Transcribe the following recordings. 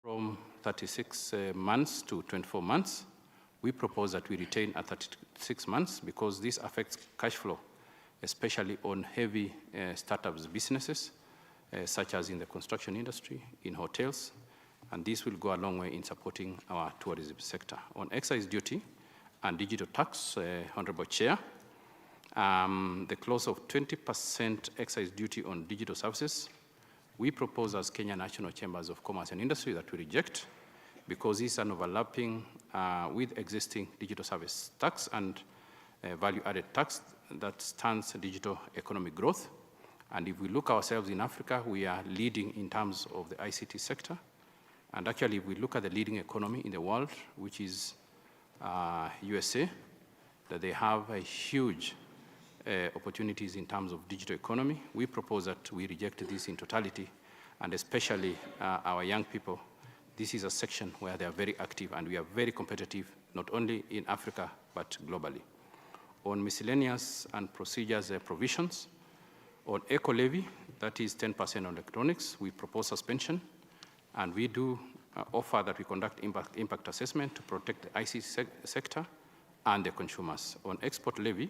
From 36 months to 24 months. We propose that we retain at 36 months because this affects cash flow, especially on heavy startups businesses, such as in the construction industry, in hotels, and this will go a long way in supporting our tourism sector. On excise duty and digital tax, Honorable Chair, the clause of 20% excise duty on digital services, we propose as Kenya National Chambers of Commerce and Industry that we reject because it's an overlapping with existing digital service tax and value-added tax that stands digital economic growth. And if we look ourselves in Africa, we are leading in terms of the ICT sector. And actually, if we look at the leading economy in the world, which is USA, that they have a huge opportunities in terms of digital economy. We propose that we reject this in totality, and especially our young people. This is a section where they are very active and we are very competitive, not only in Africa, but globally. On miscellaneous and procedures provisions, on eco-levy, that is 10% on electronics, we propose suspension, and we do offer that we conduct impact assessment to protect the ICT sector and the consumers. On export levy,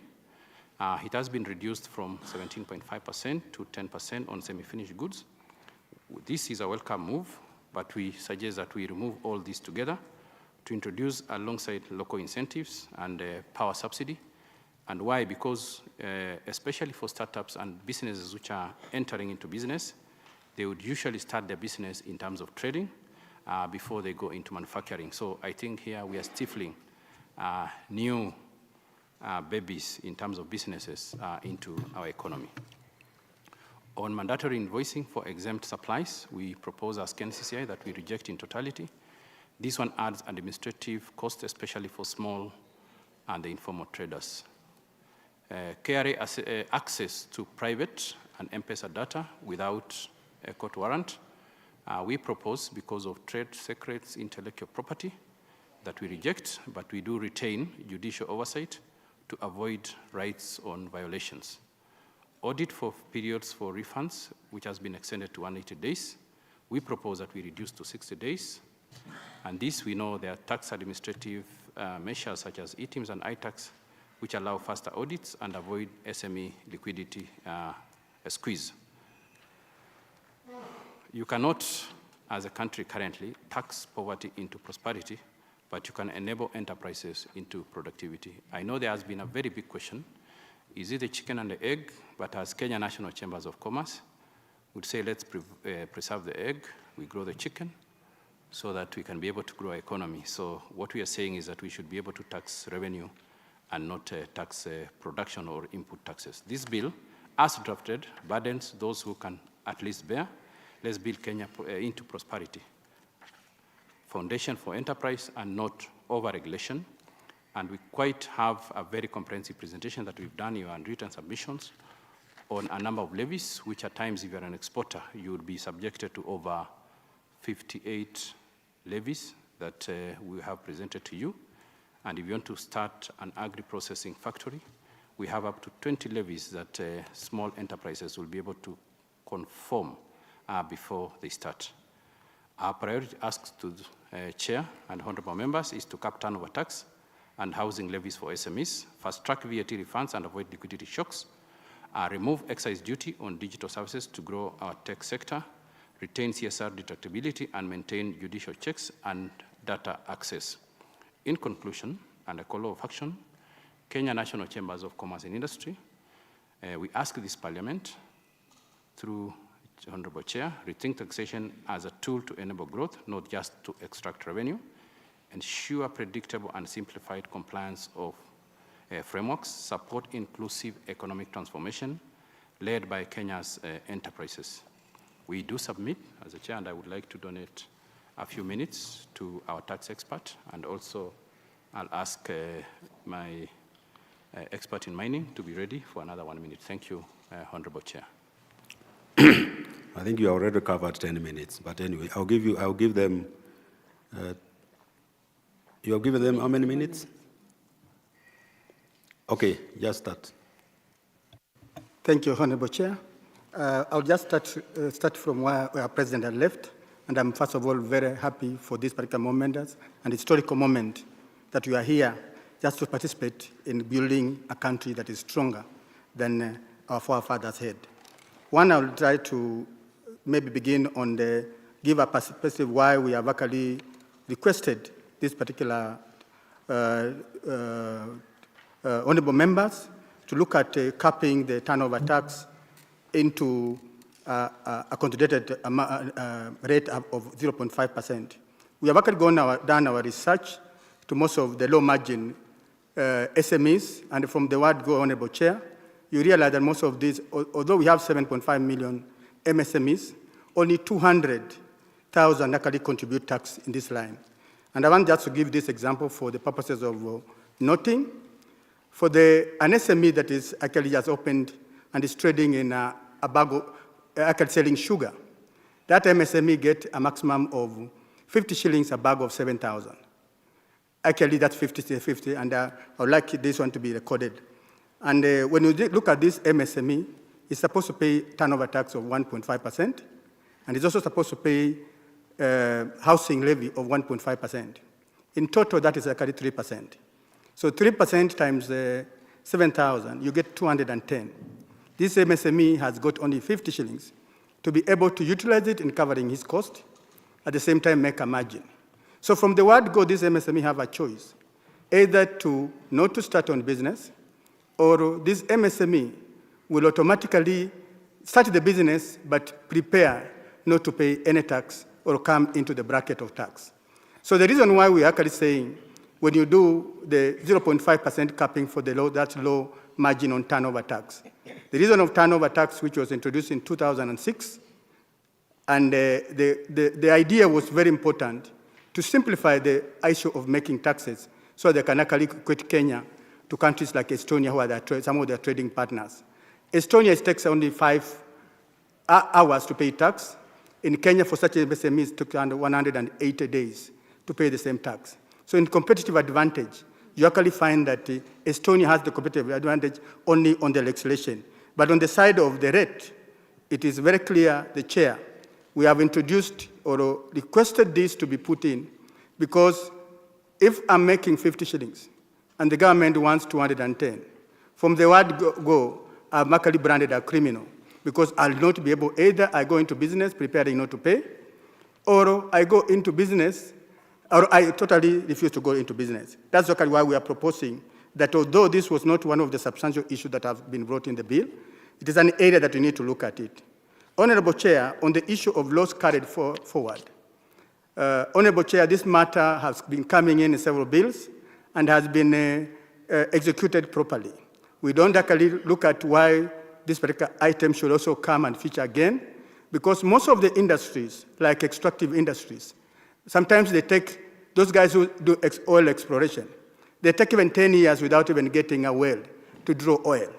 it has been reduced from 17.5% to 10% on semi-finished goods. This is a welcome move, but we suggest that we remove all this together to introduce alongside local incentives and power subsidy. And why? Because especially for startups and businesses which are entering into business, they would usually start their business in terms of trading before they go into manufacturing. So I think here we are stifling new babies in terms of businesses into our economy. On mandatory invoicing for exempt supplies, we propose as KNCCI that we reject in totality. This one adds administrative cost, especially for small and the informal traders. KRA access to private and M-Pesa data without a court warrant. We propose, because of trade secrets, intellectual property, that we reject, but we do retain judicial oversight to avoid rights on violations. Audit for periods for refunds, which has been extended to 180 days. We propose that we reduce to 60 days. And this, we know there are tax administrative measures such as e-TIMS and iTax, which allow faster audits and avoid SME liquidity squeeze. You cannot, as a country currently, tax poverty into prosperity, but you can enable enterprises into productivity. I know there has been a very big question. Is it the chicken and the egg? But as Kenya National Chambers of Commerce would say, let's preserve the egg, we grow the chicken, so that we can be able to grow our economy. So what we are saying is that we should be able to tax revenue and not tax production or input taxes. This bill, as drafted, burdens those who can at least bear. Let's build Kenya into prosperity. Foundation for enterprise and not over-regulation. And we quite have a very comprehensive presentation that we've done in our written submissions on a number of levies, which at times, if you're an exporter, you would be subjected to over 58 levies that we have presented to you. And if you want to start an agri-processing factory, we have up to 20 levies that small enterprises will be able to conform before they start. Our priority asks to the Chair and honorable members is to cap turnover tax and housing levies for SMEs, fast-track VAT refunds and avoid liquidity shocks, remove excise duty on digital services to grow our tech sector, retain CSR deductibility, and maintain judicial checks and data access. In conclusion, and a call of action, Kenya National Chambers of Commerce and Industry, we ask this Parliament, through the Honorable Chair, rethink taxation as a tool to enable growth, not just to extract revenue, ensure predictable and simplified compliance of frameworks, support inclusive economic transformation led by Kenya's enterprises. We do submit, as a chair, and I would like to donate a few minutes to our tax expert, and also I'll ask my expert in mining to be ready for another 1 minute. Thank you, Honorable Chair. I think you already covered 10 minutes, but anyway, I'll give them, you have given them how many minutes? Okay, just start. Thank you, Honorable Chair. I'll just start from where our President had left. And I'm, first of all, very happy for this particular moment and historical moment that we are here just to participate in building a country that is stronger than our forefathers had. One, I will try to maybe begin on give a perspective why we have actually requested this particular honorable members to look at capping the turnover tax into a consolidated rate of 0.5%. We have actually done our research to most of the low margin SMEs, and from the word go, Honorable Chair, you realize that most of these, although we have 7.5 million MSMEs, only 200,000 actually contribute tax in this line. And I want just to give this example for the purposes of noting. For an SME that is actually just opened and is trading in a bag of, actually selling sugar, that MSME get a maximum of 50 shillings a bag of 7,000. Actually, that's 50, and I would like this one to be recorded. And when you look at this MSME, it's supposed to pay turnover tax of 1.5%, and it's also supposed to pay housing levy of 1.5%. In total, that is actually 3%. So 3% times 7,000, you get 210. This MSME has got only 50 shillings to be able to utilize it in covering his cost, at the same time make a margin. So from the word go, this MSME have a choice, either not to start on business, or this MSME will automatically start the business but prepare not to pay any tax or come into the bracket of tax. So the reason why we're actually saying when you do the 0.5% capping for that low margin on turnover tax, the reason of turnover tax, which was introduced in 2006, and the idea was very important to simplify the issue of making taxes so they can actually equate Kenya to countries like Estonia, who are some of their trading partners. Estonia, it takes only 5 hours to pay tax. In Kenya, for such MSMEs, it took under 180 days to pay the same tax. So in competitive advantage, you actually find that Estonia has the competitive advantage only on the legislation. But on the side of the rate, it is very clear, the chair, we have introduced or requested this to be put in because if I'm making 50 shillings and the government wants 210, from the word go, I'm actually branded a criminal because I'll not be able, either I go into business preparing not to pay, or I go into business, or I totally refuse to go into business. That's actually why we are proposing that although this was not one of the substantial issues that have been brought in the bill, it is an area that we need to look at it. Honorable Chair, on the issue of loss carried forward, Honorable Chair, this matter has been coming in several bills and has been executed properly. We don't actually look at why this particular item should also come and feature again, because most of the industries, like extractive industries, sometimes they take, those guys who do oil exploration, they take even 10 years without even getting a well to draw oil.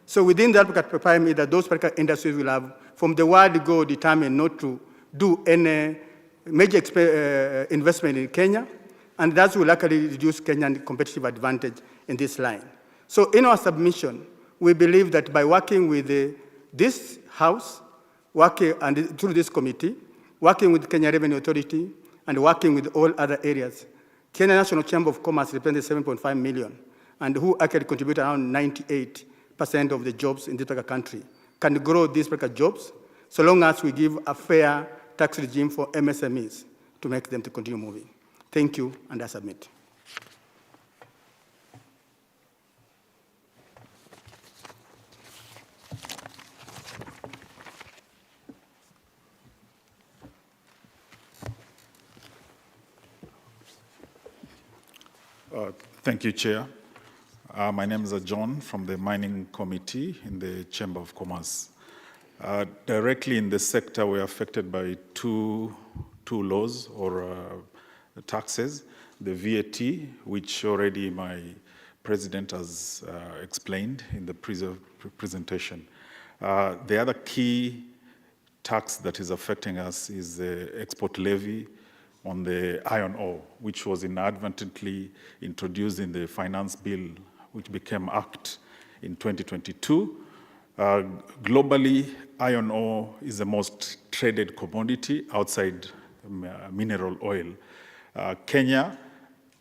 So within that parameter, that those particular industries will have, from the word go, determined not to do any major investment in Kenya, and that will actually reduce Kenyan competitive advantage in this line. So in our submission, we believe that by working with this House, working and through this committee, working with Kenya Revenue Authority, and working with all other areas, Kenya National Chamber of Commerce represents 7.5 million, and who actually contribute around 98% of the jobs in this country, can grow these jobs, so long as we give a fair tax regime for MSMEs to make them to continue moving. Thank you, and I submit. Thank you, Chair. My name is John from the Mining Committee in the Chamber of Commerce. Directly in this sector, we're affected by two laws or taxes. The VAT, which already my president has explained in the presentation. The other key tax that is affecting us is the export levy on the iron ore, which was inadvertently introduced in the finance bill, which became Act in 2022. Globally, iron ore is the most traded commodity outside mineral oil. Kenya,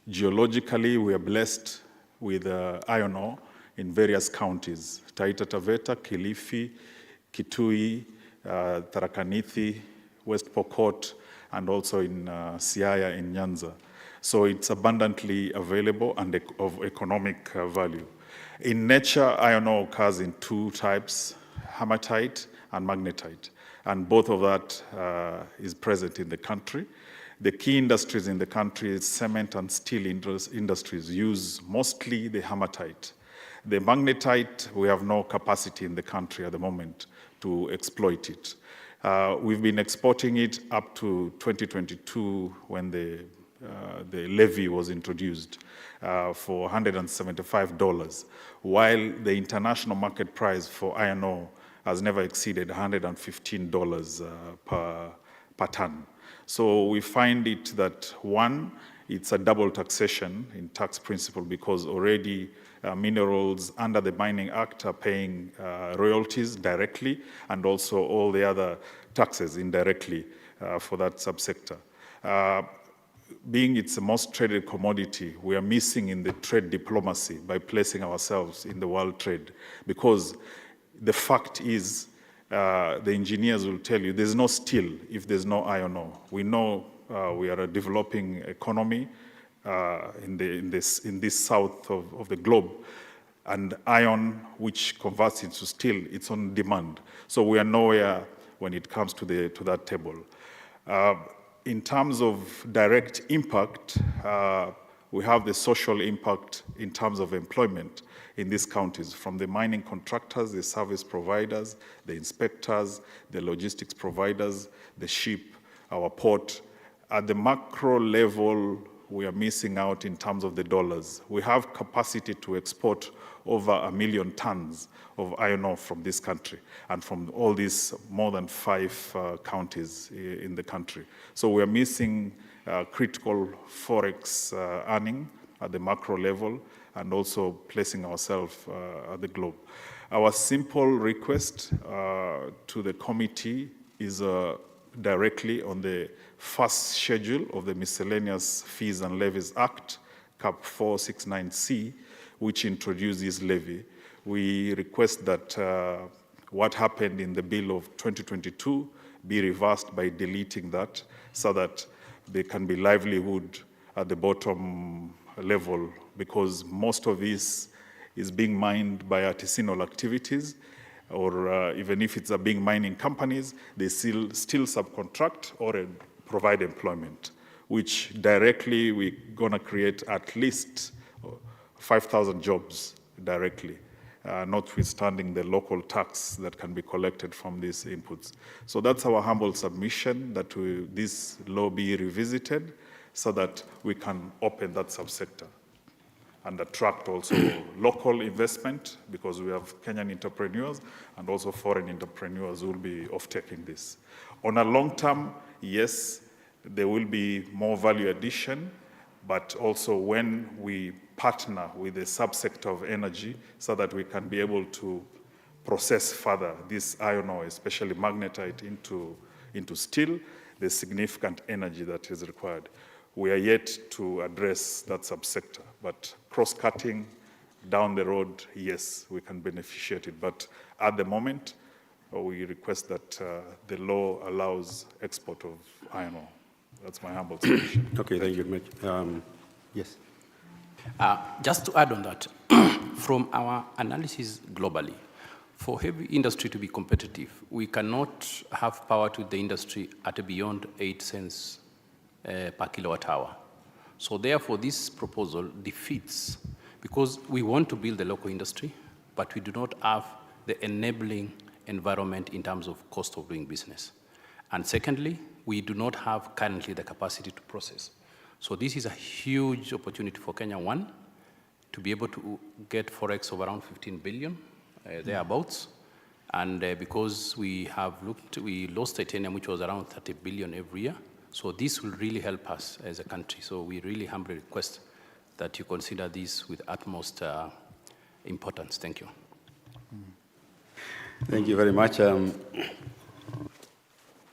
geologically, we are blessed with iron ore in various counties: Taita Taveta, Kilifi, Kitui, Tharaka Nithi, West Pokot, and also in Siaya in Nyanza. So it's abundantly available and of economic value. In nature, iron ore occurs in two types: hematite and magnetite, and both of that is present in the country. The key industries in the country is cement and steel industries use mostly the hematite. The magnetite, we have no capacity in the country at the moment to exploit it. We've been exporting it up to 2022 when the levy was introduced for $175, while the international market price for iron ore has never exceeded $115 per ton. So we find it that, one, it's a double taxation in tax principle, because already minerals under the Mining Act are paying royalties directly, and also all the other taxes indirectly for that subsector. Being it's the most traded commodity, we are missing in the trade diplomacy by placing ourselves in the world trade, because the fact is, the engineers will tell you there's no steel if there's no iron ore. We know we are a developing economy in this south of the globe, and iron, which converts into steel, it's on demand. So we are nowhere when it comes to that table. In terms of direct impact, we have the social impact in terms of employment in these counties, from the mining contractors, the service providers, the inspectors, the logistics providers, the ship, our port. At the macro level, we are missing out in terms of the dollars. We have capacity to export over 1 million tons of iron ore from this country and from all these more than 5 counties in the country. So we are missing critical forex earning at the macro level, and also placing ourselves at the globe. Our simple request to the committee is directly on the first schedule of the Miscellaneous Fees and Levies Act, Cap 469C, which introduced this levy. We request that what happened in the bill of 2022 be reversed by deleting that, so that there can be livelihood at the bottom level, because most of this is being mined by artisanal activities, or even if it's a big mining companies, they still subcontract or provide employment, which directly we're gonna create at least 5,000 jobs directly, notwithstanding the local tax that can be collected from these inputs. So that's our humble submission, that this law be revisited so that we can open that subsector and attract also local investment, because we have Kenyan entrepreneurs and also foreign entrepreneurs who will be off-taking this. On a long term, yes, there will be more value addition, but also when we partner with the subsector of energy, so that we can be able to process further this iron ore, especially magnetite, into steel, there's significant energy that is required. We are yet to address that subsector, but cross-cutting down the road, yes, we can beneficiate it. But at the moment, we request that the law allows export of iron ore. That's my humble submission. Okay, thank you very much. Yes. Just to add on that, from our analysis globally, for heavy industry to be competitive, we cannot have power to the industry at beyond 8 cents per kilowatt hour. So therefore, this proposal defeats, because we want to build the local industry, but we do not have the enabling environment in terms of cost of doing business. And secondly, we do not have currently the capacity to process. So this is a huge opportunity for Kenya, one, to be able to get forex of around 15 billion, thereabouts. And because we lost titanium, which was around 30 billion every year. So this will really help us as a country. So we really humbly request that you consider this with utmost importance. Thank you. Thank you very much.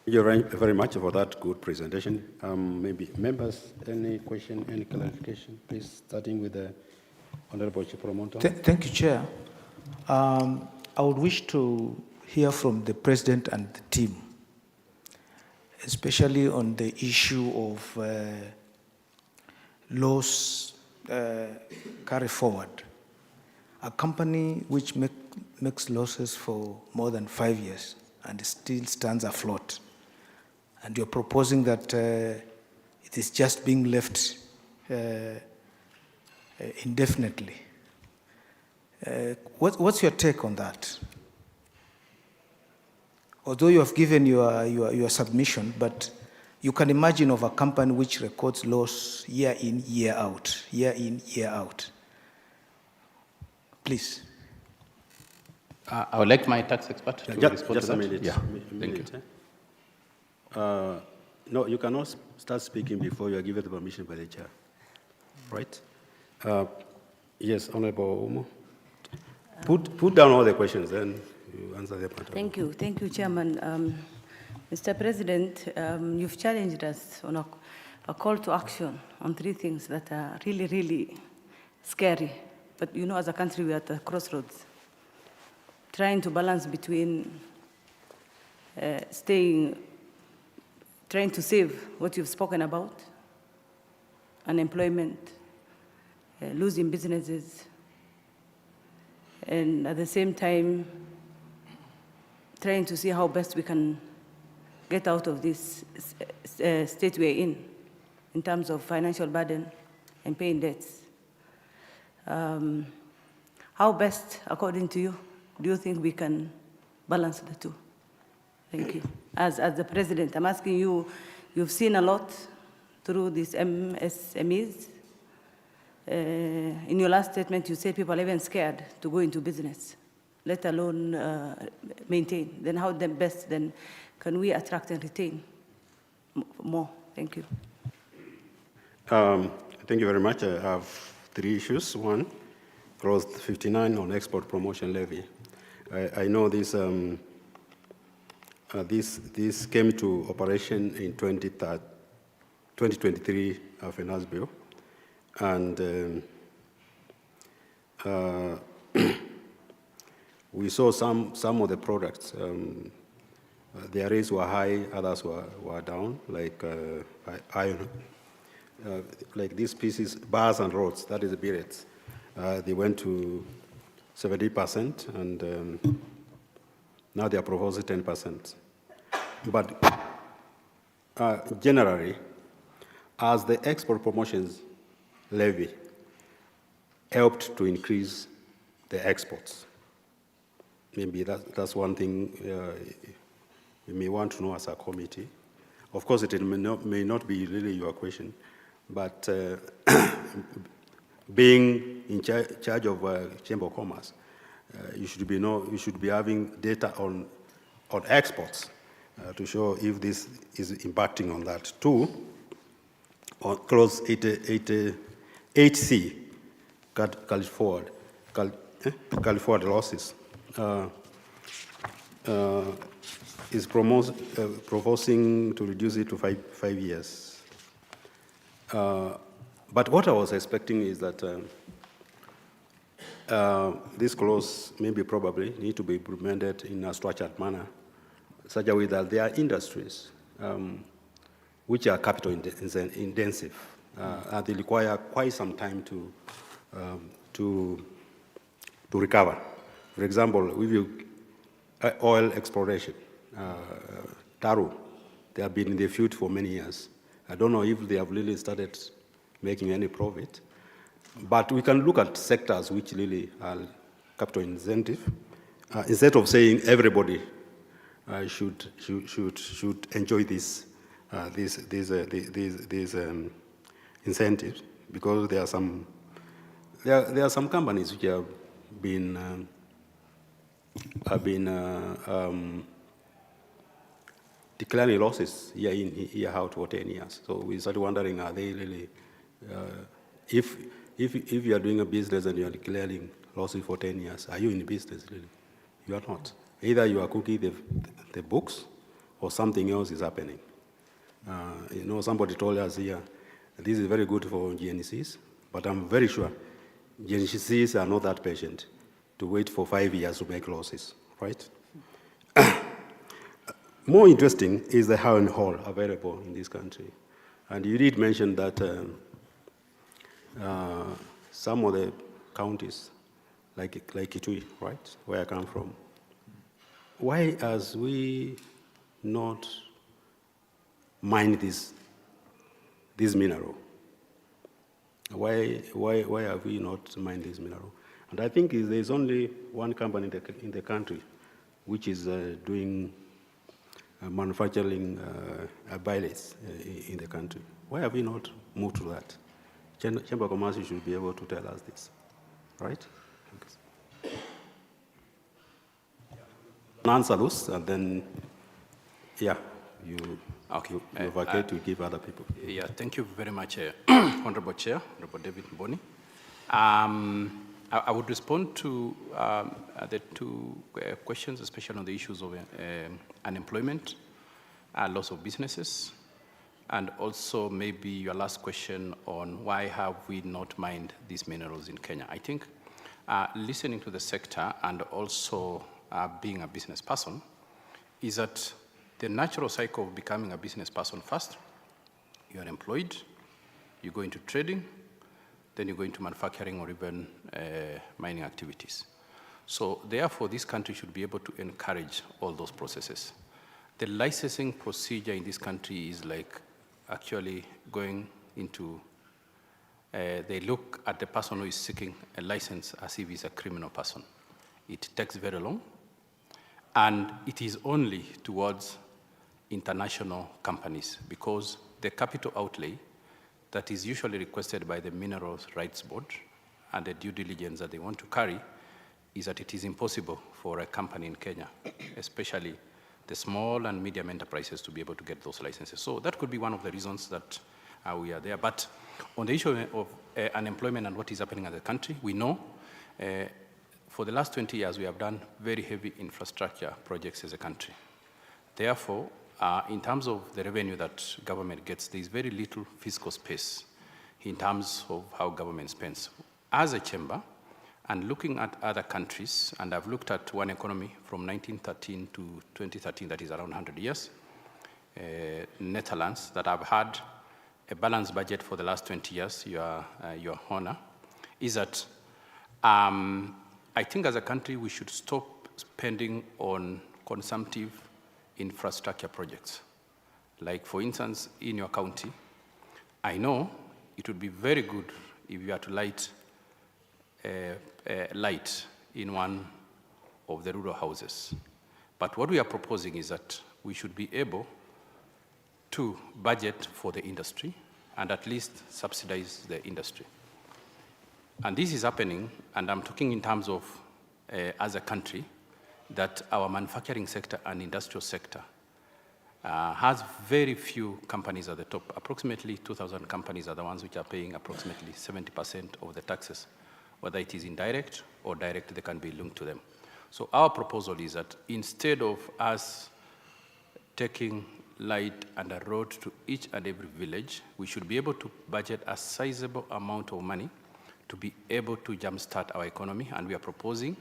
Thank you very much for that good presentation. Maybe members, any question, any clarification? Please, starting with the Honorable Chipromonto. Thank you, Chair. I would wish to hear from the President and the team, especially on the issue of loss carry forward. A company which makes losses for more than 5 years and still stands afloat, and you're proposing that it is just being left indefinitely. What's your take on that? Although you have given your submission, but you can imagine of a company which records loss year in, year out, year in, year out. Please. I would like my tax expert to respond to that. Just a minute. Yeah, thank you. No, you cannot start speaking before you are given the permission by the chair, right? Yes, Honorable Omo. Put down all the questions, then you answer them. Thank you, Chairman. Mr. President, you've challenged us on a call to action on 3 things that are really, really scary. But you know, as a country, we're at a crossroads, trying to balance between trying to save what you've spoken about, unemployment, losing businesses, and at the same time, trying to see how best we can get out of this state we're in terms of financial burden and paying debts. How best, according to you, do you think we can balance the two? Thank you. As the President, I'm asking you, you've seen a lot through these MSMEs. In your last statement, you said people are even scared to go into business, let alone maintain. Then how best then can we attract and retain more? Thank you. Thank you very much. I have 3 issues. One, clause 59 on export promotion levy. I know this came to operation in 2023 finance bill, and we saw some of the products. Their rates were high, others were down, like iron. Like these pieces, bars and rods, that is the billets. They went to 70%, and now they are proposing 10%. But generally, as the export promotions levy helped to increase the exports, maybe that's one thing you may want to know as a committee. Of course, it may not be really your question, but being in charge of Chamber of Commerce, you should be having data on exports to show if this is impacting on that. 2, on clause 8C, carry forward losses, is proposing to reduce it to 5 years. But what I was expecting is that this clause probably need to be implemented in a structured manner, such a way that there are industries which are capital intensive, and they require quite some time to recover. For example, if you oil exploration, Taru, they have been in the field for many years. I don't know if they have really started making any profit, but we can look at sectors which really are capital intensive. Instead of saying everybody should enjoy these incentives, because there are some companies which have been declaring losses year in, year out for 10 years. So we started wondering, are they really, if you are doing a business and you are declaring losses for 10 years, are you in business really? You are not. Either you are cooking the books, or something else is happening. You know, somebody told us here, this is very good for GNCs, but I'm very sure GNCs are not that patient to wait for 5 years to make losses, right? More interesting is the how and haul available in this country. And you did mention that some of the counties, like Kitui, right, where I come from, why has we not mined this mineral? Why have we not mined this mineral? And I think there's only one company in the country which is doing manufacturing billets in the country. Why have we not moved to that? Chamber of Commerce should be able to tell us this, right? Answer those, and then, yeah, you vacate to give other people. Yeah, thank you very much, Honorable Chair, Honorable David Mboni. I would respond to the two questions, especially on the issues of unemployment, loss of businesses, and also maybe your last question on why have we not mined these minerals in Kenya. I think listening to the sector and also being a business person is that the natural cycle of becoming a business person first, you are employed, you go into trading, then you go into manufacturing or even mining activities. So therefore, this country should be able to encourage all those processes. The licensing procedure in this country is like actually going into, they look at the person who is seeking a license as if he's a criminal person. It takes very long, and it is only towards international companies because the capital outlay that is usually requested by the Minerals Rights Board and the due diligence that they want to carry is that it is impossible for a company in Kenya, especially the small and medium enterprises, to be able to get those licenses. So that could be one of the reasons that we are there. But on the issue of unemployment and what is happening in the country, we know for the last 20 years we have done very heavy infrastructure projects as a country. Therefore, in terms of the revenue that government gets, there is very little fiscal space in terms of how government spends. As a chamber, and looking at other countries, and I've looked at one economy from 1913 to 2013, that is around 100 years, Netherlands, that have had a balanced budget for the last 20 years, your honor, is that I think as a country we should stop spending on consumptive infrastructure projects. Like for instance, in your county, I know it would be very good if you had to light light in one of the rural houses. But what we are proposing is that we should be able to budget for the industry and at least subsidize the industry. And this is happening, and I'm talking in terms of, as a country, that our manufacturing sector and industrial sector has very few companies at the top. Approximately 2,000 companies are the ones which are paying approximately 70% of the taxes. Whether it is indirect or direct, they can be linked to them. So our proposal is that instead of us taking light and a road to each and every village, we should be able to budget a sizable amount of money to be able to jumpstart our economy. And we are proposing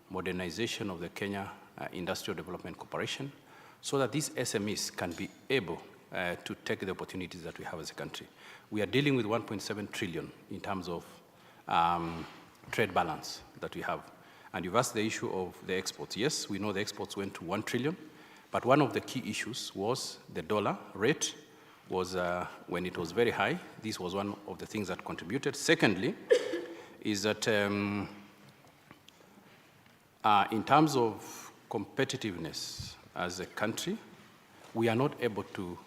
modernization of the Kenya Industrial Development Corporation so that these SMEs can be able to take the opportunities that we have as a country. We are dealing with 1.7 trillion in terms of trade balance that we have. And you've asked the issue of the exports. Yes, we know the exports went to 1 trillion, but one of the key issues was the dollar rate was, when it was very high, this was one of the things that contributed. Secondly, is that in terms of competitiveness as a country, we are not able to,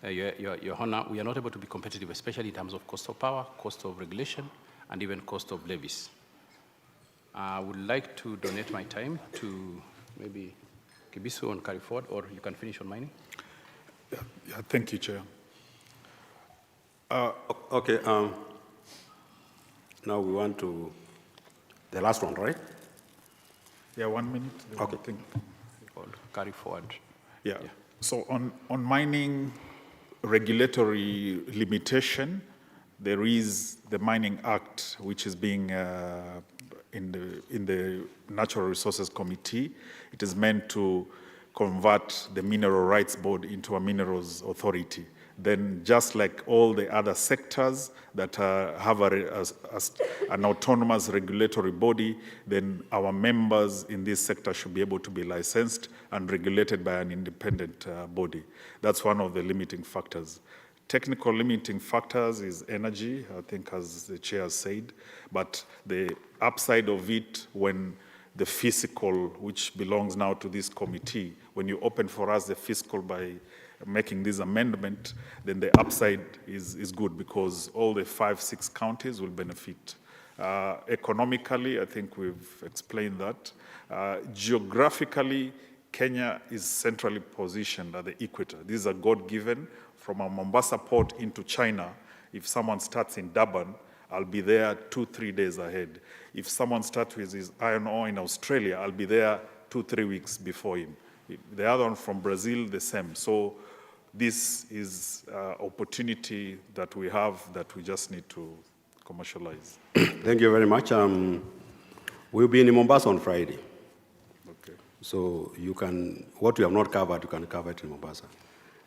Your Honor, we are not able to be competitive, especially in terms of cost of power, cost of regulation, and even cost of levies. I would like to donate my time to maybe Kibisu and carry forward, or you can finish on mining. Yeah, thank you, Chair. Okay, now we want to, the last one, right? Yeah, 1 minute. Okay. Think. Or carry forward. Yeah. So on mining regulatory limitation, there is the Mining Act, which is being in the Natural Resources Committee. It is meant to convert the Mineral Rights Board into a Minerals Authority. Then just like all the other sectors that have an autonomous regulatory body, then our members in this sector should be able to be licensed and regulated by an independent body. That's one of the limiting factors. Technical limiting factors is energy, I think as the chair said, but the upside of it when the fiscal, which belongs now to this committee, when you open for us the fiscal by making this amendment, then the upside is good because all the 5-6 counties will benefit. Economically, I think we've explained that. Geographically, Kenya is centrally positioned at the equator. These are God-given. From a Mombasa port into China, if someone starts in Durban, I'll be there 2-3 days ahead. If someone starts with his iron ore in Australia, I'll be there 2-3 weeks before him. The other one from Brazil, the same. So this is opportunity that we have that we just need to commercialize. Thank you very much. We'll be in Mombasa on Friday. Okay. So you can, what you have not covered, you can cover it in Mombasa.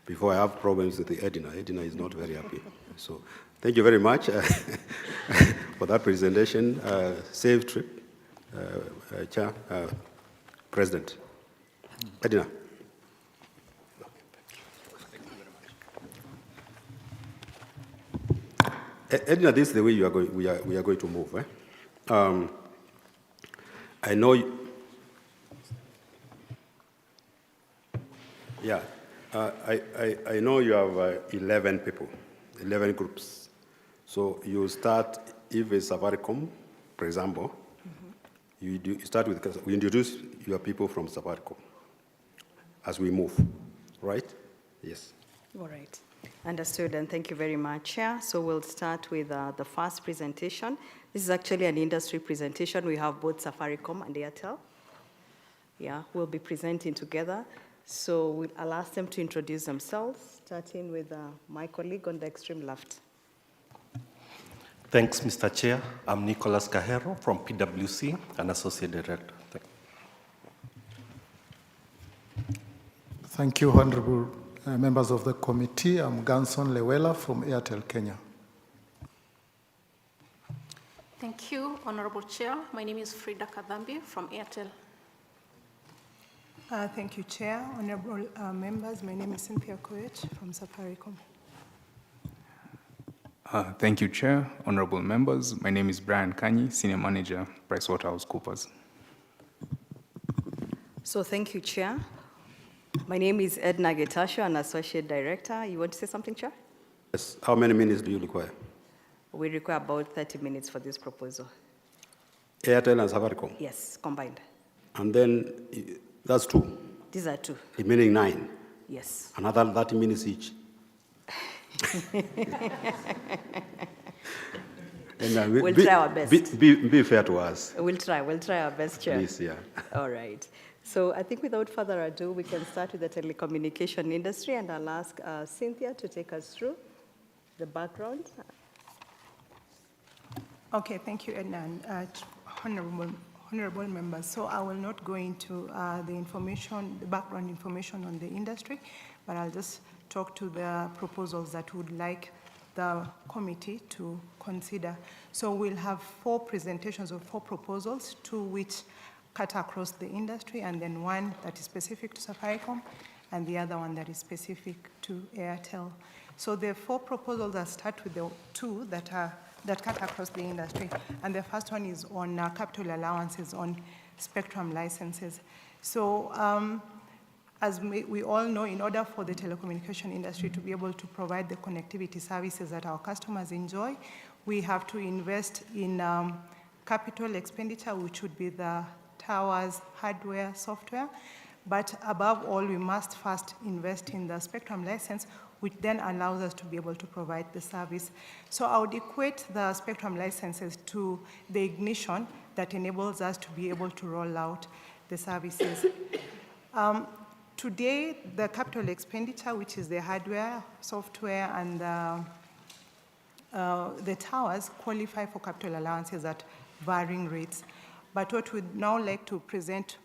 Before I have problems with the Edina. Edina is not very happy. So thank you very much for that presentation. Safe trip, Chair, President. Edina. Edina, this is the way we are going to move. I know. Yeah. I know you have 11 people, 11 groups. So you start, if it's Safaricom, for example, you start with, we introduce your people from Safaricom as we move, right? Yes. All right. Understood, and thank you very much, Chair. So we'll start with the first presentation. This is actually an industry presentation. We have both Safaricom and Airtel. Yeah, we'll be presenting together. So I'll ask them to introduce themselves, starting with my colleague on the extreme left. Thanks, Mr. Chair. I'm Nicholas Cajero from PwC, an Associate Director. Thank you, Honorable members of the committee. I'm Ganson Lewela from Airtel Kenya. Thank you, Honorable Chair. My name is Frida Kadhambi from Airtel. Thank you, Chair. Honorable members, my name is Cynthia Koech from Safaricom. Thank you, Chair. Honorable members, my name is Brian Kanyi, Senior Manager, PricewaterhouseCoopers. So thank you, Chair. My name is Edna Getasho, an Associate Director. You want to say something, Chair? Yes. How many minutes do you require? We require about 30 minutes for this proposal. Airtel and Safaricom? Yes, combined. And then that's 2. These are 2. Remaining 9? Yes. Another 30 minutes each? And, we'll try our best. Be fair to us. We'll try our best, Chair. Please, yeah. All right. So I think without further ado, we can start with the telecommunication industry, and I'll ask Cynthia to take us through the background. Okay, thank you, Edna, and honorable members. So I will not go into the background information on the industry, but I'll just talk to the proposals that would like the committee to consider. So we'll have 4 presentations of 4 proposals, 2 which cut across the industry, and then 1 that is specific to Safaricom, and the other one that is specific to Airtel. So the 4 proposals that start with the 2 that cut across the industry, and the first one is on capital allowances on spectrum licenses. So as we all know, in order for the telecommunication industry to be able to provide the connectivity services that our customers enjoy, we have to invest in capital expenditure, which would be the towers, hardware, software. But above all, we must first invest in the spectrum license, which then allows us to be able to provide the service. So I would equate the spectrum licenses to the ignition that enables us to be able to roll out the services. Today, the capital expenditure, which is the hardware, software, and the towers qualify for capital allowances at varying rates. But what we'd now like to present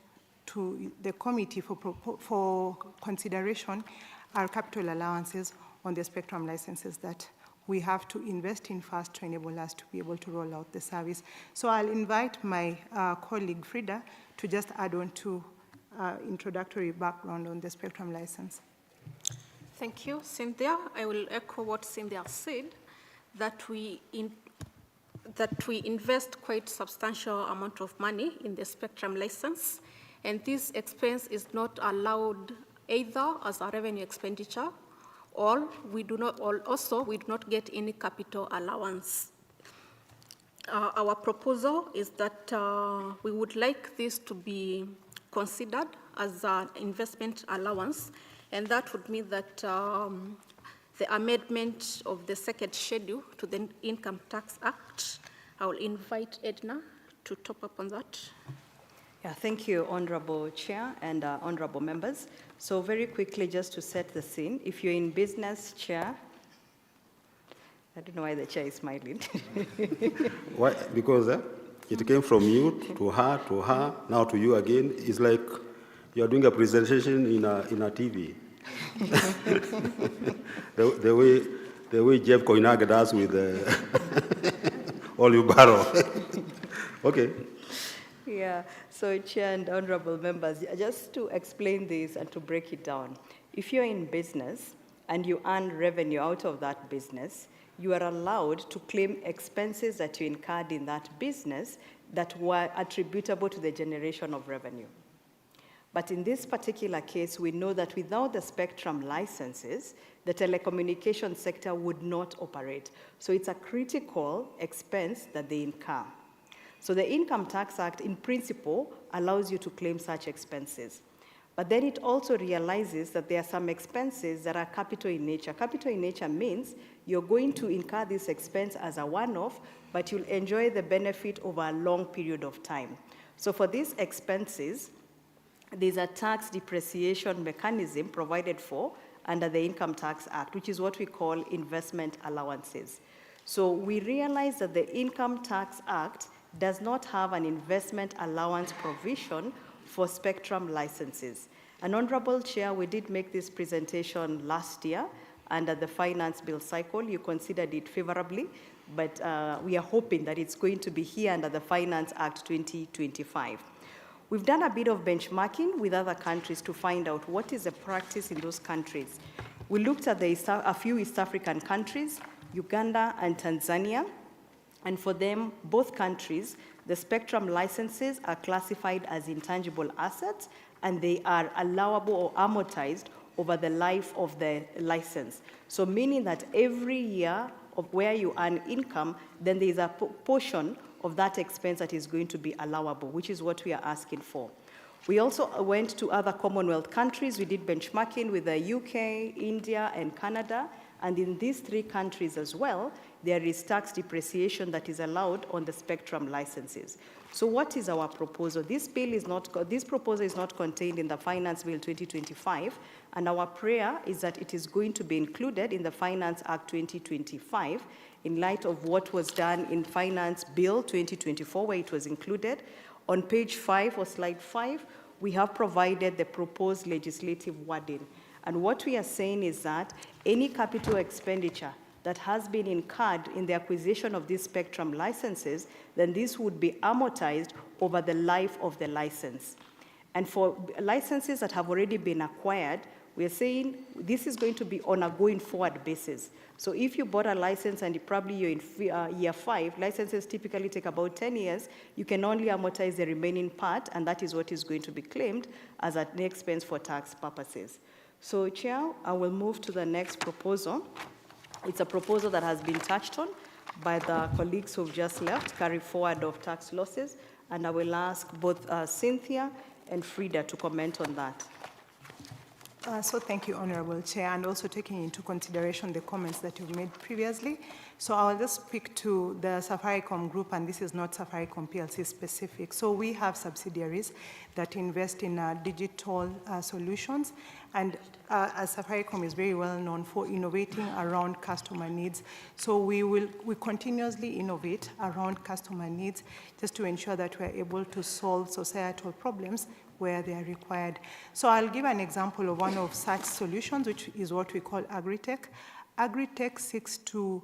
to the committee for consideration are capital allowances on the spectrum licenses that we have to invest in first to enable us to be able to roll out the service. So I'll invite my colleague Frida to just add on to introductory background on the spectrum license. Thank you, Cynthia. I will echo what Cynthia said, that we invest quite substantial amount of money in the spectrum license, and this expense is not allowed either as a revenue expenditure, or we do not get any capital allowance. Our proposal is that we would like this to be considered as an investment allowance, and that would mean that the amendment of the second schedule to the Income Tax Act, I will invite Edna to top up on that. Yeah, thank you, Honorable Chair and honorable members. So very quickly, just to set the scene, if you're in business, Chair, I don't know why the chair is smiling. Why? Because it came from you to her, now to you again. It's like you're doing a presentation in a TV. the way Jeff Koinaga does with Olive Barrow. Okay. Yeah, so Chair and honorable members, just to explain this and to break it down, if you're in business and you earn revenue out of that business, you are allowed to claim expenses that you incurred in that business that were attributable to the generation of revenue. But in this particular case, we know that without the spectrum licenses, the telecommunication sector would not operate. So it's a critical expense that they incur. So the Income Tax Act, in principle, allows you to claim such expenses. But then it also realizes that there are some expenses that are capital in nature. Capital in nature means you're going to incur this expense as a one-off, but you'll enjoy the benefit over a long period of time. So for these expenses, there's a tax depreciation mechanism provided for under the Income Tax Act, which is what we call investment allowances. So we realize that the Income Tax Act does not have an investment allowance provision for spectrum licenses. And Honorable Chair, we did make this presentation last year under the finance bill cycle. You considered it favorably, but we are hoping that it's going to be here under the Finance Act 2025. We've done a bit of benchmarking with other countries to find out what is the practice in those countries. We looked at a few East African countries, Uganda and Tanzania, and for them, both countries, the spectrum licenses are classified as intangible assets, and they are allowable or amortized over the life of the license. So meaning that every year of where you earn income, then there is a portion of that expense that is going to be allowable, which is what we are asking for. We also went to other Commonwealth countries. We did benchmarking with the UK, India, and Canada. And in these three countries as well, there is tax depreciation that is allowed on the spectrum licenses. So what is our proposal? This proposal is not contained in the Finance Bill 2025, and our prayer is that it is going to be included in the Finance Act 2025 in light of what was done in Finance Bill 2024, where it was included. On page 5 or slide 5, we have provided the proposed legislative wording. And what we are saying is that any capital expenditure that has been incurred in the acquisition of these spectrum licenses, then this would be amortized over the life of the license. And for licenses that have already been acquired, we are saying this is going to be on a going forward basis. So if you bought a license and probably you're in year 5, licenses typically take about 10 years, you can only amortize the remaining part, and that is what is going to be claimed as an expense for tax purposes. So, Chair, I will move to the next proposal. It's a proposal that has been touched on by the colleagues who've just left, carry forward of tax losses, and I will ask both Cynthia and Frida to comment on that. So thank you, Honorable Chair, and also taking into consideration the comments that you've made previously. So I'll just speak to the Safaricom group, and this is not Safaricom PLC specific. So we have subsidiaries that invest in digital solutions, and as Safaricom is very well known for innovating around customer needs. So we continuously innovate around customer needs just to ensure that we're able to solve societal problems where they are required. So I'll give an example of one of such solutions, which is what we call Agritech. Agritech seeks to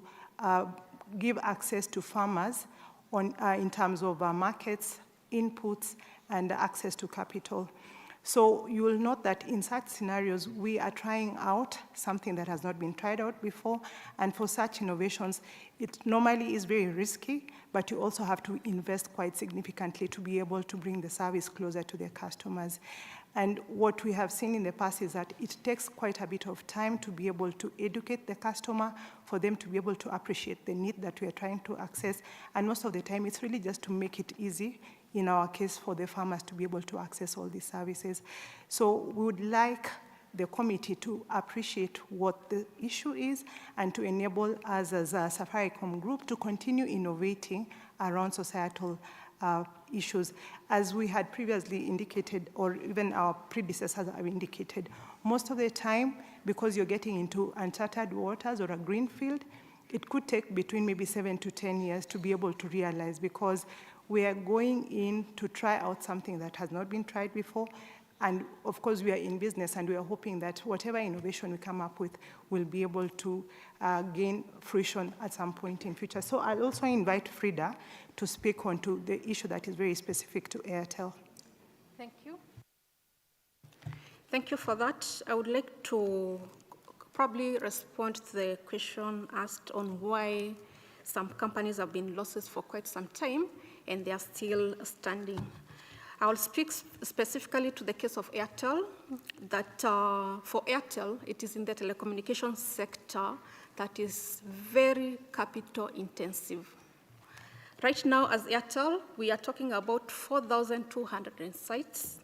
give access to farmers in terms of markets, inputs, and access to capital. So you will note that in such scenarios, we are trying out something that has not been tried out before. And for such innovations, it normally is very risky, but you also have to invest quite significantly to be able to bring the service closer to their customers. And what we have seen in the past is that it takes quite a bit of time to be able to educate the customer, for them to be able to appreciate the need that we are trying to access. And most of the time, it's really just to make it easy, in our case, for the farmers to be able to access all these services. So we would like the committee to appreciate what the issue is and to enable us as a Safaricom group to continue innovating around societal issues. As we had previously indicated, or even our predecessors have indicated, most of the time, because you're getting into uncharted waters or a green field, it could take between maybe 7 to 10 years to be able to realize, because we are going in to try out something that has not been tried before. And of course, we are in business, and we are hoping that whatever innovation we come up with will be able to gain fruition at some point in future. So I'll also invite Frida to speak on to the issue that is very specific to Airtel. Thank you. Thank you for that. I would like to probably respond to the question asked on why some companies have been in losses for quite some time and they are still standing. I will speak specifically to the case of Airtel, that for Airtel, it is in the telecommunications sector that is very capital intensive. Right now, as Airtel, we are talking about 4,200 sites.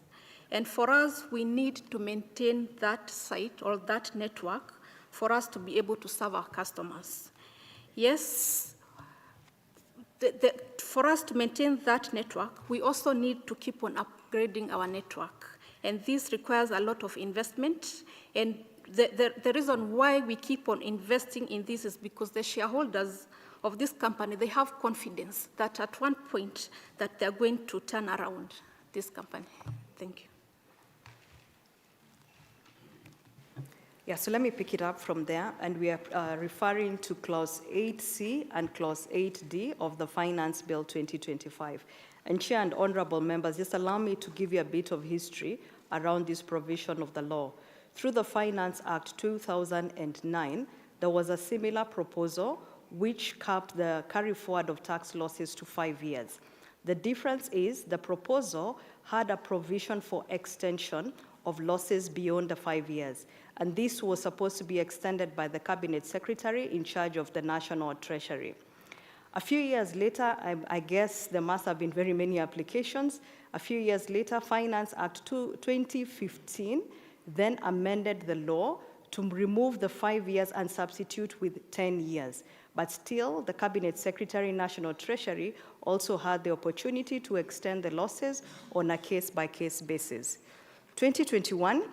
And for us, we need to maintain that site or that network for us to be able to serve our customers. Yes, for us to maintain that network, we also need to keep on upgrading our network. And this requires a lot of investment. And the reason why we keep on investing in this is because the shareholders of this company, they have confidence that at one point that they're going to turn around this company. Thank you. Yeah, so let me pick it up from there, and we are referring to Clause 8C and Clause 8D of the Finance Bill 2025. And Chair and honorable members, just allow me to give you a bit of history around this provision of the law. Through the Finance Act 2009, there was a similar proposal which capped the carry forward of tax losses to 5 years. The difference is the proposal had a provision for extension of losses beyond the 5 years. And this was supposed to be extended by the Cabinet Secretary in charge of the National Treasury. A few years later, I guess there must have been very many applications. A few years later, Finance Act 2015 then amended the law to remove the 5 years and substitute with 10 years. But still, the Cabinet Secretary, National Treasury, also had the opportunity to extend the losses on a case-by-case basis. 2021,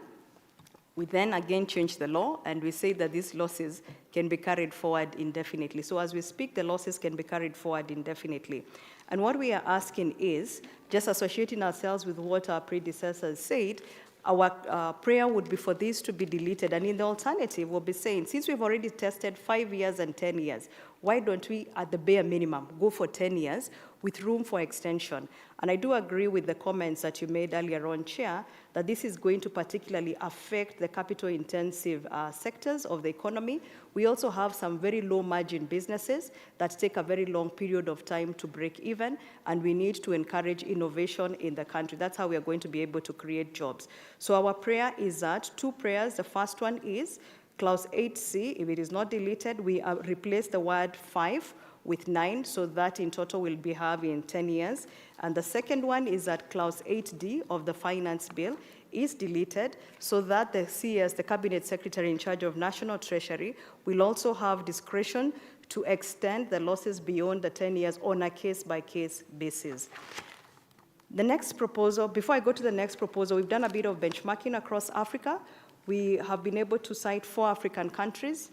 we then again changed the law, and we say that these losses can be carried forward indefinitely. So as we speak, the losses can be carried forward indefinitely. And what we are asking is, just associating ourselves with what our predecessors said, our prayer would be for this to be deleted. And in the alternative, we'll be saying, since we've already tested 5 years and 10 years, why don't we, at the bare minimum, go for 10 years with room for extension? And I do agree with the comments that you made earlier on, Chair, that this is going to particularly affect the capital-intensive sectors of the economy. We also have some very low-margin businesses that take a very long period of time to break even, and we need to encourage innovation in the country. That's how we are going to be able to create jobs. So our prayer is that, two prayers. The first one is Clause 8C, if it is not deleted, we replace the word 5 with 9, so that in total we'll be having 10 years. And the second one is that Clause 8D of the Finance Bill is deleted, so that the CS, the Cabinet Secretary in charge of National Treasury, will also have discretion to extend the losses beyond the 10 years on a case-by-case basis. The next proposal, before I go to the next proposal, we've done a bit of benchmarking across Africa. We have been able to cite 4 African countries.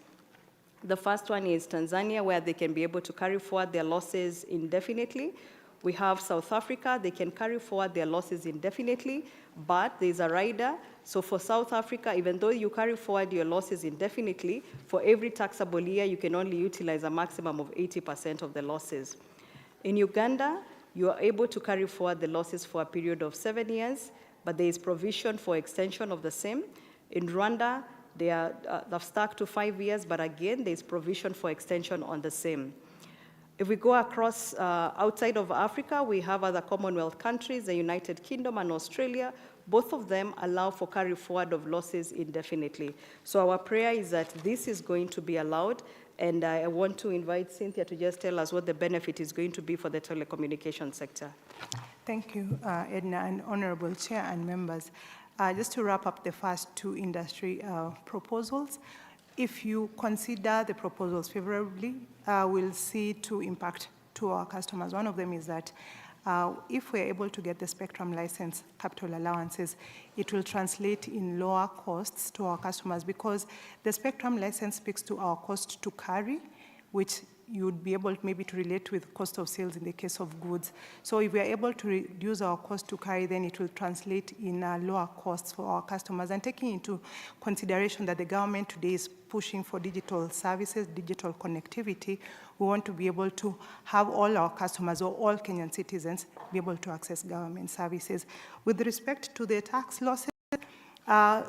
The first one is Tanzania, where they can be able to carry forward their losses indefinitely. We have South Africa, they can carry forward their losses indefinitely, but there's a rider. So for South Africa, even though you carry forward your losses indefinitely, for every taxable year, you can only utilize a maximum of 80% of the losses. In Uganda, you are able to carry forward the losses for a period of 7 years, but there is provision for extension of the same. In Rwanda, they've stuck to 5 years, but again, there's provision for extension on the same. If we go across outside of Africa, we have other Commonwealth countries, the United Kingdom and Australia. Both of them allow for carry forward of losses indefinitely. So our prayer is that this is going to be allowed, and I want to invite Cynthia to just tell us what the benefit is going to be for the telecommunication sector. Thank you, Edna, and Honorable Chair and members. Just to wrap up the first 2 industry proposals, if you consider the proposals favorably, we'll see 2 impact to our customers. One of them is that if we're able to get the spectrum license capital allowances, it will translate in lower costs to our customers, because the spectrum license speaks to our cost to carry, which you would be able maybe to relate with cost of sales in the case of goods. So if we are able to reduce our cost to carry, then it will translate in lower costs for our customers. And taking into consideration that the government today is pushing for digital services, digital connectivity, we want to be able to have all our customers or all Kenyan citizens be able to access government services. With respect to the tax losses,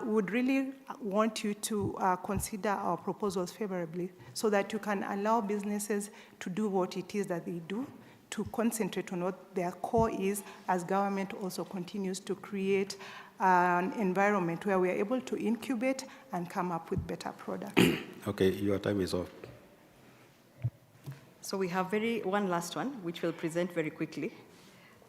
would really want you to consider our proposals favorably so that you can allow businesses to do what it is that they do, to concentrate on what their core is, as government also continues to create an environment where we are able to incubate and come up with better products. Okay, your time is off. So we have one last one, which we'll present very quickly.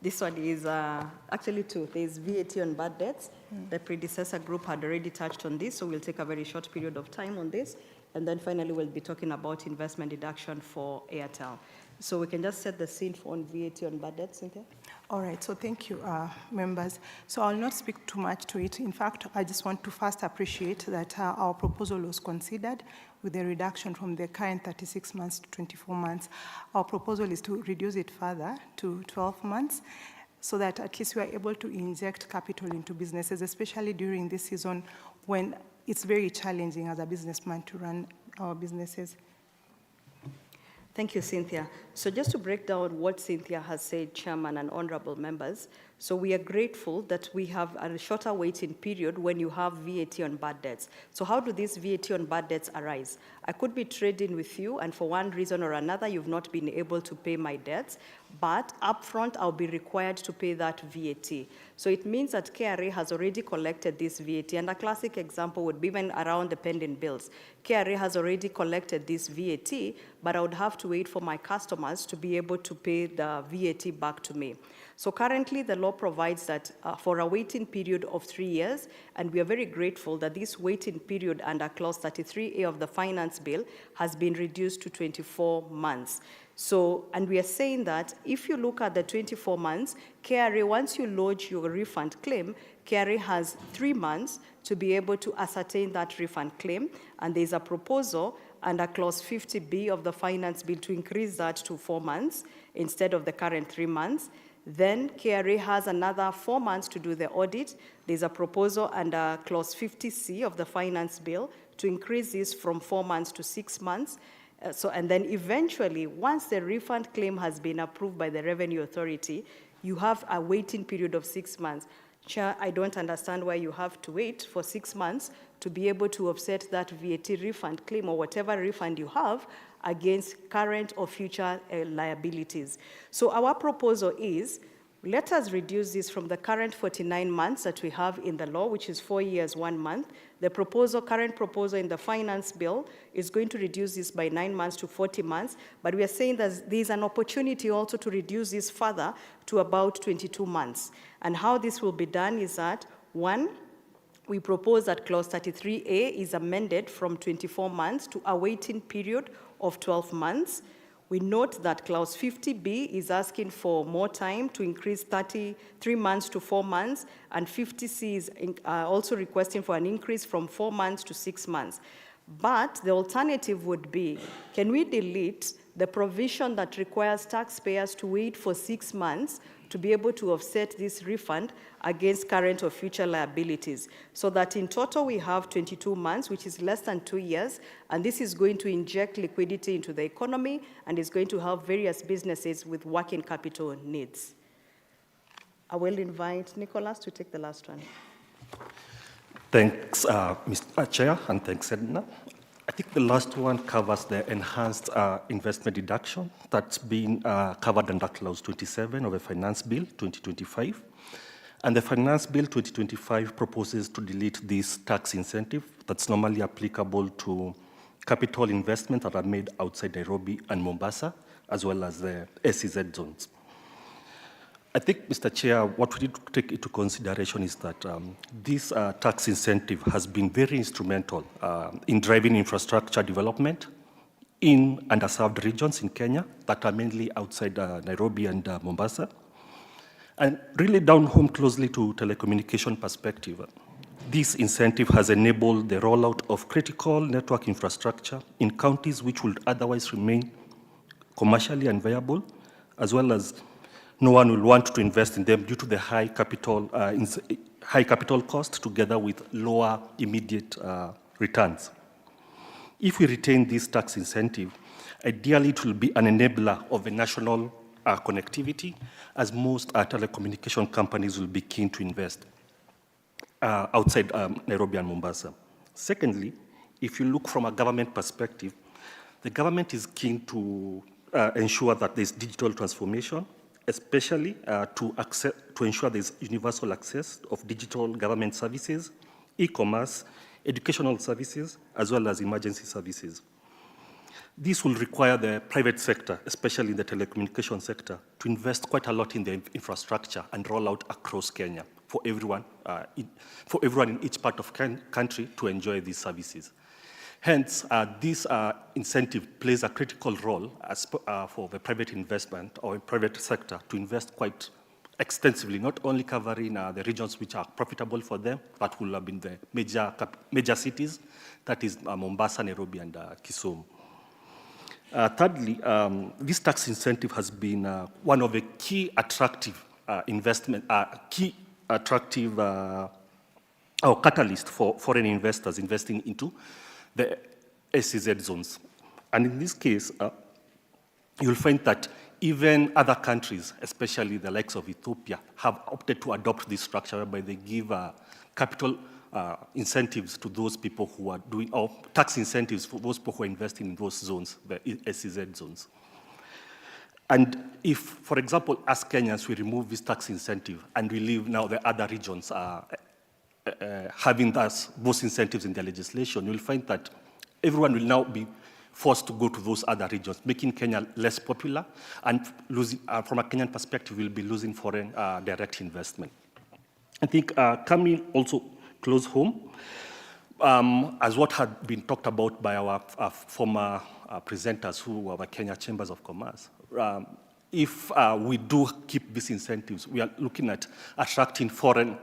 This one is actually 2. There's VAT on bad debts. The predecessor group had already touched on this, so we'll take a very short period of time on this. And then finally, we'll be talking about investment deduction for Airtel. So we can just set the scene on VAT on bad debts, Cynthia? All right, so thank you, members. So I'll not speak too much to it. In fact, I just want to first appreciate that our proposal was considered with a reduction from the current 36 months to 24 months. Our proposal is to reduce it further to 12 months so that at least we are able to inject capital into businesses, especially during this season when it's very challenging as a businessman to run our businesses. Thank you, Cynthia. So just to break down what Cynthia has said, Chairman and honorable members, so we are grateful that we have a shorter waiting period when you have VAT on bad debts. So how do these VAT on bad debts arise? I could be trading with you, and for one reason or another, you've not been able to pay my debts, but upfront, I'll be required to pay that VAT. So it means that KRA has already collected this VAT, and a classic example would be even around the pending bills. KRA has already collected this VAT, but I would have to wait for my customers to be able to pay the VAT back to me. So currently, the law provides that for a waiting period of 3 years, and we are very grateful that this waiting period under Clause 33A of the Finance Bill has been reduced to 24 months. So, and we are saying that if you look at the 24 months, KRA, once you lodge your refund claim, KRA has 3 months to be able to ascertain that refund claim, and there's a proposal under Clause 50B of the Finance Bill to increase that to 4 months instead of the current 3 months. Then KRA has another 4 months to do the audit. There's a proposal under Clause 50C of the Finance Bill to increase this from 4 months to 6 months. And then eventually, once the refund claim has been approved by the Revenue Authority, you have a waiting period of 6 months. Chair, I don't understand why you have to wait for 6 months to be able to offset that VAT refund claim or whatever refund you have against current or future liabilities. So our proposal is, let us reduce this from the current 49 months that we have in the law, which is 4 years, 1 month. The current proposal in the Finance Bill is going to reduce this by 9 months to 40 months, but we are saying that there's an opportunity also to reduce this further to about 22 months. And how this will be done is that, 1, we propose that Clause 33A is amended from 24 months to a waiting period of 12 months. We note that clause 50B is asking for more time to increase 3 months to 4 months, and 50C is also requesting for an increase from 4 months to 6 months. But the alternative would be, can we delete the provision that requires taxpayers to wait for 6 months to be able to offset this refund against current or future liabilities, so that in total we have 22 months, which is less than 2 years, and this is going to inject liquidity into the economy and is going to help various businesses with working capital needs. I will invite Nicholas to take the last one. Thanks, Mr. Chair, and thanks, Edna. I think the last one covers the enhanced investment deduction that's been covered under Clause 27 of the Finance Bill 2025. And the Finance Bill 2025 proposes to delete this tax incentive that's normally applicable to capital investments that are made outside Nairobi and Mombasa, as well as the SEZ zones. I think, Mr. Chair, what we need to take into consideration is that this tax incentive has been very instrumental in driving infrastructure development in underserved regions in Kenya that are mainly outside Nairobi and Mombasa. And really down home closely to telecommunication perspective, this incentive has enabled the rollout of critical network infrastructure in counties which would otherwise remain commercially unviable, as well as no one will want to invest in them due to the high capital cost together with lower immediate returns. If we retain this tax incentive, ideally it will be an enabler of a national connectivity, as most telecommunication companies will be keen to invest outside Nairobi and Mombasa. Secondly, if you look from a government perspective, the government is keen to ensure that there's digital transformation, especially to ensure there's universal access of digital government services, e-commerce, educational services, as well as emergency services. This will require the private sector, especially the telecommunication sector, to invest quite a lot in the infrastructure and roll out across Kenya for everyone in each part of country to enjoy these services. Hence, this incentive plays a critical role for the private investment or private sector to invest quite extensively, not only covering the regions which are profitable for them, but will have been the major cities, that is Mombasa, Nairobi, and Kisumu. Thirdly, this tax incentive has been one of the key attractive or catalyst for foreign investors investing into the SEZ zones. And in this case, you'll find that even other countries, especially the likes of Ethiopia, have opted to adopt this structure whereby they give capital incentives to those people who are doing, or tax incentives for those people who are investing in those zones, the SEZ zones. And if, for example, as Kenyans, we remove this tax incentive and we leave now the other regions having those incentives in their legislation, you'll find that everyone will now be forced to go to those other regions, making Kenya less popular, and losing, from a Kenyan perspective, we'll be losing foreign direct investment. I think coming also close home, as what had been talked about by our former presenters who were the Kenya Chambers of Commerce, if we do keep these incentives, we are looking at attracting foreign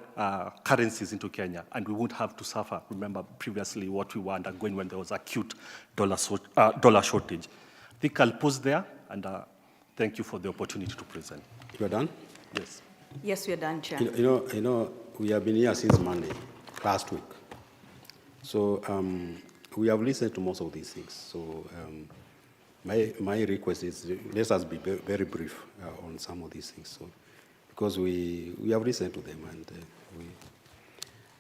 currencies into Kenya, and we won't have to suffer. Remember previously what we were undergoing when there was acute dollar shortage. I think I'll pause there, and thank you for the opportunity to present. You are done? Yes. Yes, we are done, Chair. You know, we have been here since Monday, last week. So we have listened to most of these things. So my request is let us be very brief on some of these things. So, because we have listened to them,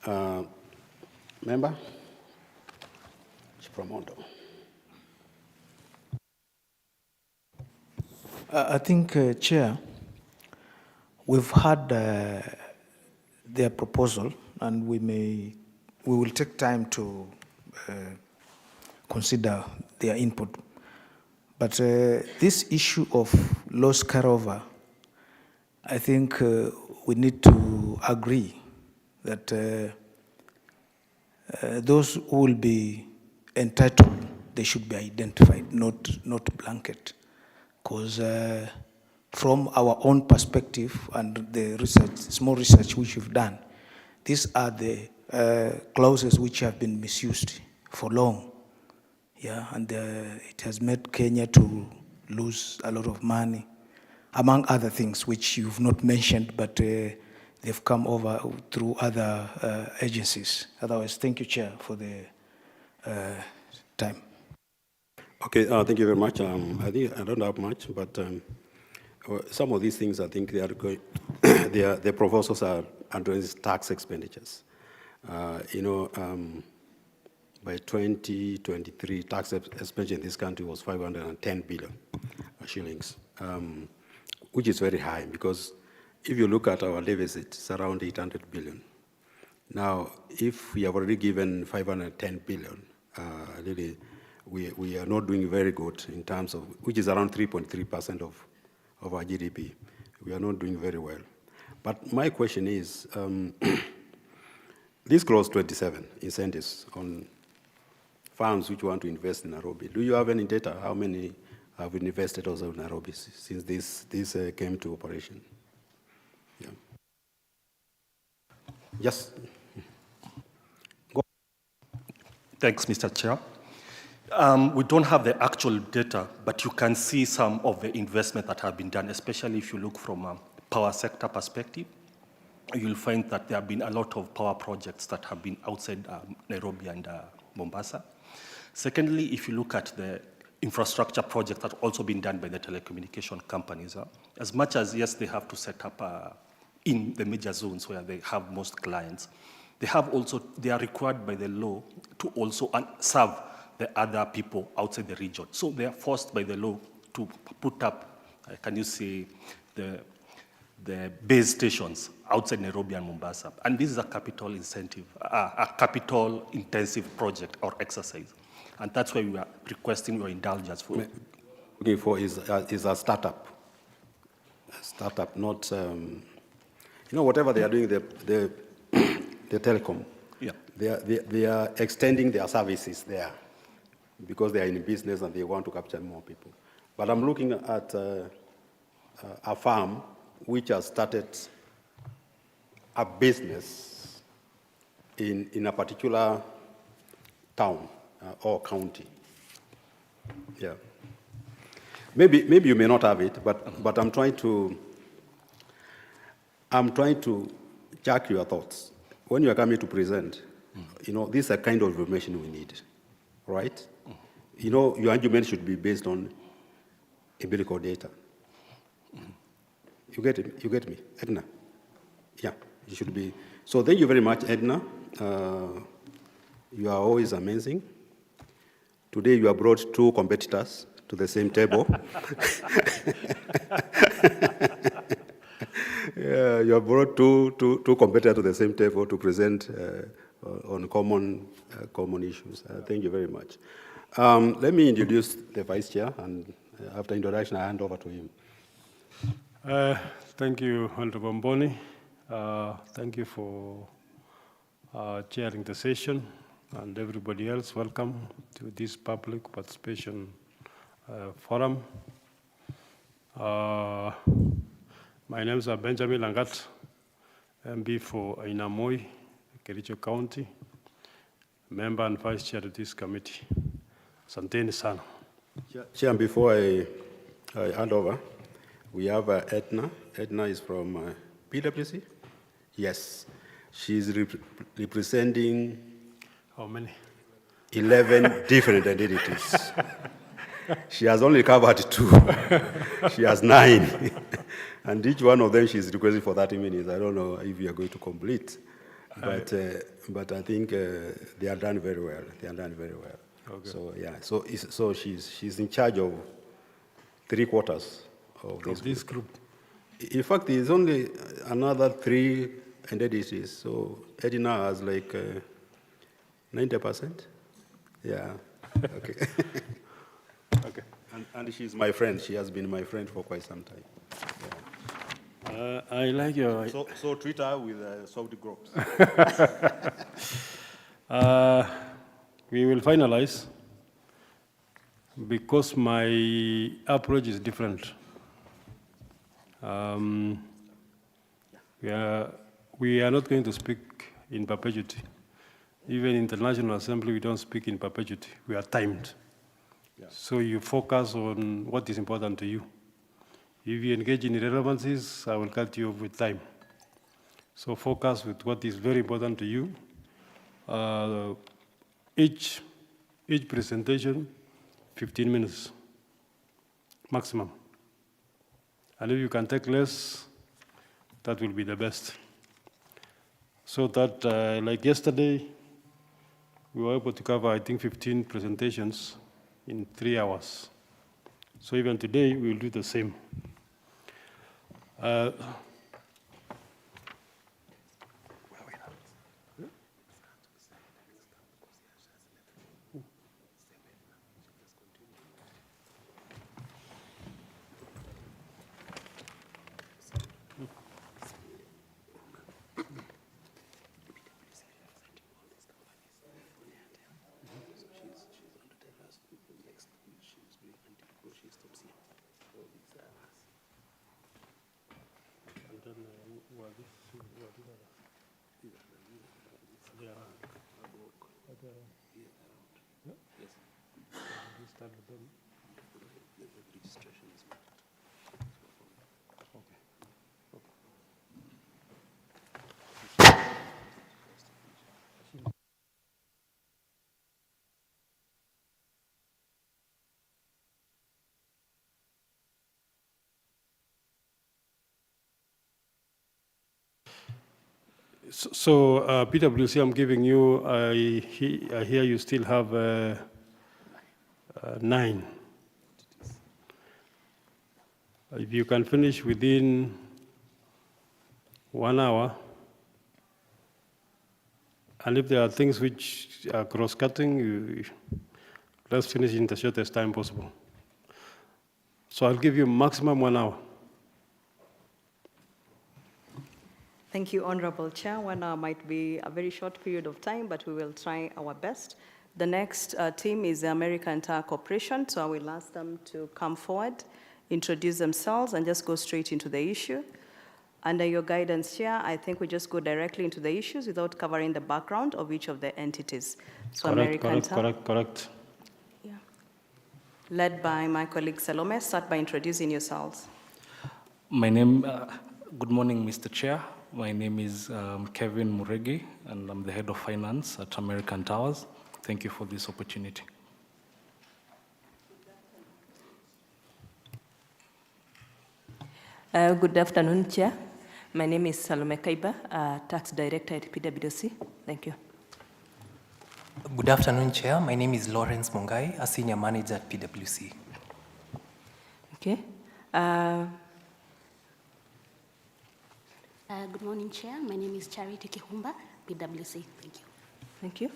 and member Chipromondo. I think, Chair, we've had their proposal, and we will take time to consider their input. But this issue of loss carryover, I think we need to agree that those who will be entitled they should be identified, not blanket. Because from our own perspective and the research, small research which we've done, these are the clauses which have been misused for long. Yeah, and it has made Kenya to lose a lot of money, among other things which you've not mentioned, but they've come over through other agencies. Otherwise, thank you, Chair, for the time. Okay, thank you very much. I think I don't have much, but some of these things, I think they are going, the proposals are addressing tax expenditures. By 2023, tax expenditure in this country was 510 billion shillings, which is very high because if you look at our deficit, it's around 800 billion. Now, if we have already given 510 billion, really, we are not doing very good in terms of, which is around 3.3% of our GDP. We are not doing very well. But my question is, this clause 27, incentives on firms which want to invest in Nairobi, do you have any data? How many have invested also in Nairobi since this came to operation? Yeah. Yes. Go. Thanks, Mr. Chair. We don't have the actual data, but you can see some of the investment that have been done, especially if you look from a power sector perspective. You'll find that there have been a lot of power projects that have been outside Nairobi and Mombasa. Secondly, if you look at the infrastructure projects that have also been done by the telecommunication companies, as much as, yes, they have to set up in the major zones where they have most clients, they are required by the law to also serve the other people outside the region. So they are forced by the law to put up, can you say, the base stations outside Nairobi and Mombasa. And this is a capital incentive, a capital intensive project or exercise. And that's why we are requesting your indulgence for. Looking for is a startup. A startup, not, whatever they are doing, the telecom, yeah. They are extending their services there because they are in business and they want to capture more people. But I'm looking at a farm which has started a business in a particular town or county. Yeah. Maybe you may not have it, but I'm trying to jack your thoughts. When you are coming to present, this is a kind of information we need, right? Your argument should be based on empirical data. You get it? You get me, Edna? Yeah, it should be. So thank you very much, Edna. You are always amazing. Today you have brought two competitors to the same table. Yeah, you have brought two competitors to the same table to present on common issues. Thank you very much. Let me introduce the Vice Chair, and after introduction, I hand over to him. Thank you, Honorable Mboni. Thank you for chairing the session, and everybody else, welcome to this public participation forum. My name is Benjamin Langat, MB for Ainamoi, Kericho County, member and vice chair of this committee. Asanteni sana. Chair, before I hand over, we have Edna. Edna is from PwC? Yes. She's representing... How many? 11 different entities. She has only covered 2. She has 9. And each one of them she's requesting for 30 minutes. I don't know if you are going to complete. But I think they are done very well. They are done very well. Okay. So, yeah. So she's in charge of 3/4 of this group. In fact, there's only another 3 entities. So Edna has like 90%. Yeah. Okay. Okay. And she's my friend. She has been my friend for quite some time. Yeah. I like your... So treat her with soft groups. We will finalize because my approach is different. We are not going to speak in perpetuity. Even in the National Assembly, we don't speak in perpetuity. We are timed. Yeah. So you focus on what is important to you. If you engage in irrelevancies, I will cut you off with time. So focus with what is very important to you. Each presentation, 15 minutes maximum. And if you can take less, that will be the best. So that, like yesterday, we were able to cover, I think, 15 presentations in 3 hours. So even today, we will do the same. So PwC, I'm giving you, I hear you still have 9. If you can finish within 1 hour, and if there are things which are cross-cutting, let's finish in the shortest time possible. So I'll give you maximum 1 hour. Thank you, Honorable Chair. 1 hour might be a very short period of time, but we will try our best. The next team is the American Tower Corporation, so I will ask them to come forward, introduce themselves, and just go straight into the issue. Under your guidance, Chair, I think we just go directly into the issues without covering the background of each of the entities. So Correct. Yeah. Led by my colleague Salome, start by introducing yourselves. Good morning, Mr. Chair. My name is Kevin Muregi, and I'm the head of finance at American Towers. Thank you for this opportunity. Good afternoon, Chair. My name is Salome Kaiba, Tax Director at PwC. Thank you. Good afternoon, Chair. My name is Lawrence Mungai, a Senior Manager at PwC. Okay. Good morning, Chair. My name is Charity Kihumba, PwC. Thank you. Thank you.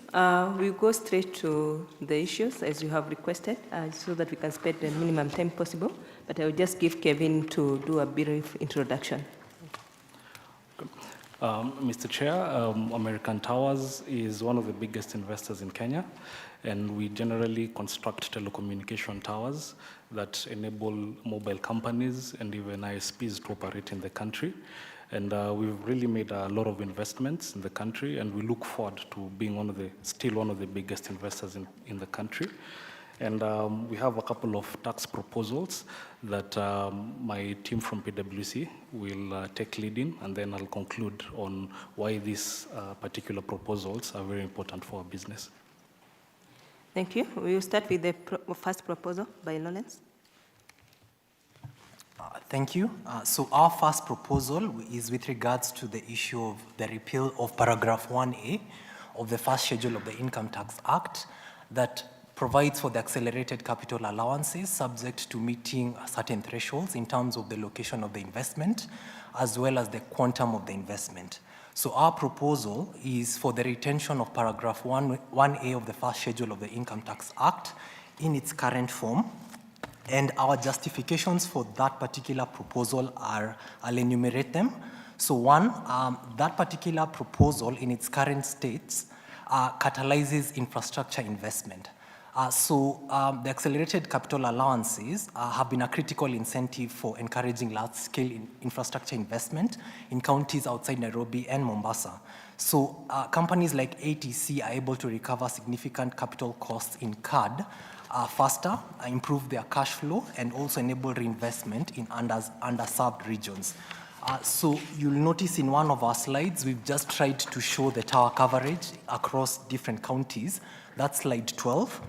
We'll go straight to the issues as you have requested, so that we can spend the minimum time possible. But I will just give Kevin to do a brief introduction. Mr. Chair, American Towers is one of the biggest investors in Kenya, and we generally construct telecommunication towers that enable mobile companies and even ISPs to operate in the country. And we've really made a lot of investments in the country, and we look forward to being still one of the biggest investors in the country. And we have a couple of tax proposals that my team from PwC will take lead in, and then I'll conclude on why these particular proposals are very important for our business. Thank you. We will start with the first proposal by Lawrence. Thank you. So our first proposal is with regards to the issue of the repeal of paragraph 1A of the first schedule of the Income Tax Act that provides for the accelerated capital allowances subject to meeting certain thresholds in terms of the location of the investment as well as the quantum of the investment. So our proposal is for the retention of paragraph 1A of the first schedule of the Income Tax Act in its current form. And our justifications for that particular proposal are, I'll enumerate them. So one, that particular proposal in its current states catalyzes infrastructure investment. The accelerated capital allowances have been a critical incentive for encouraging large-scale infrastructure investment in counties outside Nairobi and Mombasa. So companies like ATC are able to recover significant capital costs incurred faster, improve their cash flow, and also enable reinvestment in underserved regions. So you'll notice in one of our slides, we've just tried to show the tower coverage across different counties. That's slide 12.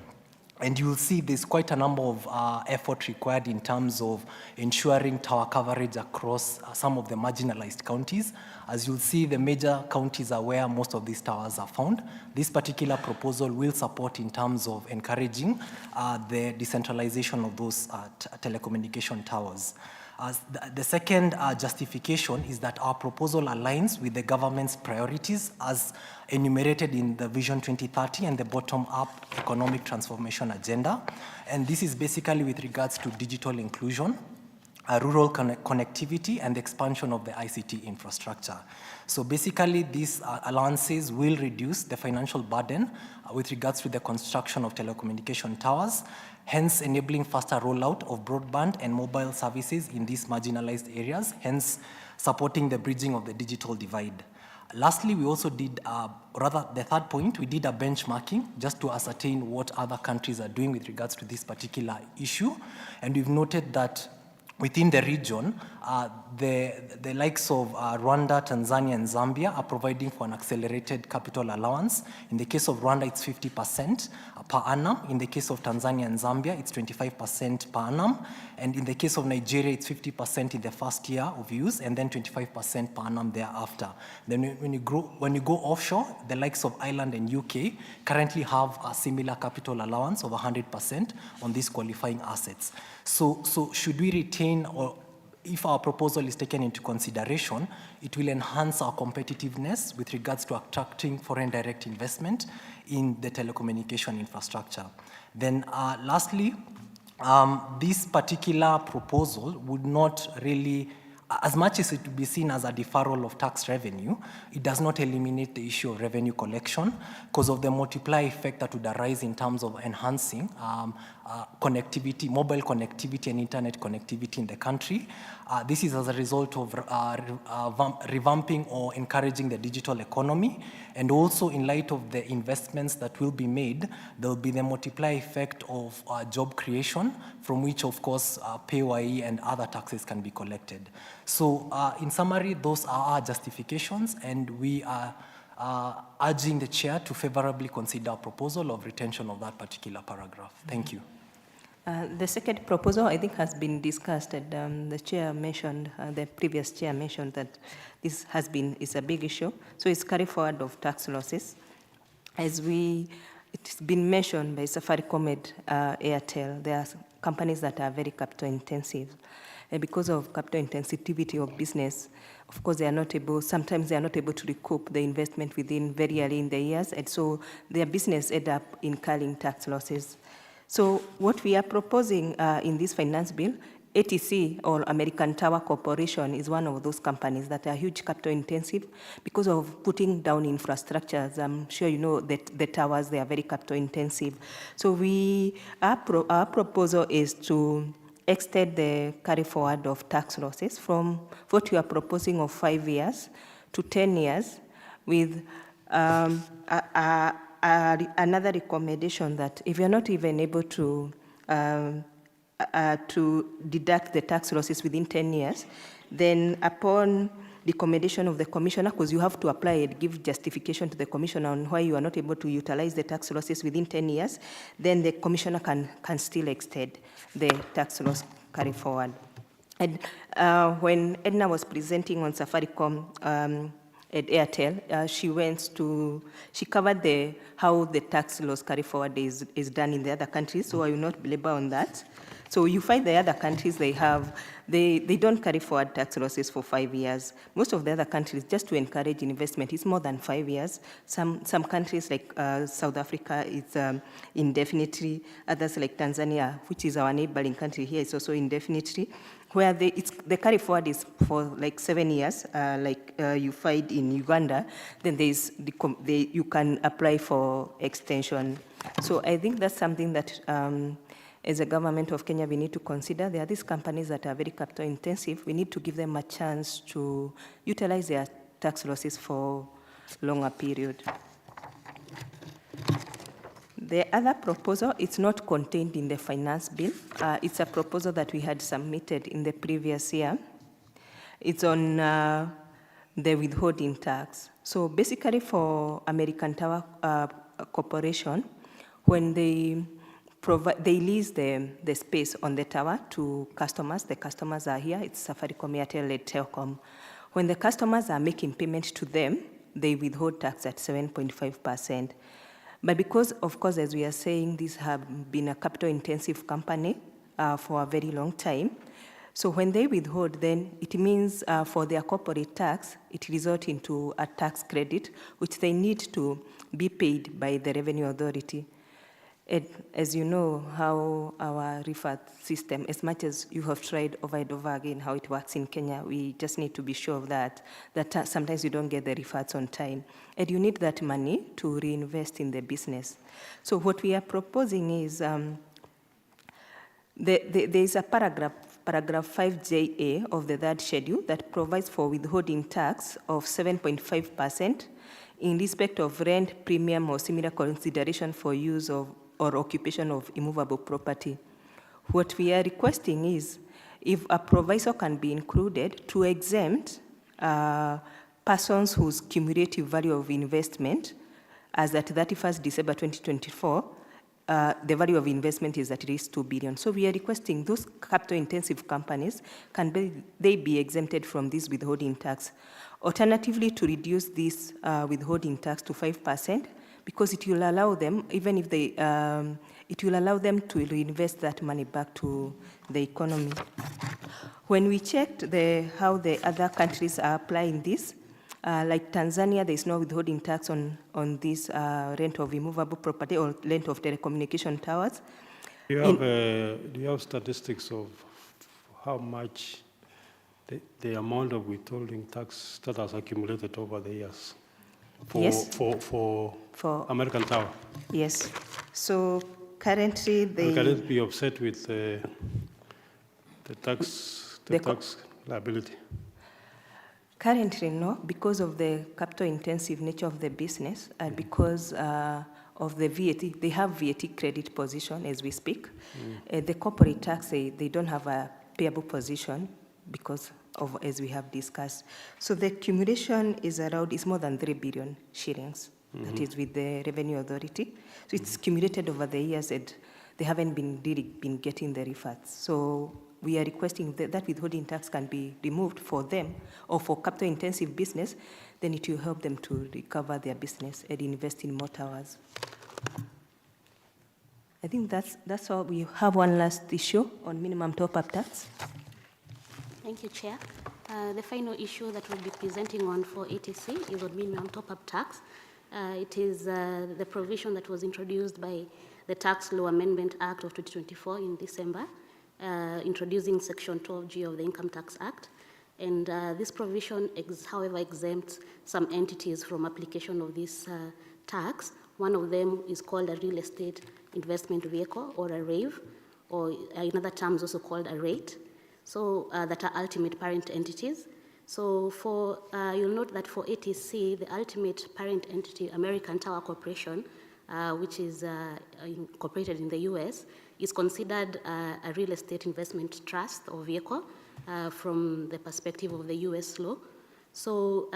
And you'll see there's quite a number of effort required in terms of ensuring tower coverage across some of the marginalized counties. As you'll see, the major counties are where most of these towers are found. This particular proposal will support in terms of encouraging the decentralization of those telecommunication towers. The second justification is that our proposal aligns with the government's priorities as enumerated in the Vision 2030 and the bottom-up economic transformation agenda. And this is basically with regards to digital inclusion, rural connectivity, and the expansion of the ICT infrastructure. So basically, these allowances will reduce the financial burden with regards to the construction of telecommunication towers, hence enabling faster rollout of broadband and mobile services in these marginalized areas, hence supporting the bridging of the digital divide. Lastly, we also did, the third point, we did a benchmarking just to ascertain what other countries are doing with regards to this particular issue. And we've noted that within the region, the likes of Rwanda, Tanzania, and Zambia are providing for an accelerated capital allowance. In the case of Rwanda, it's 50% per annum. In the case of Tanzania and Zambia, it's 25% per annum. And in the case of Nigeria, it's 50% in the first year of use, and then 25% per annum thereafter. Then when you go offshore, the likes of Ireland and UK currently have a similar capital allowance of 100% on these qualifying assets. So should we retain, or if our proposal is taken into consideration, it will enhance our competitiveness with regards to attracting foreign direct investment in the telecommunication infrastructure. Then lastly, this particular proposal would not really, as much as it would be seen as a deferral of tax revenue, it does not eliminate the issue of revenue collection because of the multiplier effect that would arise in terms of enhancing connectivity, mobile connectivity and internet connectivity in the country. This is as a result of revamping or encouraging the digital economy, and also in light of the investments that will be made, there will be the multiplier effect of job creation, from which of course PAYE and other taxes can be collected. So in summary, those are our justifications, and we are urging the chair to favorably consider a proposal of retention of that particular paragraph. Thank you. The second proposal, I think, has been discussed, and the chair mentioned, the previous chair mentioned that this is a big issue. So it's carry forward of tax losses. It's been mentioned by Safaricom and Airtel. There are companies that are very capital intensive. And because of capital intensivity of business, of course, sometimes they are not able to recoup the investment within very early in the years, and so their business end up incurring tax losses. So what we are proposing in this finance bill, ATC, or American Tower Corporation, is one of those companies that are huge capital intensive because of putting down infrastructures. I'm sure you know that the towers, they are very capital intensive. So our proposal is to extend the carry forward of tax losses from what you are proposing of 5 years to 10 years with another recommendation that if you're not even able to deduct the tax losses within 10 years, then upon recommendation of the commissioner, because you have to apply and give justification to the commissioner on why you are not able to utilize the tax losses within 10 years, then the commissioner can still extend the tax loss carry forward. And when Edna was presenting on Safaricom at Airtel, she covered how the tax loss carry forward is done in the other countries, so I will not belabor on that. So you find the other countries, they don't carry forward tax losses for 5 years. Most of the other countries, just to encourage investment, it's more than 5 years. Some countries like South Africa, it's indefinitely. Others like Tanzania, which is our neighboring country here, is also indefinitely. Where the carry forward is for like 7 years, like you find in Uganda, then you can apply for extension So I think that's something that as a government of Kenya, we need to consider. There are these companies that are very capital intensive. We need to give them a chance to utilize their tax losses for longer period. The other proposal, it's not contained in the finance bill. It's a proposal that we had submitted in the previous year. It's on the withholding tax. So basically for American Tower Corporation, when they lease the space on the tower to customers, the customers are here, it's Safaricom, Airtel, Telecom. When the customers are making payment to them, they withhold tax at 7.5%. But because, of course, as we are saying, these have been a capital-intensive company for a very long time. So when they withhold, then it means for their corporate tax, it results into a tax credit, which they need to be paid by the Revenue Authority. And as you know, how our refund system, as much as you have tried over and over again how it works in Kenya, we just need to be sure of that sometimes you don't get the refunds on time. And you need that money to reinvest in the business. So what we are proposing is, there is a paragraph 5JA of the third schedule that provides for withholding tax of 7.5% in respect of rent, premium, or similar consideration for use of or occupation of immovable property. What we are requesting is, if a proviso can be included to exempt persons whose cumulative value of investment as at 31st December 2024, the value of investment is at least 2 billion. So we are requesting those capital-intensive companies, they be exempted from this withholding tax. Alternatively, to reduce this withholding tax to 5%, because it will allow them, even if they, it will allow them to reinvest that money back to the economy. When we checked how the other countries are applying this, like Tanzania, there is no withholding tax on this rent of immovable property or rent of telecommunication towers. Do you have statistics of how much the amount of withholding tax that has accumulated over the years? For American Tower? Yes. So currently they... Can it be offset with the tax liability? Currently, no, because of the capital-intensive nature of the business, and because of the VAT, they have VAT credit position as we speak. The corporate tax, they don't have a payable position because of, as we have discussed. So the accumulation is more than 3 billion shillings. That is with the Revenue Authority. So it's accumulated over the years and they haven't really been getting the refunds. So we are requesting that withholding tax can be removed for them or for capital-intensive business, then it will help them to recover their business and invest in more towers. I think that's all. We have one last issue on minimum top-up tax. Thank you, Chair. The final issue that we'll be presenting on for ATC is on minimum top-up tax. It is the provision that was introduced by the Tax Law Amendment Act of 2024 in December, introducing Section 12G of the Income Tax Act. And this provision, however, exempts some entities from application of this tax. One of them is called a real estate investment vehicle, or a RAVE, or in other terms also called a rate. So that are ultimate parent entities. So you'll note that for ATC, the ultimate parent entity, American Tower Corporation, which is incorporated in the US, is considered a real estate investment trust or vehicle from the perspective of the US law. So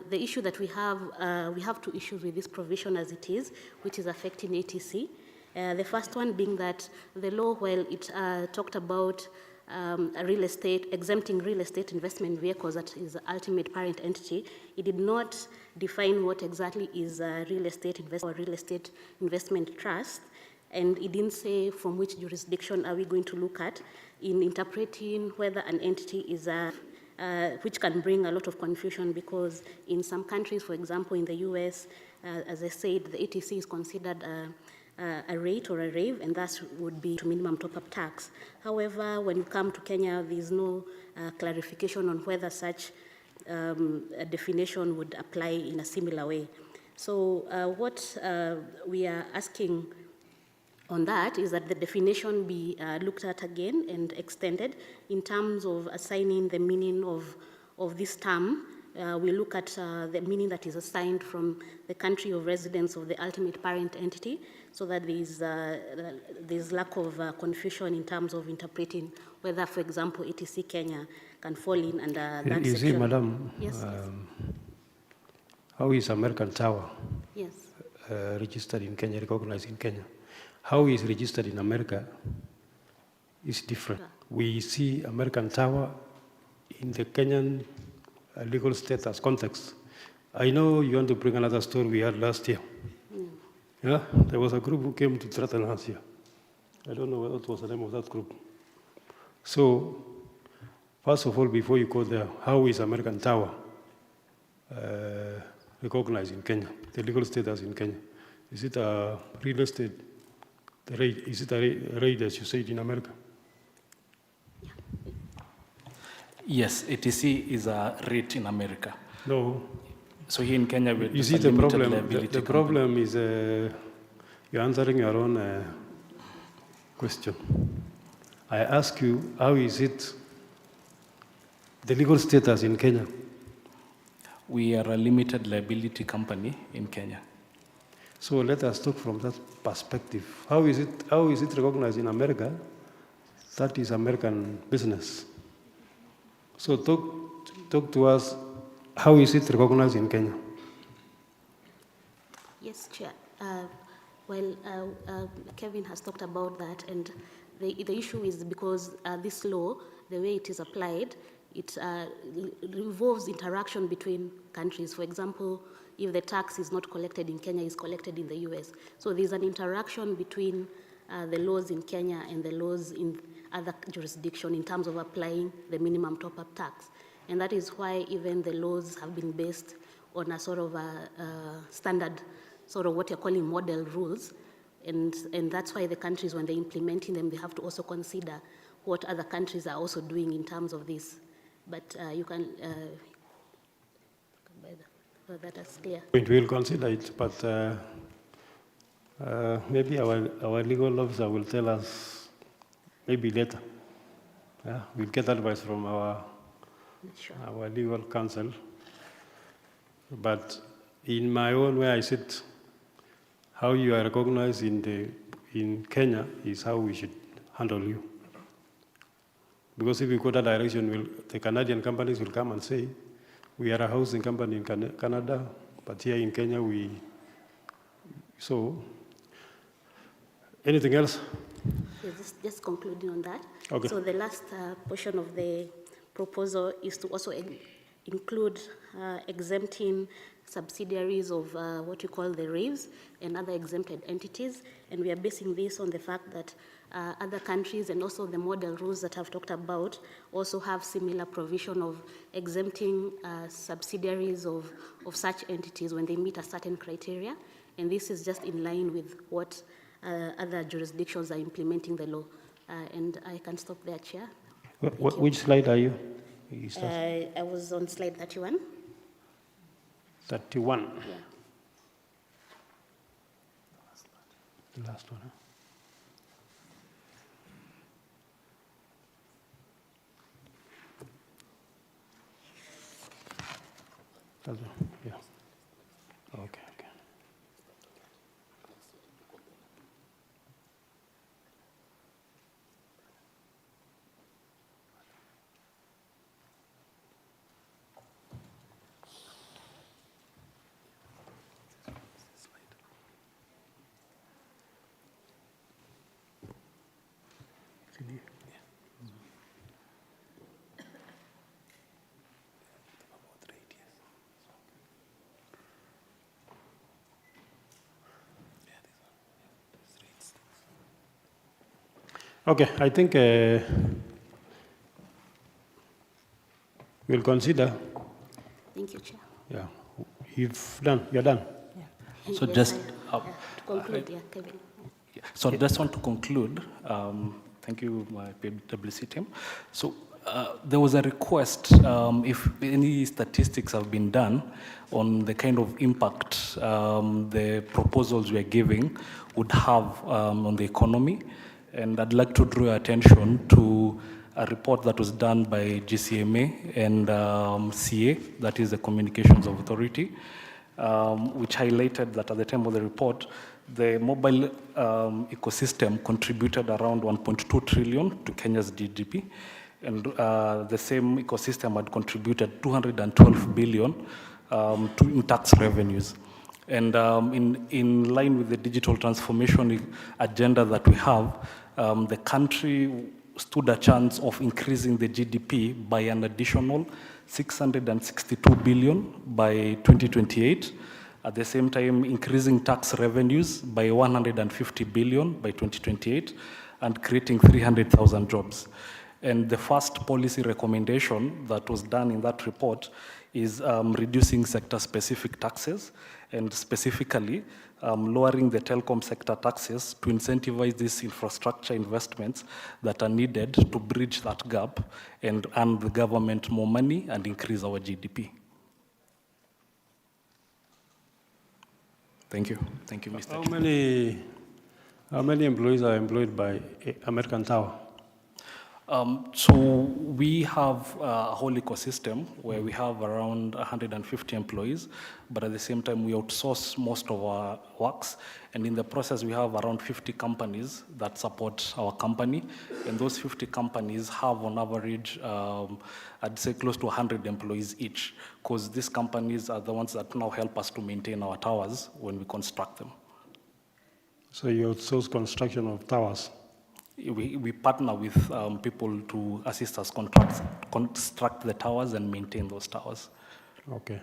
the issue that we have two issues with this provision as it is, which is affecting ATC. The first one being that the law, while it talked about exempting real estate investment vehicles that is the ultimate parent entity, it did not define what exactly is a real estate investment or real estate investment trust, and it didn't say from which jurisdiction are we going to look at in interpreting whether an entity is which can bring a lot of confusion, because in some countries, for example, in the US, as I said, the ATC is considered a rate or a RAVE, and that would be to minimum top-up tax. However, when you come to Kenya, there is no clarification on whether such a definition would apply in a similar way. So what we are asking on that is that the definition be looked at again and extended in terms of assigning the meaning of this term. We look at the meaning that is assigned from the country of residence of the ultimate parent entity, so that there's lack of confusion in terms of interpreting whether, for example, ETC Kenya can fall in under that You section. see, Madam, Yes, how is American Tower yes. Registered in Kenya, recognized in Kenya? How is registered in America is different. We see American Tower in the Kenyan legal status context. I know you want to bring another story we had last year. Yeah, there was a group who came to threaten us here. I don't know what was the name of that group. So, first of all, before you go there, how is American Tower recognized in Kenya, the legal status in Kenya? Is it a real estate? Is it a rate, as you said, in America? Yes, ETC is a rate in America. No. So here in Kenya, we you see the problem. The problem is you're answering your own question. I ask you, how is it the legal status in Kenya? We are a limited liability company in Kenya. So let us talk from that perspective. How is it recognized in America? That is American business. So talk to us, how is it recognized in Kenya? Yes, Chair. Kevin has talked about that, and the issue is because this law, the way it is applied, it involves interaction between countries. For example, if the tax is not collected in Kenya, it's collected in the US. So there's an interaction between the laws in Kenya and the laws in other jurisdictions in terms of applying the minimum top-up tax. And that is why even the laws have been based on a sort of a standard, sort of what you're calling model rules. And that's why the countries, when they're implementing them, they have to also consider what other countries are also doing in terms of this. But you can, that is clear. We will consider it, but maybe our legal officer will tell us maybe later. Yeah, we'll get advice from our legal counsel. But in my own way, I said, how you are recognized in Kenya is how we should handle you. Because if we go that direction, the Canadian companies will come and say, we are a housing company in Canada, but here in Kenya, so, anything else? Yes, just concluding on that. Okay. So the last portion of the proposal is to also include exempting subsidiaries of what you call the RAVs and other exempted entities. And we are basing this on the fact that other countries and also the model rules that I've talked about also have similar provision of exempting subsidiaries of such entities when they meet a certain criteria. And this is just in line with what other jurisdictions are implementing the law. And I can stop there, Chair. Which slide are you? I was on slide 31. 31. Yeah. The last one, huh? Yeah. Okay. Okay, I think we'll consider. Thank you, Chair. Yeah, you're done. Yeah. So yes, just to conclude, Kevin. So I just want to conclude. Thank you, my PwC team. So There was a request if any statistics have been done on the kind of impact the proposals we are giving would have on the economy. And I'd like to draw your attention to a report that was done by GCMA and CA, that is the Communications Authority, which highlighted that at the time of the report, the mobile ecosystem contributed around 1.2 trillion to Kenya's GDP. And the same ecosystem had contributed 212 billion in tax revenues. And in line with the digital transformation agenda that we have, the country stood a chance of increasing the GDP by an additional 662 billion by 2028. At the same time, increasing tax revenues by 150 billion by 2028 and creating 300,000 jobs. And the first policy recommendation that was done in that report is reducing sector-specific taxes and specifically lowering the telecom sector taxes to incentivize these infrastructure investments that are needed to bridge that gap and earn the government more money and increase our GDP. Thank you. Thank you, Mr. Chair. How many employees are employed by American Tower? So we have a whole ecosystem where we have around 150 employees, but at the same time we outsource most of our works, and in the process we have around 50 companies that support our company, and those 50 companies have on average, I'd say close to 100 employees each, because these companies are the ones that now help us to maintain our towers when we construct them. So you outsource construction of towers? We partner with people to assist us construct the towers and maintain those towers. Okay.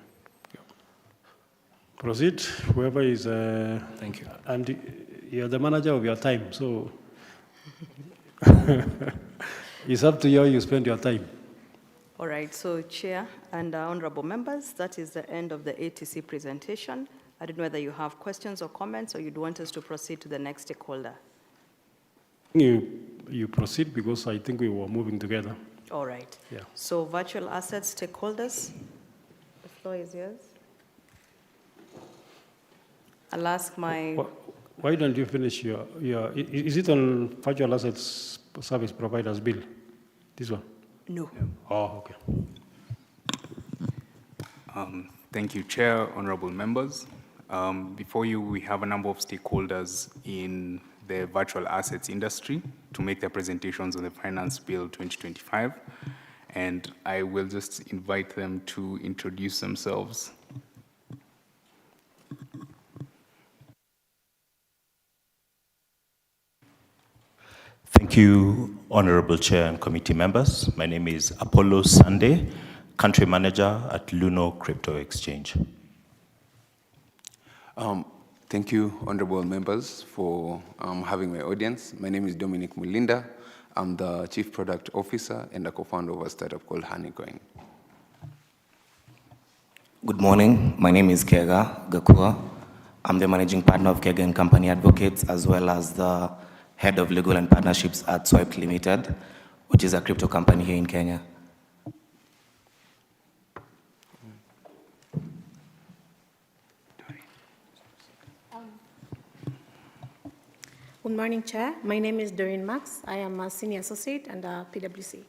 Yeah. Proceed, whoever is... Thank you. And you're the manager of your time, so it's up to you how you spend your time. All right, so Chair and honorable members, that is the end of the ATC presentation. I don't know whether you have questions or comments or you'd want us to proceed to the next stakeholder. You proceed because I think we were moving together. All right. Yeah. So virtual assets stakeholders, the floor is yours. I'll ask my... Why don't you finish your is it on virtual assets service providers bill? This one? No. Oh, okay. Thank you, Chair, honorable members. Before you, we have a number of stakeholders in the virtual assets industry to make their presentations on the Finance Bill 2025. And I will just invite them to introduce themselves. Thank you, Honorable Chair and committee members. My name is Apollo Sunday, Country Manager at Luno Crypto Exchange. Thank you, honorable members, for having my audience. My name is Dominic Mulinda. I'm the Chief Product Officer and a co-founder of a startup called Honeycoin. Good morning. My name is Kega Gakua. I'm the Managing Partner of Kega & Company Advocates, as well as the Head of Legal and Partnerships at Swipe Limited, which is a crypto company here in Kenya. Good morning, Chair. My name is Doreen Max. I am a Senior Associate and a PwC.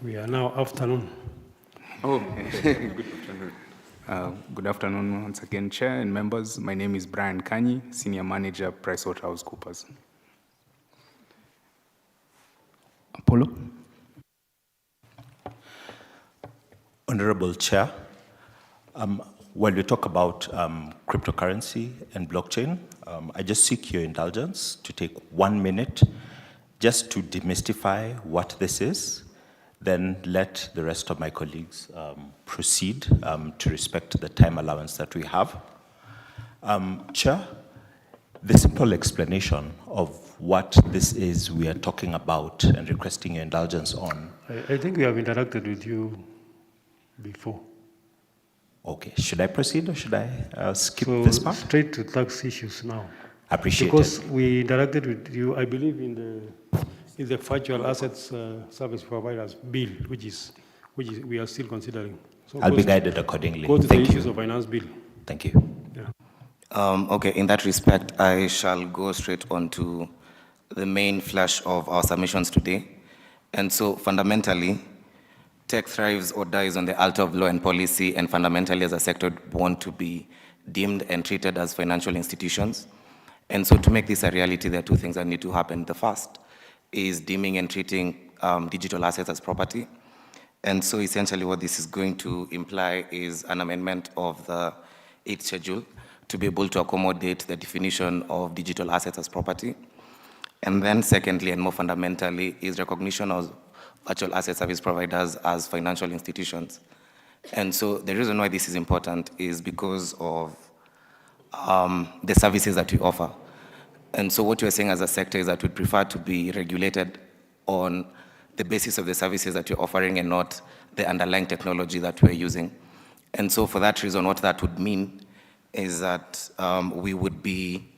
We are now afternoon. Oh, good afternoon. Good afternoon once again, Chair and members. My name is Brian Kanyi, Senior Manager, PricewaterhouseCoopers. Apollo. Honorable Chair, while we talk about cryptocurrency and blockchain, I just seek your indulgence to take 1 minute just to demystify what this is, then let the rest of my colleagues proceed to respect the time allowance that we have. Chair, the simple explanation of what this is we are talking about and requesting your indulgence on. I think we have interacted with you before. Okay, should I proceed or should I skip this part? Straight to tax issues now. Appreciate because it. we interacted with you, I believe, in the is the virtual assets service providers bill, which we are still considering. So I'll be guided accordingly. Go to Thank the you. issues of finance bill. Thank you. Yeah. Okay, in that respect, I shall go straight on to the main flash of our submissions today. And so fundamentally, tech thrives or dies on the altar of law and policy, and fundamentally as a sector want to be deemed and treated as financial institutions. And so to make this a reality, there are two things that need to happen. The first is deeming and treating digital assets as property. And so essentially what this is going to imply is an amendment of the 8th schedule to be able to accommodate the definition of digital assets as property. And then secondly, and more fundamentally, is recognition of virtual asset service providers as financial institutions. And so the reason why this is important is because of the services that we offer. And so what we're saying as a sector is that we'd prefer to be regulated on the basis of the services that we're offering and not the underlying technology that we're using. And so for that reason, what that would mean is that we would be,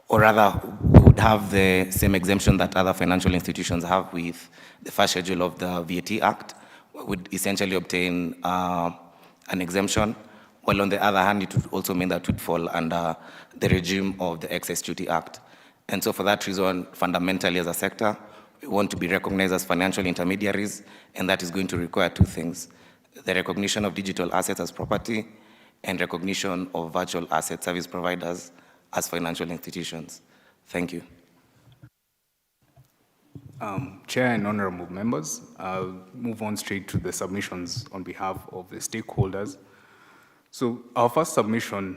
or rather, we would have the same exemption that other financial institutions have with the first schedule of the VAT Act. We would essentially obtain an exemption, while on the other hand, it would also mean that it would fall under the regime of the Excess Duty Act. And so for that reason, fundamentally as a sector, we want to be recognized as financial intermediaries, and that is going to require two things: the recognition of digital assets as property and recognition of virtual asset service providers as financial institutions. Thank you. Chair and honorable members, I'll move on straight to the submissions on behalf of the stakeholders. So our first submission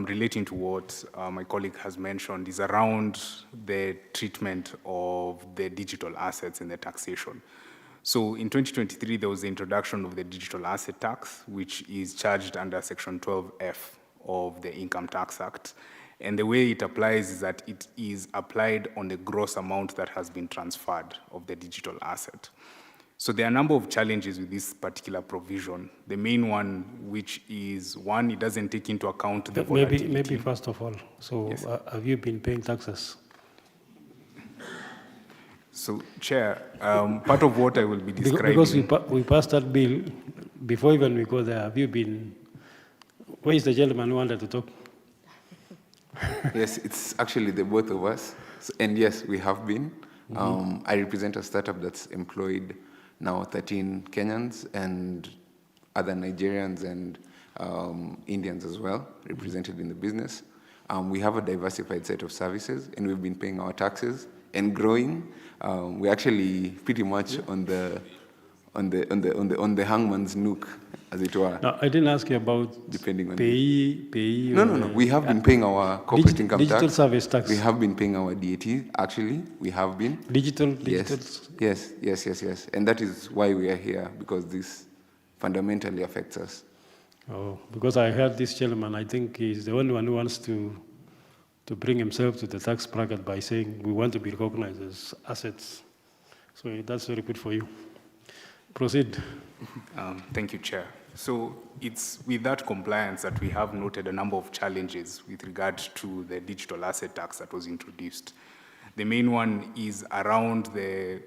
relating to what my colleague has mentioned is around the treatment of the digital assets in the taxation. So in 2023, there was the introduction of the digital asset tax, which is charged under Section 12F of the Income Tax Act. And the way it applies is that it is applied on the gross amount that has been transferred of the digital asset. So there are a number of challenges with this particular provision. The main one, which is, one, it doesn't take into account the volatility. Maybe first of all, so yes. Have you been paying taxes? So, Chair, part of what I will be describing... Because we passed that bill, before even we go there, have you been... Where is the gentleman who wanted to talk? Yes, it's actually the both of us. So, and yes, we have been. I represent a startup that's employed now 13 Kenyans and other Nigerians and Indians as well, represented in the business. We have a diversified set of services, and we've been paying our taxes and growing. We're actually pretty much on the hangman's nook, as it were. No, I didn't ask you about depending on payee. No. We have been paying our corporate income tax. Digital service tax. We have been paying our DAT. Actually, we have been. Digital. Yes. And that is why we are here, because this fundamentally affects us. Oh, because I heard this gentleman, I think he's the only one who wants to bring himself to the tax bracket by saying we want to be recognized as assets. So that's very good for you. Proceed. Thank you, Chair. So it's with that compliance that we have noted a number of challenges with regard to the digital asset tax that was introduced. The main one is around the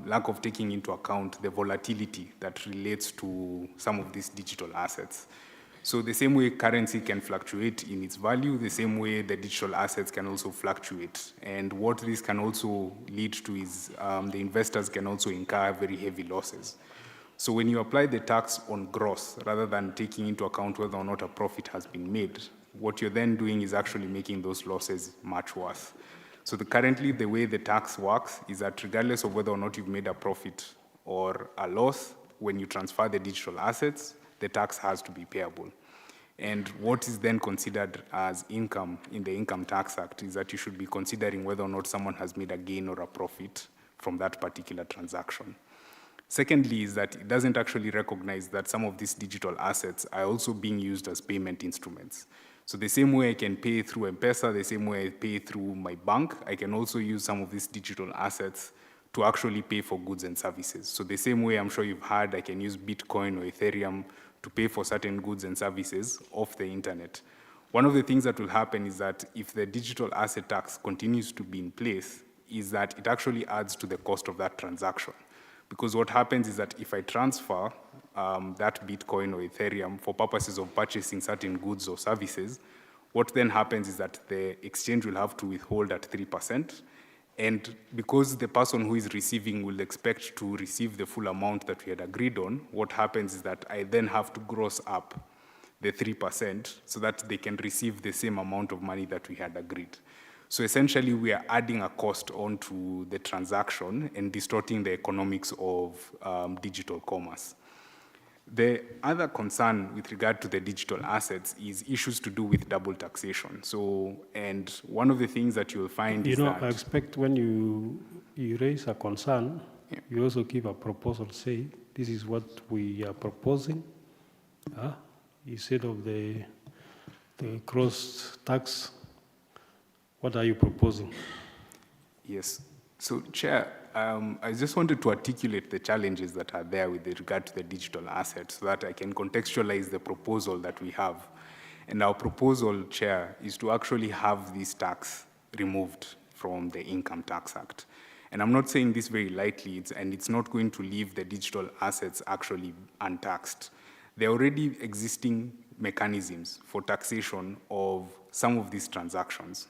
lack of taking into account the volatility that relates to some of these digital assets. So the same way currency can fluctuate in its value, the same way the digital assets can also fluctuate. And what this can also lead to is the investors can also incur very heavy losses. So when you apply the tax on gross, rather than taking into account whether or not a profit has been made, what you're then doing is actually making those losses much worse. So currently, the way the tax works is that regardless of whether or not you've made a profit or a loss, when you transfer the digital assets, the tax has to be payable. And what is then considered as income in the Income Tax Act is that you should be considering whether or not someone has made a gain or a profit from that particular transaction. Secondly is that it doesn't actually recognize that some of these digital assets are also being used as payment instruments. So the same way I can pay through M-Pesa, the same way I pay through my bank, I can also use some of these digital assets to actually pay for goods and services. So the same way I'm sure you've heard, I can use Bitcoin or Ethereum to pay for certain goods and services off the internet. One of the things that will happen is that if the digital asset tax continues to be in place, is that it actually adds to the cost of that transaction. Because what happens is that if I transfer that Bitcoin or Ethereum for purposes of purchasing certain goods or services, what then happens is that the exchange will have to withhold at 3%. And because the person who is receiving will expect to receive the full amount that we had agreed on, what happens is that I then have to gross up the 3% so that they can receive the same amount of money that we had agreed. So essentially, we are adding a cost onto the transaction and distorting the economics of digital commerce. The other concern with regard to the digital assets is issues to do with double taxation. So, and one of the things that you'll find is that... I expect when you raise a concern, you also give a proposal, say, this is what we are proposing, instead of the cross tax. What are you proposing? Yes. So, Chair, I just wanted to articulate the challenges that are there with regard to the digital assets so that I can contextualize the proposal that we have. And our proposal, Chair, is to actually have this tax removed from the Income Tax Act. And I'm not saying this very lightly, and it's not going to leave the digital assets actually untaxed. There are already existing mechanisms for taxation of some of these transactions.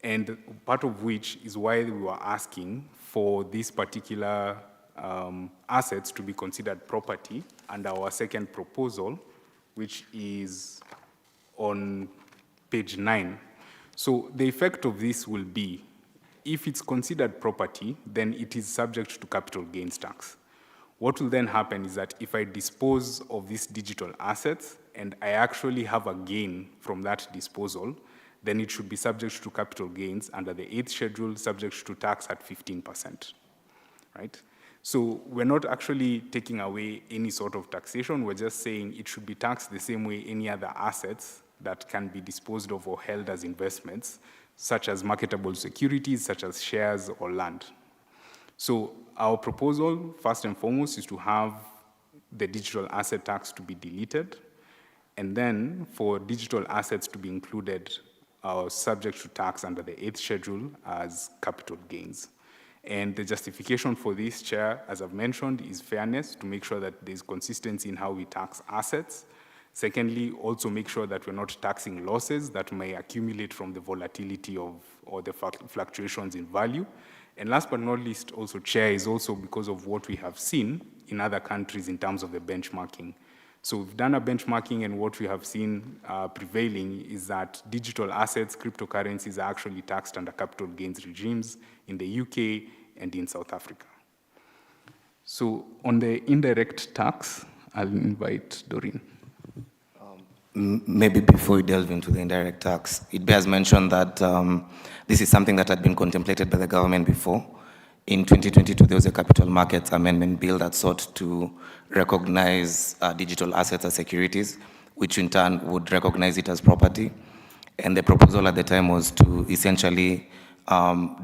And part of which is why we were asking for these particular assets to be considered property under our second proposal, which is on page 9. So the effect of this will be, if it's considered property, then it is subject to capital gains tax. What will then happen is that if I dispose of these digital assets and I actually have a gain from that disposal, then it should be subject to capital gains under the 8th schedule, subject to tax at 15%, right? So we're not actually taking away any sort of taxation. We're just saying it should be taxed the same way any other assets that can be disposed of or held as investments, such as marketable securities, such as shares or land. So our proposal, first and foremost, is to have the digital asset tax to be deleted, and then for digital assets to be included subject to tax under the 8th schedule as capital gains. And the justification for this, Chair, as I've mentioned, is fairness, to make sure that there's consistency in how we tax assets. Secondly, also make sure that we're not taxing losses that may accumulate from the volatility of or the fluctuations in value. And last but not least, also, Chair, is also because of what we have seen in other countries in terms of the benchmarking. So we've done a benchmarking, and what we have seen prevailing is that digital assets, cryptocurrencies, are actually taxed under capital gains regimes in the UK and in South Africa. So on the indirect tax, I'll invite Doreen. Maybe before we delve into the indirect tax, it bears mention that this is something that had been contemplated by the government before. In 2022, there was a Capital Markets Amendment Bill that sought to recognize digital assets as securities, which in turn would recognize it as property. And the proposal at the time was to essentially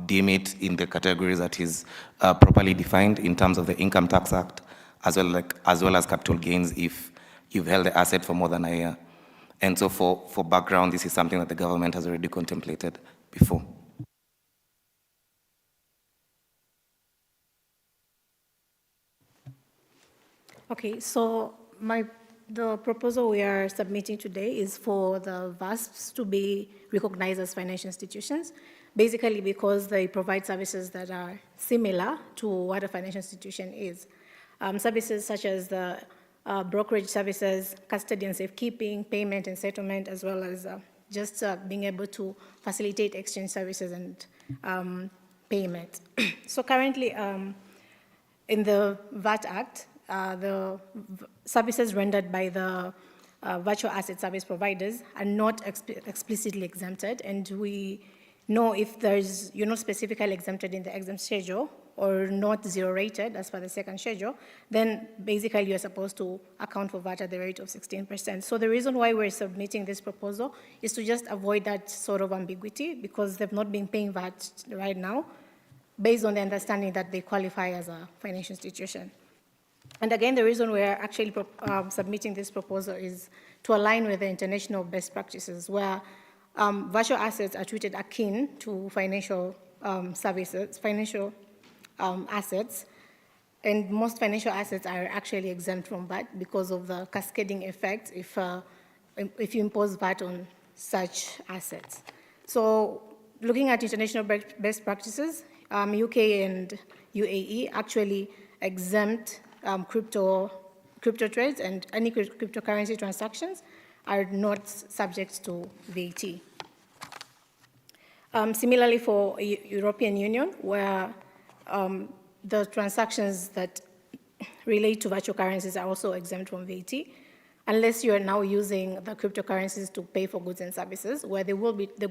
deem it in the categories that is properly defined in terms of the Income Tax Act, as well as capital gains if you've held the asset for more than a year. And so for background, this is something that the government has already contemplated before. Okay, so the proposal we are submitting today is for the VASPs to be recognized as financial institutions, basically because they provide services that are similar to what a financial institution is. Services such as the brokerage services, custody and safekeeping, payment and settlement, as well as just being able to facilitate exchange services and payment. So currently, in the VAT Act, the services rendered by the virtual asset service providers are not explicitly exempted, and we know if you're not specifically exempted in the exempt schedule or not zero rated as per the second schedule, then basically you're supposed to account for VAT at the rate of 16%. So the reason why we're submitting this proposal is to just avoid that sort of ambiguity, because they've not been paying VAT right now based on the understanding that they qualify as a financial institution. And again, the reason we're actually submitting this proposal is to align with the international best practices, where virtual assets are treated akin to financial services, financial assets, and most financial assets are actually exempt from VAT because of the cascading effect if you impose VAT on such assets. So looking at international best practices, UK and UAE actually exempt crypto trades, and any cryptocurrency transactions are not subject to VAT. Similarly for European Union, where the transactions that relate to virtual currencies are also exempt from VAT, unless you are now using the cryptocurrencies to pay for goods and services, where the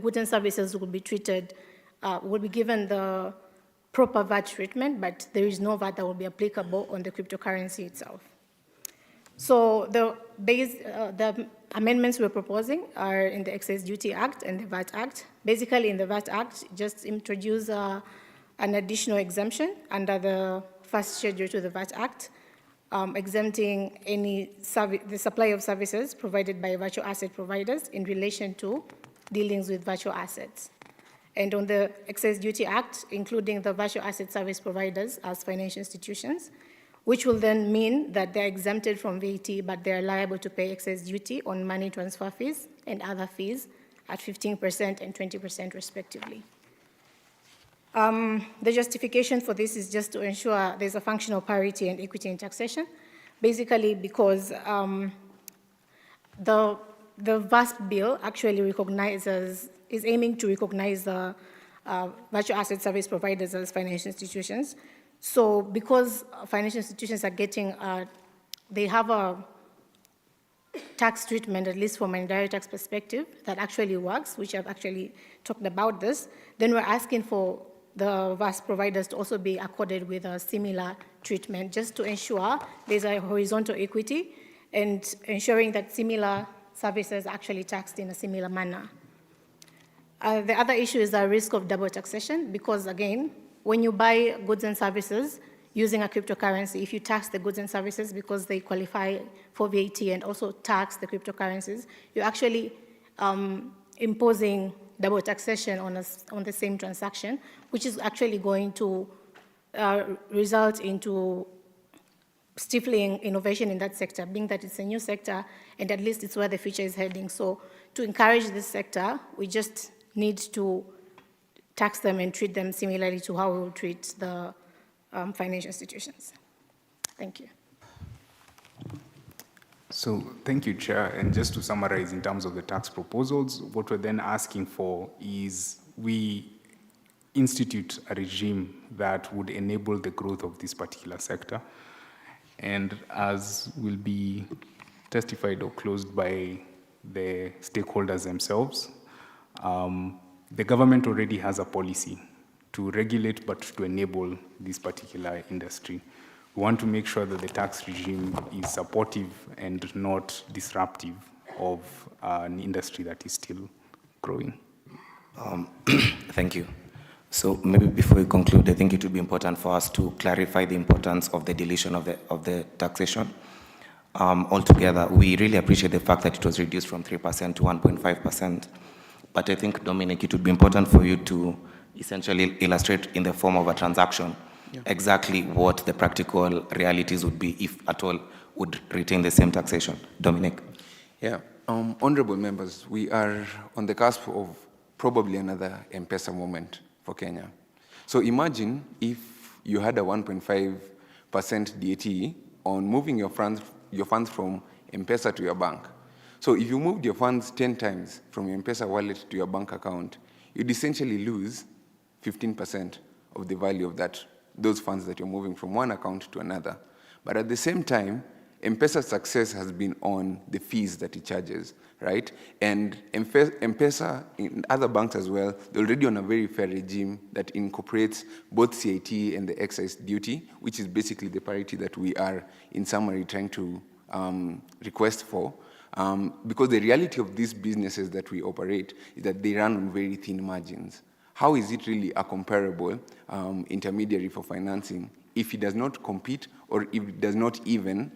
goods and services will be treated, will be given the proper VAT treatment, but there is no VAT that will be applicable on the cryptocurrency itself. So the amendments we're proposing are in the Excise Duty Act and the VAT Act. Basically, in the VAT Act, just introduce an additional exemption under the first schedule to the VAT Act, exempting the supply of services provided by virtual asset providers in relation to dealings with virtual assets. And on the Excise Duty Act, including the virtual asset service providers as financial institutions, which will then mean that they're exempted from VAT, but they're liable to pay excess duty on money transfer fees and other fees at 15% and 20% respectively. The justification for this is just to ensure there's a functional parity and equity in taxation, basically because the VASP bill actually is aiming to recognize the virtual asset service providers as financial institutions. So because financial institutions are getting, they have a tax treatment, at least from an indirect tax perspective, that actually works, which I've actually talked about this, then we're asking for the VASP providers to also be accorded with a similar treatment, just to ensure there's a horizontal equity and ensuring that similar services are actually taxed in a similar manner. The other issue is the risk of double taxation, because again, when you buy goods and services using a cryptocurrency, if you tax the goods and services because they qualify for VAT and also tax the cryptocurrencies, you're actually imposing double taxation on the same transaction, which is actually going to result into stifling innovation in that sector, being that it's a new sector and at least it's where the future is heading. So to encourage this sector, we just need to tax them and treat them similarly to how we will treat the financial institutions. Thank you. So thank you, Chair. And just to summarize in terms of the tax proposals, what we're then asking for is we institute a regime that would enable the growth of this particular sector. And as will be testified or closed by the stakeholders themselves, the government already has a policy to regulate but to enable this particular industry. We want to make sure that the tax regime is supportive and not disruptive of an industry that is still growing. Thank you. So maybe before we conclude, I think it would be important for us to clarify the importance of the deletion of the taxation. Altogether, we really appreciate the fact that it was reduced from 3% to 1.5%. But I think, Dominic, it would be important for you to essentially illustrate in the form of a transaction exactly what the practical realities would be, if at all, would retain the same taxation. Dominic? Yeah. Honorable members, we are on the cusp of probably another M-Pesa moment for Kenya. So imagine if you had a 1.5% DAT on moving your funds from M-Pesa to your bank. So if you moved your funds 10 times from your M-Pesa wallet to your bank account, you'd essentially lose 15% of the value of those funds that you're moving from one account to another. But at the same time, M-Pesa's success has been on the fees that it charges, right? And M-Pesa, in other banks as well, they're already on a very fair regime that incorporates both CIT and the excise duty, which is basically the parity that we are, in summary, trying to request for. Because the reality of these businesses that we operate is that they run on very thin margins. How is it really a comparable intermediary for financing if it does not compete or if it does not even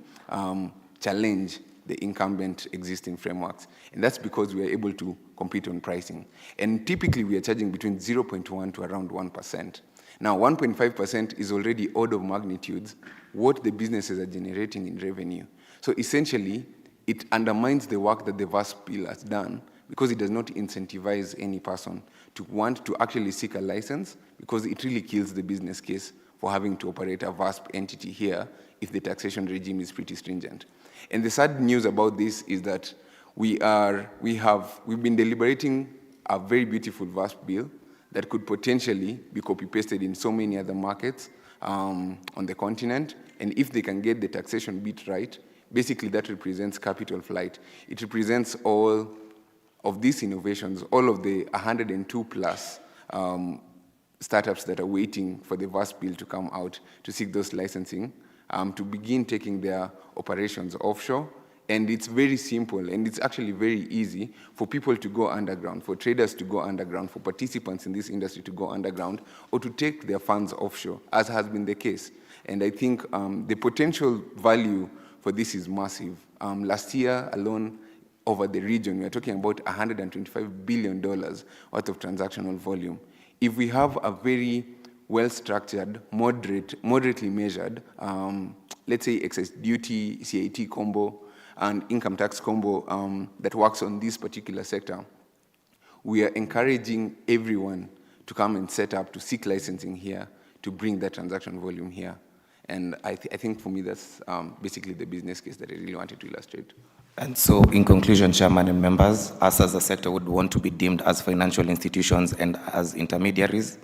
challenge the incumbent existing frameworks. And that's because we are able to compete on pricing. And typically we are charging between 0.1 to around 1%. Now 1.5% is already order of magnitudes what the businesses are generating in revenue. So essentially, it undermines the work that the VASP bill has done because it does not incentivize any person to want to actually seek a license because it really kills the business case for having to operate a VASP entity here if the taxation regime is pretty stringent. And the sad news about this is that we've been deliberating a very beautiful VASP bill that could potentially be copy-pasted in so many other markets on the continent. And if they can get the taxation bit right, basically that represents capital flight. It represents all of these innovations, all of the 102 plus startups that are waiting for the VASP bill to come out to seek those licensing, to begin taking their operations offshore. And it's very simple, and it's actually very easy for people to go underground, for traders to go underground, for participants in this industry to go underground, or to take their funds offshore, as has been the case. And I think the potential value for this is massive. Last year alone, over the region, we're talking about $125 billion worth of transactional volume. If we have a very well-structured, moderately measured, let's say excess duty, CIT combo, and income tax combo that works on this particular sector, we are encouraging everyone to come and set up, to seek licensing here, to bring that transaction volume here. And I think for me, that's basically the business case that I really wanted to illustrate. And so, in conclusion, Chairman and members, us as a sector would want to be deemed as financial institutions and as intermediaries,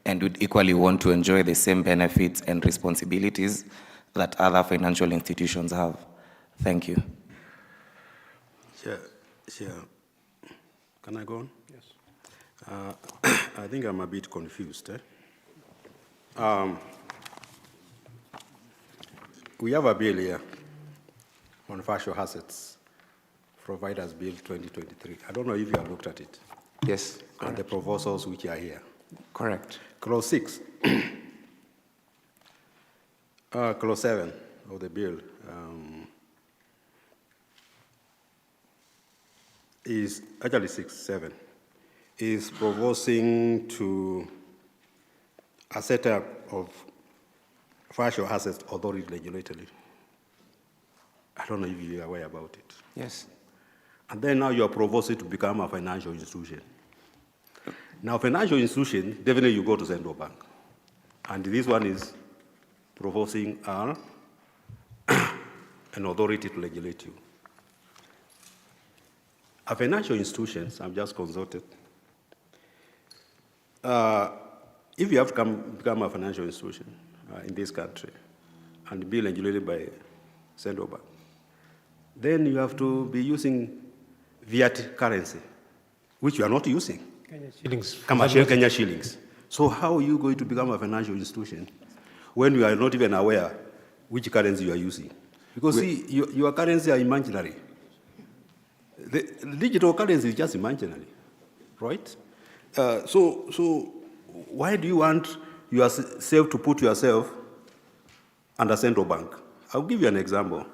and would equally want to enjoy the same benefits and responsibilities that other financial institutions have. Thank you. Sure. Can I go on? Yes. I think I'm a bit confused. We have a bill here on financial assets, Providers Bill 2023. I don't know if you have looked at it. Yes. And the proposals which are here. Correct. Clause 6. Clause 7 of the bill is actually 7 is proposing to a setup of financial assets authority regulatory. I don't know if you're aware about it. Yes. And then now you're proposing to become a financial institution. Now, financial institution, definitely you go to central bank. And this one is proposing an authority to regulate you. A financial institutions, I'm just consulted. If you have to become a financial institution in this country and be regulated by central bank, then you have to be using fiat currency, which you are not using. Kenya shillings. So how are you going to become a financial institution when you are not even aware which currency you are using? Because see, your currency are imaginary. The digital currency is just imaginary, right? So why do you want yourself to put yourself under central bank? I'll give you an example.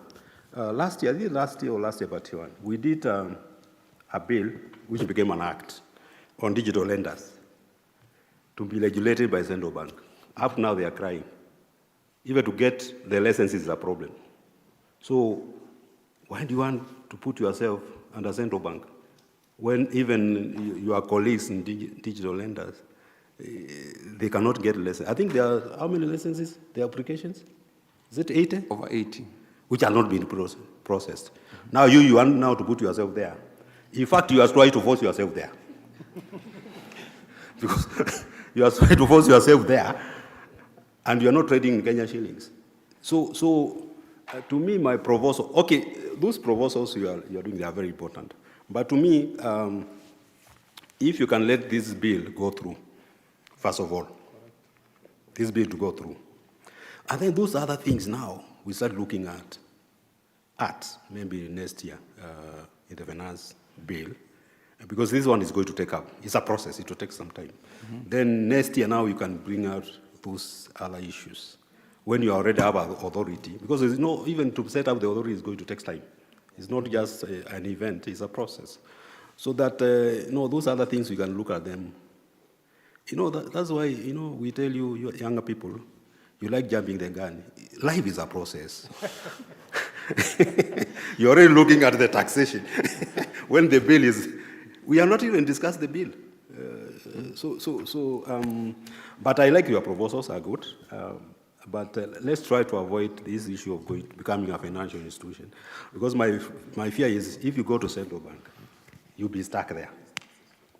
Last year, we did a bill which became an act on digital lenders to be regulated by central bank. Up now they are crying. Even to get the licenses is a problem. So why do you want to put yourself under central bank when even your colleagues in digital lenders, they cannot get license? I think there are, how many licenses, the applications? Is it 80? Over 80. Which are not being processed. Now you want now to put yourself there. In fact, you are trying to force yourself there. Because you are trying to force yourself there, and you are not trading in Kenya shillings. So to me, my proposal, okay, those proposals you are doing, they are very important. But to me, if you can let this bill go through, first of all, this bill to go through, and then those other things now, we start looking at maybe next year in the finance bill, because this one is going to take up. It's a process. It will take some time. Mm-hmm. Then next year now you can bring out those other issues when you already have an authority, because there's no, even to set up the authority is going to take time. It's not just an event, it's a process. So that, those other things, we can look at them. That's why, we tell you younger people, you like jumping the gun. Life is a process. You're already looking at the taxation. When the bill is, we are not even discussed the bill. But I like your proposals, are good. But let's try to avoid this issue of becoming a financial institution. Because my fear is if you go to central bank, you'll be stuck there.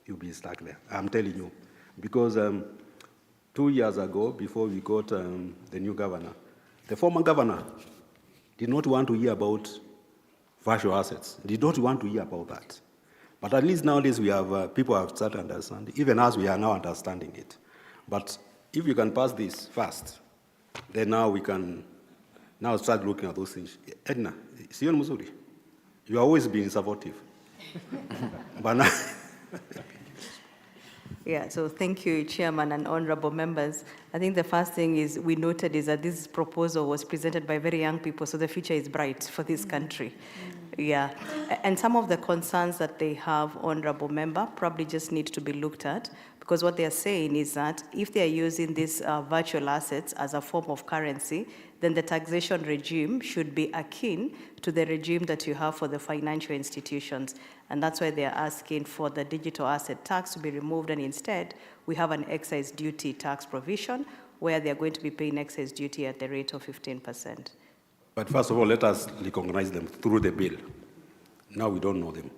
You'll be stuck there. I'm telling you. Because 2 years ago, before we got the new governor, the former governor did not want to hear about virtual assets. Did not want to hear about that. But at least nowadays we have people have started understanding. Even as we are now understanding it. But if you can pass this fast, then now we can now start looking at those things. Edna, Sion Musuri, you always been supportive. But now Yeah, so thank you, Chairman and honorable members. I think the first thing is we noted is that this proposal was presented by very young people, so the future is bright for this country. Yeah, and some of the concerns that they have, honorable member, probably just need to be looked at, because what they are saying is that if they are using these virtual assets as a form of currency, then the taxation regime should be akin to the regime that you have for the financial institutions. And that's why they are asking for the digital asset tax to be removed, and instead we have an excise duty tax provision where they are going to be paying excise duty at the rate of 15%. But first of all, let us recognize them through the bill. Now we don't know them.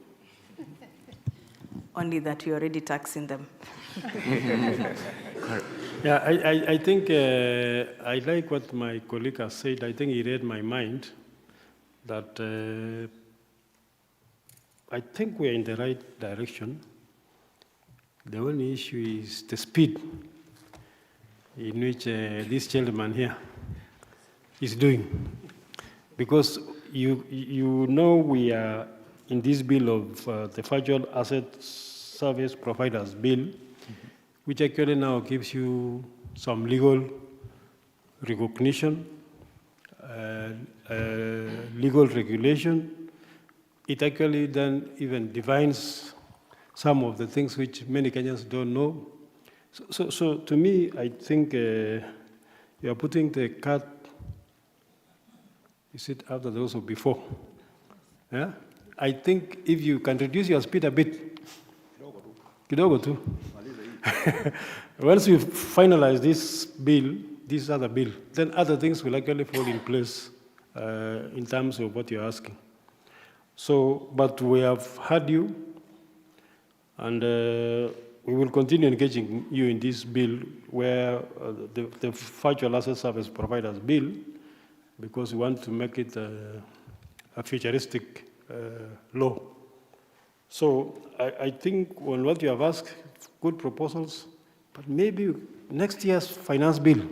Only that you're already taxing them. Yeah, I think I like what my colleague has said. I think he read my mind, that I think we're in the right direction. The only issue is the speed in which this gentleman here is doing. Because you know we are in this bill of the Virtual Asset Service Providers Bill, which actually now gives you some legal recognition, legal regulation. It actually then even defines some of the things which many Kenyans don't know. So to me, I think you are putting the cat, is it after those or before? Yeah? I think if you can reduce your speed a bit, kidogo tu. Once we finalize this bill, this other bill, then other things will actually fall in place in terms of what you're asking. So, but we have heard you, and we will continue engaging you in this bill where the Virtual Asset Service Providers Bill, because we want to make it a futuristic law. So I think on what you have asked, good proposals, but maybe next year's finance bill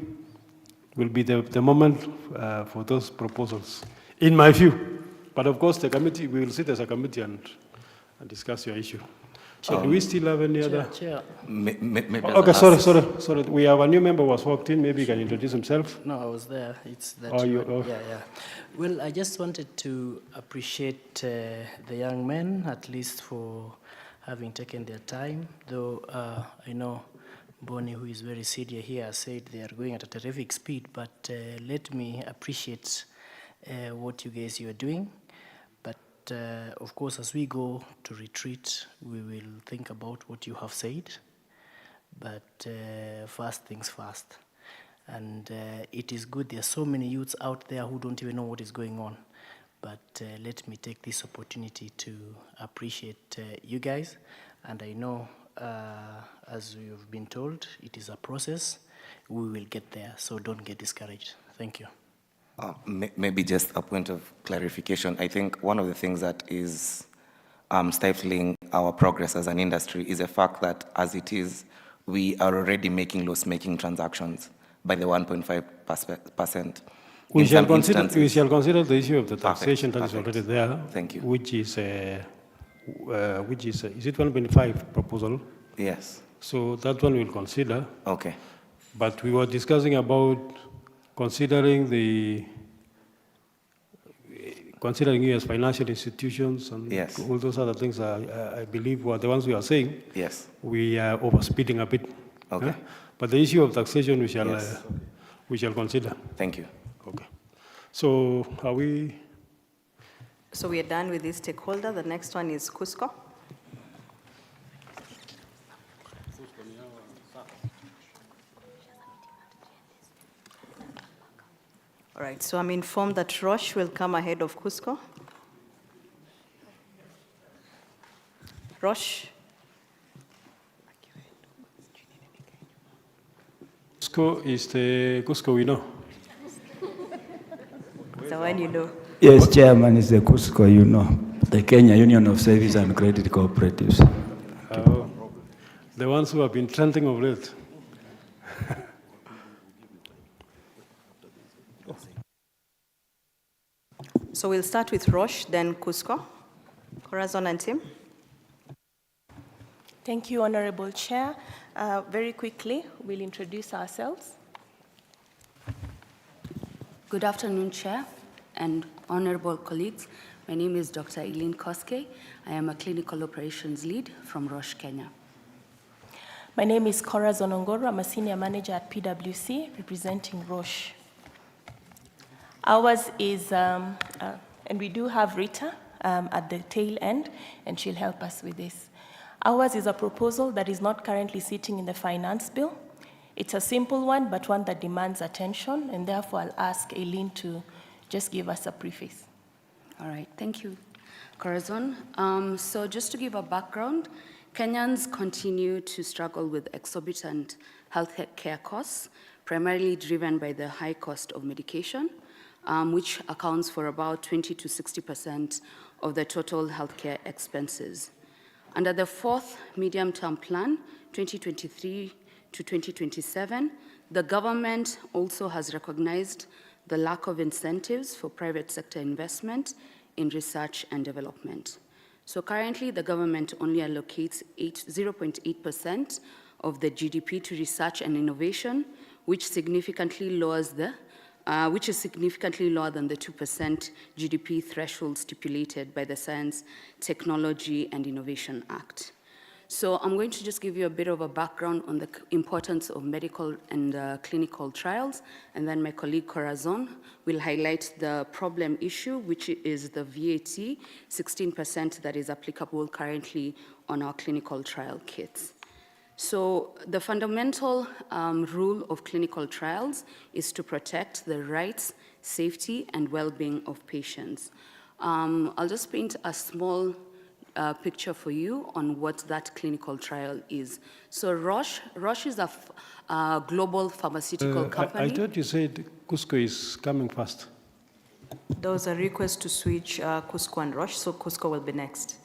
will be the moment for those proposals, in my view. But of course, the committee, we will sit as a committee and discuss your issue. So do we still have any other? Chair. Okay, sorry. We have a new member who has walked in. Maybe he can introduce himself. No, I was there. It's that. Oh, Yeah. Well, I just wanted to appreciate the young men, at least for having taken their time. Though I know Bonnie, who is very senior here, said they are going at a terrific speed. But let me appreciate what you guys are doing. Of course, as we go to retreat, we will think about what you have said. But first things first. And it is good. There are so many youths out there who don't even know what is going on. But let me take this opportunity to appreciate you guys. And I know, as you've been told, it is a process. We will get there. So don't get discouraged. Thank you. Maybe just a point of clarification. I think one of the things that is stifling our progress as an industry is the fact that, as it is, we are already making loss-making transactions by the 1.5%. We shall consider the issue of the taxation that is already there. Thank you. Which is it 1.5 proposal? Yes. So that one we'll consider. Okay. But we were discussing about considering the considering you as financial institutions and Yes. all those other things, I believe were the ones we are saying. Yes. We are overspeeding a bit. Okay. But the issue of taxation, we shall Yes. we shall consider. Thank you. Okay. So are we? So we are done with this stakeholder. The next one is Cusco. All right, so I'm informed that Roche will come ahead of Cusco. Roche. Cusco is the Cusco we know. The one you know. Yes, Chairman, is the Cusco, you know, the Kenya Union of Service and Credit Cooperatives. The ones who have been trending of late. So we'll start with Roche, then Cusco. Corazon and Tim. Thank you, Honorable Chair. Very quickly, we'll introduce ourselves. Good afternoon, Chair and honorable colleagues. My name is Dr. Eileen Koske. I am a clinical operations lead from Roche, Kenya. My name is Corazon Ongoro. I'm a senior manager at PwC representing Roche. Ours is, and we do have Rita at the tail end, and she'll help us with this. Ours is a proposal that is not currently sitting in the finance bill. It's a simple one, but one that demands attention, and therefore I'll ask Eileen to just give us a preface. All right, thank you, Corazon. So just to give a background, Kenyans continue to struggle with exorbitant health care costs, primarily driven by the high cost of medication, which accounts for about 20 to 60% of the total healthcare expenses. Under the fourth medium-term plan, 2023 to 2027, the government also has recognized the lack of incentives for private sector investment in research and development. So currently, the government only allocates 0.8% of the GDP to research and innovation, which is significantly lower than the 2% GDP threshold stipulated by the Science, Technology, and Innovation Act. So I'm going to just give you a bit of a background on the importance of medical and clinical trials, and then my colleague Corazon will highlight the problem issue, which is the VAT 16% that is applicable currently on our clinical trial kits. So the fundamental rule of clinical trials is to protect the rights, safety, and well-being of patients. I'll just paint a small picture for you on what that clinical trial is. So Roche is a global pharmaceutical company. I thought you said Cusco is coming first. There was a request to switch Cusco and Roche, so Cusco will be next.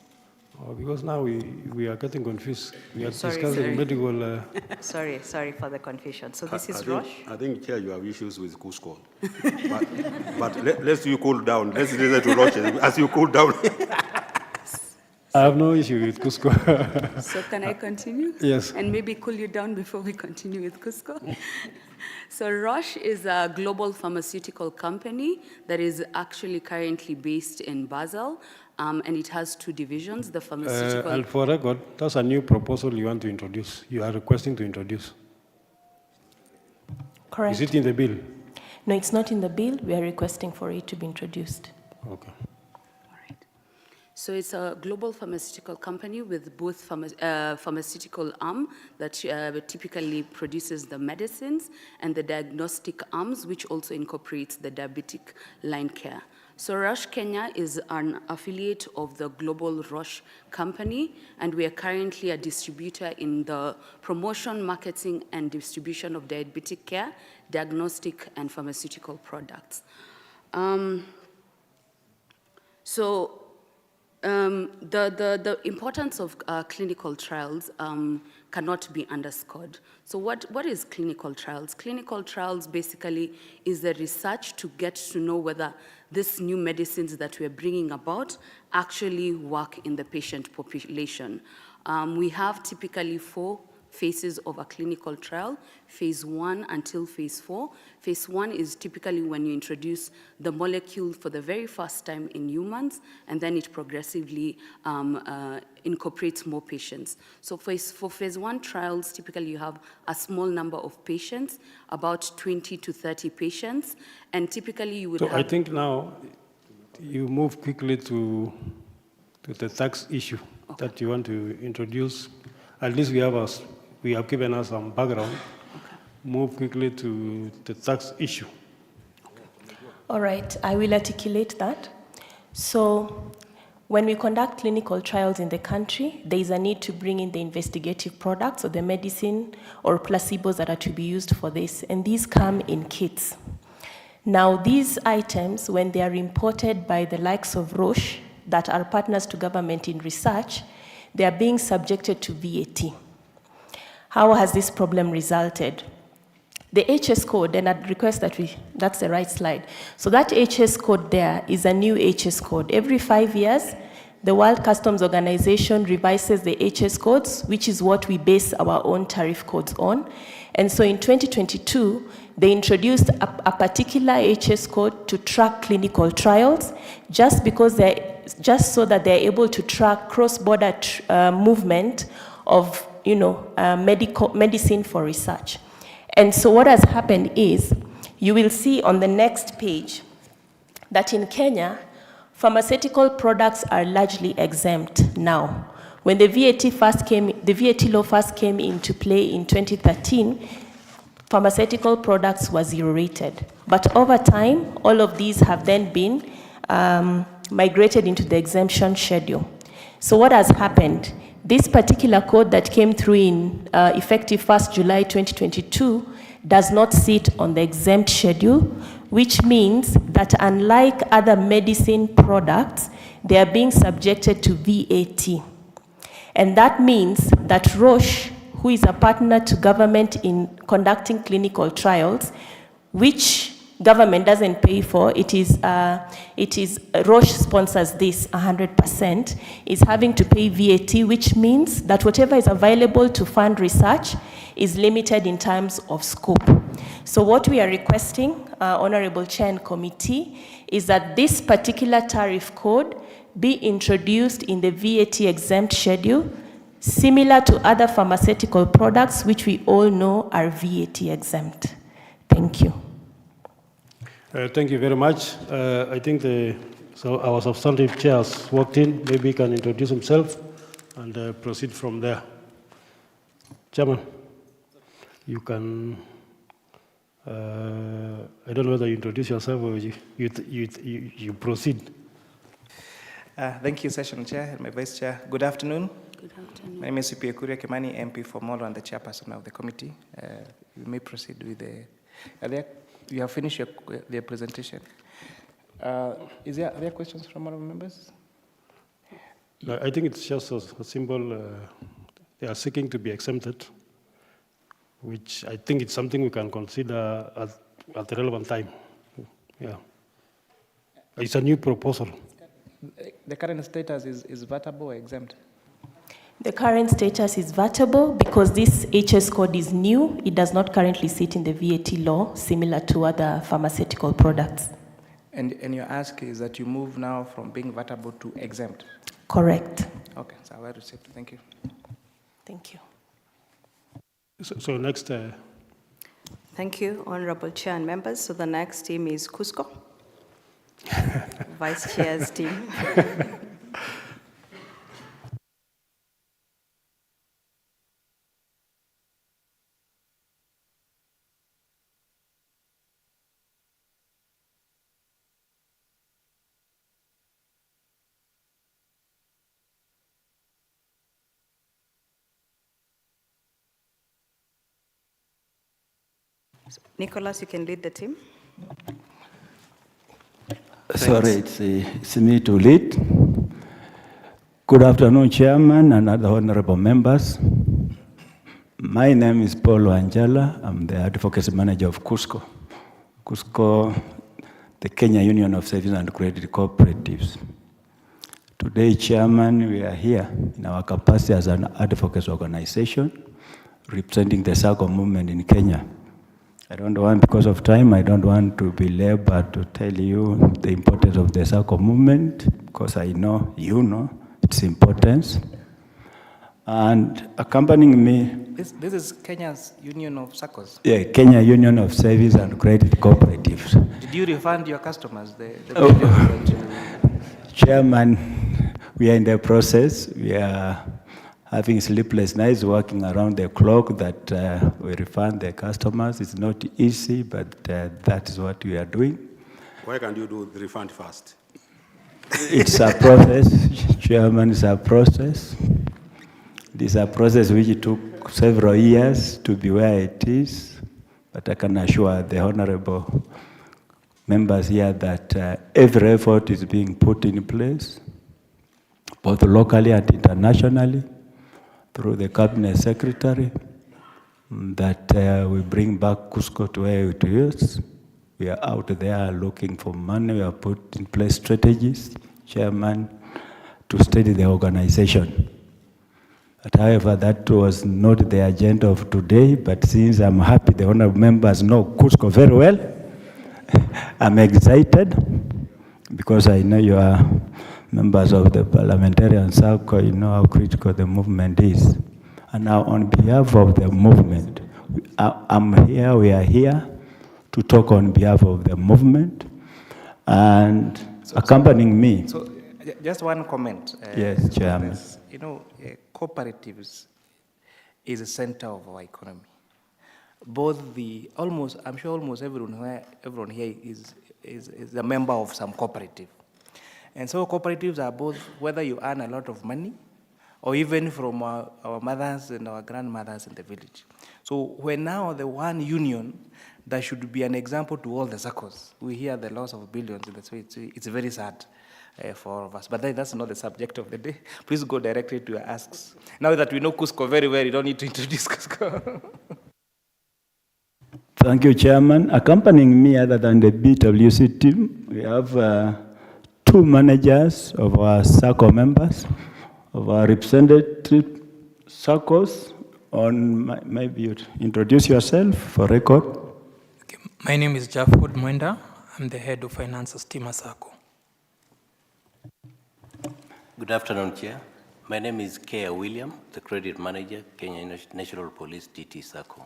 Oh, because now we are getting confused. We are Sorry. discussing medical... Sorry for the confusion. So this is Roche? I think, Chair, you have issues with Cusco. but let's you cool down. Let's listen to Roche as you cool down. I have no issue with Cusco. So can I continue? Yes. And maybe cool you down before we continue with Cusco? So Roche is a global pharmaceutical company that is actually currently based in Basel, and it has two divisions, the pharmaceutical... And for record, that's a new proposal you want to introduce. You are requesting to introduce. Correct. Is it in the bill? No, it's not in the bill. We are requesting for it to be introduced. Okay. So it's a global pharmaceutical company with both pharmaceutical arm that typically produces the medicines and the diagnostic arms, which also incorporates the diabetic line care. So Roche Kenya is an affiliate of the global Roche company, and we are currently a distributor in the promotion, marketing, and distribution of diabetic care, diagnostic, and pharmaceutical products. The importance of clinical trials cannot be underscored. So what is clinical trials? Clinical trials basically is the research to get to know whether these new medicines that we're bringing about actually work in the patient population. We have typically 4 phases of a clinical trial, phase 1 until phase 4. Phase 1 is typically when you introduce the molecule for the very first time in humans, and then it progressively incorporates more patients. So for phase 1 trials, typically you have a small number of patients, about 20 to 30 patients, and typically you would so have... I think now you move quickly to the tax issue that you want to introduce. At least we have given us some background. Move quickly to the tax issue. All right, I will articulate that. So when we conduct clinical trials in the country, there is a need to bring in the investigative products or the medicine or placebos that are to be used for this, and these come in kits. Now, these items, when they are imported by the likes of Roche, that are partners to government in research, they are being subjected to VAT. How has this problem resulted? The HS code, and I'd request that that's the right slide. So that HS code there is a new HS code. Every 5 years, the World Customs Organization revises the HS codes, which is what we base our own tariff codes on. And so in 2022, they introduced a particular HS code to track clinical trials, just so that they're able to track cross-border movement of medicine for research. And so what has happened is, you will see on the next page that in Kenya, pharmaceutical products are largely exempt now. When the VAT law first came into play in 2013, pharmaceutical products were zero-rated. But over time, all of these have then been migrated into the exemption schedule. So what has happened? This particular code that came through in effective 1st July 2022 does not sit on the exempt schedule, which means that unlike other medicine products, they are being subjected to VAT. And that means that Roche, who is a partner to government in conducting clinical trials, which government doesn't pay for, it is Roche sponsors this 100%, is having to pay VAT, which means that whatever is available to fund research is limited in terms of scope. So what we are requesting, Honorable Chair and Committee, is that this particular tariff code be introduced in the VAT exempt schedule, similar to other pharmaceutical products, which we all know are VAT exempt. Thank you. Thank you very much. I think our substantive chair has walked in. Maybe he can introduce himself and proceed from there. Chairman, you can, I don't know whether you introduce yourself or you proceed. Thank you, Session Chair and my Vice Chair. Good afternoon. Good afternoon. My name is Superior Kuria Kimani, MP for Molo and the Chairperson of the committee. You may proceed with you have finished your presentation. Are there questions from our members? No, I think it's just a simple, they are seeking to be exempted, which I think it's something we can consider at the relevant time. Yeah. It's a new proposal. The current status is vatable or exempt? The current status is vatable because this HS code is new. It does not currently sit in the VAT law, similar to other pharmaceutical products. And your ask is that you move now from being vatable to exempt? Correct. Okay, so well received. Thank you. Thank you. So next. Thank you, Honorable Chair and members. So the next team is Cusco. Vice Chair's team. Nicholas, you can lead the team. Sorry, it's me to lead. Good afternoon, Chairman and other honorable members. My name is Paul Wanjala. I'm the Advocacy Manager of Cusco. Cusco, the Kenya Union of Savings and Credit Cooperatives. Today, Chairman, we are here in our capacity as an advocacy organization representing the SACCO movement in Kenya. I don't want, because of time, I don't want to belabor to tell you the importance of the SACCO movement, because I know you know its importance. And accompanying me, This is Kenya's Union of SACCOs. yeah, Kenya Union of Service and Credit Cooperatives. Did you refund your customers? Chairman, we are in the process. We are having sleepless nights, working around the clock that we refund the customers. It's not easy, but that is what we are doing. Why can't you do the refund fast? It's a process, Chairman, it's a process. This is a process which took several years to be where it is, but I can assure the honorable members here that every effort is being put in place, both locally and internationally, through the Cabinet Secretary, that we bring back Cusco to where it is. We are out there looking for money. We have put in place strategies, Chairman, to steady the organization. But however, that was not the agenda of today, but since I'm happy the honorable members know Cusco very well, I'm excited because I know you are members of the parliamentarian circle, you know how critical the movement is. And now on behalf of the movement, I'm here, we are here to talk on behalf of the movement and accompanying me. So just one comment. Yes, Chairman. You know, cooperatives is a center of our economy. Both I'm sure almost everyone here is a member of some cooperative. And so cooperatives are both, whether you earn a lot of money or even from our mothers and our grandmothers in the village. So we're now the one union that should be an example to all the SACCOs. We hear the loss of billions, and so it's very sad for all of us. But that's not the subject of the day. Please go directly to your asks. Now that we know Cusco very well, you don't need to introduce Cusco. Thank you, Chairman. Accompanying me, other than the BWC team, we have two managers of our SACCO members, of our representative SACCOs. Maybe you'd introduce yourself for record. Okay. My name is Jaffood Mwenda. I'm the head of finance of Stima SACCO. Good afternoon, Chair. My name is Kea William, the credit manager, Kenya National Police DT SACCO.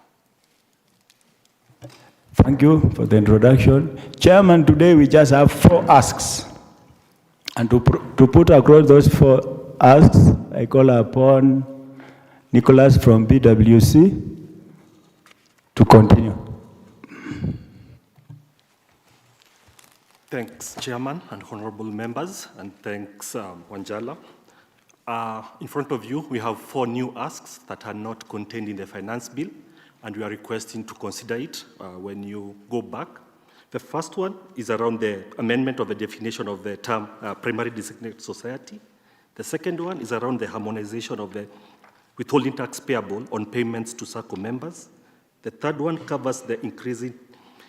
Thank you for the introduction. Chairman, today we just have 4 asks. And to put across those 4 asks, I call upon Nicholas from BWC to continue. Thanks, Chairman and honorable members, and thanks, Wanjala. In front of you, we have 4 new asks that are not contained in the finance bill, and we are requesting to consider it when you go back. The first one is around the amendment of the definition of the term primary designated society. The second one is around the harmonization of the withholding tax payable on payments to SACCO members. The third one covers the increasing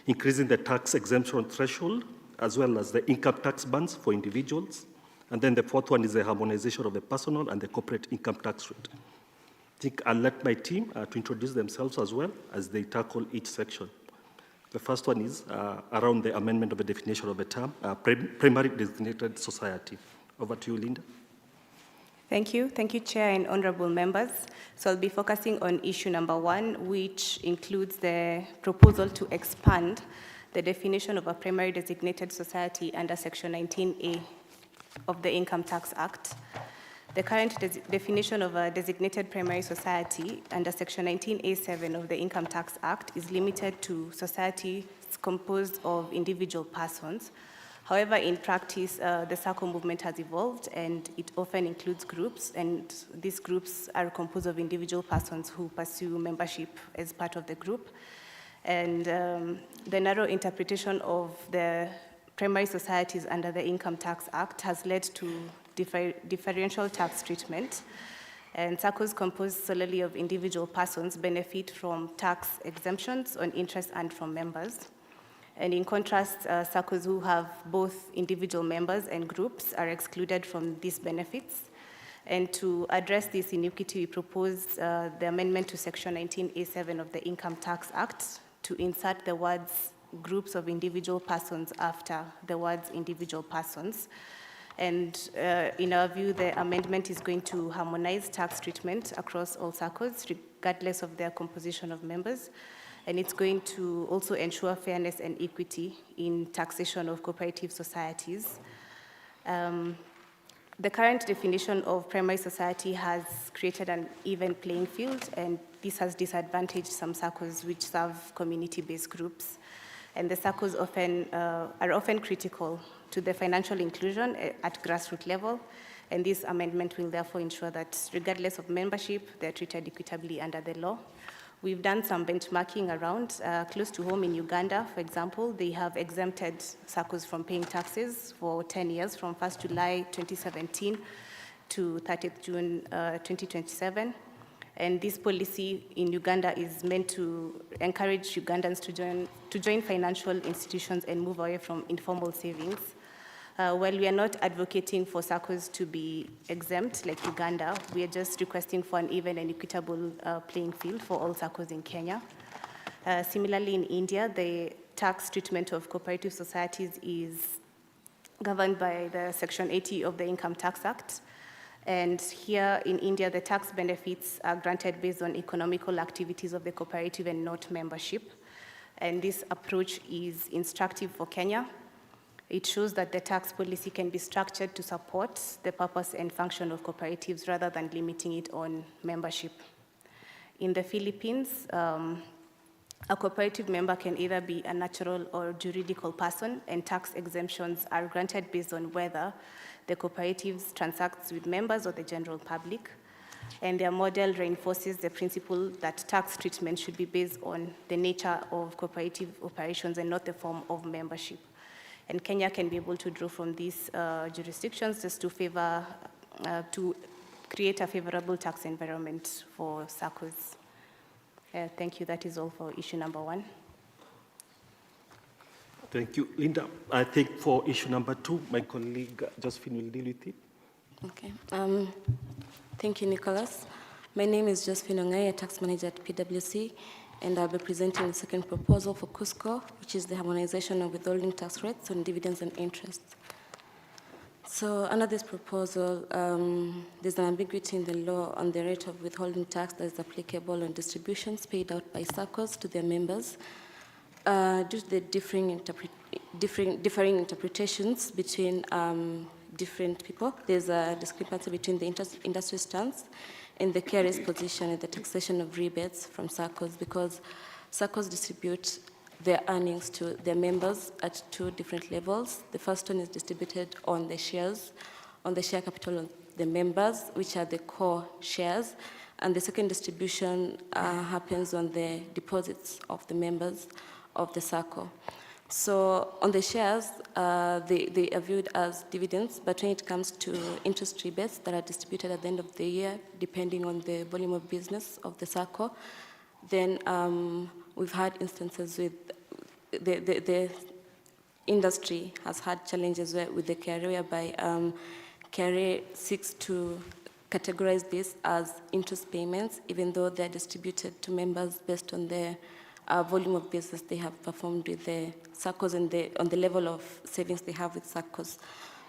the tax exemption threshold, as well as the income tax bands for individuals. And then the fourth one is the harmonization of the personal and the corporate income tax rate. I think I'll let my team to introduce themselves as well as they tackle each section. The first one is around the amendment of the definition of the term primary designated society. Over to you, Linda. Thank you, Chair and honorable members. So I'll be focusing on issue number 1, which includes the proposal to expand the definition of a primary designated society under Section 19A of the Income Tax Act. The current definition of a designated primary society under Section 19A7 of the Income Tax Act is limited to societies composed of individual persons. However, in practice, the SACCO movement has evolved, and it often includes groups, and these groups are composed of individual persons who pursue membership as part of the group. And the narrow interpretation of the primary societies under the Income Tax Act has led to differential tax treatment. And SACCOs composed solely of individual persons benefit from tax exemptions on interest earned from members. And in contrast, SACCOs who have both individual members and groups are excluded from these benefits. And to address this inequity, we propose the amendment to Section 19A7 of the Income Tax Act to insert the words groups of individual persons after the words individual persons. And in our view, the amendment is going to harmonize tax treatment across all SACCOs, regardless of their composition of members. And it's going to also ensure fairness and equity in taxation of cooperative societies. The current definition of primary society has created an even playing field, and this has disadvantaged some SACCOs which serve community-based groups. And the SACCOs are often critical to the financial inclusion at grassroots level, and this amendment will therefore ensure that regardless of membership, they're treated equitably under the law. We've done some benchmarking around. Close to home in Uganda, for example, they have exempted SACCOs from paying taxes for 10 years, from 1st July 2017 to 30th June 2027. And this policy in Uganda is meant to encourage Ugandans to join financial institutions and move away from informal savings. While we are not advocating for SACCOs to be exempt like Uganda, we are just requesting for an even and equitable playing field for all SACCOs in Kenya. Similarly, in India, the tax treatment of cooperative societies is governed by the Section 80 of the Income Tax Act. And here in India, the tax benefits are granted based on economical activities of the cooperative and not membership. And this approach is instructive for Kenya. It shows that the tax policy can be structured to support the purpose and function of cooperatives rather than limiting it on membership. In the Philippines, a cooperative member can either be a natural or juridical person, and tax exemptions are granted based on whether the cooperatives transacts with members or the general public. And their model reinforces the principle that tax treatment should be based on the nature of cooperative operations and not the form of membership. And Kenya can be able to draw from these jurisdictions just to to create a favorable tax environment for SACCOs. Thank you. That is all for issue number 1. Thank you, Linda. I think for issue number 2, my colleague Josephine will deal with it. Okay. Thank you, Nicholas. My name is Josephine Ongai, a tax manager at PwC, and I'll be presenting the second proposal for CUSCO, which is the harmonization of withholding tax rates on dividends and interest. So under this proposal, there's an ambiguity in the law on the rate of withholding tax that is applicable on distributions paid out by SACCOs to their members. Due to the differing interpretations between different people, there's a discrepancy between the industry stance and the carrier's position in the taxation of rebates from SACCOs, because SACCOs distribute their earnings to their members at 2 different levels. The first one is distributed on the shares, on the share capital of the members, which are the core shares, and the second distribution happens on the deposits of the members of the SACCO. So on the shares, they are viewed as dividends, but when it comes to interest rebates that are distributed at the end of the year, depending on the volume of business of the SACCO, then we've had instances with the industry has had challenges with the carrier, whereby carrier seeks to categorize this as interest payments, even though they're distributed to members based on the volume of business they have performed with the SACCOs and on the level of savings they have with SACCOs.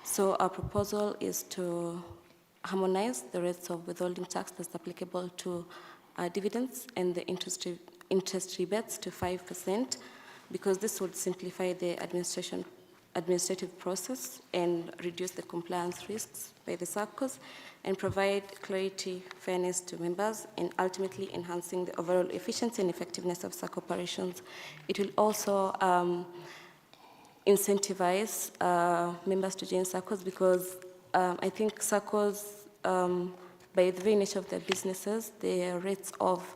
So our proposal is to harmonize the rates of withholding tax that's applicable to dividends and the interest rebates to 5%, because this would simplify the administrative process and reduce the compliance risks by the SACCOs and provide clarity, fairness to members, and ultimately enhancing the overall efficiency and effectiveness of SACCO operations. It will also incentivize members to join SACCOs, because I think SACCOs, by the very nature of their businesses, their rates of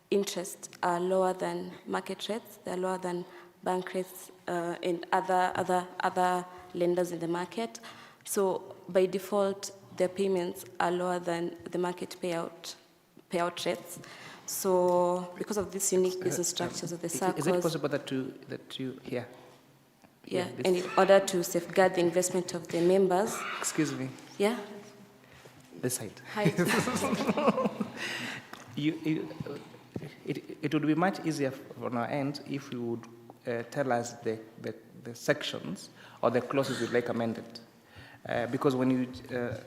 interest are lower than market rates, they're lower than bank rates and other lenders in the market. So by default, their payments are lower than the market payout rates. So because of these unique business structures of the SACCOs... Is it possible that you hear? Yeah, and in order to safeguard the investment of the members... Excuse me. Yeah? This side. Height. It would be much easier on our end if you would tell us the sections or the clauses you'd like amended. Because when you,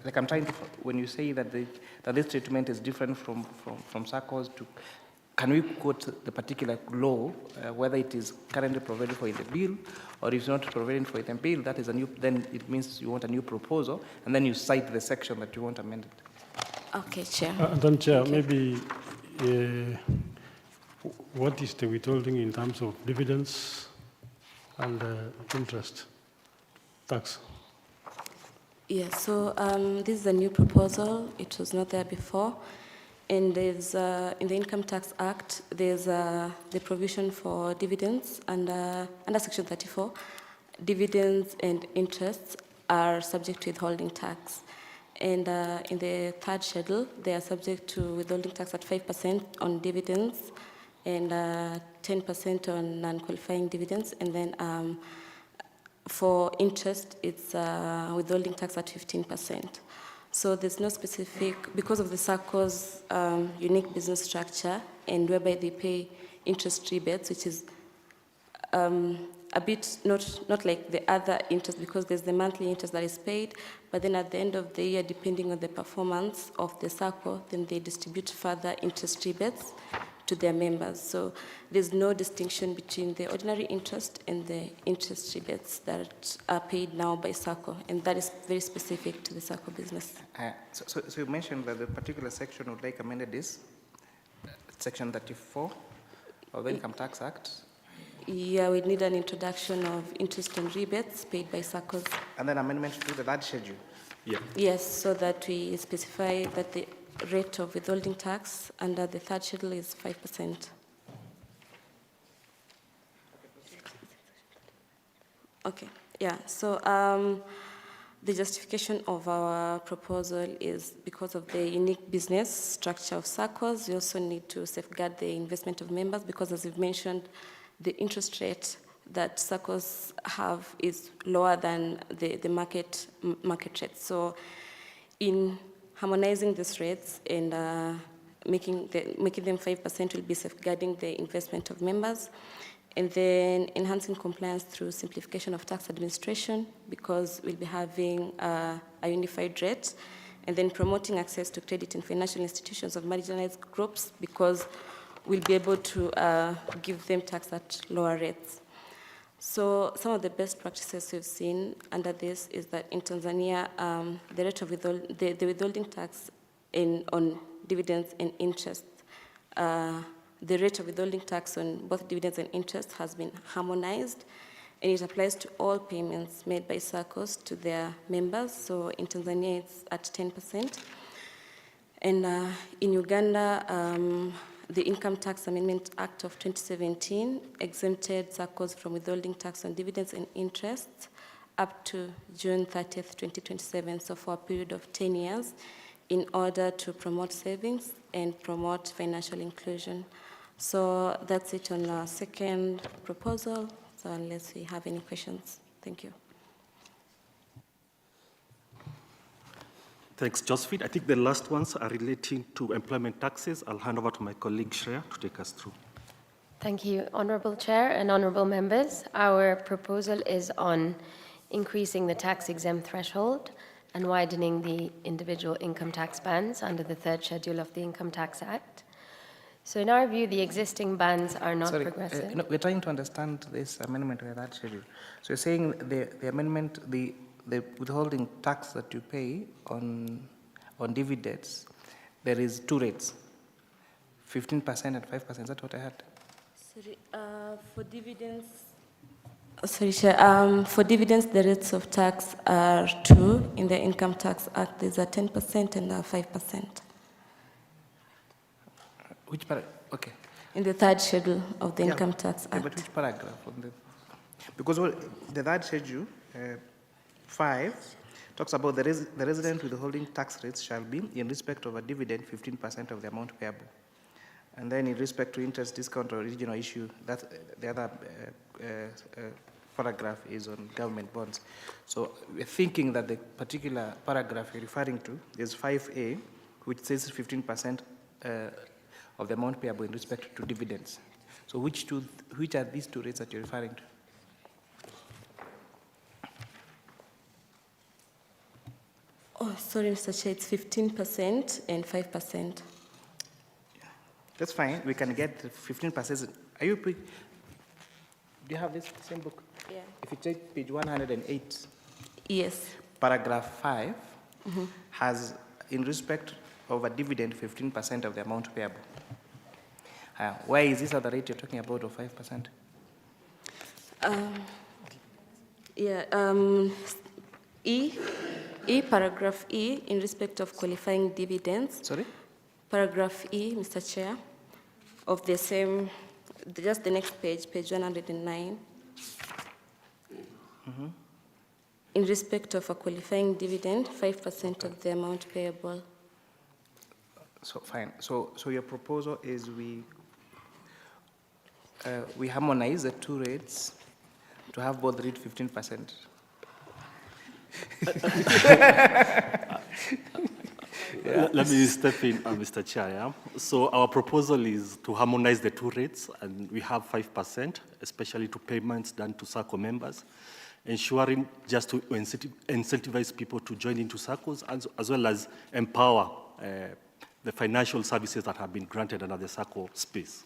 like I'm trying to, when you say that this treatment is different from SACCOs to, can we quote the particular law, whether it is currently provided for in the bill, or if it's not provided for in the bill, that is a new, then it means you want a new proposal, and then you cite the section that you want amended. Okay, Chair. Then, Chair, maybe what is the withholding in terms of dividends and interest tax? Yes, so this is a new proposal. It was not there before. And there's, in the Income Tax Act, there's the provision for dividends under Section 34. Dividends and interests are subject to withholding tax. And in the third schedule, they are subject to withholding tax at 5% on dividends and 10% on non-qualifying dividends. And then for interest, it's withholding tax at 15%. So there's no specific, because of the SACCO's unique business structure and whereby they pay interest rebates, which is a bit not like the other interest, because there's the monthly interest that is paid, but then at the end of the year, depending on the performance of the SACCO, then they distribute further interest rebates to their members. So there's no distinction between the ordinary interest and the interest rebates that are paid now by SACCO, and that is very specific to the SACCO business. So you mentioned that the particular section would like amended is Section 34 of the Income Tax Act. Yeah, we need an introduction of interest and rebates paid by SACCOs. And then amendment to the third schedule. Yeah. Yes, so that we specify that the rate of withholding tax under the third schedule is 5%. Okay, yeah, so the justification of our proposal is because of the unique business structure of SACCOs. We also need to safeguard the investment of members because, as you've mentioned, the interest rate that SACCOs have is lower than the market rate. So in harmonizing these rates and making them 5% will be safeguarding the investment of members, and then enhancing compliance through simplification of tax administration, because we'll be having a unified rate, and then promoting access to credit in financial institutions of marginalized groups, because we'll be able to give them tax at lower rates. So some of the best practices we've seen under this is that in Tanzania, the rate of the withholding tax on dividends and interest, the rate of withholding tax on both dividends and interest has been harmonized, and it applies to all payments made by SACCOs to their members. So in Tanzania, it's at 10%. And in Uganda, the Income Tax Amendment Act of 2017 exempted SACCOs from withholding tax on dividends and interests up to June 30th, 2027, so for a period of 10 years, in order to promote savings and promote financial inclusion. So that's it on our second proposal, so unless we have any questions. Thank you. Thanks, Josephine. I think the last ones are relating to employment taxes. I'll hand over to my colleague Shreya to take us through. Thank you, Honorable Chair and Honorable Members. Our proposal is on increasing the tax-exempt threshold and widening the individual income tax bands under the third schedule of the Income Tax Act. So in our view, the existing bands are not progressive. We're trying to understand this amendment to that schedule. So you're saying the amendment, the withholding tax that you pay on dividends, there is two rates, 15% and 5%. Is that what I heard? Sorry, for dividends. Sorry, Chair. For dividends, the rates of tax are two. In the Income Tax Act, there's a 10% and a 5%. Which paragraph? Okay. In the third schedule of the Income Tax Act. But which paragraph? Because the third schedule, 5, talks about the resident withholding tax rates shall be, in respect of a dividend, 15% of the amount payable. And then in respect to interest, discount, or original issue, that's the other paragraph is on government bonds. So we're thinking that the particular paragraph you're referring to is 5A, which says 15% of the amount payable in respect to dividends. So which are these two rates that you're referring to? Oh, sorry, Mr. Chair, it's 15% and 5%. That's fine. We can get 15%. Are you do you have this same book? Yeah. If you take page 108. Yes. Paragraph 5 has, in respect of a dividend, 15% of the amount payable. Why is this other rate you're talking about of 5%? Paragraph E, in respect of qualifying dividends. Sorry? Paragraph E, Mr. Chair, of the same, just the next page, page 109. In respect of a qualifying dividend, 5% of the amount payable. So fine. So your proposal is we harmonize the two rates to have both rate 15%. Let me step in, Mr. Chair. Yeah? So our proposal is to harmonize the two rates, and we have 5%, especially to payments done to SACCO members, ensuring just to incentivize people to join into SACCOs, as well as empower the financial services that have been granted under the SACCO space.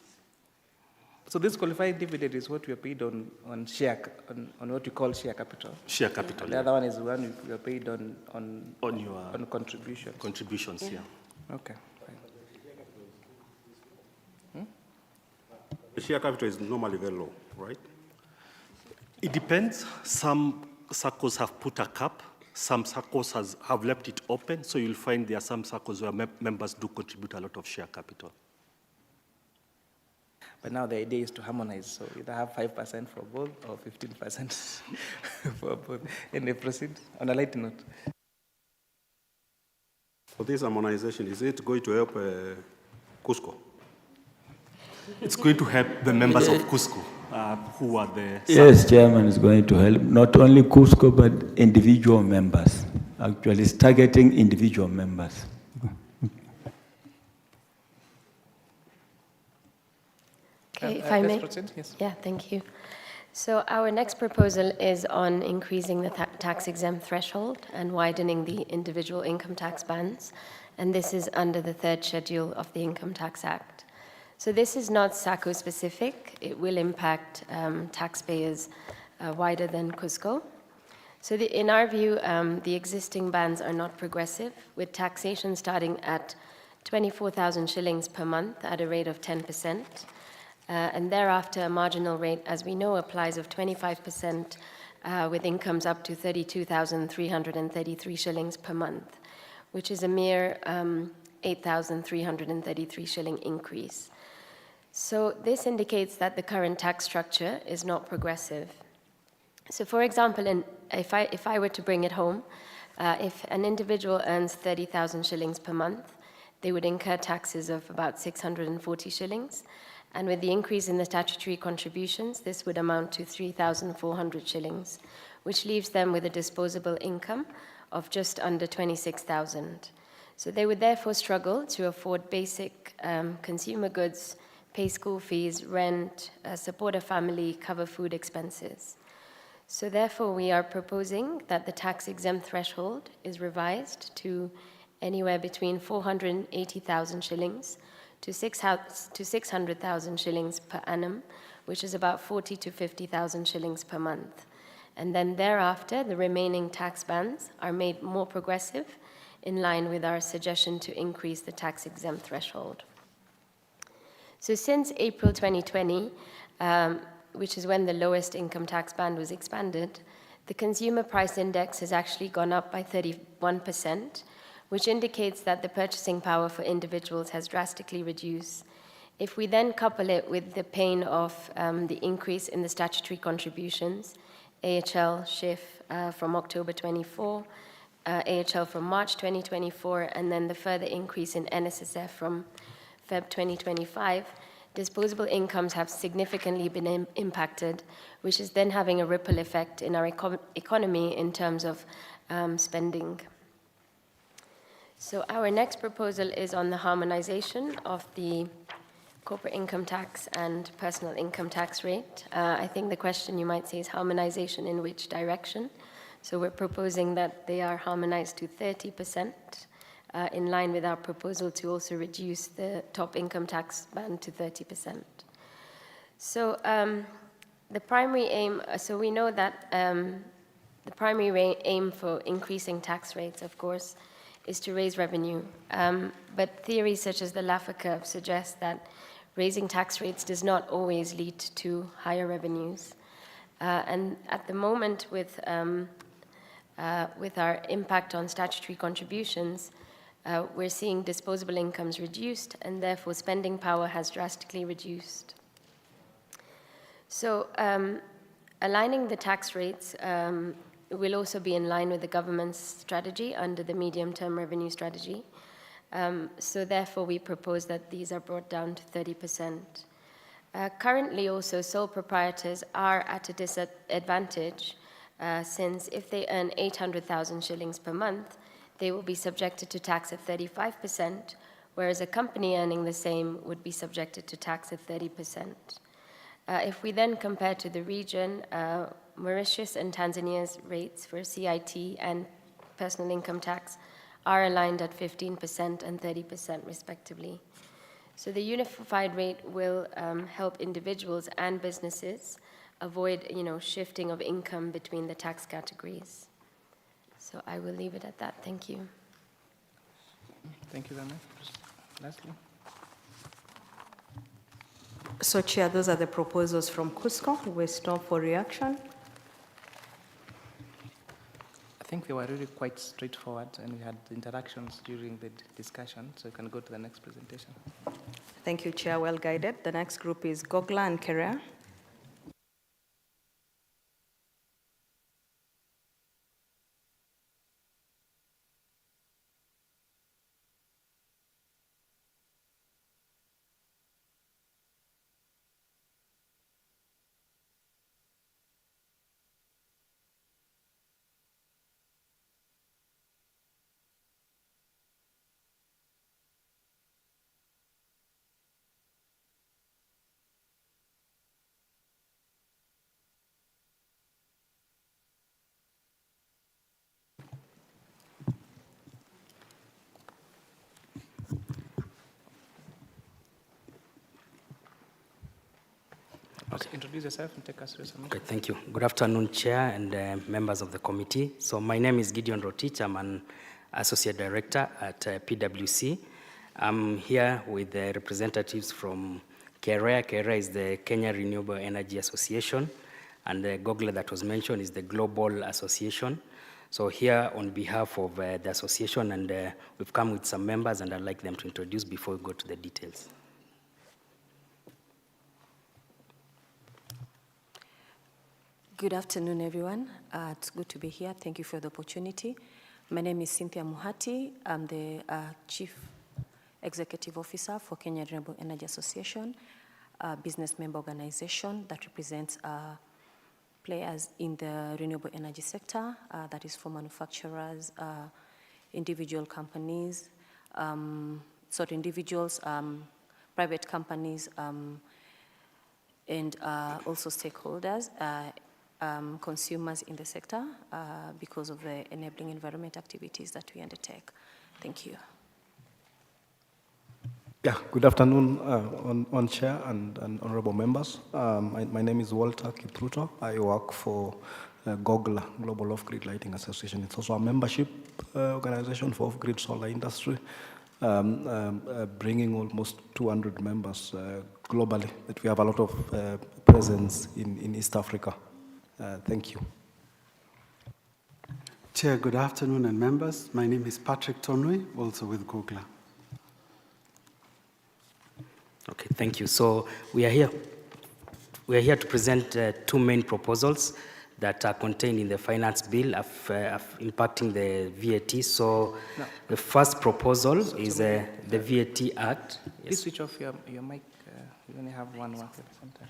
So this qualified dividend is what we are paid on on what you call share capital. Share capital. The other one is one we are paid on contributions. Contributions, yeah. Okay. The share capital is normally very low, right? It depends. Some SACCOs have put a cap. Some SACCOs have left it open. So you'll find there are some SACCOs where members do contribute a lot of share capital. But now the idea is to harmonize, so either have 5% for both or 15% for both. And they proceed on a light note. For this harmonization, is it going to help Cusco? It's going to help the members of Cusco, who are the... Yes, Chairman, is going to help not only Cusco, but individual members. Actually, it's targeting individual members. Okay, if I may. Yes. Yeah, thank you. So our next proposal is on increasing the tax-exempt threshold and widening the individual income tax bands, and this is under the third schedule of the Income Tax Act. So this is not SACCO-specific. It will impact taxpayers wider than Cusco. So in our view, the existing bands are not progressive, with taxation starting at 24,000 shillings per month at a rate of 10%. And thereafter, a marginal rate, as we know, applies of 25% with incomes up to 32,333 shillings per month, which is a mere 8,333 shilling increase. So this indicates that the current tax structure is not progressive. So for example, if I were to bring it home, if an individual earns 30,000 shillings per month, they would incur taxes of about 640 shillings. And with the increase in the statutory contributions, this would amount to 3,400 shillings, which leaves them with a disposable income of just under 26,000. So they would therefore struggle to afford basic consumer goods, pay school fees, rent, support a family, cover food expenses. So therefore, we are proposing that the tax-exempt threshold is revised to anywhere between 480,000 shillings to 600,000 shillings per annum, which is about 40 to 50,000 shillings per month. And then thereafter, the remaining tax bands are made more progressive in line with our suggestion to increase the tax-exempt threshold. So since April 2020, which is when the lowest income tax band was expanded, the consumer price index has actually gone up by 31%, which indicates that the purchasing power for individuals has drastically reduced. If we then couple it with the pain of the increase in the statutory contributions, AHL, SHIF from October 24, AHL from March 2024, and then the further increase in NSSF from Feb 2025, disposable incomes have significantly been impacted, which is then having a ripple effect in our economy in terms of spending. So our next proposal is on the harmonization of the corporate income tax and personal income tax rate. I think the question you might say is harmonization in which direction? So we're proposing that they are harmonized to 30%, in line with our proposal to also reduce the top income tax band to 30%. So the primary aim, so we know that the primary aim for increasing tax rates, of course, is to raise revenue. But theories such as the Laffer curve suggest that raising tax rates does not always lead to higher revenues. And at the moment, with our impact on statutory contributions, we're seeing disposable incomes reduced, and therefore spending power has drastically reduced. So aligning the tax rates will also be in line with the government's strategy under the medium-term revenue strategy. So therefore, we propose that these are brought down to 30%. Currently, also, sole proprietors are at a disadvantage since if they earn 800,000 shillings per month, they will be subjected to tax at 35%, whereas a company earning the same would be subjected to tax at 30%. If we then compare to the region, Mauritius and Tanzania's rates for CIT and personal income tax are aligned at 15% and 30% respectively. So the unified rate will help individuals and businesses avoid, shifting of income between the tax categories. So I will leave it at that. Thank you. Thank you very much. Lastly. So, Chair, those are the proposals from Cusco. We'll stop for reaction. I think they were really quite straightforward, and we had interactions during the discussion, so you can go to the next presentation. Thank you, Chair. Well guided. The next group is Gogla and Kerea. Okay. Introduce yourself and take us through some. Okay, thank you. Good afternoon, Chair and members of the committee. So my name is Gideon Rotich. I'm an Associate Director at PwC. I'm here with the representatives from KEREA. KEREA is the Kenya Renewable Energy Association, and the GOGLA that was mentioned is the Global Association. So here on behalf of the association, and we've come with some members, and I'd like them to introduce before we go to the details. Good afternoon, everyone. It's good to be here. Thank you for the opportunity. My name is Cynthia Muhati. I'm the Chief Executive Officer for Kenya Renewable Energy Association, a business member organization that represents players in the renewable energy sector, that is for manufacturers, individual companies, individuals, private companies, and also stakeholders, consumers in the sector because of the enabling environment activities that we undertake. Thank you. Yeah, good afternoon, on Chair and honorable members. My name is Walter Kipruto. I work for GOGLA, Global Off-Grid Lighting Association. It's also a membership organization for off-grid solar industry, bringing almost 200 members globally. But we have a lot of presence in East Africa. Thank you. Chair, good afternoon, and members. My name is Patrick Tonui, also with GOGLA. Okay, thank you. So we are here to present two main proposals that are contained in the finance bill impacting the VAT. So the first proposal is the VAT Act. Please switch off your mic. we only have one work representative.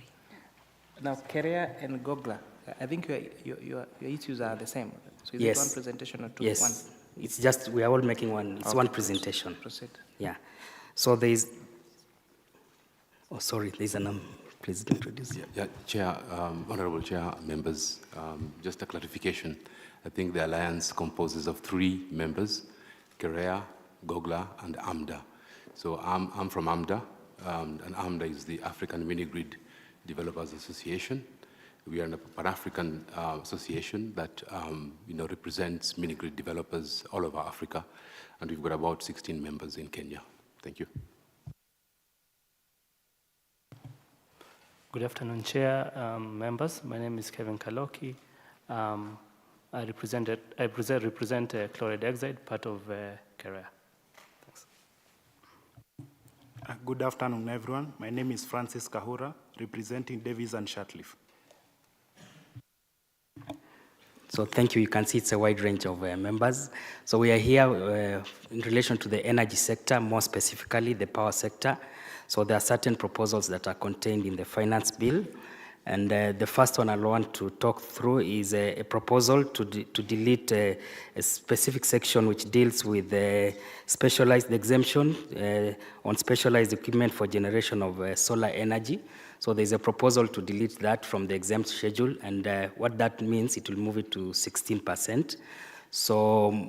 Now, Kerea and Gogla, I think your issues are the same. So is it one presentation or two? Yes. One? It's just, we are all making one. It's one presentation. Proceed. Yeah. So there is, oh, sorry, there's a please introduce. Yeah, Chair, Honorable Chair, members, just a clarification. I think the alliance composes of 3 members, Kerea, Gogla, and AMDA. So I'm from AMDA, and AMDA is the African Mini-Grid Developers Association. We are a Pan-African association that represents mini-grid developers all over Africa, and we've got about 16 members in Kenya. Thank you. Good afternoon, Chair, members. My name is Kevin Kaloki. I represent chloride oxide, part of Kerea. Thanks. Good afternoon, everyone. My name is Francis Kahura, representing Davies and Shatcliffe. So thank you. You can see it's a wide range of members. So we are here in relation to the energy sector, more specifically the power sector. So there are certain proposals that are contained in the finance bill. And the first one I want to talk through is a proposal to delete a specific section which deals with specialized exemption on specialized equipment for generation of solar energy. So there's a proposal to delete that from the exempt schedule, and what that means, it will move it to 16%. So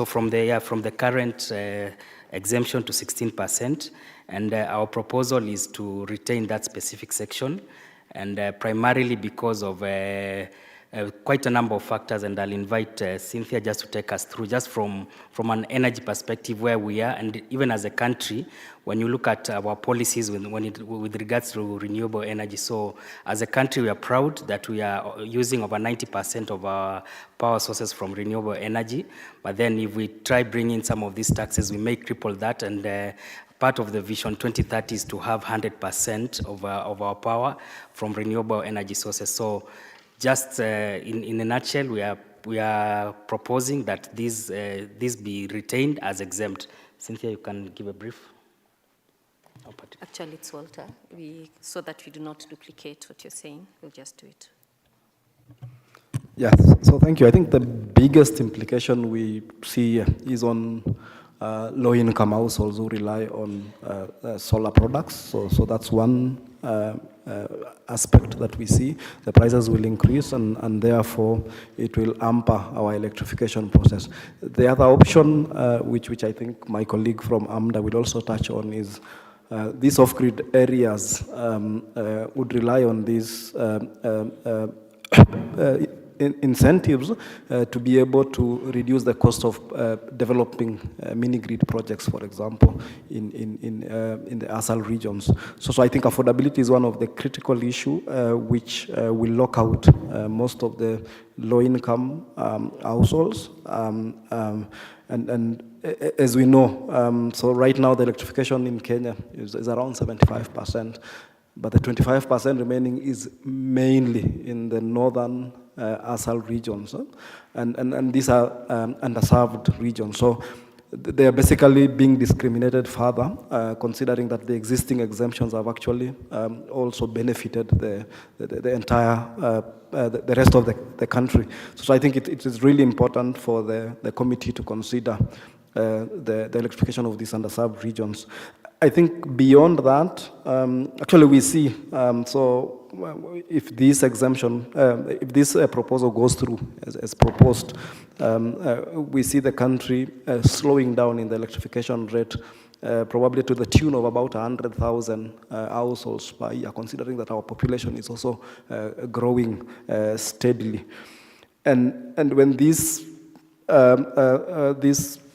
from the current exemption to 16%, and our proposal is to retain that specific section, and primarily because of quite a number of factors, and I'll invite Cynthia just to take us through, just from an energy perspective where we are, and even as a country, when you look at our policies with regards to renewable energy. So as a country, we are proud that we are using over 90% of our power sources from renewable energy, but then if we try bringing some of these taxes, we may cripple that, and part of the Vision 2030 is to have 100% of our power from renewable energy sources. So just in a nutshell, we are proposing that this be retained as exempt. Cynthia, you can give a brief. Actually, it's Walter. So that we do not duplicate what you're saying, we'll just do it. Yes, so thank you. I think the biggest implication we see is on low-income households who rely on solar products. So that's one aspect that we see. The prices will increase, and therefore it will hamper our electrification process. The other option, which I think my colleague from AMDA will also touch on, is these off-grid areas would rely on these incentives to be able to reduce the cost of developing mini-grid projects, for example, in the ASAL regions. So I think affordability is one of the critical issues which will lock out most of the low-income households. And as we know, so right now the electrification in Kenya is around 75%, but the 25% remaining is mainly in the northern ASAL regions, and these are underserved regions. So they are basically being discriminated further, considering that the existing exemptions have actually also benefited the entire, the rest of the country. So I think it is really important for the committee to consider the electrification of these underserved regions. I think beyond that, actually we see, so if this exemption, if this proposal goes through as proposed, we see the country slowing down in the electrification rate, probably to the tune of about 100,000 households per year, considering that our population is also growing steadily. And when this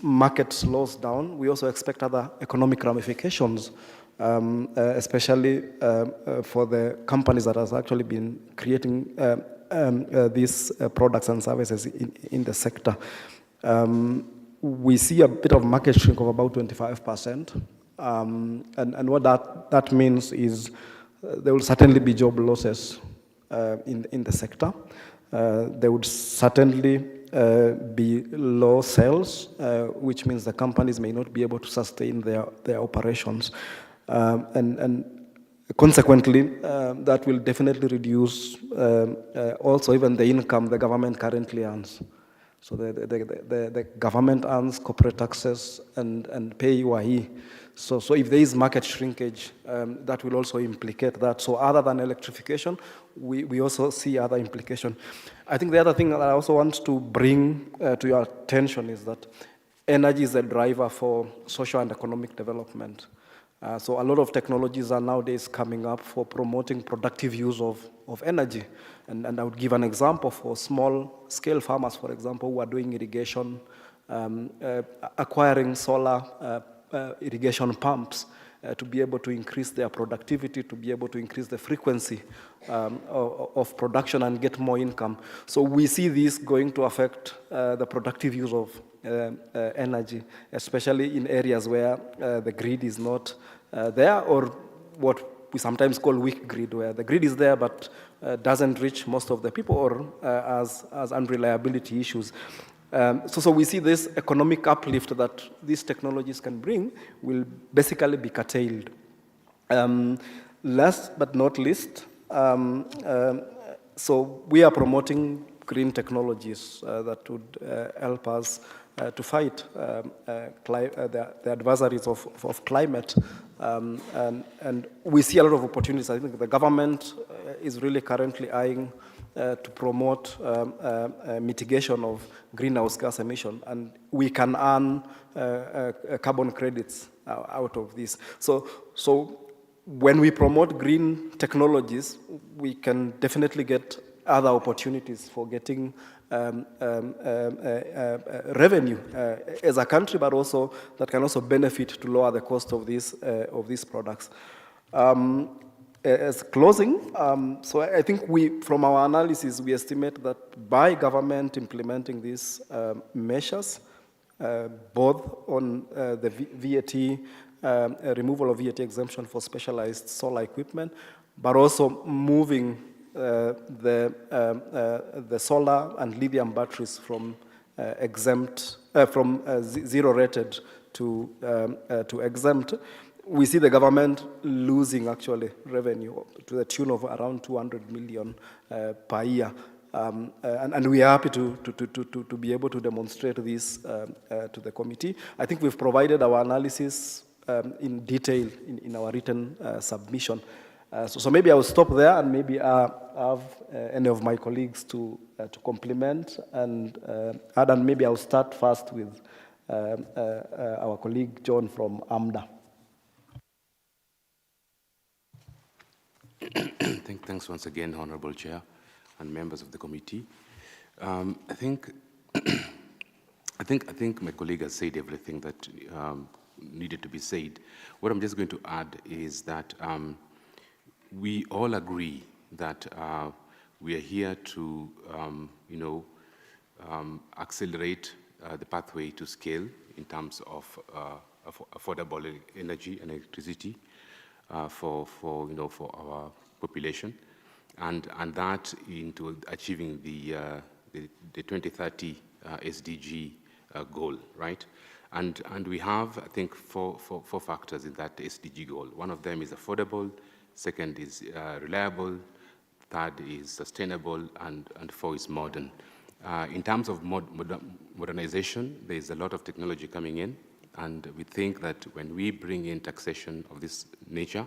market slows down, we also expect other economic ramifications, especially for the companies that have actually been creating these products and services in the sector. We see a bit of market shrink of about 25%. And what that means is there will certainly be job losses in the sector. There would certainly be low sales, which means the companies may not be able to sustain their operations. And consequently, that will definitely reduce also even the income the government currently earns. So the government earns corporate taxes and pay UAE. So if there is market shrinkage, that will also implicate that. So other than electrification, we also see other implication. I think the other thing that I also want to bring to your attention is that energy is a driver for social and economic development. So a lot of technologies are nowadays coming up for promoting productive use of energy. And I would give an example for small-scale farmers, for example, who are doing irrigation, acquiring solar irrigation pumps to be able to increase their productivity, to be able to increase the frequency of production and get more income. So we see this going to affect the productive use of energy, especially in areas where the grid is not there, or what we sometimes call weak grid, where the grid is there but doesn't reach most of the people, or as unreliability issues. So we see this economic uplift that these technologies can bring will basically be curtailed. Last but not least, so we are promoting green technologies that would help us to fight the adversaries of climate. And we see a lot of opportunities. I think the government is really currently eyeing to promote mitigation of greenhouse gas emission, and we can earn carbon credits out of this. So when we promote green technologies, we can definitely get other opportunities for getting revenue as a country, but also that can also benefit to lower the cost of these products. As closing, so I think from our analysis, we estimate that by government implementing these measures, both on the VAT, removal of VAT exemption for specialized solar equipment, but also moving the solar and lithium batteries from zero rated to exempt, we see the government losing actually revenue to the tune of around 200 million per year. And we are happy to be able to demonstrate this to the committee. I think we've provided our analysis in detail in our written submission. So maybe I will stop there, and maybe have any of my colleagues to complement and add, and maybe I'll start first with our colleague John from AMDA. Thanks once again, Honorable Chair and members of the committee. I think my colleague has said everything that needed to be said. What I'm just going to add is that we all agree that we are here to, accelerate the pathway to scale in terms of affordable energy and electricity for our population, and that into achieving the 2030 SDG goal, right? And we have, I think, four factors in that SDG goal. One of them is affordable, second is reliable, third is sustainable, and four is modern. In terms of modernization, there is a lot of technology coming in, and we think that when we bring in taxation of this nature,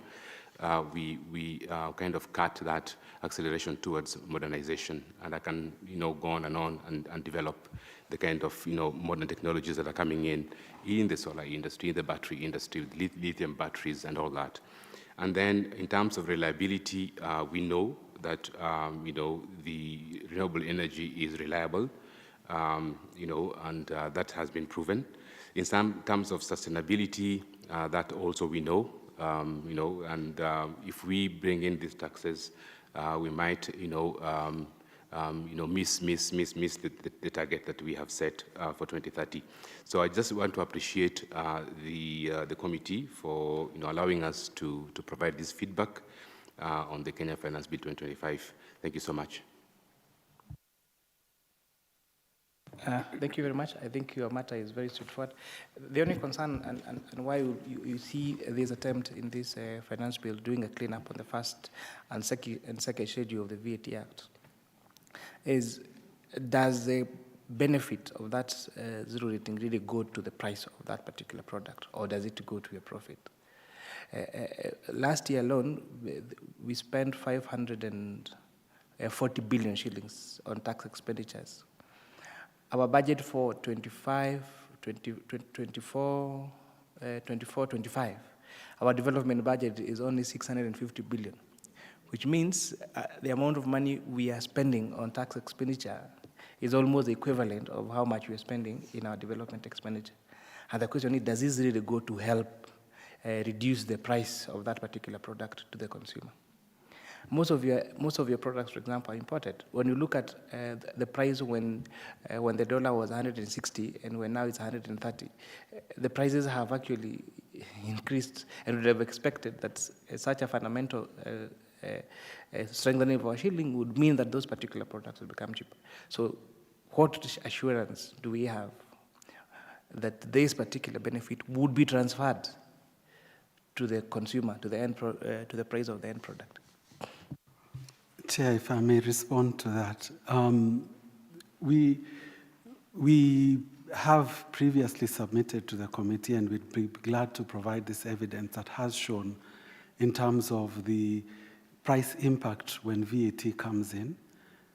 we kind of cut that acceleration towards modernization. And I can go on and develop the kind of modern technologies that are coming in the solar industry, in the battery industry, with lithium batteries and all that. And then in terms of reliability, we know that the renewable energy is reliable, and that has been proven. In some terms of sustainability, that also we know, and if we bring in these taxes, we might, miss the target that we have set for 2030. So I just want to appreciate the committee for allowing us to provide this feedback on the Kenya Finance Bill 2025. Thank you so much. Thank you very much. I think your matter is very straightforward. The only concern and why you see this attempt in this finance bill doing a cleanup on the first and second schedule of the VAT Act is, does the benefit of that zero rating really go to the price of that particular product, or does it go to your profit? Last year alone, we spent 540 billion shillings on tax expenditures. Our budget for 24, 25, our development budget is only 650 billion, which means the amount of money we are spending on tax expenditure is almost the equivalent of how much we are spending in our development expenditure. And the question is, does this really go to help reduce the price of that particular product to the consumer? Most of your products, for example, are imported. When you look at the price when the dollar was 160 and when now it's 130, the prices have actually increased, and we would have expected that such a fundamental strengthening of our shilling would mean that those particular products will become cheaper. So what assurance do we have that this particular benefit would be transferred to the consumer, to the price of the end product? Chair, if I may respond to that. We have previously submitted to the committee, and we'd be glad to provide this evidence that has shown in terms of the price impact when VAT comes in.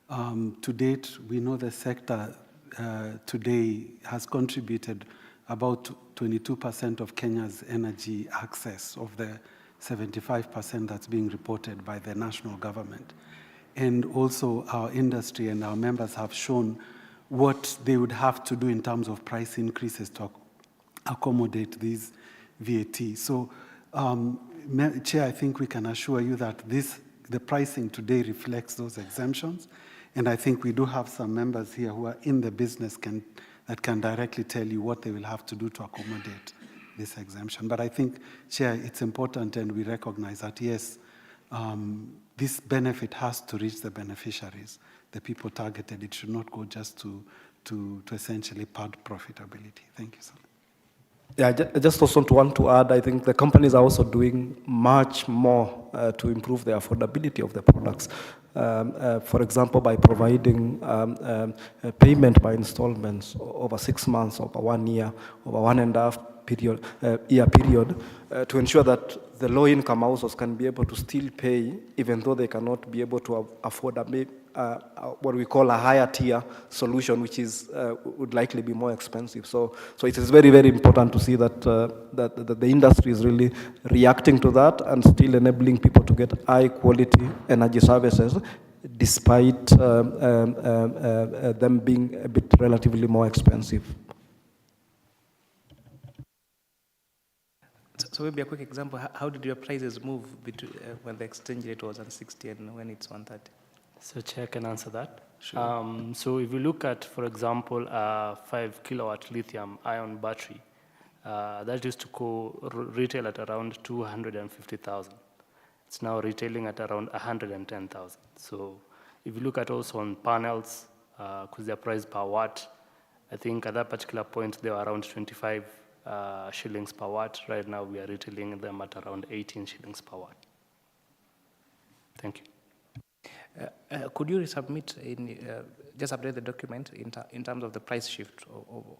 To date, we know the sector today has contributed about 22% of Kenya's energy access of the 75% that's being reported by the national government. And also our industry and our members have shown what they would have to do in terms of price increases to accommodate these VAT. So, Chair, I think we can assure you that the pricing today reflects those exemptions. And I think we do have some members here who are in the business that can directly tell you what they will have to do to accommodate this exemption. But I think, Chair, it's important, and we recognize that, yes, this benefit has to reach the beneficiaries, the people targeted. It should not go just to essentially pad profitability. Thank you, sir. Yeah, I just also want to add, I think the companies are also doing much more to improve the affordability of the products. For example, by providing payment by installments over 6 months, over 1 year, over 1.5 year period, to ensure that the low-income households can be able to still pay, even though they cannot be able to afford what we call a higher tier solution, which would likely be more expensive. So it is very, very important to see that the industry is really reacting to that and still enabling people to get high-quality energy services, despite them being a bit relatively more expensive. So maybe a quick example, how did your prices move between when the exchange rate was 160 and when it's 130? So Chair can answer that. Sure. So if you look at, for example, a 5 kilowatt lithium ion battery, that used to retail at around 250,000. It's now retailing at around 110,000. So if you look at also on panels, because they're priced per watt, I think at that particular point they were around 25 shillings per watt. Right now we are retailing them at around 18 shillings per watt. Thank you. Could you resubmit, just update the document in terms of the price shift of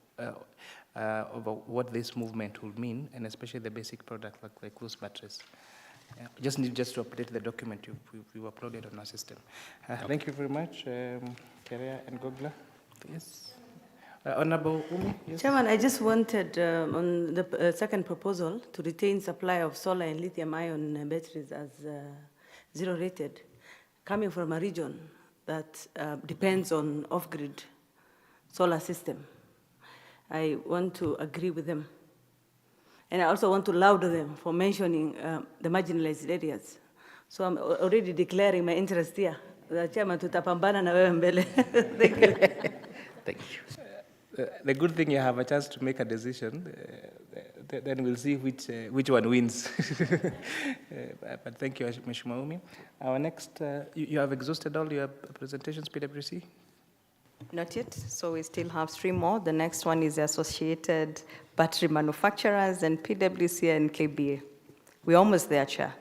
what this movement will mean, and especially the basic product like those batteries? Just need to update the document you uploaded on our system. Thank you very much, Kerea and Gogla. Yes. Honorable Umi? Yes. Chairman, I just wanted on the second proposal to retain supply of solar and lithium-ion batteries as zero-rated, coming from a region that depends on off-grid solar system. I want to agree with them. And I also want to laud them for mentioning the marginalized areas. So I'm already declaring my interest here. The Chairman, tutapambana na wewe mbele. Thank you. Thank you. The good thing, you have a chance to make a decision. Then we'll see which one wins. But thank you, Mheshimiwa Umi. Our next, you have exhausted all your presentations, PwC? Not yet. So we still have 3 more. The next one is the Associated Battery Manufacturers and PwC and KBA. We're almost there, Chair.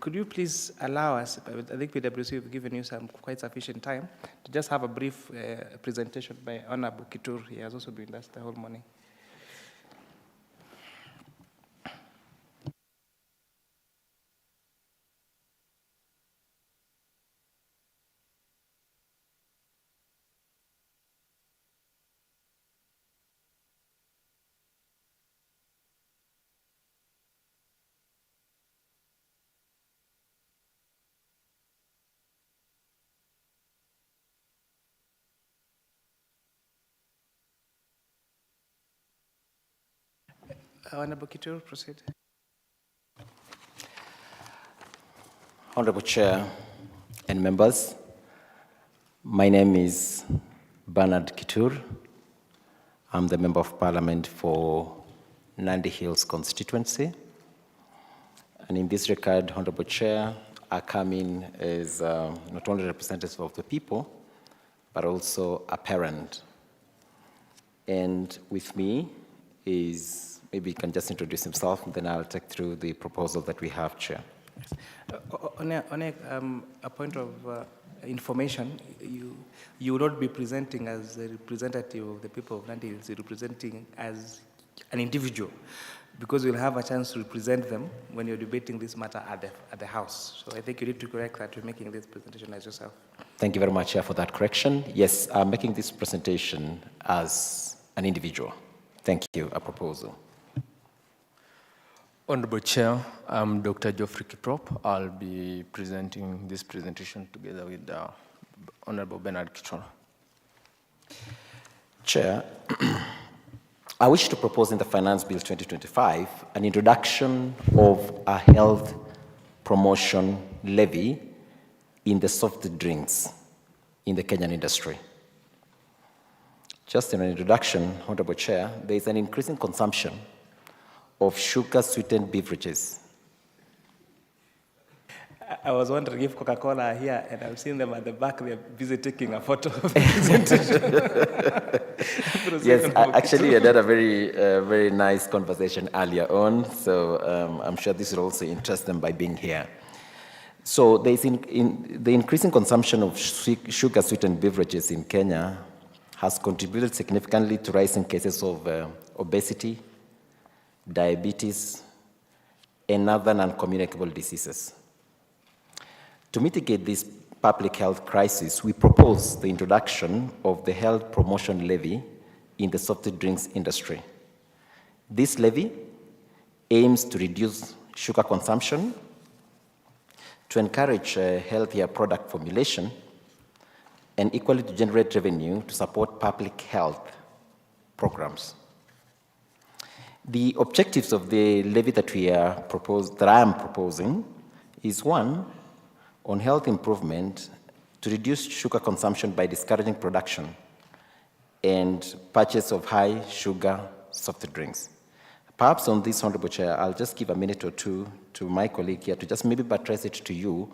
Could you please allow us, I think PwC have given you some quite sufficient time, to just have a brief presentation by Honorable Kitur. He has also been with us the whole morning. Honorable Kitur, proceed. Honorable Chair and members, my name is Bernard Kitur. I'm the Member of Parliament for Nandi Hills constituency. And in this regard, Honorable Chair, I come in as not only representative of the people, but also a parent. And with me is, maybe he can just introduce himself, and then I'll take through the proposal that we have, Chair. On a point of information, you will not be presenting as a representative of the people of Nandi Hills, you're representing as an individual, because you'll have a chance to represent them when you're debating this matter at the House. So I think you need to correct that. You're making this presentation as yourself. Thank you very much, Chair, for that correction. Yes, I'm making this presentation as an individual. Thank you. A proposal. Honorable Chair, I'm Dr. Geoffrey Kiprop. I'll be presenting this presentation together with Honorable Bernard Kitur. Chair, I wish to propose in the Finance Bill 2025 an introduction of a health promotion levy in the soft drinks in the Kenyan industry. Just in an introduction, Honorable Chair, there is an increasing consumption of sugar-sweetened beverages. I was wondering if Coca-Cola are here, and I've seen them at the back. They're busy taking a photo of the presentation. Yes, actually, I had a very nice conversation earlier on, so I'm sure this will also interest them by being here. So there's the increasing consumption of sugar-sweetened beverages in Kenya has contributed significantly to rising cases of obesity, diabetes, and other non-communicable diseases. To mitigate this public health crisis, we propose the introduction of the health promotion levy in the soft drinks industry. This levy aims to reduce sugar consumption, to encourage healthier product formulation, and equally to generate revenue to support public health programs. The objectives of the levy that I am proposing is one, on health improvement, to reduce sugar consumption by discouraging production and purchase of high sugar soft drinks. Perhaps on this, Honorable Chair, I'll just give a minute or two to my colleague here to just maybe buttress it to you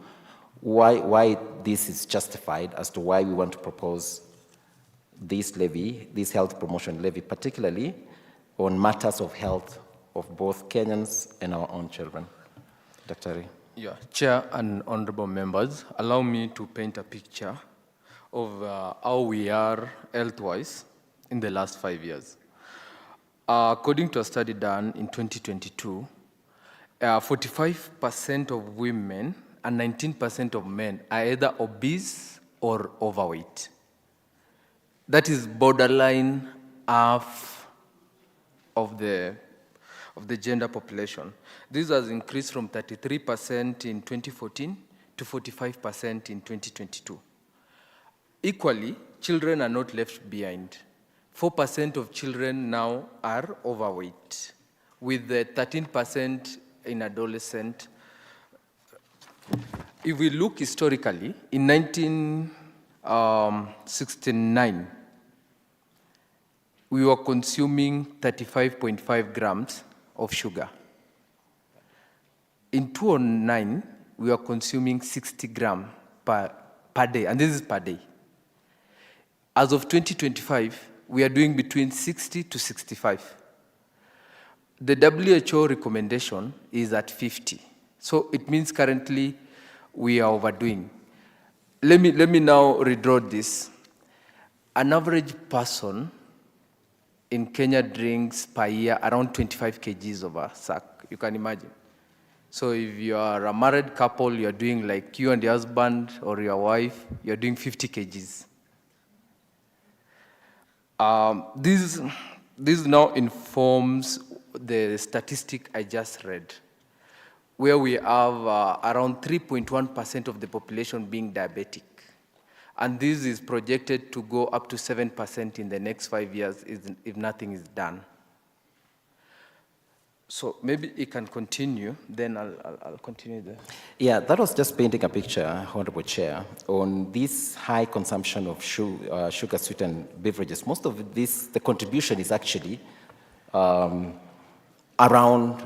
why this is justified as to why we want to propose this levy, this health promotion levy, particularly on matters of health of both Kenyans and our own children. Dr. Yeah, Chair and honorable members, allow me to paint a picture of how we are health-wise in the last 5 years. According to a study done in 2022, 45% of women and 19% of men are either obese or overweight. That is borderline half of the gender population. This has increased from 33% in 2014 to 45% in 2022. Equally, children are not left behind. 4% of children now are overweight, with 13% in adolescent. If we look historically, in 1969, we were consuming 35.5 grams of sugar. In 2009, we are consuming 60 grams per day, and this is per day. As of 2025, we are doing between 60 to 65. The WHO recommendation is at 50. So it means currently we are overdoing. Let me now redraw this. An average person in Kenya drinks per year around 25 kgs of a sack, you can imagine. So if you are a married couple, you're doing like you and your husband or your wife, you're doing 50 kgs. This now informs the statistic I just read, where we have around 3.1% of the population being diabetic. And this is projected to go up to 7% in the next 5 years if nothing is done. So maybe it can continue, then I'll continue there. Yeah, that was just painting a picture, Honorable Chair, on this high consumption of sugar-sweetened beverages. Most of this, the contribution is actually around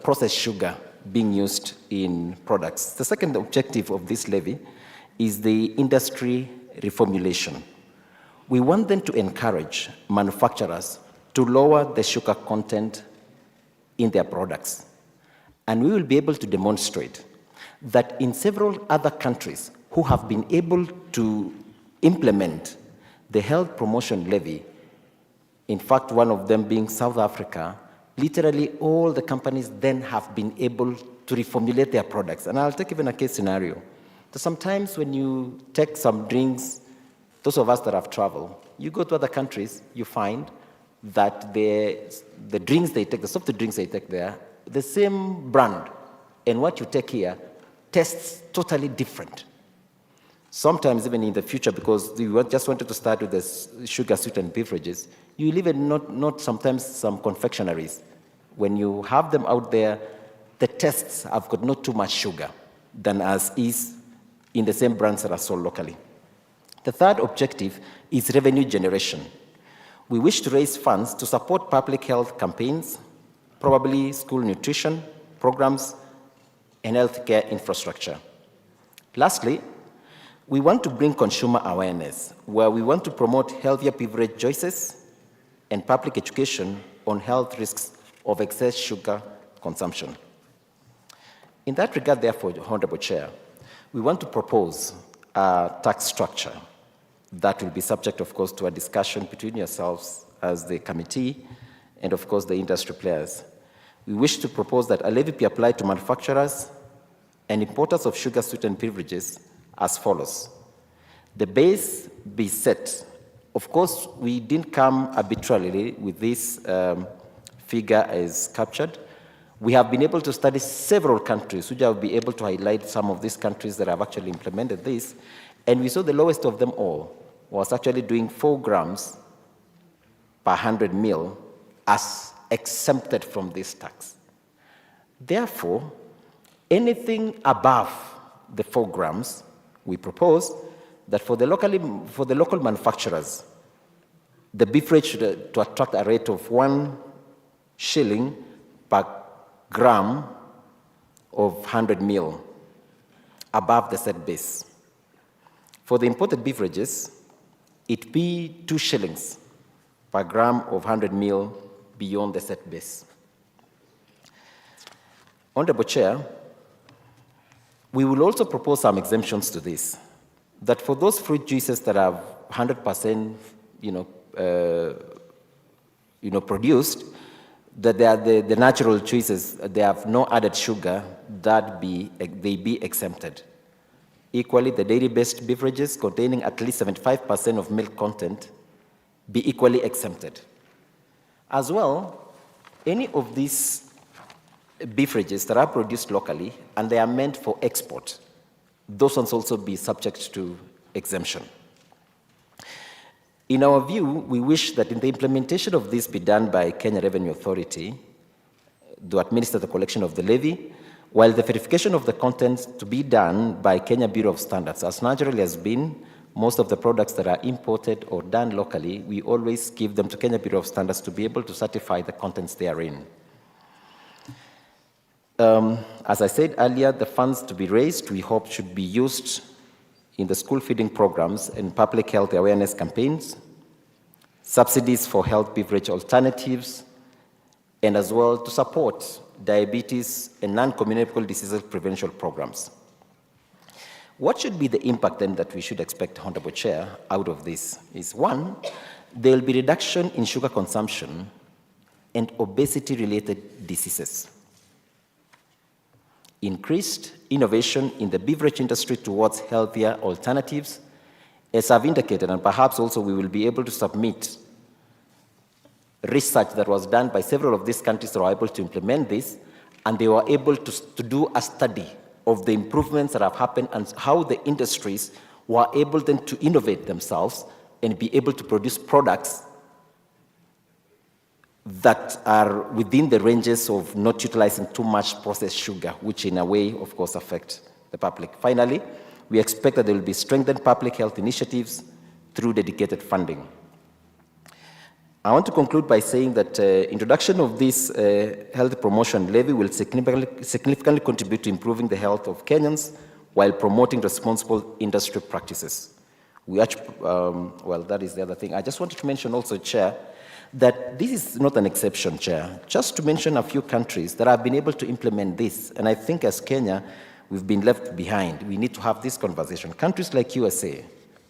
processed sugar being used in products. The second objective of this levy is the industry reformulation. We want them to encourage manufacturers to lower the sugar content in their products. And we will be able to demonstrate that in several other countries who have been able to implement the health promotion levy, in fact, one of them being South Africa, literally all the companies then have been able to reformulate their products. And I'll take even a case scenario. So sometimes when you take some drinks, those of us that have traveled, you go to other countries, you find that the drinks they take, the soft drinks they take there, the same brand, and what you take here tastes totally different. Sometimes even in the future, because we just wanted to start with the sugar-sweetened beverages, you will even not sometimes some confectionaries. When you have them out there, the tastes have got not too much sugar than as is in the same brands that are sold locally. The third objective is revenue generation. We wish to raise funds to support public health campaigns, probably school nutrition programs, and healthcare infrastructure. Lastly, we want to bring consumer awareness, where we want to promote healthier beverage choices and public education on health risks of excess sugar consumption. In that regard, therefore, Honorable Chair, we want to propose a tax structure that will be subject, of course, to a discussion between yourselves as the committee and, of course, the industry players. We wish to propose that a levy be applied to manufacturers and importers of sugar-sweetened beverages as follows. The base be set. Of course, we didn't come arbitrarily with this figure as captured. We have been able to study several countries, which have been able to highlight some of these countries that have actually implemented this, and we saw the lowest of them all was actually doing 4 grams per 100 mil as exempted from this tax. Therefore, anything above the 4 grams, we propose that for the local manufacturers, the beverage should to attract a rate of 1 shilling per gram of 100 mil above the set base. For the imported beverages, it be 2 shillings per gram of 100 mil beyond the set base. Honorable Chair, we will also propose some exemptions to this, that for those fruit juices that are 100% produced, that they are the natural juices, they have no added sugar, that they be exempted. Equally, the dairy-based beverages containing at least 75% of milk content be equally exempted. As well, any of these beverages that are produced locally and they are meant for export, those ones also be subject to exemption. In our view, we wish that in the implementation of this be done by Kenya Revenue Authority to administer the collection of the levy, while the verification of the contents to be done by Kenya Bureau of Standards. As naturally has been, most of the products that are imported or done locally, we always give them to Kenya Bureau of Standards to be able to certify the contents therein. As I said earlier, the funds to be raised, we hope, should be used in the school feeding programs and public health awareness campaigns, subsidies for health beverage alternatives, and as well to support diabetes and non-communicable diseases prevention programs. What should be the impact then that we should expect, Honorable Chair, out of this is one, there will be reduction in sugar consumption and obesity-related diseases. Increased innovation in the beverage industry towards healthier alternatives, as I've indicated, and perhaps also we will be able to submit research that was done by several of these countries that were able to implement this, and they were able to do a study of the improvements that have happened and how the industries were able then to innovate themselves and be able to produce products that are within the ranges of not utilizing too much processed sugar, which in a way, of course, affect the public. Finally, we expect that there will be strengthened public health initiatives through dedicated funding. I want to conclude by saying that introduction of this health promotion levy will significantly contribute to improving the health of Kenyans while promoting responsible industry practices. Well, that is the other thing. I just wanted to mention also, Chair, that this is not an exception, Chair. Just to mention a few countries that have been able to implement this, and I think as Kenya, we've been left behind. We need to have this conversation. Countries like USA,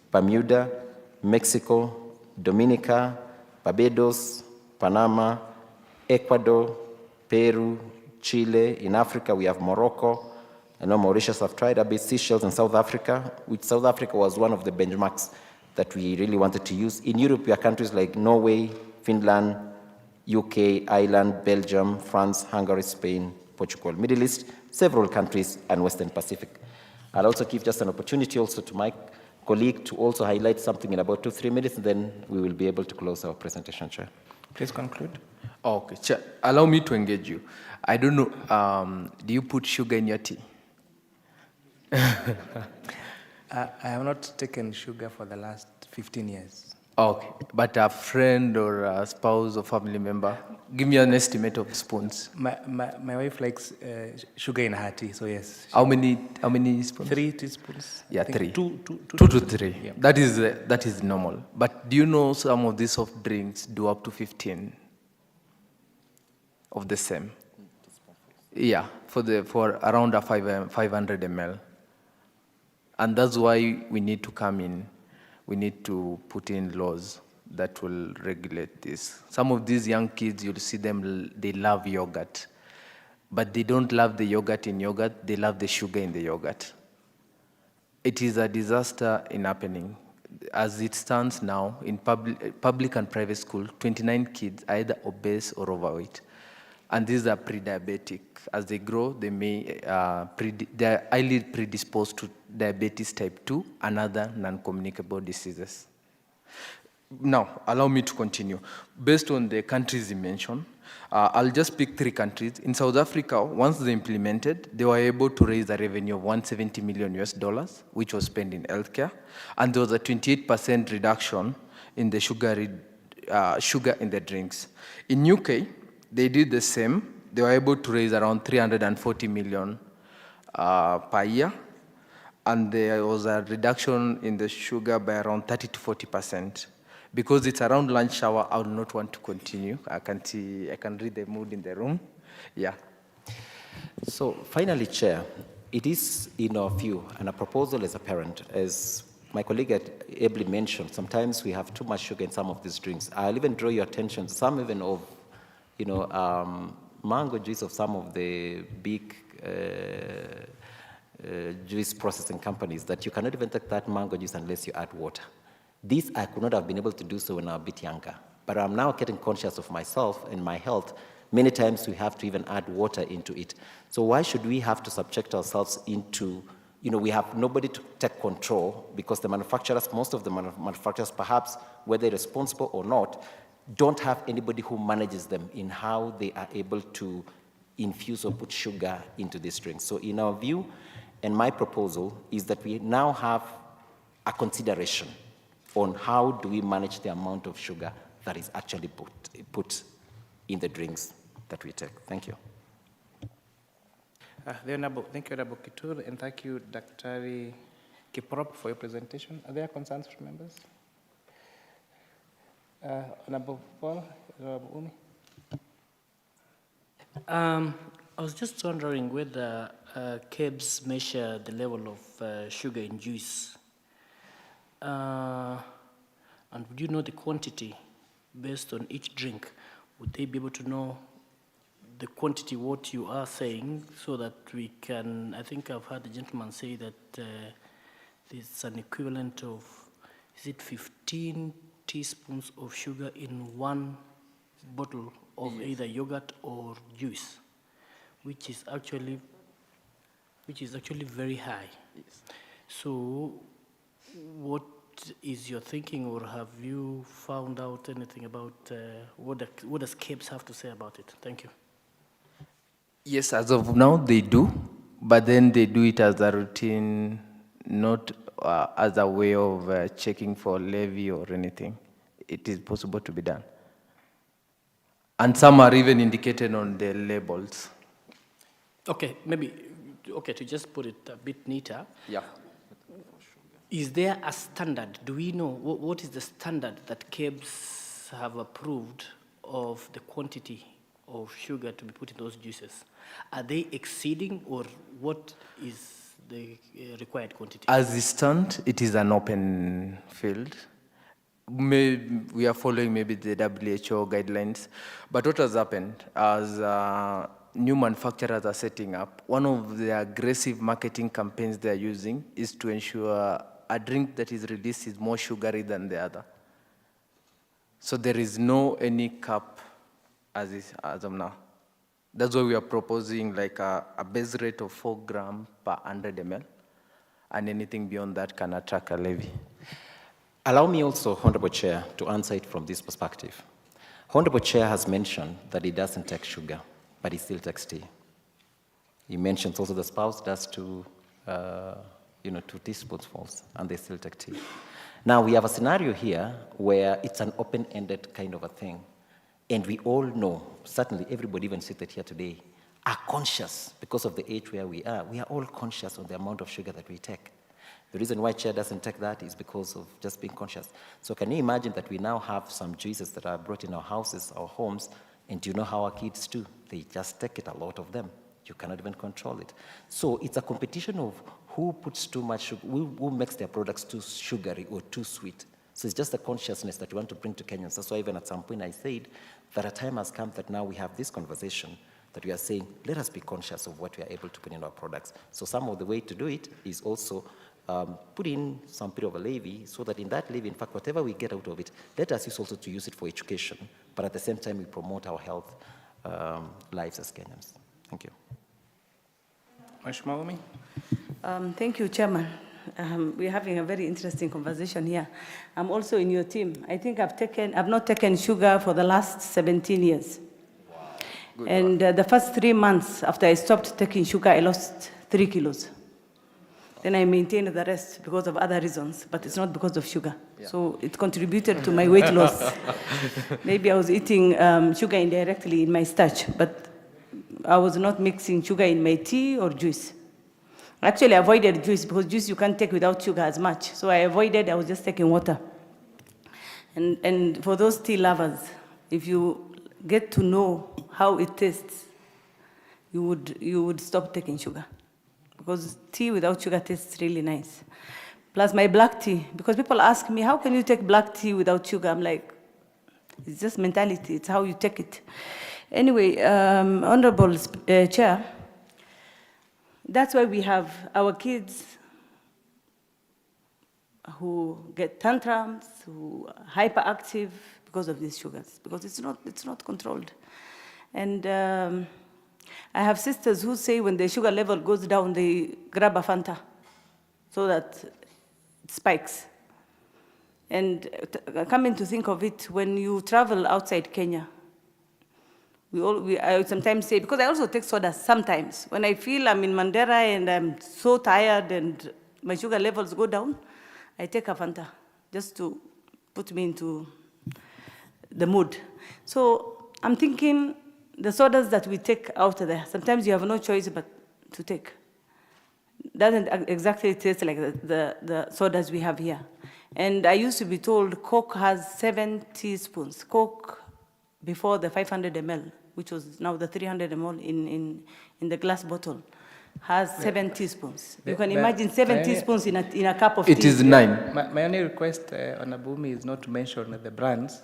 Bermuda, Mexico, Dominica, Barbados, Panama, Ecuador, Peru, Chile. In Africa, we have Morocco. I know Mauritius have tried a bit, Seychelles and South Africa, which South Africa was one of the benchmarks that we really wanted to use. In Europe, we have countries like Norway, Finland, UK, Ireland, Belgium, France, Hungary, Spain, Portugal, Middle East, several countries, and Western Pacific. I'll also give just an opportunity also to my colleague to also highlight something in about 2-3 minutes, and then we will be able to close our presentation, Chair. Please conclude. Okay, Chair, allow me to engage you. I don't know, do you put sugar in your tea? I have not taken sugar for the last 15 years. Okay, but a friend or a spouse or family member, give me an estimate of spoons. My wife likes sugar in her tea, so yes. How many spoons? 3 teaspoons. Yeah, 3. 2 to 3. Yeah. That is normal. But do you know some of these soft drinks do up to 15 of the same? Yeah, for around a 500 ml. And that's why we need to come in. We need to put in laws that will regulate this. Some of these young kids, you'll see them, they love yogurt. But they don't love the yogurt in yogurt, they love the sugar in the yogurt. It is a disaster in happening. As it stands now, in public and private school, 29 kids are either obese or overweight. And these are pre-diabetic. As they grow, they they're highly predisposed to diabetes type 2 and other non-communicable diseases. Now, allow me to continue. Based on the countries you mentioned, I'll just pick 3 countries. In South Africa, once they implemented, they were able to raise a revenue of $170 million, which was spent in healthcare. And there was a 28% reduction in the sugar in the drinks. In UK, they did the same. They were able to raise around 340 million per year. And there was a reduction in the sugar by around 30 to 40%. Because it's around lunch hour, I would not want to continue. I can read the mood in the room. Yeah. So finally, Chair, it is in our view, and a proposal is apparent, as my colleague had ably mentioned, sometimes we have too much sugar in some of these drinks. I'll even draw your attention to some even of, mango juice of some of the big juice processing companies, that you cannot even take that mango juice unless you add water. This, I could not have been able to do so when I was a bit younger. But I'm now getting conscious of myself and my health. Many times we have to even add water into it. So why should we have to subject ourselves into, we have nobody to take control, because the manufacturers, most of the manufacturers, perhaps whether they're responsible or not, don't have anybody who manages them in how they are able to infuse or put sugar into these drinks. So in our view, and my proposal is that we now have a consideration on how do we manage the amount of sugar that is actually put in the drinks that we take. Thank you. Thank you, Honorable Kitur, and thank you, Dr. Kiprop, for your presentation. Are there concerns from members? Honorable Paul, Honorable Umi? I was just wondering whether KEBS measure the level of sugar in juice. And would you know the quantity based on each drink? Would they be able to know the quantity, what you are saying, so that we can, I think I've heard the gentleman say that there's an equivalent of, is it 15 teaspoons of sugar in one bottle of either yogurt or juice, which is actually very high. Yes. So what is your thinking, or have you found out anything about what does KEBS have to say about it? Thank you. Yes, as of now they do, but then they do it as a routine, not as a way of checking for levy or anything. It is possible to be done. And some are even indicated on the labels. Okay, to just put it a bit neater. Yeah. Is there a standard? Do we know what is the standard that KEBS have approved of the quantity of sugar to be put in those juices? Are they exceeding, or what is the required quantity? As it stands, it is an open field. We are following maybe the WHO guidelines. But what has happened, as new manufacturers are setting up, one of the aggressive marketing campaigns they are using is to ensure a drink that is released is more sugary than the other. So there is no any cap as of now. That's why we are proposing like a base rate of 4 grams per 100 ml, and anything beyond that can attract a levy. Allow me also, Honorable Chair, to answer it from this perspective. Honorable Chair has mentioned that he doesn't take sugar, but he still takes tea. He mentions also the spouse does 2 teaspoonfuls, and they still take tea. Now, we have a scenario here where it's an open-ended kind of a thing. And we all know, certainly everybody even seated here today, are conscious because of the age where we are. We are all conscious of the amount of sugar that we take. The reason why Chair doesn't take that is because of just being conscious. So can you imagine that we now have some juices that are brought in our houses, our homes, and do you know how our kids do? They just take it, a lot of them. You cannot even control it. So it's a competition of who puts too much sugar, who makes their products too sugary or too sweet. So it's just the consciousness that we want to bring to Kenyans. That's why even at some point I said that a time has come that now we have this conversation that we are saying, let us be conscious of what we are able to put in our products. So some of the way to do it is also put in some period of a levy, so that in that levy, in fact, whatever we get out of it, let us use also to use it for education, but at the same time we promote our health lives as Kenyans. Thank you. Mheshimiwa Umi? Thank you, Chairman. We're having a very interesting conversation here. I'm also in your team. I think I've not taken sugar for the last 17 years. Wow. And the first 3 months after I stopped taking sugar, I lost 3 kilos. Then I maintained the rest because of other reasons, but it's not because of sugar. Yeah. So it contributed to my weight loss. Maybe I was eating sugar indirectly in my starch, but I was not mixing sugar in my tea or juice. Actually, I avoided juice because juice you can't take without sugar as much. So I avoided, I was just taking water. And for those tea lovers, if you get to know how it tastes, you would stop taking sugar. Because tea without sugar tastes really nice. Plus my black tea, because people ask me, how can you take black tea without sugar? I'm like, it's just mentality, it's how you take it. Anyway, Honorable Chair, that's why we have our kids who get tantrums, who are hyperactive because of these sugars, because it's not controlled. And I have sisters who say when the sugar level goes down, they grab a Fanta so that it spikes. And coming to think of it, when you travel outside Kenya, I sometimes say, because I also take soda sometimes. When I feel I'm in Mandera and I'm so tired and my sugar levels go down, I take a Fanta just to put me into the mood. So I'm thinking the sodas that we take out there, sometimes you have no choice but to take. Doesn't exactly taste like the sodas we have here. And I used to be told Coke has 7 teaspoons. Coke before the 500 ml, which was now the 300 ml in the glass bottle, has 7 teaspoons. You can imagine 7 teaspoons in a cup of tea. It is 9. My only request on Abumi is not to mention the brands.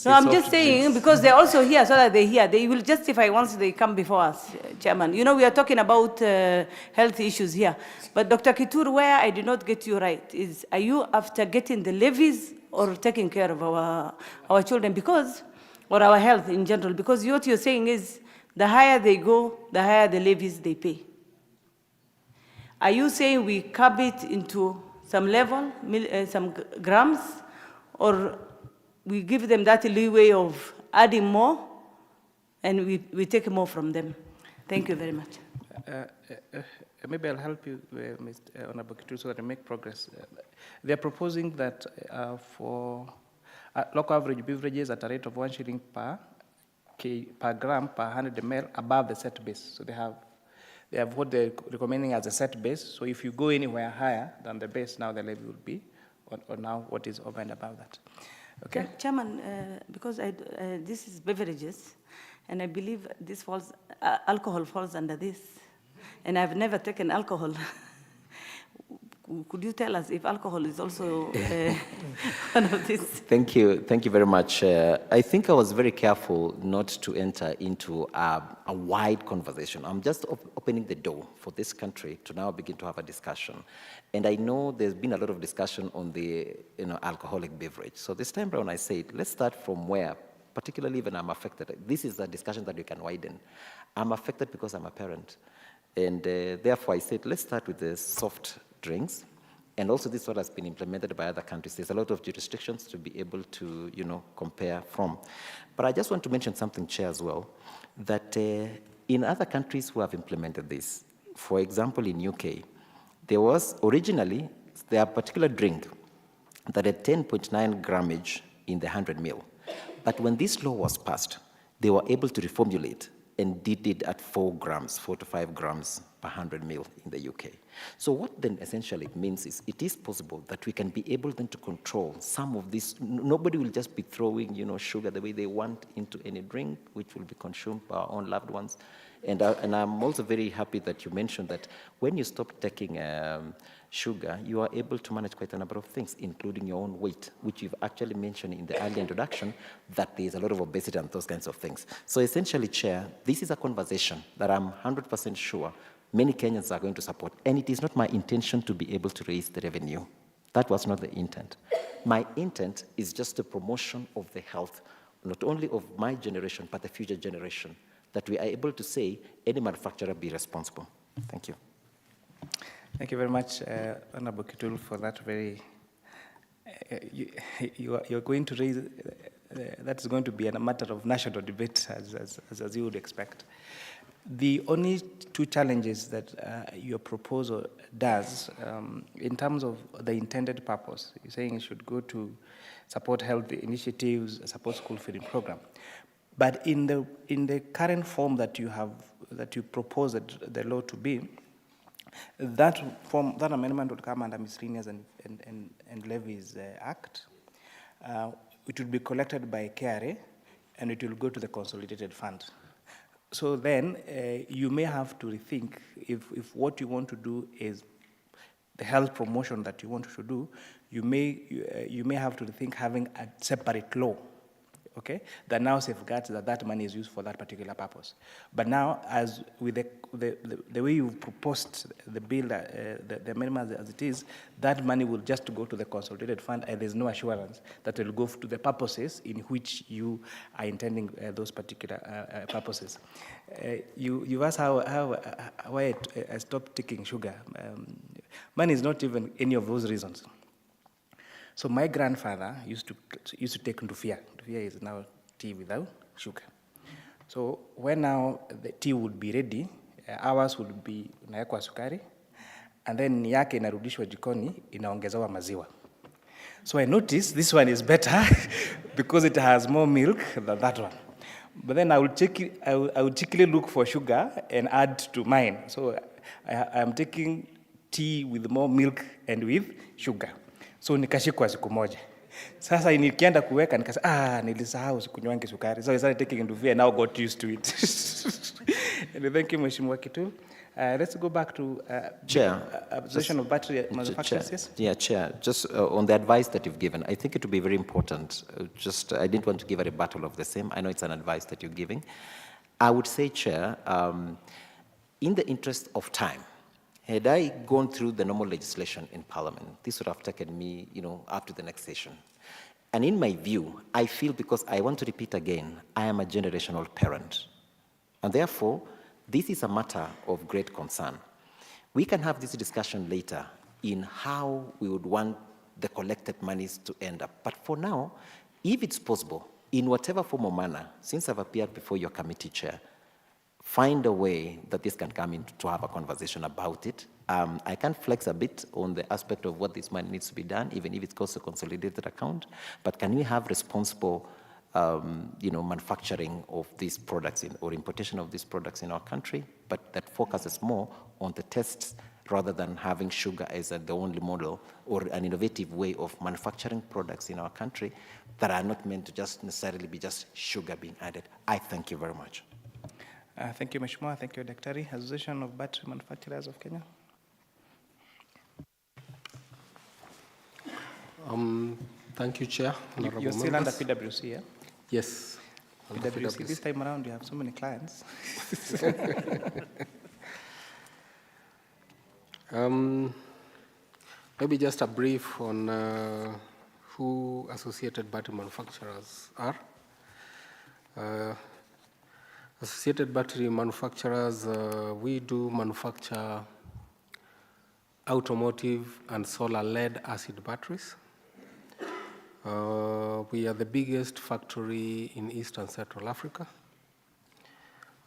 No, I'm just saying, because they're also here, so that they're here. They will justify once they come before us, Chairman. You know, we are talking about health issues here. But Dr. Kitur, where I did not get you right is, are you after getting the levies or taking care of our children? Because, or our health in general? Because what you're saying is, the higher they go, the higher the levies they pay. Are you saying we cap it into some level, some grams, or we give them that leeway of adding more, and we take more from them? Thank you very much. Maybe I'll help you, Mr. Honorable Kitu, so that we make progress. They're proposing that for local average beverages at a rate of 1 shilling per gram per 100 ml above the set base. So they have what they're recommending as a set base. So if you go anywhere higher than the base, now the levy will be, or now what is over and above that. Okay. Chairman, because this is beverages, and I believe this falls, alcohol falls under this, and I've never taken alcohol. Could you tell us if alcohol is also one of these? Thank you very much. I think I was very careful not to enter into a wide conversation. I'm just opening the door for this country to now begin to have a discussion. And I know there's been a lot of discussion on the alcoholic beverage. So this time around I said, let's start from where, particularly when I'm affected. This is a discussion that we can widen. I'm affected because I'm a parent. And therefore I said, let's start with the soft drinks, and also this one has been implemented by other countries. There's a lot of jurisdictions to be able to, compare from. But I just want to mention something, Chair, as well, that in other countries who have implemented this, for example, in UK, there was originally a particular drink that had 10.9 grammage in the 100 ml. But when this law was passed, they were able to reformulate and did it at 4 to 5 grams per 100 ml in the UK. So what then essentially means is it is possible that we can be able then to control some of this. Nobody will just be throwing, sugar the way they want into any drink, which will be consumed by our own loved ones. And I'm also very happy that you mentioned that when you stop taking sugar, you are able to manage quite a number of things, including your own weight, which you've actually mentioned in the early introduction, that there's a lot of obesity and those kinds of things. So essentially, Chair, this is a conversation that I'm 100% sure many Kenyans are going to support. And it is not my intention to be able to raise the revenue. That was not the intent. My intent is just the promotion of the health, not only of my generation, but the future generation, that we are able to say any manufacturer be responsible. Thank you. Thank you very much, Honorable Kitul, for that very, you're going to raise, that's going to be a matter of national debate, as you would expect. The only two challenges that your proposal does, in terms of the intended purpose, you're saying it should go to support health initiatives, support school feeding program. But in the current form that you proposed the law to be, that amendment would come under Miscellaneous and Levies Act. It will be collected by KRA, and it will go to the consolidated fund. So then you may have to rethink if what you want to do is the health promotion that you want to do, you may have to rethink having a separate law, okay, that now safeguards that money is used for that particular purpose. But now, as with the way you've proposed the bill, the amendment as it is, that money will just go to the consolidated fund, and there's no assurance that it will go to the purposes in which you are intending those particular purposes. You asked why I stopped taking sugar. Mine is not even any of those reasons. So my grandfather used to take Ndufia. Ndufia is now tea without sugar. So when now the tea would be ready, ours would be naekwa sukari, and then yake inarudishwa jikoni, inaongezewa maziwa. So I noticed this one is better because it has more milk than that one. But then I would cheekily look for sugar and add to mine. So I am taking tea with more milk and with sugar. So nikashikwa siku moja. Sasa nikienda kuweka nikasema nilisahau sikunywangi sukari. So I started taking into and now got used to it. And thank you, Mheshimiwa Kitu. Let's go back to Chair, observation of battery manufacturers. Yes? Yeah, Chair, just on the advice that you've given, I think it would be very important. I didn't want to give a rebuttal of the same. I know it's an advice that you're giving. I would say, Chair, in the interest of time, had I gone through the normal legislation in Parliament, this would have taken me, up to the next session. And in my view, I feel, because I want to repeat again, I am a generational parent. And therefore, this is a matter of great concern. We can have this discussion later in how we would want the collected monies to end up. But for now, if it's possible, in whatever form or manner, since I've appeared before your committee chair, find a way that this can come in to have a conversation about it. I can flex a bit on the aspect of what this money needs to be done, even if it's cost a consolidated account. But can we have responsible manufacturing of these products or importation of these products in our country, but that focuses more on the tests rather than having sugar as the only model or an innovative way of manufacturing products in our country that are not meant to just necessarily be just sugar being added. I thank you very much. Thank you, Mheshimiwa. Thank you, Daktari. Association of Battery Manufacturers of Kenya. Thank you, Chair. You're still members. under PwC, yeah? Yes. PwC. This time around, you have so many clients. Maybe just a brief on who associated battery manufacturers are. Associated battery manufacturers, we do manufacture automotive and solar lead acid batteries. We are the biggest factory in East and Central Africa.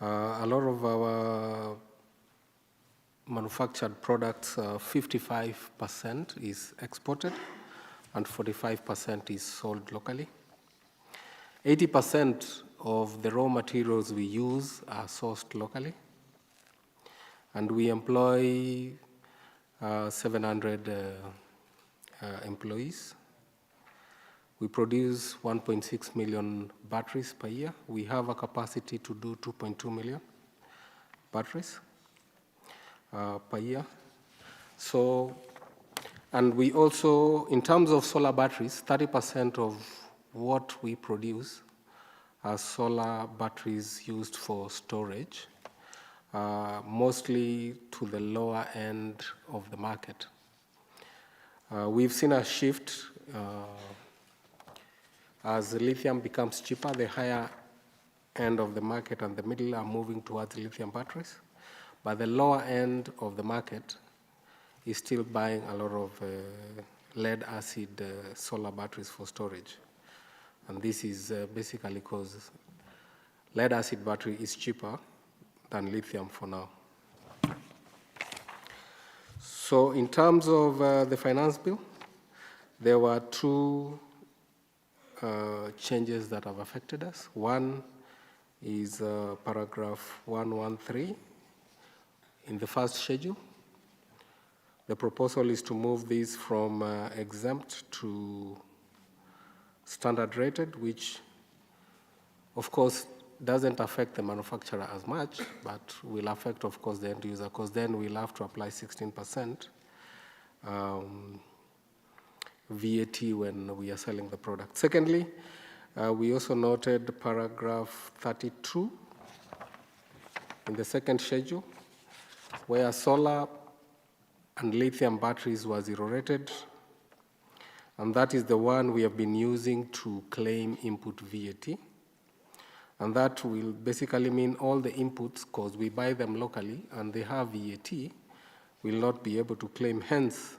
A lot of our manufactured products, 55% is exported and 45% is sold locally. 80% of the raw materials we use are sourced locally. And we employ 700 employees. We produce 1.6 million batteries per year. We have a capacity to do 2.2 million batteries per year. So, and we also, in terms of solar batteries, 30% of what we produce are solar batteries used for storage, mostly to the lower end of the market. We've seen a shift as lithium becomes cheaper, the higher end of the market and the middle are moving towards lithium batteries. But the lower end of the market is still buying a lot of lead acid solar batteries for storage. And this is basically because lead acid battery is cheaper than lithium for now. So in terms of the finance bill, there were two changes that have affected us. One is paragraph 113 in the first schedule. The proposal is to move this from exempt to standard rated, which of course doesn't affect the manufacturer as much, but will affect, of course, the end user, because then we'll have to apply 16% VAT when we are selling the product. Secondly, we also noted paragraph 32 in the second schedule, where solar and lithium batteries were zero rated, and that is the one we have been using to claim input VAT. And that will basically mean all the inputs, because we buy them locally and they have VAT, will not be able to claim, hence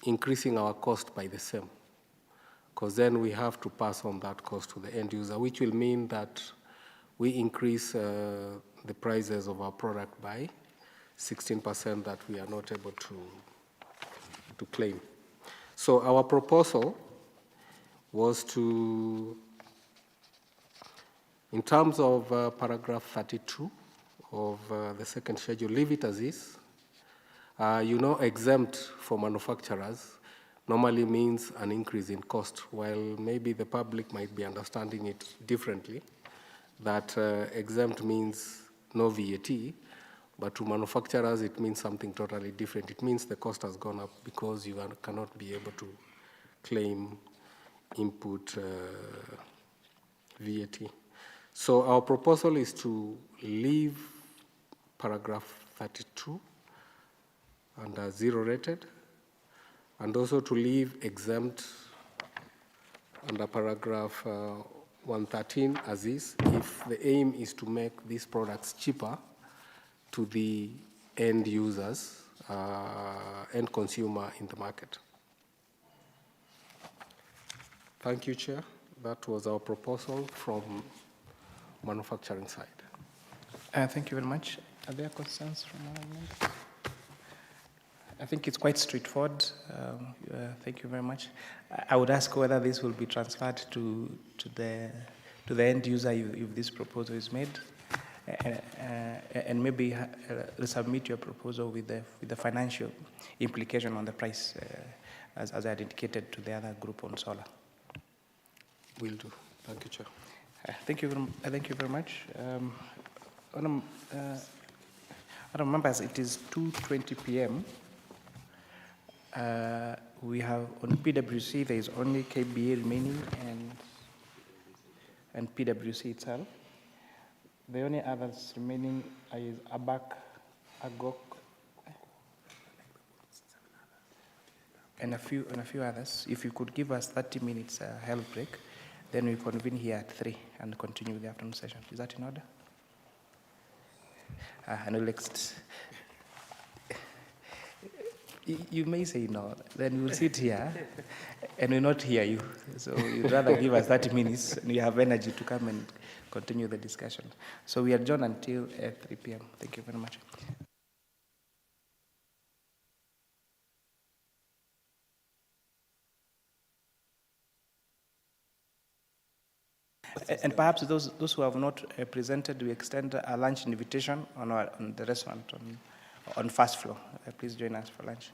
increasing our cost by the same. Because then we have to pass on that cost to the end user, which will mean that we increase the prices of our product by 16% that we are not able to claim. So our proposal was to In terms of paragraph 32 of the second schedule, leave it as is. Exempt for manufacturers normally means an increase in cost, while maybe the public might be understanding it differently, that exempt means no VAT, but to manufacturers it means something totally different. It means the cost has gone up because you cannot be able to claim input VAT. So our proposal is to leave paragraph 32 under zero rated, and also to leave exempt under paragraph 113 as is, if the aim is to make these products cheaper to the end users, end consumer in the market. Thank you, Chair. That was our proposal from manufacturing side. Thank you very much. Are there concerns from our members? I think it's quite straightforward. Thank you very much. I would ask whether this will be transferred to the end user if this proposal is made, and maybe resubmit your proposal with the financial implication on the price, as I had indicated to the other group on solar. Will do. Thank you, Chair. Thank you very much. Honourable members, it is 2:20 p.m. We have on PwC, there is only KBA remaining and PwC itself. The only others remaining is ABAC, AGOC, and a few others. If you could give us 30 minutes health break, then we convene here at 3 and continue the afternoon session. Is that in order? And we'll you may say no, then we'll sit here and we'll not hear you. So you'd rather give us 30 minutes and you have energy to come and continue the discussion. So we adjourn until 3 p.m. Thank you very much. And perhaps those who have not presented, we extend a lunch invitation on the restaurant on first floor. Please join us for lunch.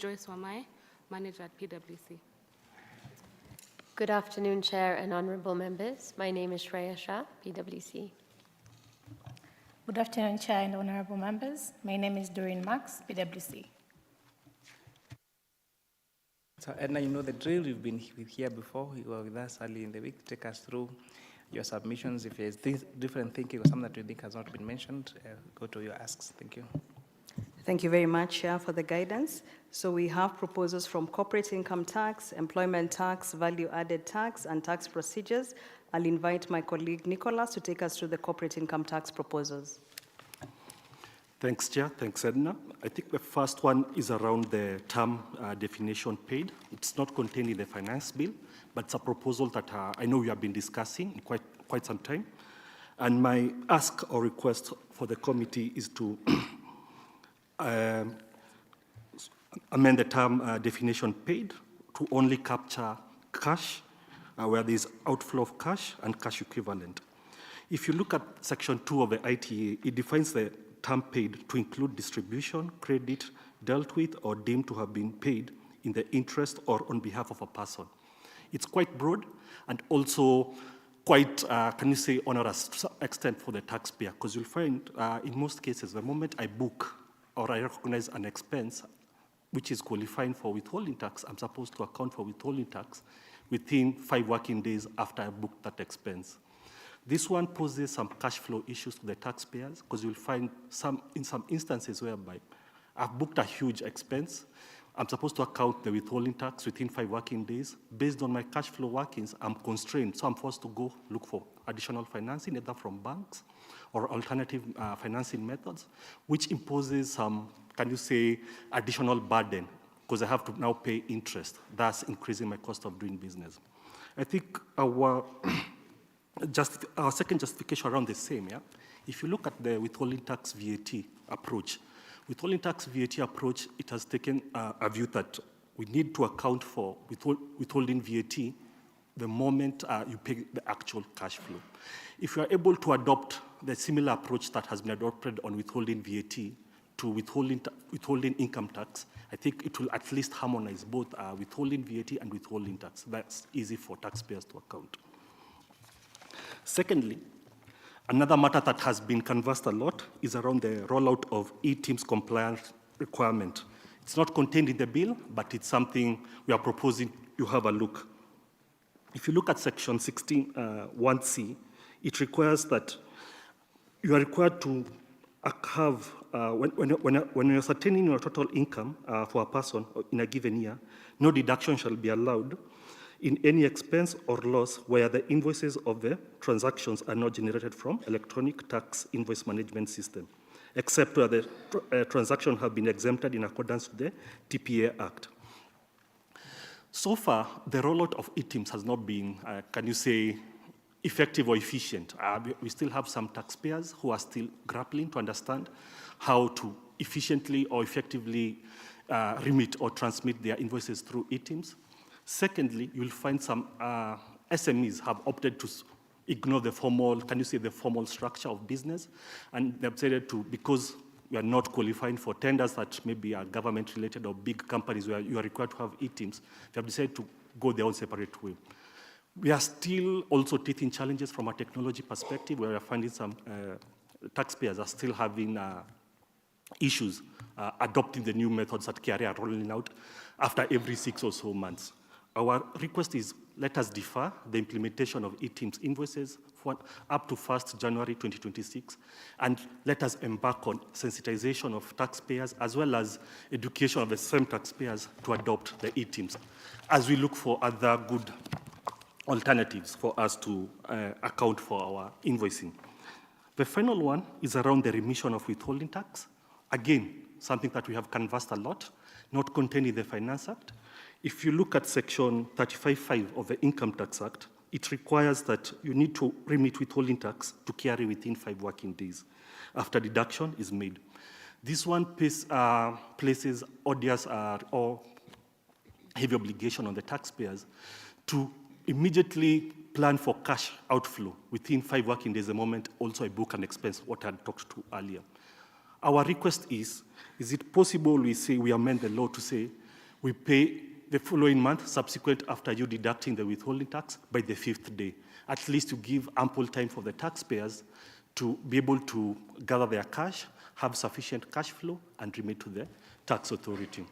Joyce Wamai, manager at PwC. Good afternoon, Chair and honorable members. My name is Shreya Shah, PwC. Good afternoon, Chair and honorable members. My name is Doreen Max, PwC. So, Edna, you know the drill. You've been here before. You were with us early in the week. Take us through your submissions. If there's different thinking or something that you think has not been mentioned, go to your asks. Thank you. Thank you very much, Chair, for the guidance. So we have proposals from corporate income tax, employment tax, value-added tax, and tax procedures. I'll invite my colleague Nicholas to take us through the corporate income tax proposals. Thanks, Chair. Thanks, Edna. I think the first one is around the term definition paid. It's not contained in the finance bill, but it's a proposal that I know we have been discussing in quite some time. And my ask or request for the committee is to amend the term definition paid to only capture cash, where there is outflow of cash and cash equivalent. If you look at Section 2 of the ITA, it defines the term paid to include distribution, credit, dealt with, or deemed to have been paid in the interest or on behalf of a person. It's quite broad and also quite, can you say, onerous to some extent for the taxpayer, because you'll find in most cases, the moment I book or I recognize an expense which is qualifying for withholding tax, I'm supposed to account for withholding tax within 5 working days after I booked that expense. This one poses some cash flow issues to the taxpayers, because you'll find in some instances whereby I've booked a huge expense, I'm supposed to account the withholding tax within 5 working days. Based on my cash flow workings, I'm constrained, so I'm forced to go look for additional financing, either from banks or alternative financing methods, which imposes some, can you say, additional burden, because I have to now pay interest, thus increasing my cost of doing business. I think our second justification around the same, yeah? If you look at the withholding tax VAT approach, withholding tax VAT approach, it has taken a view that we need to account for withholding VAT the moment you pay the actual cash flow. If you are able to adopt the similar approach that has been adopted on withholding VAT to withholding income tax, I think it will at least harmonize both withholding VAT and withholding tax. That's easy for taxpayers to account. Secondly, another matter that has been canvassed a lot is around the rollout of e-Teams compliance requirement. It's not contained in the bill, but it's something we are proposing you have a look. If you look at Section 16(1)(c), it requires that you are required to have, when you're ascertaining your total income for a person in a given year, no deduction shall be allowed in any expense or loss where the invoices of the transactions are not generated from electronic tax invoice management system, except where the transaction have been exempted in accordance with the TPA Act. So far, the rollout of e-Teams has not been, can you say, effective or efficient. We still have some taxpayers who are still grappling to understand how to efficiently or effectively remit or transmit their invoices through e-Teams. Secondly, you'll find some SMEs have opted to ignore the formal, can you say, the formal structure of business, and they've decided to, because we are not qualifying for tenders that maybe are government-related or big companies where you are required to have e-Teams, they have decided to go their own separate way. We are still also teething challenges from a technology perspective, where we are finding some taxpayers are still having issues adopting the new methods that KRA are rolling out after every 6 or so months. Our request is, let us defer the implementation of e-Teams invoices for up to 1st January 2026, and let us embark on sensitization of taxpayers as well as education of the same taxpayers to adopt the e-Teams, as we look for other good alternatives for us to account for our invoicing. The final one is around the remission of withholding tax. Again, something that we have canvassed a lot, not contained in the Finance Act. If you look at Section 35(5) of the Income Tax Act, it requires that you need to remit withholding tax to KRA within 5 working days after deduction is made. This one places odious or heavy obligation on the taxpayers to immediately plan for cash outflow within 5 working days the moment also I book an expense, what I had talked to earlier. Our request is it possible we amend the law to say we pay the following month, subsequent after you deducting the withholding tax, by the 5th day, at least to give ample time for the taxpayers to be able to gather their cash, have sufficient cash flow, and remit to the tax authority.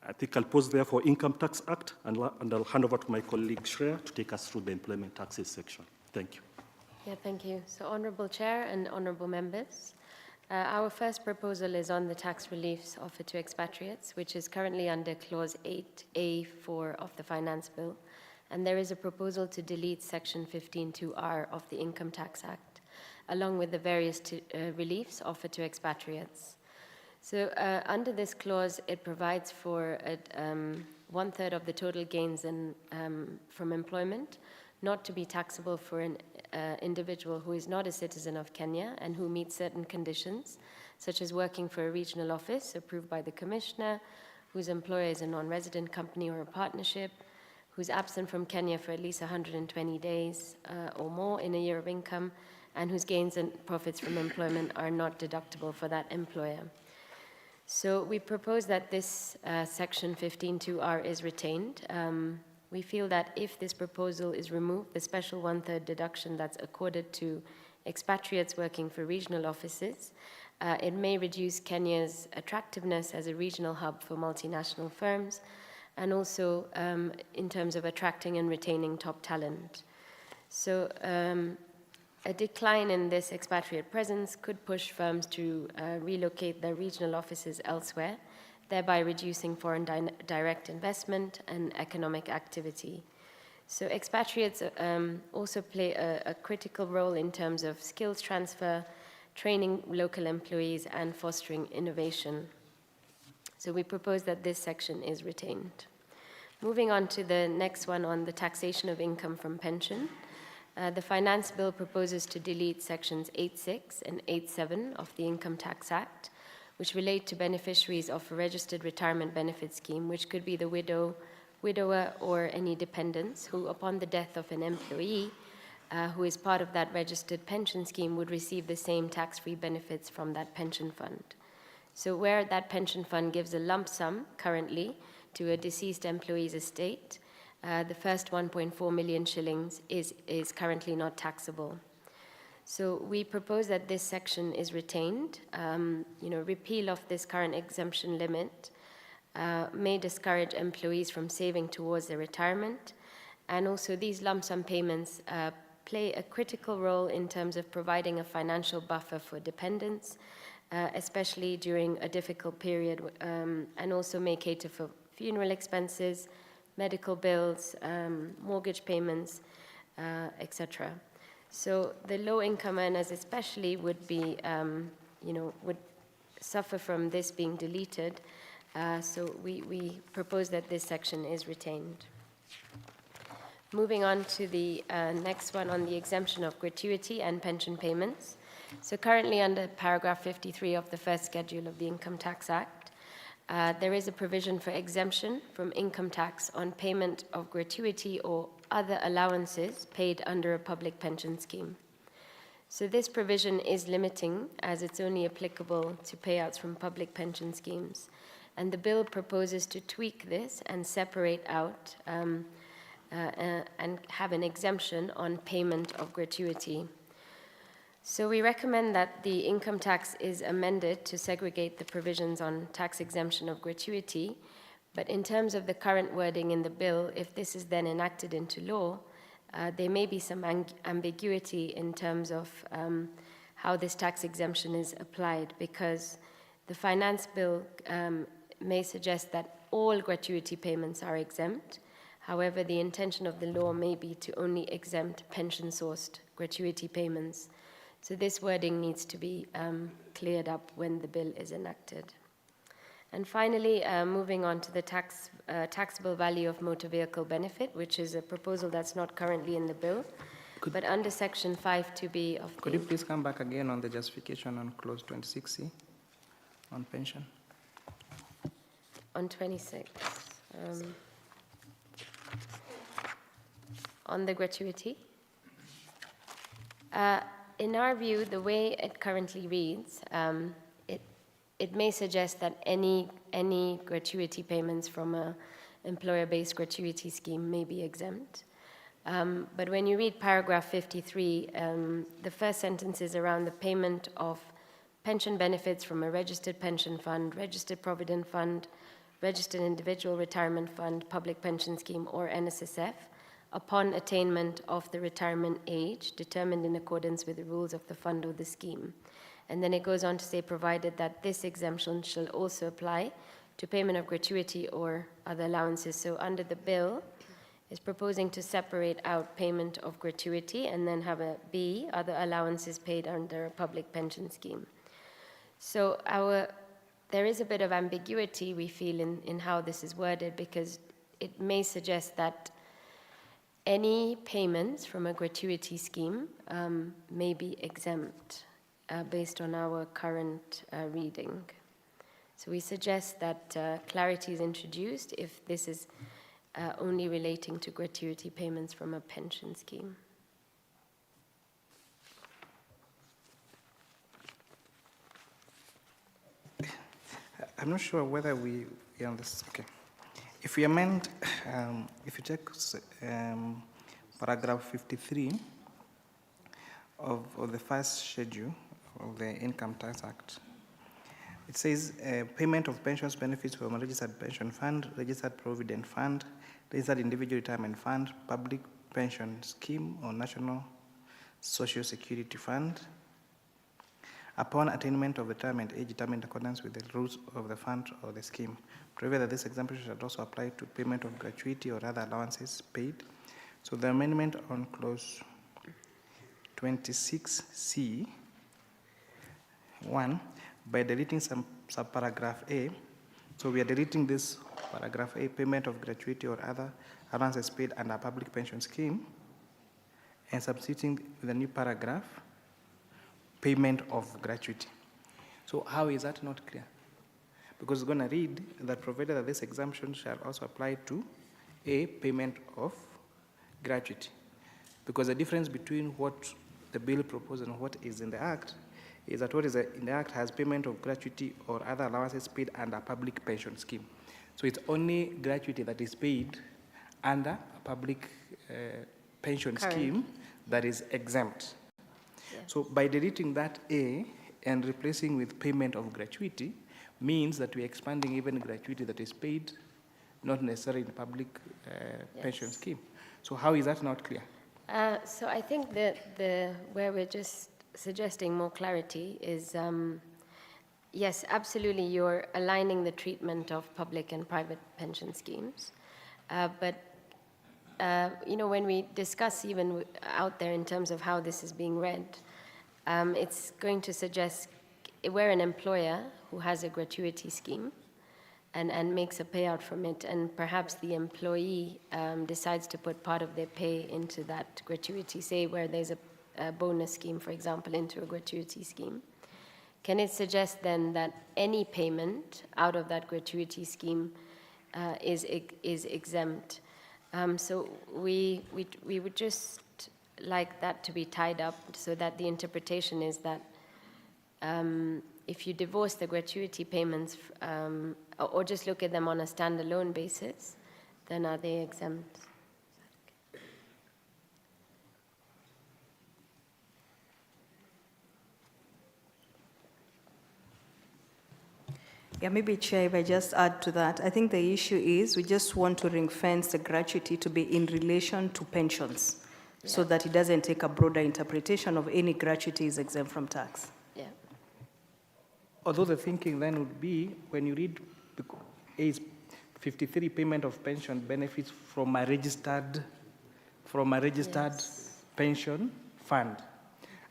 I think I'll pause there for Income Tax Act, and I'll hand over to my colleague Shreya to take us through the employment taxes section. Thank you. Yeah, thank you. So, Honourable Chair and Honourable Members, our first proposal is on the tax reliefs offered to expatriates, which is currently under Clause 8A4 of the Finance Bill, and there is a proposal to delete Section 15(2)R of the Income Tax Act, along with the various reliefs offered to expatriates. So, under this clause, it provides for 1/3 of the total gains from employment not to be taxable for an individual who is not a citizen of Kenya and who meets certain conditions, such as working for a regional office approved by the Commissioner, whose employer is a non-resident company or a partnership, who's absent from Kenya for at least 120 days or more in a year of income, and whose gains and profits from employment are not deductible for that employer. So we propose that this Section 15(2)R is retained. We feel that if this proposal is removed, the special 1/3 deduction that's accorded to expatriates working for regional offices, it may reduce Kenya's attractiveness as a regional hub for multinational firms, and also in terms of attracting and retaining top talent. So a decline in this expatriate presence could push firms to relocate their regional offices elsewhere, thereby reducing foreign direct investment and economic activity. So expatriates also play a critical role in terms of skills transfer, training local employees, and fostering innovation. So we propose that this section is retained. Moving on to the next one on the taxation of income from pension. The Finance Bill proposes to delete sections 8.6 and 8.7 of the Income Tax Act, which relate to beneficiaries of a registered retirement benefit scheme, which could be the widower, or any dependents who, upon the death of an employee who is part of that registered pension scheme, would receive the same tax-free benefits from that pension fund. So where that pension fund gives a lump sum currently to a deceased employee's estate, the first 1.4 million shillings is currently not taxable. So we propose that this section is retained. Repeal of this current exemption limit may discourage employees from saving towards their retirement, and also these lump sum payments play a critical role in terms of providing a financial buffer for dependents, especially during a difficult period, and also may cater for funeral expenses, medical bills, mortgage payments, etc. So the low-income earners especially would be, would suffer from this being deleted. So we propose that this section is retained. Moving on to the next one on the exemption of gratuity and pension payments. So currently under paragraph 53 of the first schedule of the Income Tax Act, there is a provision for exemption from income tax on payment of gratuity or other allowances paid under a public pension scheme. So this provision is limiting, as it's only applicable to payouts from public pension schemes. And the bill proposes to tweak this and separate out and have an exemption on payment of gratuity. So we recommend that the income tax is amended to segregate the provisions on tax exemption of gratuity. But in terms of the current wording in the bill, if this is then enacted into law, there may be some ambiguity in terms of how this tax exemption is applied, because the Finance Bill may suggest that all gratuity payments are exempt. However, the intention of the law may be to only exempt pension-sourced gratuity payments. So this wording needs to be cleared up when the bill is enacted. And finally, moving on to the taxable value of motor vehicle benefit, which is a proposal that's not currently in the bill, but under section 5(2)(b) of the... Could you please come back again on the justification on clause 26C on pension? On 26. On the gratuity. In our view, the way it currently reads, it may suggest that any gratuity payments from a employer-based gratuity scheme may be exempt. But when you read paragraph 53, the first sentence is around the payment of pension benefits from a registered pension fund, registered provident fund, registered individual retirement fund, public pension scheme, or NSSF, upon attainment of the retirement age determined in accordance with the rules of the fund or the scheme. And then it goes on to say, provided that this exemption shall also apply to payment of gratuity or other allowances. So under the bill, is proposing to separate out payment of gratuity and then have a B, other allowances paid under a public pension scheme. So there is a bit of ambiguity, we feel, in how this is worded, because it may suggest that any payments from a gratuity scheme may be exempt based on our current reading. So we suggest that clarity is introduced if this is only relating to gratuity payments from a pension scheme. I'm not sure whether we are on this. Okay. If we amend, if you check paragraph 53 of the first schedule of the Income Tax Act, it says payment of pensions benefits from a registered pension fund, registered provident fund, registered individual retirement fund, public pension scheme, or national social security fund, upon attainment of retirement age determined in accordance with the rules of the fund or the scheme, provided that this exemption should also apply to payment of gratuity or other allowances paid. So the amendment on clause 26C, 1, by deleting some subparagraph A, so we are deleting this paragraph A, payment of gratuity or other allowances paid under a public pension scheme, and substituting the new paragraph, payment of gratuity. So how is that not clear? Because it's going to read that provided that this exemption shall also apply to a payment of gratuity. Because the difference between what the bill proposed and what is in the Act is that what is in the Act has payment of gratuity or other allowances paid under a public pension scheme. So it's only gratuity that is paid under a public pension scheme that is exempt. Yes. So by deleting that A and replacing with payment of gratuity means that we're expanding even gratuity that is paid not necessarily in a public pension scheme. So how is that not clear? So I think that where we're just suggesting more clarity is, yes, absolutely, you're aligning the treatment of public and private pension schemes. But when we discuss even out there in terms of how this is being read, it's going to suggest where an employer who has a gratuity scheme and makes a payout from it, and perhaps the employee decides to put part of their pay into that gratuity, say where there's a bonus scheme, for example, into a gratuity scheme. Can it suggest then that any payment out of that gratuity scheme is exempt? So we would just like that to be tied up so that the interpretation is that if you divorce the gratuity payments or just look at them on a standalone basis, then are they exempt? Yeah, maybe, Chair, if I just add to that, I think the issue is we just want to ring fence the gratuity to be in relation to pensions, so that it doesn't take a broader interpretation of any gratuity is exempt from tax. Yeah. Although the thinking then would be, when you read A's 53 payment of pension benefits from a registered pension fund,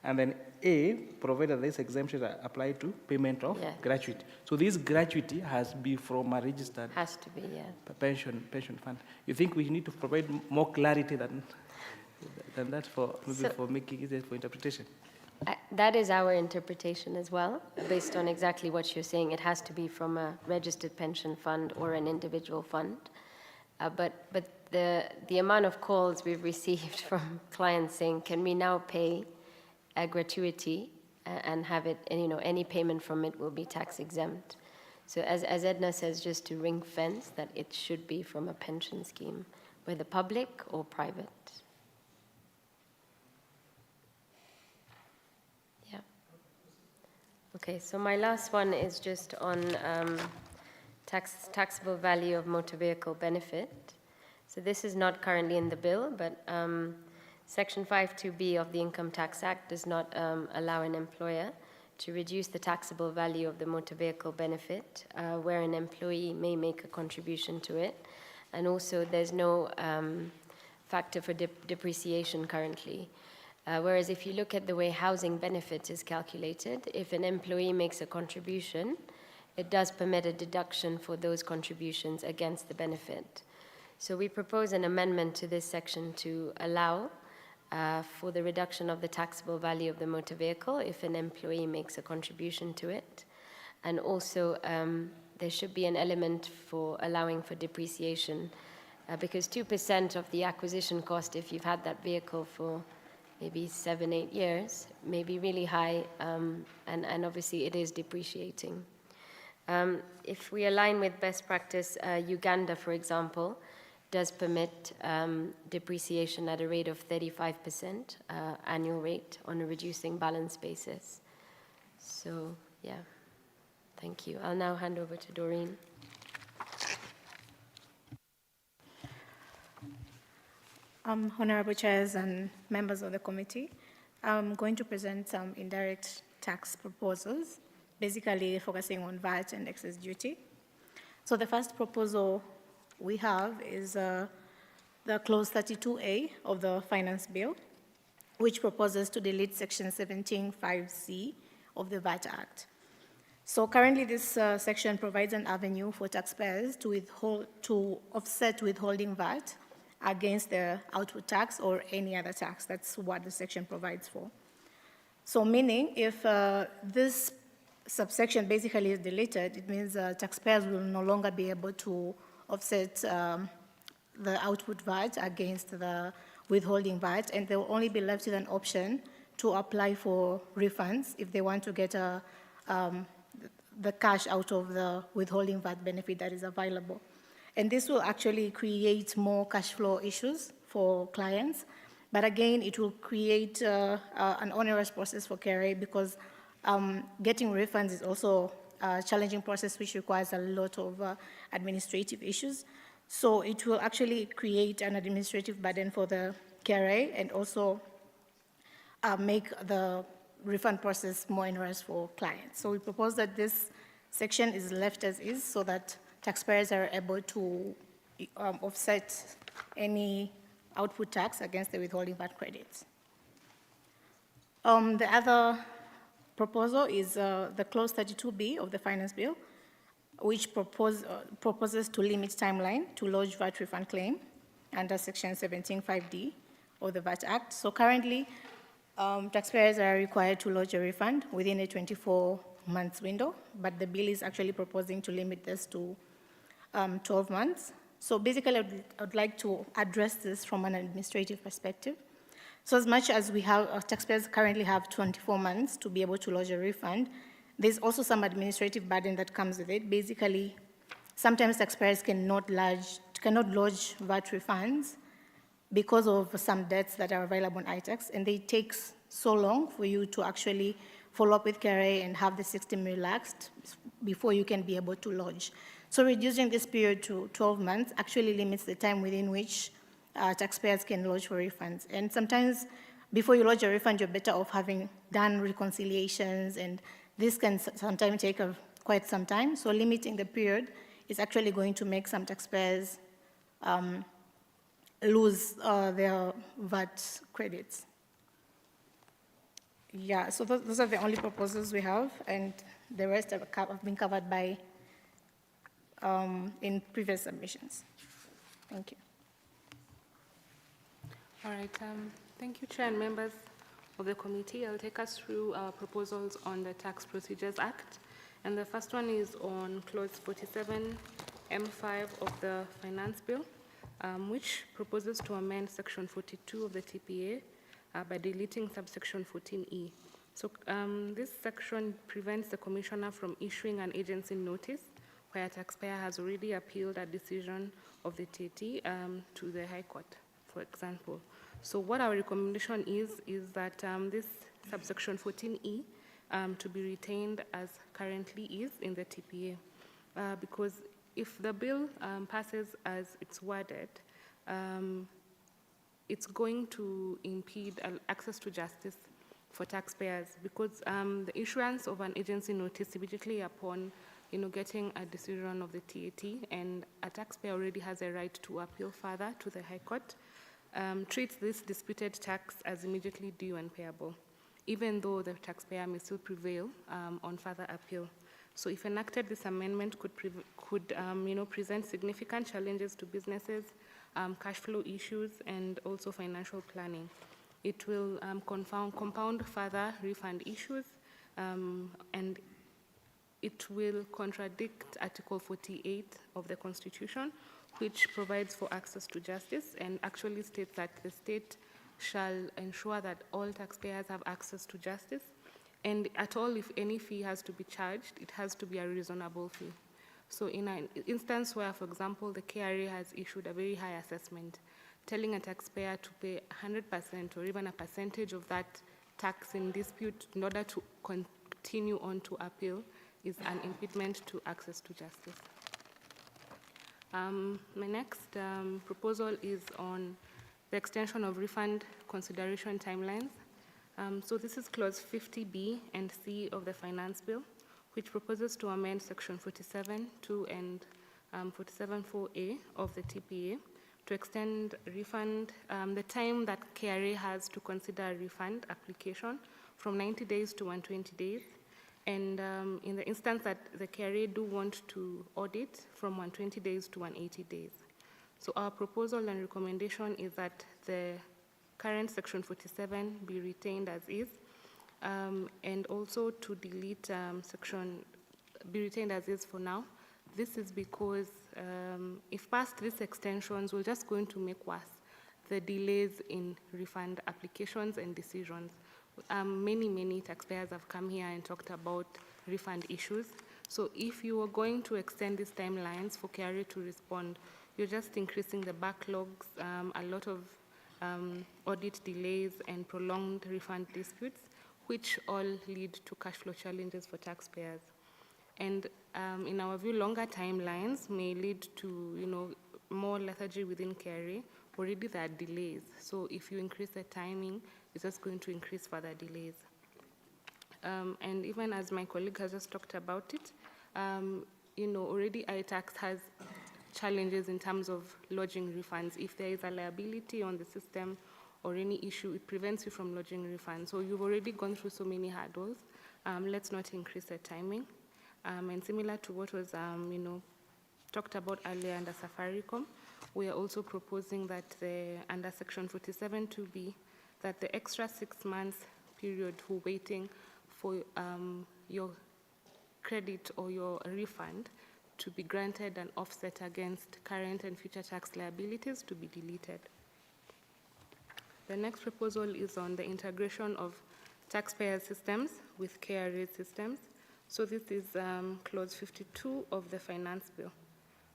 and then A, provided this exemption apply to payment of gratuity. So this gratuity has to be from a registered pension fund. You think we need to provide more clarity than that for making it for interpretation? That is our interpretation as well, based on exactly what you're saying. It has to be from a registered pension fund or an individual fund. But the amount of calls we've received from clients saying, can we now pay a gratuity and have it, and any payment from it will be tax exempt. So as Edna says, just to ring fence that it should be from a pension scheme, whether public or private. Yeah. Okay, so my last one is just on taxable value of motor vehicle benefit. So this is not currently in the bill, but Section 5(2)(b) of the Income Tax Act does not allow an employer to reduce the taxable value of the motor vehicle benefit where an employee may make a contribution to it. And also there's no factor for depreciation currently. Whereas if you look at the way housing benefit is calculated, if an employee makes a contribution, it does permit a deduction for those contributions against the benefit. So we propose an amendment to this section to allow for the reduction of the taxable value of the motor vehicle if an employee makes a contribution to it. And also there should be an element for allowing for depreciation because 2% of the acquisition cost, if you've had that vehicle for maybe 7-8 years, may be really high, and obviously it is depreciating. If we align with best practice, Uganda, for example, does permit depreciation at a rate of 35% annual rate on a reducing balance basis. So, yeah, thank you. I'll now hand over to Doreen. Honorable chairs and members of the committee, I'm going to present some indirect tax proposals, basically focusing on VAT and excess duty. So the first proposal we have is the clause 32A of the finance bill, which proposes to delete section 17(5)(c) of the VAT Act. So currently this section provides an avenue for taxpayers to offset withholding VAT against the output tax or any other tax. That's what the section provides for. So meaning if this subsection basically is deleted, it means taxpayers will no longer be able to offset the output VAT against the withholding VAT, and they will only be left with an option to apply for refunds if they want to get the cash out of the withholding VAT benefit that is available. And this will actually create more cash flow issues for clients, but again, it will create an onerous process for KRA because getting refunds is also a challenging process which requires a lot of administrative issues. So it will actually create an administrative burden for the KRA and also make the refund process more onerous for clients. So we propose that this section is left as is so that taxpayers are able to offset any output tax against the withholding VAT credits. The other proposal is the clause 32B of the finance bill, which proposes to limit timeline to lodge VAT refund claim under section 17(5)(d) of the VAT Act. So currently, taxpayers are required to lodge a refund within a 24-month window, but the bill is actually proposing to limit this to 12 months. So basically, I would like to address this from an administrative perspective. So as much as we have, taxpayers currently have 24 months to be able to lodge a refund, there's also some administrative burden that comes with it. Basically, sometimes taxpayers cannot lodge VAT refunds because of some debts that are available on iTax, and it takes so long for you to actually follow up with KRA and have the system relaxed before you can be able to lodge. So reducing this period to 12 months actually limits the time within which taxpayers can lodge for refunds. And sometimes before you lodge a refund, you're better off having done reconciliations, and this can sometimes take quite some time. So limiting the period is actually going to make some taxpayers lose their VAT credits. Yeah, so those are the only proposals we have, and the rest have been covered by in previous submissions. Thank you. All right, thank you, Chair and members of the committee. I'll take us through our proposals on the Tax Procedures Act. And the first one is on clause 47M5 of the Finance Bill, which proposes to amend section 42 of the TPA by deleting subsection 14E. So this section prevents the commissioner from issuing an agency notice where a taxpayer has already appealed a decision of the TT to the High Court, for example. So what our recommendation is that this subsection 14E to be retained as currently is in the TPA, because if the bill passes as it's worded, it's going to impede access to justice for taxpayers, because the issuance of an agency notice immediately upon getting a decision of the TAT, and a taxpayer already has a right to appeal further to the High Court, treats this disputed tax as immediately due and payable, even though the taxpayer may still prevail on further appeal. So if enacted, this amendment could present significant challenges to businesses, cash flow issues, and also financial planning. It will compound further refund issues, and it will contradict Article 48 of the Constitution, which provides for access to justice and actually states that the state shall ensure that all taxpayers have access to justice, and at all, if any fee has to be charged, it has to be a reasonable fee. So in an instance where, for example, the KRA has issued a very high assessment, telling a taxpayer to pay 100% or even a percentage of that tax in dispute in order to continue on to appeal is an impediment to access to justice. My next proposal is on the extension of refund consideration timelines. So this is clause 50B and C of the Finance Bill, which proposes to amend section 47.2 and 47.4A of the TPA to extend refund, the time that KRA has to consider a refund application from 90 days to 120 days. And in the instance that the KRA do want to audit, from 120 days to 180 days. So our proposal and recommendation is that the current section 47 be retained as is, and also to delete be retained as is for now. This is because if passed, these extensions will just going to make worse the delays in refund applications and decisions. Many taxpayers have come here and talked about refund issues. So if you are going to extend these timelines for KRA to respond, you're just increasing the backlogs, a lot of audit delays and prolonged refund disputes, which all lead to cash flow challenges for taxpayers. And in our view, longer timelines may lead to more lethargy within KRA. Already there are delays. So if you increase the timing, it's just going to increase further delays. And even as my colleague has just talked about it, already iTax has challenges in terms of lodging refunds. If there is a liability on the system or any issue, it prevents you from lodging refunds. So you've already gone through so many hurdles. Let's not increase the timing. And similar to what was talked about earlier under Safaricom, we are also proposing that under section 47.2b, that the extra 6 months period for waiting for your credit or your refund to be granted and offset against current and future tax liabilities to be deleted. The next proposal is on the integration of taxpayer systems with KRA systems. So this is clause 52 of the Finance Bill.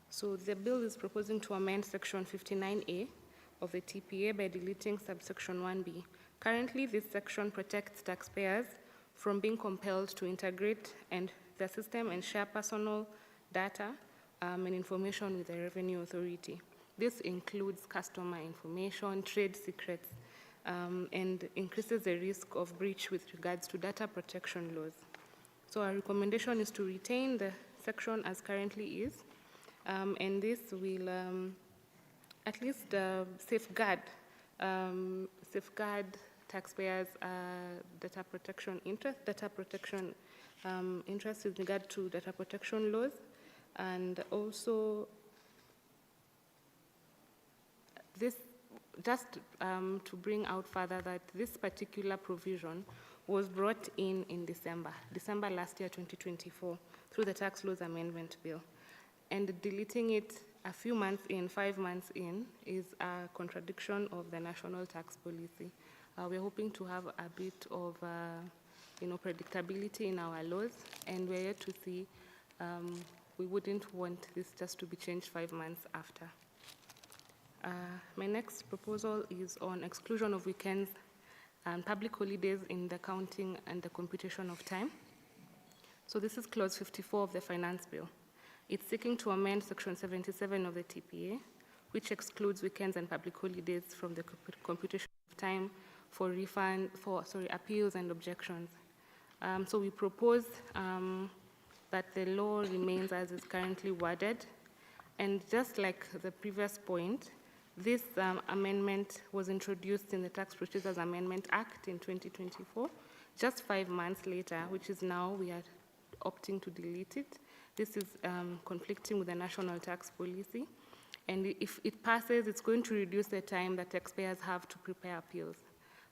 So the bill is proposing to amend section 59A of the TPA by deleting subsection 1B. Currently, this section protects taxpayers from being compelled to integrate the system and share personal data and information with the Revenue Authority. This includes customer information, trade secrets, and increases the risk of breach with regards to data protection laws. So our recommendation is to retain the section as currently is, and this will at least safeguard taxpayers' data protection interest with regard to data protection laws, and also this just to bring out further that this particular provision was brought in December last year, 2024, through the Tax Laws Amendment Bill. And deleting it a few months in, 5 months in, is a contradiction of the national tax policy. We're hoping to have a bit of predictability in our laws, and we're yet to see. We wouldn't want this just to be changed 5 months after. My next proposal is on exclusion of weekends and public holidays in the counting and the computation of time. So this is clause 54 of the finance bill. It's seeking to amend section 77 of the TPA, which excludes weekends and public holidays from the computation of time for appeals and objections. So we propose that the law remains as is currently worded. And just like the previous point, this amendment was introduced in the Tax Procedures Amendment Act in 2024, just 5 months later, which is now we are opting to delete it. This is conflicting with the national tax policy. And if it passes, it's going to reduce the time that taxpayers have to prepare appeals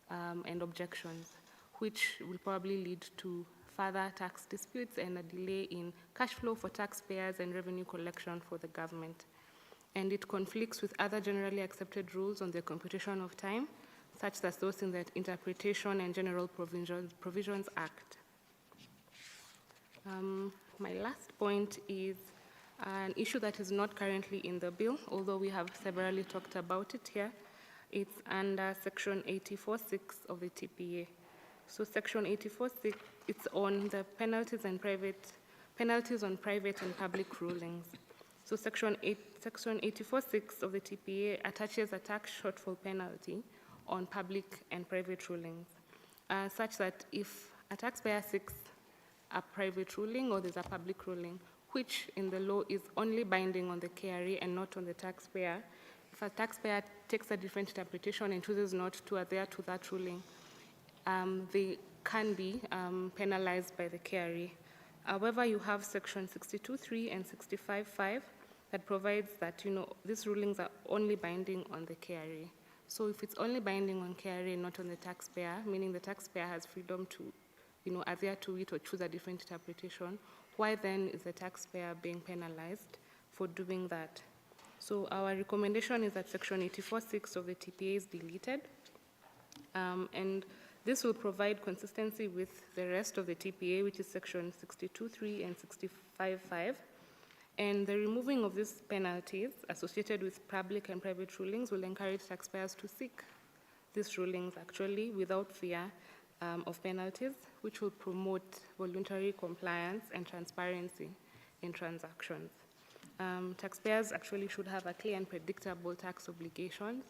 and objections, which will probably lead to further tax disputes and a delay in cash flow for taxpayers and revenue collection for the government. And it conflicts with other generally accepted rules on the computation of time, such as those in the Interpretation and General Provisions Act. My last point is an issue that is not currently in the bill, although we have severally talked about it here. It's under section 84.6 of the TPA. So section 84.6, it's on the penalties on private and public rulings. So section 84.6 of the TPA attaches a tax shortfall penalty on public and private rulings, such that if a taxpayer seeks a private ruling or there's a public ruling, which in the law is only binding on the KRA and not on the taxpayer, if a taxpayer takes a different interpretation and chooses not to adhere to that ruling, they can be penalized by the KRA. However, you have section 62.3 and 65.5 that provides that these rulings are only binding on the KRA. So if it's only binding on KRA, not on the taxpayer, meaning the taxpayer has freedom to adhere to it or choose a different interpretation, why then is the taxpayer being penalized for doing that? So our recommendation is that section 84.6 of the TPA is deleted, and this will provide consistency with the rest of the TPA, which is section 62.3 and 65.5. And the removing of these penalties associated with public and private rulings will encourage taxpayers to seek these rulings actually without fear of penalties, which will promote voluntary compliance and transparency in transactions. Taxpayers actually should have a clear and predictable tax obligations,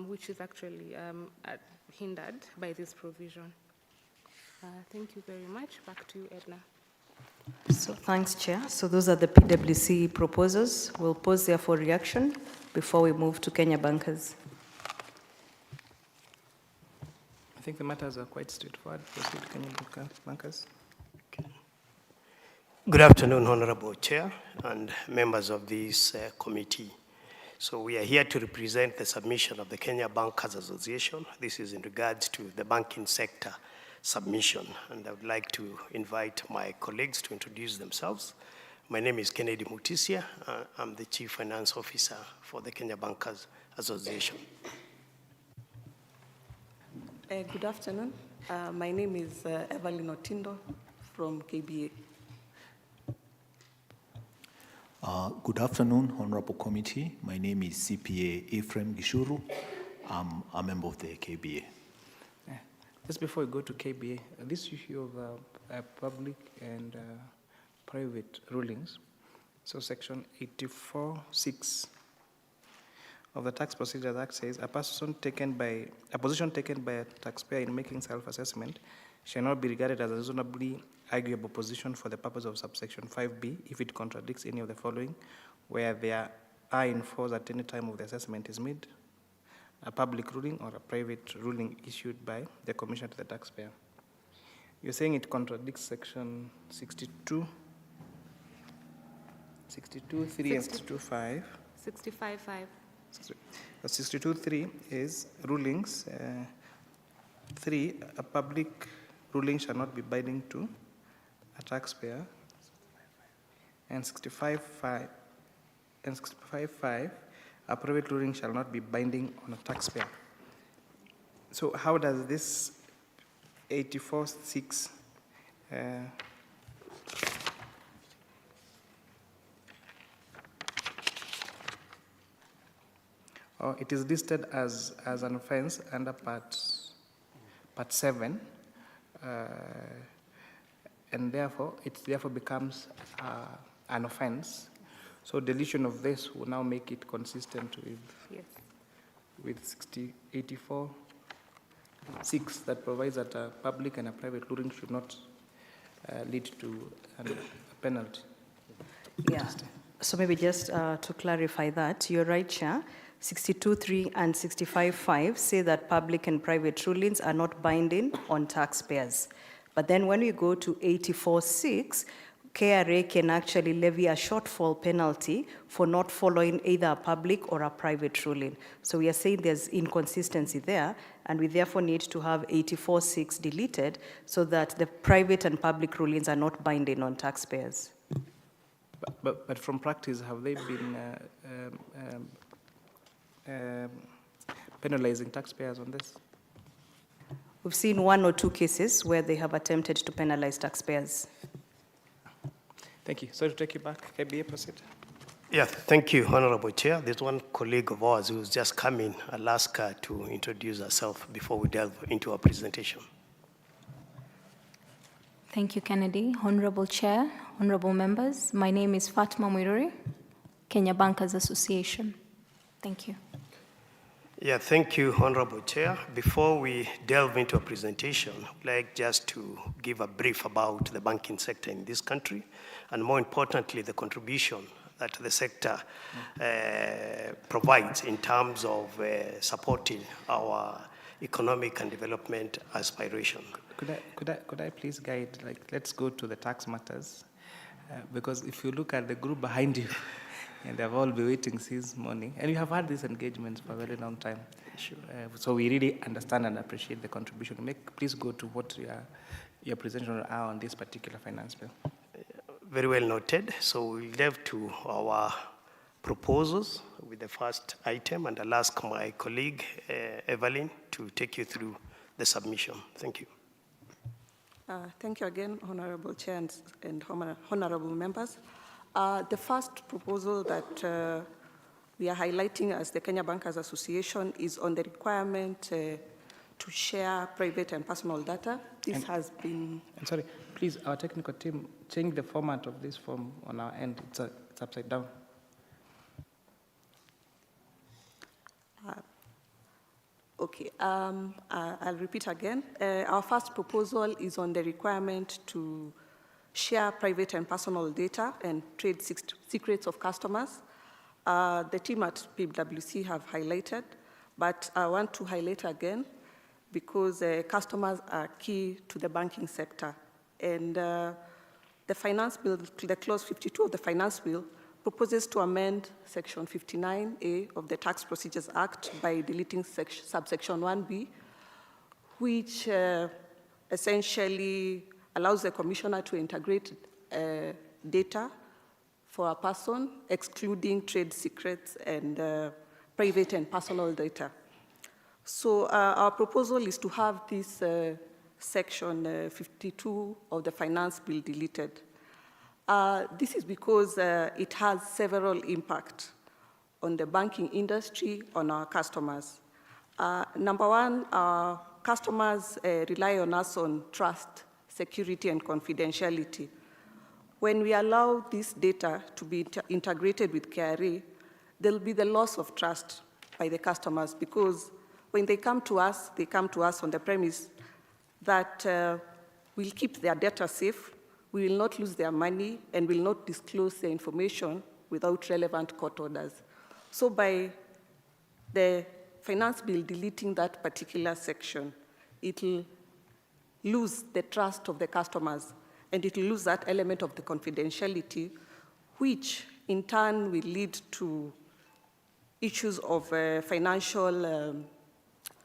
which is actually hindered by this provision. Thank you very much. Back to you, Edna. So thanks, Chair. So those are the PwC proposals. We'll pause there for reaction before we move to Kenya bankers. I think the matters are quite straightforward. Proceed, Kenya bankers. Good afternoon, Honorable Chair and members of this committee. So we are here to represent the submission of the Kenya Bankers Association. This is in regards to the banking sector submission, and I would like to invite my colleagues to introduce themselves. My name is Kennedy Mutisia. I'm the Chief Finance Officer for the Kenya Bankers Association. Good afternoon. My name is Evelyn Otindo from KBA. Good afternoon, Honorable Committee. My name is CPA Ephraim Gishuru. I'm a member of the KBA. Just before we go to KBA, this issue of public and private rulings, so section 84.6 of the Tax Procedures Act says a position taken by a taxpayer in making self-assessment shall not be regarded as a reasonably arguable position for the purpose of subsection 5B if it contradicts any of the following, where there are in force at any time of the assessment is made, a public ruling or a private ruling issued by the commissioner to the taxpayer. You're saying it contradicts section 62, 62.3 and 62.5. 65.5. 62.3 is rulings. 3, a public ruling shall not be binding to a taxpayer. And 65.5, a private ruling shall not be binding on a taxpayer. So how does this 84.6. It is listed as an offense under Part 7, and therefore it becomes an offense. So deletion of this will now make it consistent with 84.6 that provides that a public and a private luring should not lead to a penalty. Yeah. So maybe just to clarify that, you're right, Chair. 62.3 and 65.5 say that public and private rulings are not binding on taxpayers. But then when we go to 84.6, KRA can actually levy a shortfall penalty for not following either a public or a private ruling. So we are saying there's inconsistency there, and we therefore need to have 84.6 deleted so that the private and public rulings are not binding on taxpayers. But from practice, have they been penalizing taxpayers on this? We've seen 1 or 2 cases where they have attempted to penalize taxpayers. Thank you. Sorry to take you back. KBA, proceed. Yeah, thank you, Honorable Chair. There's one colleague of ours who's just come in. I'll ask her to introduce herself before we delve into our presentation. Thank you, Kennedy. Honorable Chair, honorable members, my name is Fatma Mwiruri, Kenya Bankers Association. Thank you. Yeah, thank you, Honorable Chair. Before we delve into a presentation, I'd like just to give a brief about the banking sector in this country, and more importantly, the contribution that the sector provides in terms of supporting our economic and development aspiration. Could I please guide, let's go to the tax matters, because if you look at the group behind you, and they've all been waiting since morning, and you have had these engagements for a very long time. Sure. So we really understand and appreciate the contribution. Please go to what your presentation are on this particular finance bill. Very well noted. So we'll delve to our proposals with the first item, and I'll ask my colleague, Evelyn, to take you through the submission. Thank you. Thank you again, Honorable Chair and honorable members. The first proposal that we are highlighting as the Kenya Bankers Association is on the requirement to share private and personal data. This has been... I'm sorry, please, our technical team, change the format of this form on our end. It's upside down. Okay, I'll repeat again. Our first proposal is on the requirement to share private and personal data and trade secrets of customers. The team at PwC have highlighted, but I want to highlight again because customers are key to the banking sector. And the finance bill, the clause 52 of the finance bill, proposes to amend section 59A of the Tax Procedures Act by deleting subsection 1B, which essentially allows the commissioner to integrate data for a person, excluding trade secrets and private and personal data. So our proposal is to have this section 52 of the finance bill deleted. This is because it has several impacts on the banking industry, on our customers. Number one, our customers rely on us on trust, security, and confidentiality. When we allow this data to be integrated with KRA, there'll be the loss of trust by the customers because when they come to us on the premise that we'll keep their data safe, we will not lose their money, and will not disclose their information without relevant court orders. So by the finance bill deleting that particular section, it will lose the trust of the customers, and it will lose that element of the confidentiality, which in turn will lead to issues of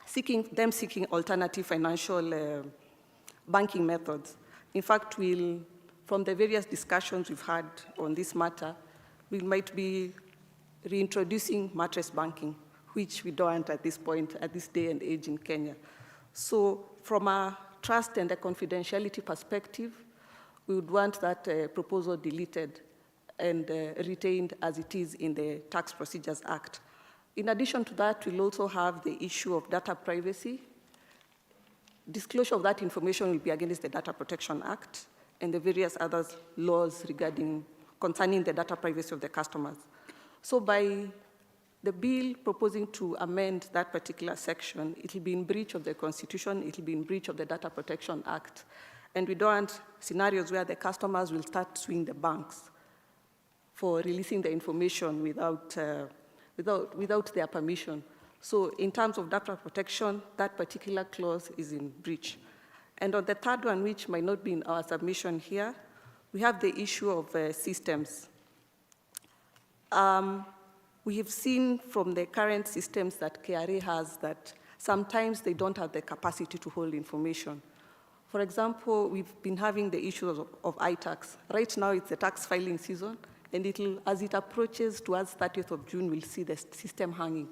seeking alternative financial banking methods. In fact, from the various discussions we've had on this matter, we might be reintroducing mattress banking, which we don't at this point, at this day and age in Kenya. So from a trust and the confidentiality perspective, we would want that proposal deleted and retained as it is in the Tax Procedures Act. In addition to that, we'll also have the issue of data privacy. Disclosure of that information will be against the Data Protection Act and the various other laws concerning the data privacy of the customers. So by the bill proposing to amend that particular section, it will be in breach of the Constitution, it will be in breach of the Data Protection Act. And we don't want scenarios where the customers will start suing the banks for releasing the information without their permission. So in terms of data protection, that particular clause is in breach. And on the third one, which might not be in our submission here, we have the issue of systems. We have seen from the current systems that KRA has that sometimes they don't have the capacity to hold information. For example, we've been having the issues of iTax. Right now, it's the tax filing season, and as it approaches towards 30th of June, we'll see the system hanging.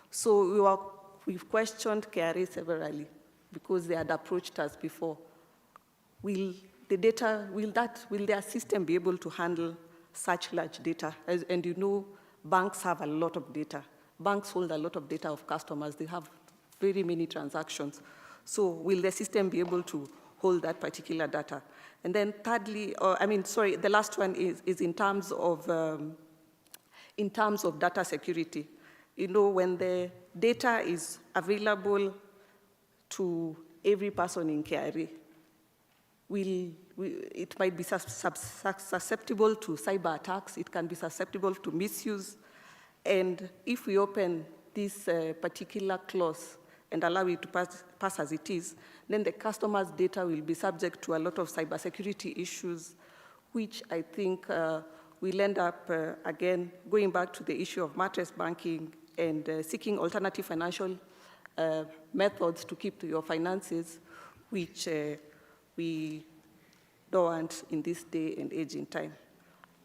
So we've questioned KRA severally because they had approached us before. Will their system be able to handle such large data? And you know, banks have a lot of data. Banks hold a lot of data of customers. They have very many transactions. So will the system be able to hold that particular data? And then thirdly, the last one is in terms of data security. You know, when the data is available to every person in KRA, it might be susceptible to cyber attacks, it can be susceptible to misuse, and if we open this particular clause and allow it to pass as it is, then the customer's data will be subject to a lot of cybersecurity issues, which I think will end up, again, going back to the issue of mattress banking and seeking alternative financial methods to keep your finances, which we don't want in this day and age in time.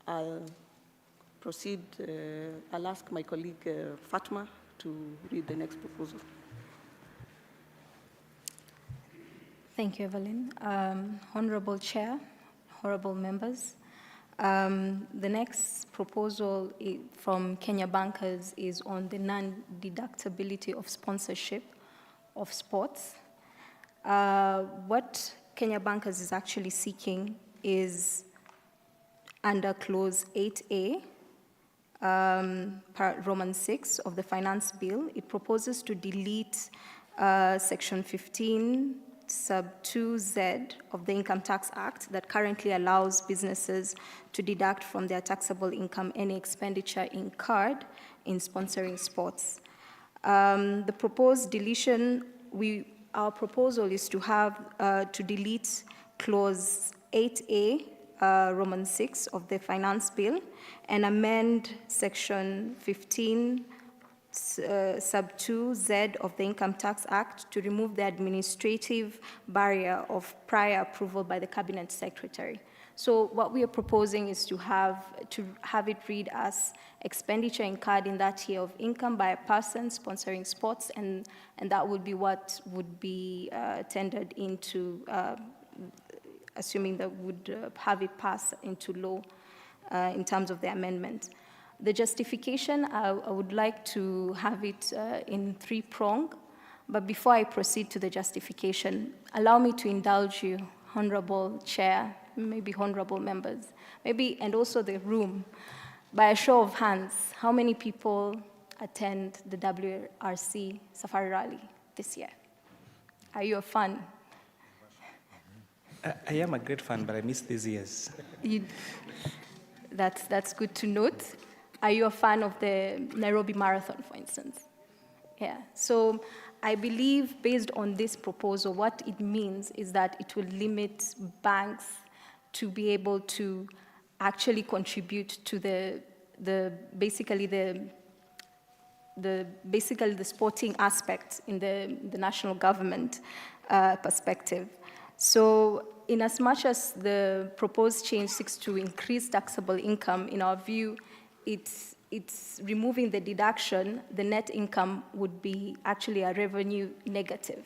I'll proceed. I'll ask my colleague Fatma to read the next proposal. Thank you, Evelyn. Honorable Chair, honorable members, the next proposal from Kenya Bankers is on the non-deductibility of sponsorship of sports. What Kenya Bankers is actually seeking is under Clause 8A, Roman 6 of the Finance Bill. It proposes to delete Section 15, Sub 2Z of the Income Tax Act that currently allows businesses to deduct from their taxable income any expenditure incurred in sponsoring sports. The proposed deletion, our proposal is to have to delete Clause 8A, Roman 6 of the Finance Bill and amend Section 15, Sub 2Z of the Income Tax Act to remove the administrative barrier of prior approval by the Cabinet Secretary. So what we are proposing is to have it read as expenditure incurred in that year of income by a person sponsoring sports, and that would be what would be tendered into, assuming that would have it pass into law in terms of the amendment. The justification, I would like to have it in three-prong, but before I proceed to the justification, allow me to indulge you, Honorable Chair, maybe honorable members, and also the room. By a show of hands, how many people attend the WRC Safari Rally this year? Are you a fan? I am a great fan, but I missed these years. That's good to note. Are you a fan of the Nairobi Marathon, for instance? Yeah. So I believe, based on this proposal, what it means is that it will limit banks to be able to actually contribute to basically the sporting aspect in the national government perspective. So in as much as the proposed change seeks to increase taxable income, in our view, it's removing the deduction, the net income would be actually a revenue negative.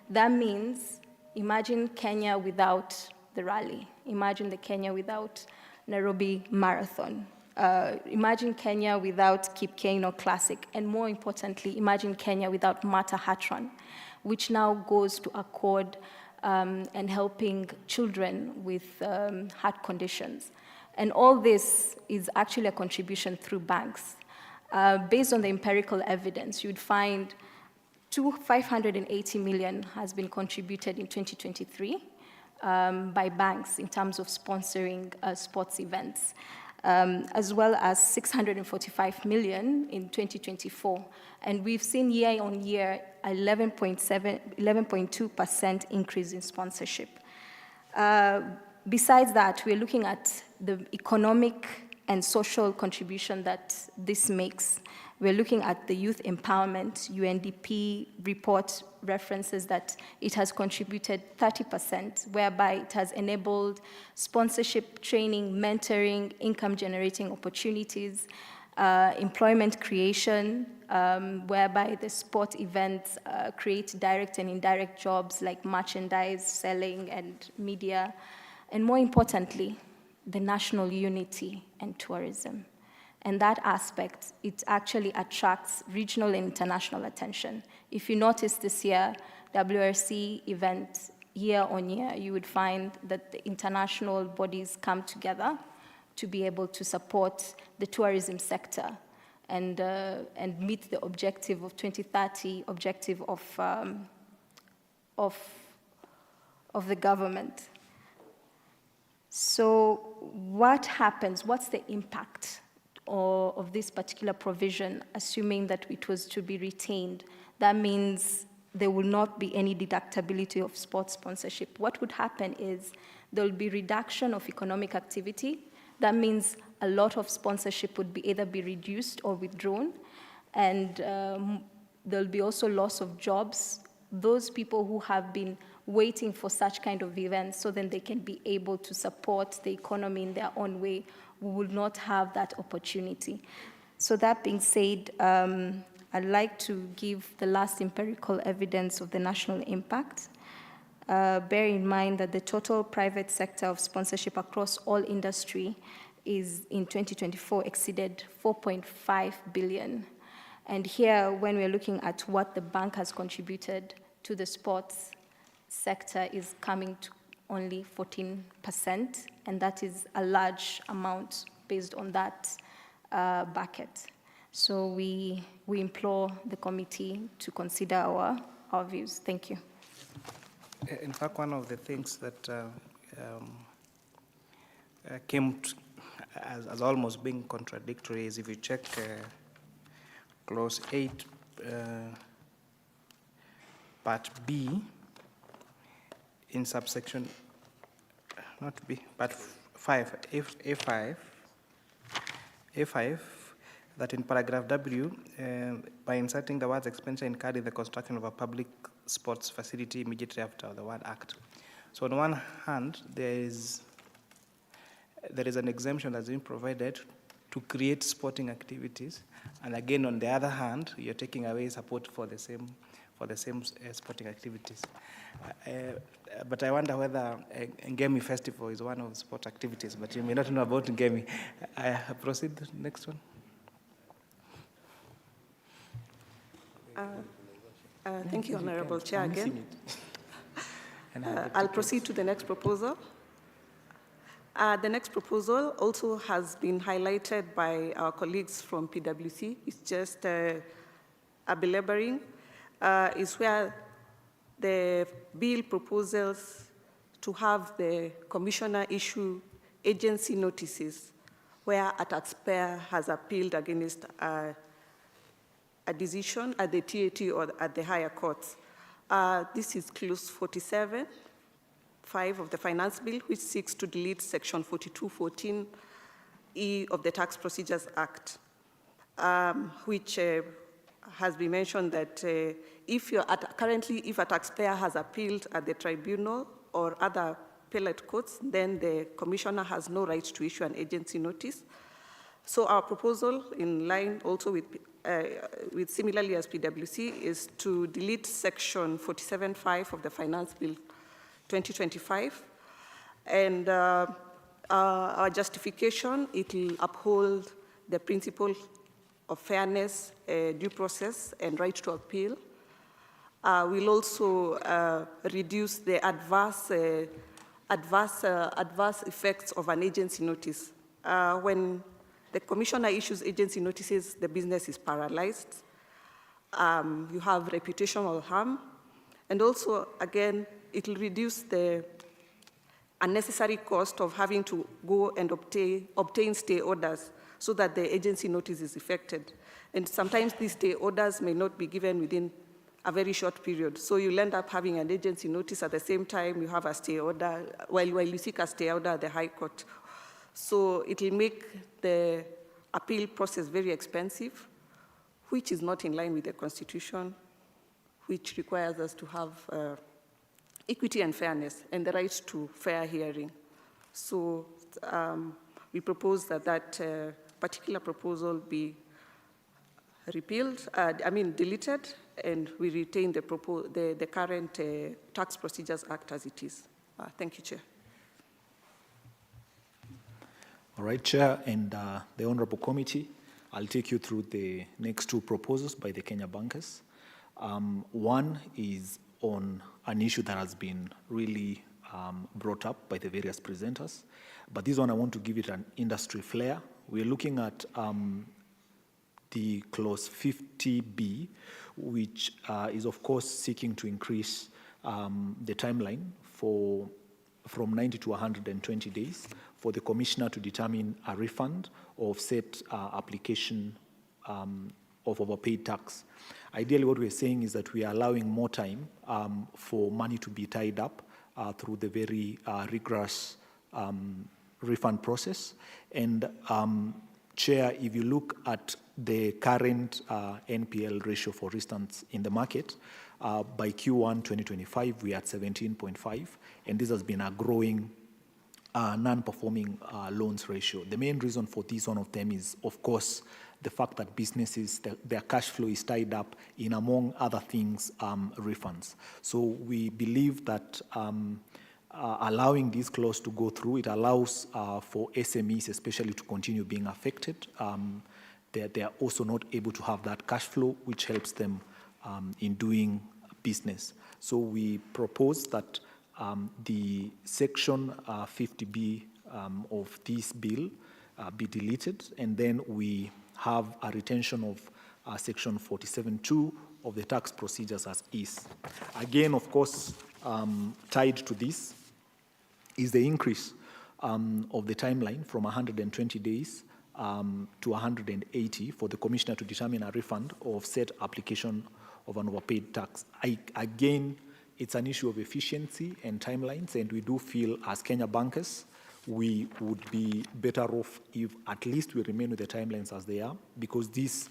That means Imagine Kenya without the rally. Imagine the Kenya without Nairobi Marathon. Imagine Kenya without Kipkeino Classic. And more importantly, imagine Kenya without Mata Hatron, which now goes to accord and helping children with heart conditions. And all this is actually a contribution through banks. Based on the empirical evidence, you'd find 580 million has been contributed in 2023 by banks in terms of sponsoring sports events, as well as 645 million in 2024. And we've seen year on year 11.2% increase in sponsorship. Besides that, we're looking at the economic and social contribution that this makes. We're looking at the youth empowerment. UNDP report references that it has contributed 30%, whereby it has enabled sponsorship, training, mentoring, income-generating opportunities, employment creation, whereby the sport events create direct and indirect jobs like merchandise, selling, and media. And more importantly, the national unity and tourism. And that aspect, it actually attracts regional and international attention. If you notice this year, WRC event, year on year, you would find that the international bodies come together to be able to support the tourism sector and meet the objective of 2030, objective of the government. So what happens, what's the impact of this particular provision, assuming that it was to be retained? That means there will not be any deductibility of sports sponsorship. What would happen is there will be reduction of economic activity. That means a lot of sponsorship would be either be reduced or withdrawn, and there'll be also loss of jobs. Those people who have been waiting for such kind of events so then they can be able to support the economy in their own way, we will not have that opportunity. So that being said, I'd like to give the last empirical evidence of the national impact. Bear in mind that the total private sector of sponsorship across all industry is in 2024 exceeded 4.5 billion. And here, when we're looking at what the bank has contributed to the sports sector, is coming to only 14%, and that is a large amount based on that bucket. So we implore the committee to consider our views. Thank you. In fact, one of the things that came as almost being contradictory is if you check clause 8, part B, in subsection, not B, but 5, A5, that in paragraph W, by inserting the words expenditure incurred in the construction of a public sports facility immediately after the word act. So on one hand, there is an exemption that's been provided to create sporting activities, and again, on the other hand, you're taking away support for the same sporting activities. But I wonder whether Ngemi Festival is one of the sport activities, but you may not know about Ngemi. Proceed, next one. Thank you, Honorable Chair, again. I'll proceed to the next proposal. The next proposal also has been highlighted by our colleagues from PwC. It's just a belaboring. Is where the bill proposes to have the commissioner issue agency notices where a taxpayer has appealed against a decision at the TAT or at the higher courts. This is clause 47, 5 of the Finance Bill, which seeks to delete section 4214E of the Tax Procedures Act, which has been mentioned that currently if a taxpayer has appealed at the tribunal or other appellate courts, then the commissioner has no right to issue an agency notice. So our proposal, in line also with similarly as PwC, is to delete section 47.5 of the Finance Bill 2025. And our justification, it will uphold the principle of fairness, due process, and right to appeal. We'll also reduce the adverse effects of an agency notice. When the commissioner issues agency notices, the business is paralyzed. You have reputational harm. And also, again, it will reduce the unnecessary cost of having to go and obtain stay orders so that the agency notice is effected. And sometimes these stay orders may not be given within a very short period. So you'll end up having an agency notice at the same time you have a stay order, while you seek a stay order at the High Court. So it will make the appeal process very expensive, which is not in line with the Constitution, which requires us to have equity and fairness and the right to fair hearing. So we propose that that particular proposal be repealed, deleted, and we retain the current Tax Procedures Act as it is. Thank you, Chair. All right, Chair and the Honorable Committee, I'll take you through the next two proposals by the Kenya bankers. One is on an issue that has been really brought up by the various presenters, but this one I want to give it an industry flair. We're looking at the clause 50B, which is of course seeking to increase the timeline from 90 to 120 days for the commissioner to determine a refund of set application of overpaid tax. Ideally, what we're saying is that we are allowing more time for money to be tied up through the very rigorous refund process. And Chair, if you look at the current NPL ratio, for instance, in the market, by Q1 2025, we are at 17.5, and this has been a growing non-performing loans ratio. The main reason for this, one of them, is, of course, the fact that businesses, their cash flow is tied up in, among other things, refunds. So we believe that allowing this clause to go through, it allows for SMEs especially to continue being affected. They are also not able to have that cash flow, which helps them in doing business. So we propose that the section 50B of this bill be deleted, and then we have a retention of section 47.2 of the tax procedures as is. Again, of course, tied to this is the increase of the timeline from 120 days to 180 for the commissioner to determine a refund of said application of an overpaid tax. Again, it's an issue of efficiency and timelines, and we do feel as Kenya bankers, we would be better off if at least we remain with the timelines as they are, because this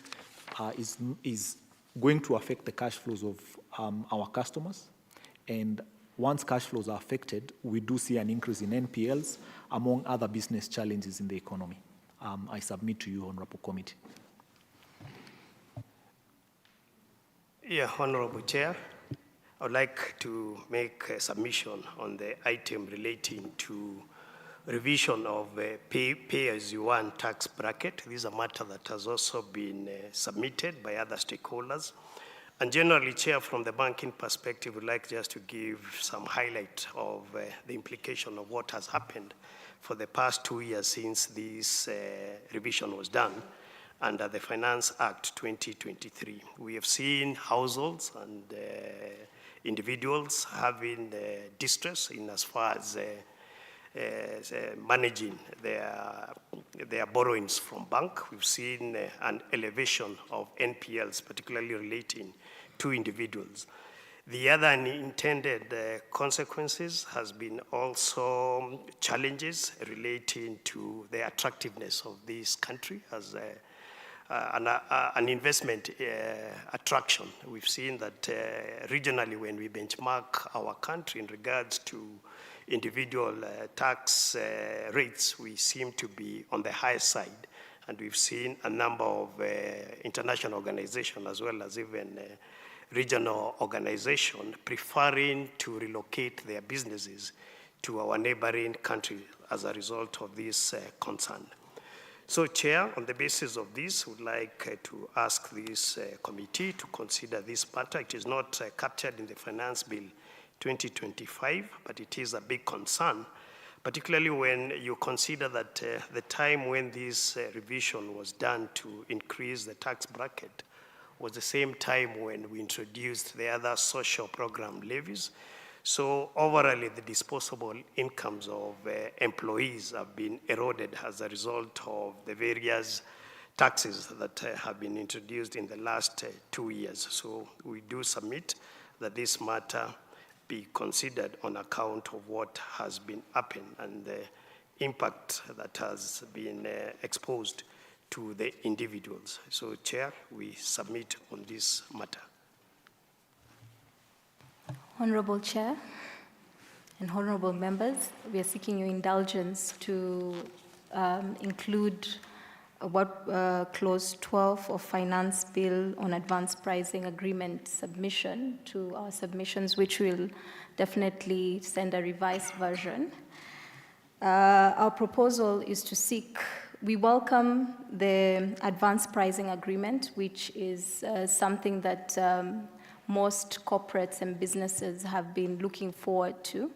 is going to affect the cash flows of our customers. And once cash flows are affected, we do see an increase in NPLs, among other business challenges in the economy. I submit to you, Honorable Committee. Yeah, Honorable Chair, I would like to make a submission on the item relating to revision of pay-as-you-earn tax bracket. This is a matter that has also been submitted by other stakeholders. And generally, Chair, from the banking perspective, we'd like just to give some highlight of the implication of what has happened for the past 2 years since this revision was done under the Finance Act 2023. We have seen households and individuals having distress in as far as managing their borrowings from bank. We've seen an elevation of NPLs, particularly relating to individuals. The other unintended consequences has been also challenges relating to the attractiveness of this country as an investment attraction. We've seen that regionally, when we benchmark our country in regards to individual tax rates, we seem to be on the higher side. And we've seen a number of international organizations, as well as even regional organization preferring to relocate their businesses to our neighboring country as a result of this concern. So, Chair, on the basis of this, would like to ask this committee to consider this matter. It is not captured in the Finance Bill 2025, but it is a big concern, particularly when you consider that the time when this revision was done to increase the tax bracket was the same time when we introduced the other social program levies. So overall, the disposable incomes of employees have been eroded as a result of the various taxes that have been introduced in the last 2 years. So we do submit that this matter be considered on account of what has been happened and the impact that has been exposed to the individuals. So, Chair, we submit on this matter. Honorable Chair and honorable members, we are seeking your indulgence to include what clause 12 of Finance Bill on Advanced Pricing Agreement submission to our submissions, which will definitely send a revised version. Our proposal is to seek, we welcome the Advanced Pricing Agreement, which is something that most corporates and businesses have been looking forward to.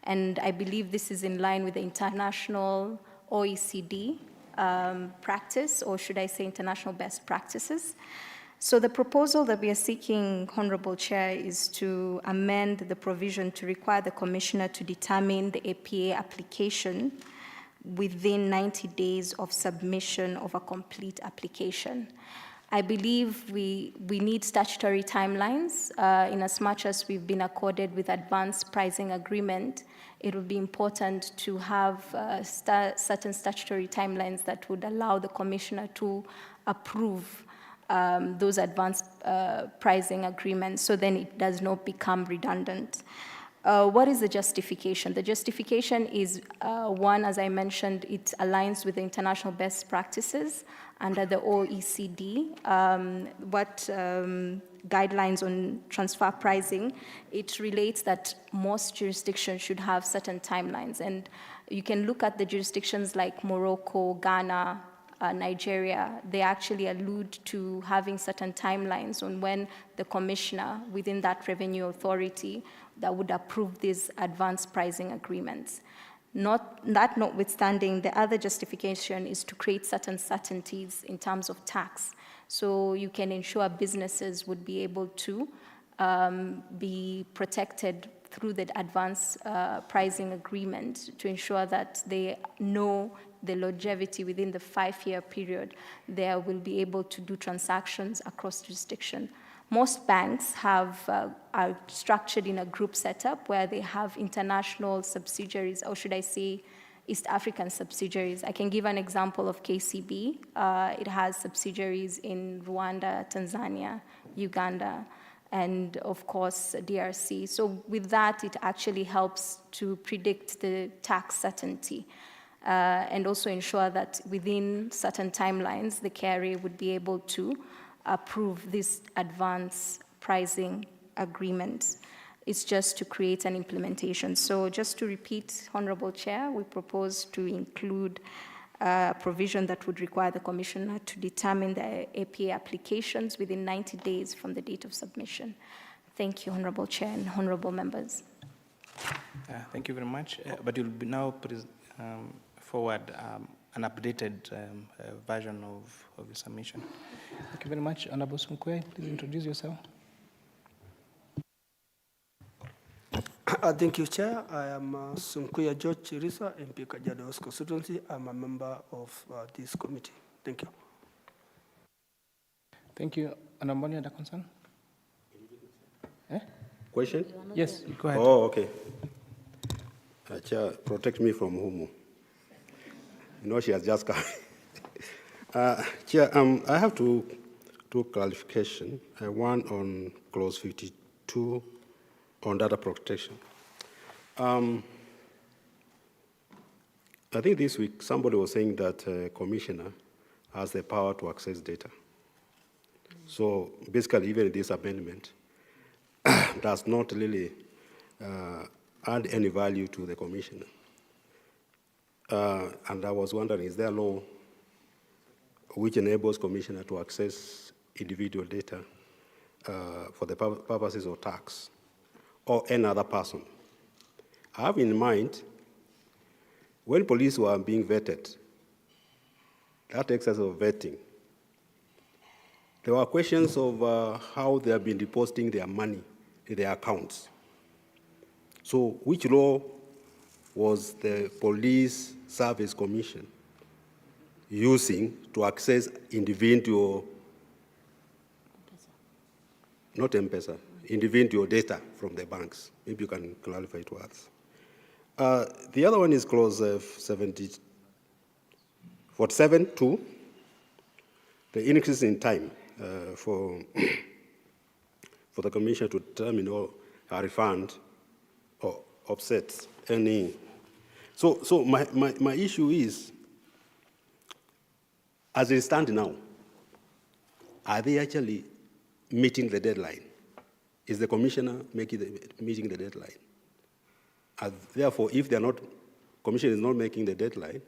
And I believe this is in line with the international OECD practice, or should I say international best practices. So the proposal that we are seeking, Honorable Chair, is to amend the provision to require the Commissioner to determine the APA application within 90 days of submission of a complete application. I believe we need statutory timelines. In as much as we've been accorded with advanced pricing agreement, it would be important to have certain statutory timelines that would allow the Commissioner to approve those advanced pricing agreements, so then it does not become redundant. What is the justification? The justification is, one, as I mentioned, it aligns with the international best practices under the OECD. Guidelines on transfer pricing, it relates that most jurisdictions should have certain timelines. And you can look at the jurisdictions like Morocco, Ghana, Nigeria. They actually allude to having certain timelines on when the Commissioner within that revenue authority that would approve these advanced pricing agreements. Notwithstanding, the other justification is to create certain certainties in terms of tax. So you can ensure businesses would be able to be protected through the advanced pricing agreement to ensure that they know the longevity within the 5-year period. They will be able to do transactions across jurisdiction. Most banks are structured in a group setup where they have international subsidiaries, or should I say East African subsidiaries. I can give an example of KCB. It has subsidiaries in Rwanda, Tanzania, Uganda, and of course, DRC. So with that, it actually helps to predict the tax certainty and also ensure that within certain timelines, the carrier would be able to approve this advanced pricing agreement. It's just to create an implementation. So just to repeat, Honorable Chair, we propose to include a provision that would require the Commissioner to determine the APA applications within 90 days from the date of submission. Thank you, Honorable Chair and honorable members. Thank you very much. But you'll be now forward an updated version of the submission. Thank you very much. Honorable Sunkuya, please introduce yourself. Thank you, Chair. I am Sunkuya George Chirisa, MP Kajiado constituency. I'm a member of this committee. Thank you. Thank you. Honorable, any other concern? Question? Yes, go ahead. Oh, okay. Chair, protect me from Humu. No, she has just come. Chair, I have two clarifications. One on clause 52 on data protection. I think this week somebody was saying that Commissioner has the power to access data. So basically, even in this amendment, does not really add any value to the commissioner. And I was wondering, is there a law which enables commissioner to access individual data for the purposes of tax or any other person? I have in mind, when police were being vetted, that exercise of vetting, there were questions of how they have been depositing their money in their accounts. So which law was the Police Service Commission using to access individual, not M-Pesa, individual data from the banks? Maybe you can clarify to us. The other one is clause 47(2), the increase in time for the Commission to determine or refund or offset any. So my issue is, as it stands now, are they actually meeting the deadline? Is the Commissioner meeting the deadline? Therefore, if they're not, Commission is not making the deadline,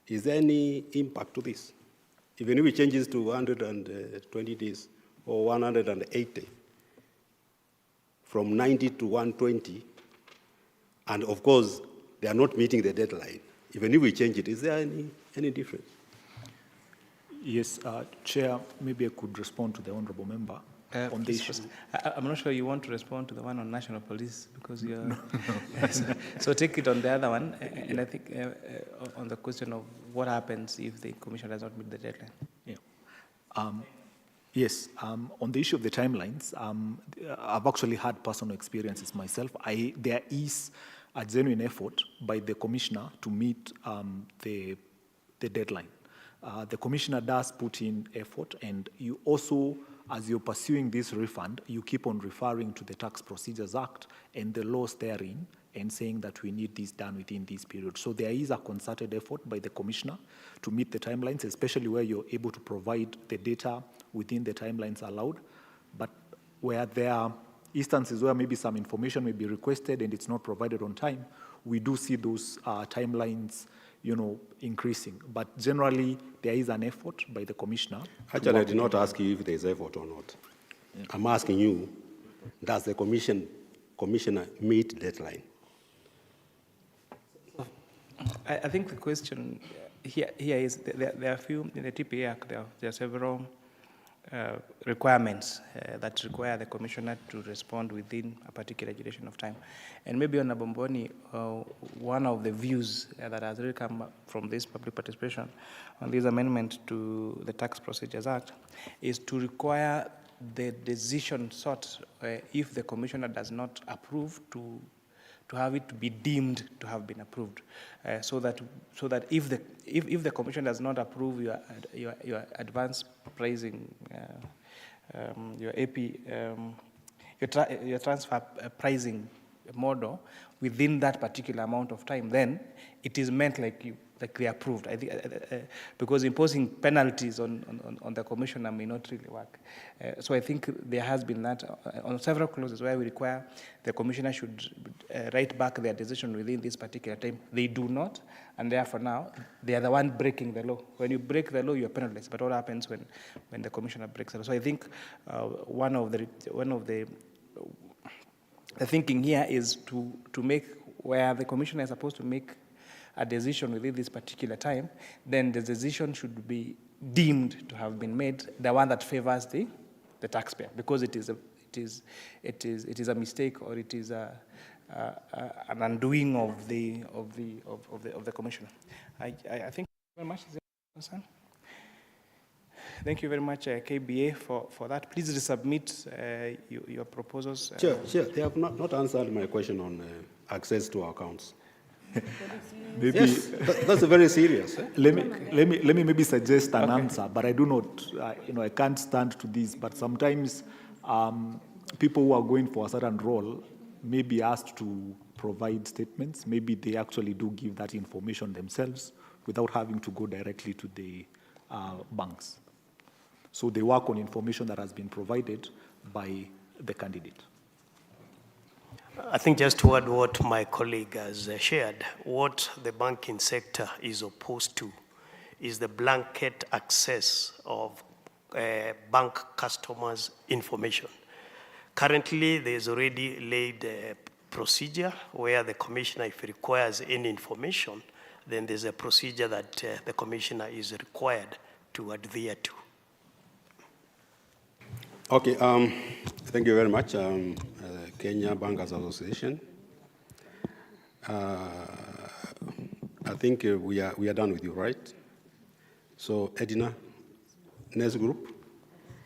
is there any impact to this? Even if it changes to 120 days or 180, from 90 to 120, and of course, they are not meeting the deadline, even if we change it, is there any difference? Yes, Chair, maybe I could respond to the Honourable Member on this issue. I'm not sure you want to respond to the one on National Police because you're... No. So take it on the other one, and I think on the question of what happens if the Commission does not meet the deadline. Yeah. Yes, on the issue of the timelines, I've actually had personal experiences myself. There is a genuine effort by the Commissioner to meet the deadline. The Commissioner does put in effort, and you also, as you're pursuing this refund, you keep on referring to the Tax Procedures Act and the laws therein and saying that we need this done within this period. So there is a concerted effort by the Commissioner to meet the timelines, especially where you're able to provide the data within the timelines allowed. But where there are instances where maybe some information may be requested and it's not provided on time, we do see those timelines, increasing. But generally, there is an effort by the Commissioner. Actually, I did not ask you if there is effort or not. Yeah. I'm asking you, does the Commissioner meet deadline? I think the question here is, there are a few, in the TPA Act, there are several requirements that require the Commissioner to respond within a particular duration of time. And maybe on Nabomboni, one of the views that has really come from this public participation on this amendment to the Tax Procedures Act is to require the decision sought if the Commissioner does not approve to have it to be deemed to have been approved, so that if the Commission does not approve your advance pricing, your AP, your transfer pricing model within that particular amount of time, then it is meant like they approved. I think because imposing penalties on the Commissioner may not really work. So I think there has been that on several clauses where we require the Commissioner should write back their decision within this particular time. They do not, and therefore now they are the one breaking the law. When you break the law, you are penalized. But what happens when the Commissioner breaks the law? So I think one of the thinking here is to make where the Commissioner is supposed to make a decision within this particular time, then the decision should be deemed to have been made, the one that favors the taxpayer, because it is a mistake or it is an undoing of the Commissioner. I think very much. Is concern? Thank you very much, KBA, for that. Please resubmit your proposals. Sure. They have not answered my question on access to our accounts. Maybe, yes, that's very serious. Eh? Let me maybe suggest an answer, but I do not, I can't stand to this. But sometimes people who are going for a certain role may be asked to provide statements. Maybe they actually do give that information themselves without having to go directly to the banks. So they work on information that has been provided by the candidate. I think just to add what my colleague has shared, what the banking sector is opposed to is the blanket access of bank customers' information. Currently, there's already laid a procedure where the commissioner, if he requires any information, then there's a procedure that the commissioner is required to adhere to. Okay, thank you very much, Kenya Bankers Association. I think we are done with you, right? So, Edina, next group.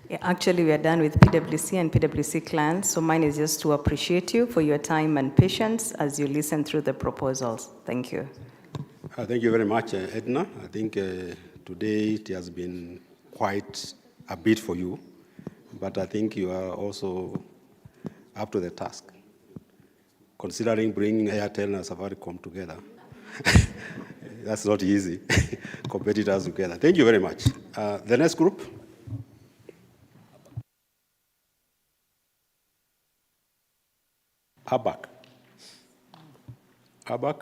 Yeah, actually, we are done with PwC and PwC clients, so mine is just to appreciate you for your time and patience as you listen through the proposals. Thank you. Thank you very much, Edna. I think today it has been quite a bit for you, but I think you are also up to the task, considering bringing Airtel and Safaricom together. That's not easy, competitors together. Thank you very much. The next group. ABAC. ABAC.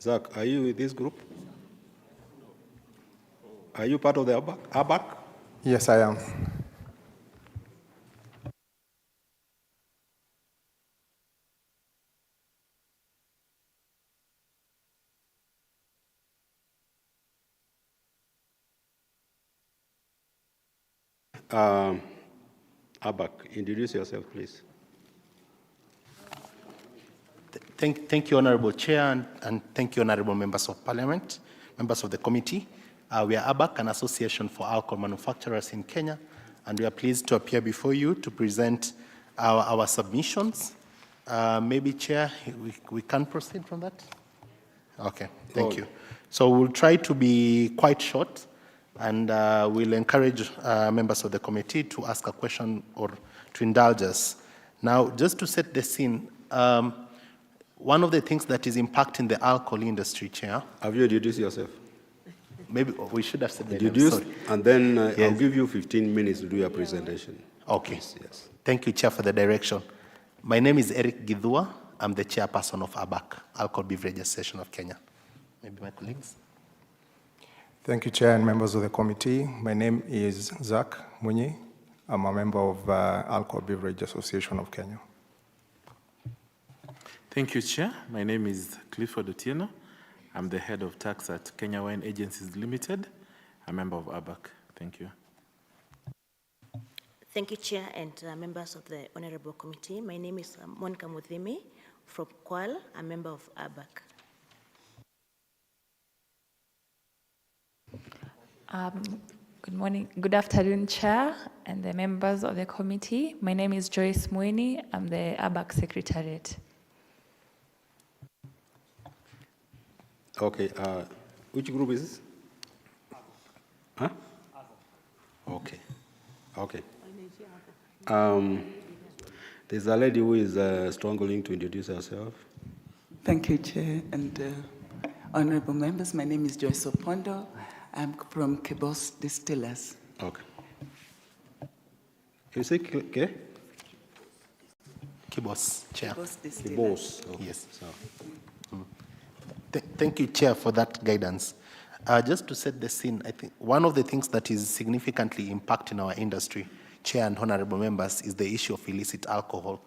Zach, are you in this group? Are you part of the ABAC? Yes, I am. ABAC, introduce yourself, please. Thank you, Honorable Chair, and thank you, Honorable Members of Parliament, members of the committee. We are ABAC, an association for alcohol manufacturers in Kenya, and we are pleased to appear before you to present our submissions. Maybe, Chair, we can proceed from that? Okay, thank you. So we'll try to be quite short, and we'll encourage members of the committee to ask a question or to indulge us. Now, just to set the scene, one of the things that is impacting the alcohol industry, Chair. Have you introduced yourself? Maybe we should have said that. Introduced, and then I'll give you 15 minutes to do your presentation. Okay. Yes. Thank you, Chair, for the direction. My name is Eric Gidhua. I'm the chairperson of ABAC, Alcohol Beverage Association of Kenya. Maybe my colleagues. Thank you, Chair and members of the committee. My name is Zach Munyi. I'm a member of Alcohol Beverage Association of Kenya. Thank you, Chair. My name is Clifford Otieno. I'm the head of tax at Kenya Wine Agencies Limited, a member of ABAC. Thank you. Thank you, Chair and members of the Honorable Committee. My name is Monica Muthimi from Kwal, a member of ABAC. Good morning, good afternoon, Chair and the members of the committee. My name is Joyce Mweni. I'm the ABAC Secretariat. Okay, which group is this? Huh? Okay, okay. There's a lady who is struggling to introduce herself. Thank you, Chair and honorable members. My name is Joyce Opondo. I'm from Kibos Distillers. Okay. You say okay? Kibos, Chair. Kibos Distillers. Kibos, okay. Yes. So. Thank you, Chair, for that guidance. Just to set the scene, I think one of the things that is significantly impacting our industry, Chair and honorable members, is the issue of illicit alcohol.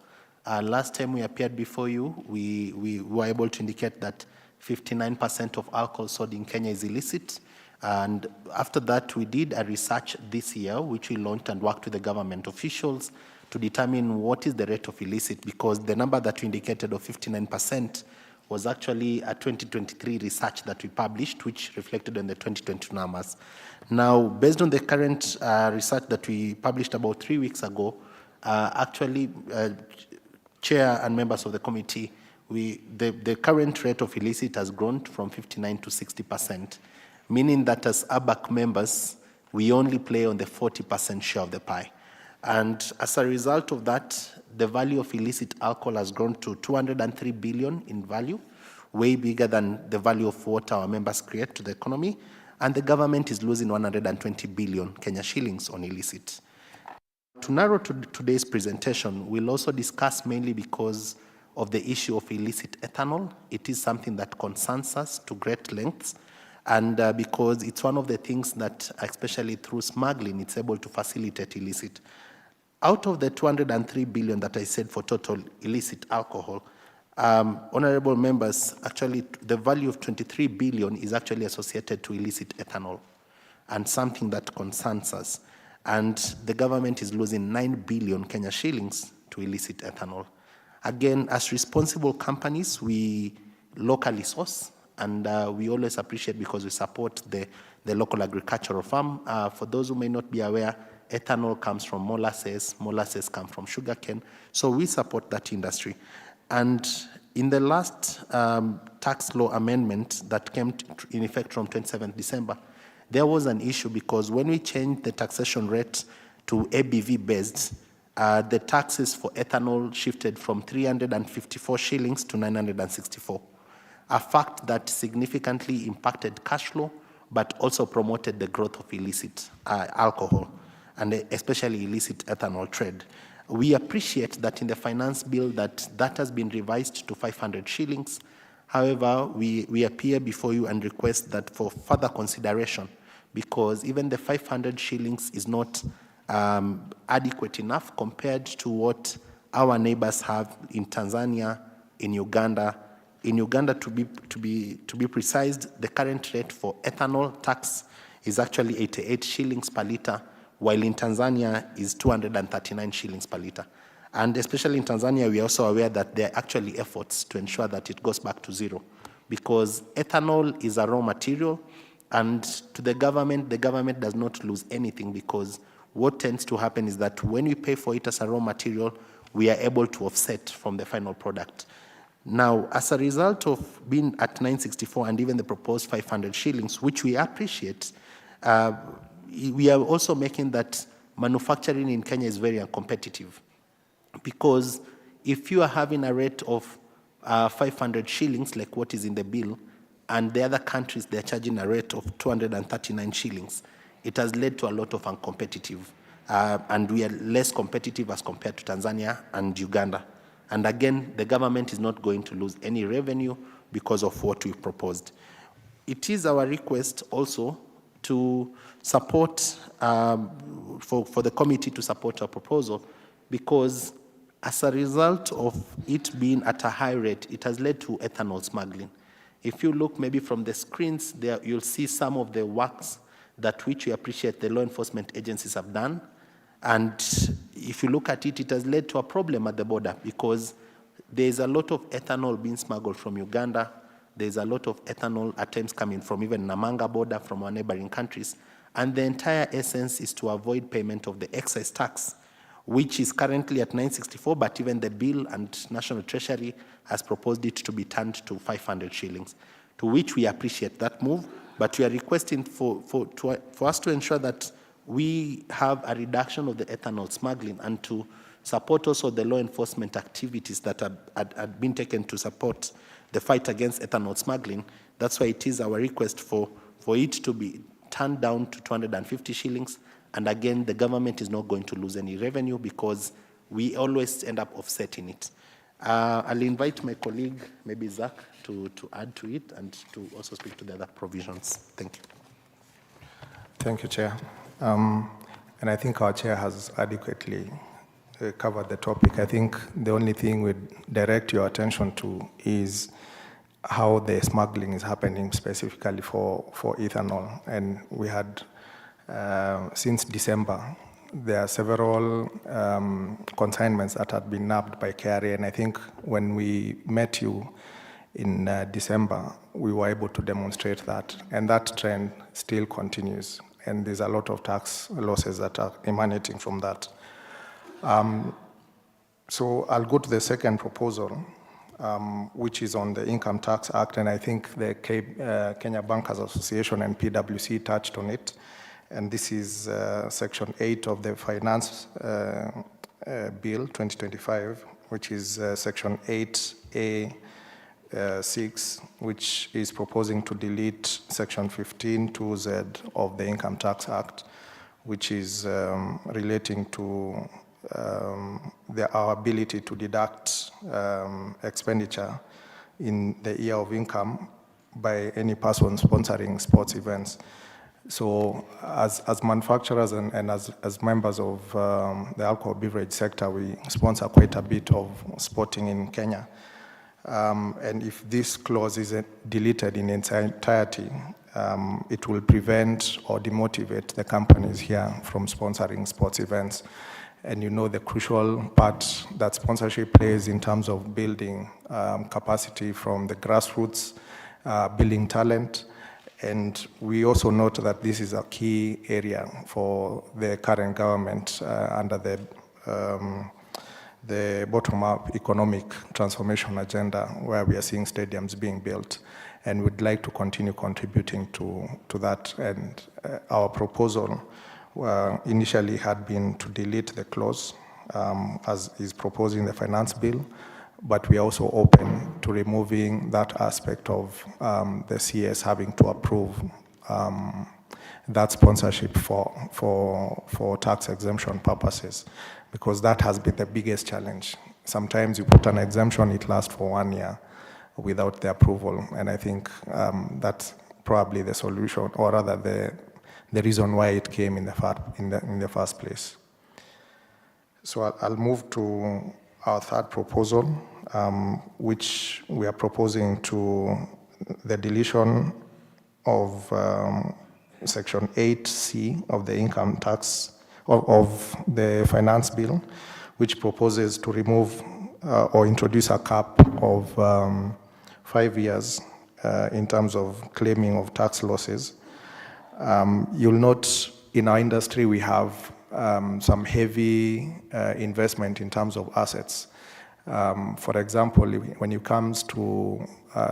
Last time we appeared before you, we were able to indicate that 59% of alcohol sold in Kenya is illicit. And after that, we did a research this year, which we launched and worked with the government officials to determine what is the rate of illicit, because the number that we indicated of 59% was actually a 2023 research that we published, which reflected on the 2022 numbers. Now, based on the current research that we published about 3 weeks ago, actually, Chair and members of the committee, the current rate of illicit has grown from 59 to 60%, meaning that as ABAC members, we only play on the 40% share of the pie. And as a result of that, the value of illicit alcohol has grown to 203 billion in value, way bigger than the value of what our members create to the economy. And the government is losing 120 billion Kenya shillings on illicit. To narrow to today's presentation, we'll also discuss mainly because of the issue of illicit ethanol. It is something that concerns us to great lengths, and because it's one of the things that, especially through smuggling, it's able to facilitate illicit. Out of the 203 billion that I said for total illicit alcohol, honorable members, actually the value of 23 billion is actually associated to illicit ethanol, and something that concerns us. And the government is losing 9 billion Kenya shillings to illicit ethanol. Again, as responsible companies, we locally source, and we always appreciate because we support the local agricultural farm. For those who may not be aware, ethanol comes from molasses come from sugarcane, so we support that industry. And in the last tax law amendment that came in effect from 27th December, there was an issue because when we changed the taxation rate to ABV based, the taxes for ethanol shifted from 354 shillings to 964, a fact that significantly impacted cash flow, but also promoted the growth of illicit alcohol, and especially illicit ethanol trade. We appreciate that in the finance bill that has been revised to 500 shillings. However, we appear before you and request that for further consideration, because even the 500 shillings is not adequate enough compared to what our neighbors have in Tanzania, in Uganda. In Uganda, to be precise, the current rate for ethanol tax is actually 88 shillings per liter, while in Tanzania is 239 shillings per liter. And especially in Tanzania, we are also aware that there are actually efforts to ensure that it goes back to zero, because ethanol is a raw material, and to the government does not lose anything, because what tends to happen is that when we pay for it as a raw material, we are able to offset from the final product. Now, as a result of being at 964 and even the proposed 500 shillings, which we appreciate, we are also making that manufacturing in Kenya is very uncompetitive. Because if you are having a rate of 500 shillings, like what is in the bill, and the other countries, they're charging a rate of 239 shillings, it has led to a lot of uncompetitive. And we are less competitive as compared to Tanzania and Uganda. And again, the government is not going to lose any revenue because of what we proposed. It is our request also to support, for the committee to support our proposal, because as a result of it being at a high rate, it has led to ethanol smuggling. If you look maybe from the screens there, you'll see some of the works that which we appreciate the law enforcement agencies have done. And if you look at it, it has led to a problem at the border, because there's a lot of ethanol being smuggled from Uganda. There's a lot of ethanol at times coming from even Namanga border, from our neighboring countries. And the entire essence is to avoid payment of the excise tax, which is currently at 964, but even the bill and National Treasury has proposed it to be turned to 500 shillings, to which we appreciate that move. But we are requesting for us to ensure that we have a reduction of the ethanol smuggling, and to support also the law enforcement activities that had been taken to support the fight against ethanol smuggling. That's why it is our request for it to be turned down to 250 shillings. And again, the government is not going to lose any revenue, because we always end up offsetting it. I'll invite my colleague, maybe Zach, to add to it and to also speak to the other provisions. Thank you. Thank you, Chair. And I think our Chair has adequately covered the topic. I think the only thing we'd direct your attention to is how the smuggling is happening specifically for ethanol. And we had, since December, there are several consignments that had been nabbed by KRA, and I think when we met you in December, we were able to demonstrate that, and that trend still continues, and there's a lot of tax losses that are emanating from that. So I'll go to the second proposal, which is on the Income Tax Act, and I think the Kenya Bankers Association and PwC touched on it. And this is Section 8 of the Finance Bill 2025, which is Section 8A6, which is proposing to delete Section 15(2)(z) of the Income Tax Act, which is relating to our ability to deduct expenditure in the year of income by any person sponsoring sports events. So as manufacturers and as members of the alcohol beverage sector, we sponsor quite a bit of sporting in Kenya. And if this clause is deleted in its entirety, it will prevent or demotivate the companies here from sponsoring sports events. And you know the crucial part that sponsorship plays in terms of building capacity from the grassroots, building talent. And we also note that this is a key area for the current government under the bottom-up economic transformation agenda, where we are seeing stadiums being built. And we'd like to continue contributing to that. And our proposal initially had been to delete the clause as is proposed in the finance bill, but we are also open to removing that aspect of the CS having to approve that sponsorship for tax exemption purposes, because that has been the biggest challenge. Sometimes you put an exemption, it lasts for 1 year without the approval, and I think that's probably the solution, or rather the reason why it came in the first place. So I'll move to our third proposal, which we are proposing to the deletion of Section 8C of the income tax of the finance bill, which proposes to remove or introduce a cap of 5 years in terms of claiming of tax losses. You'll note in our industry we have some heavy investment in terms of assets. For example, when it comes to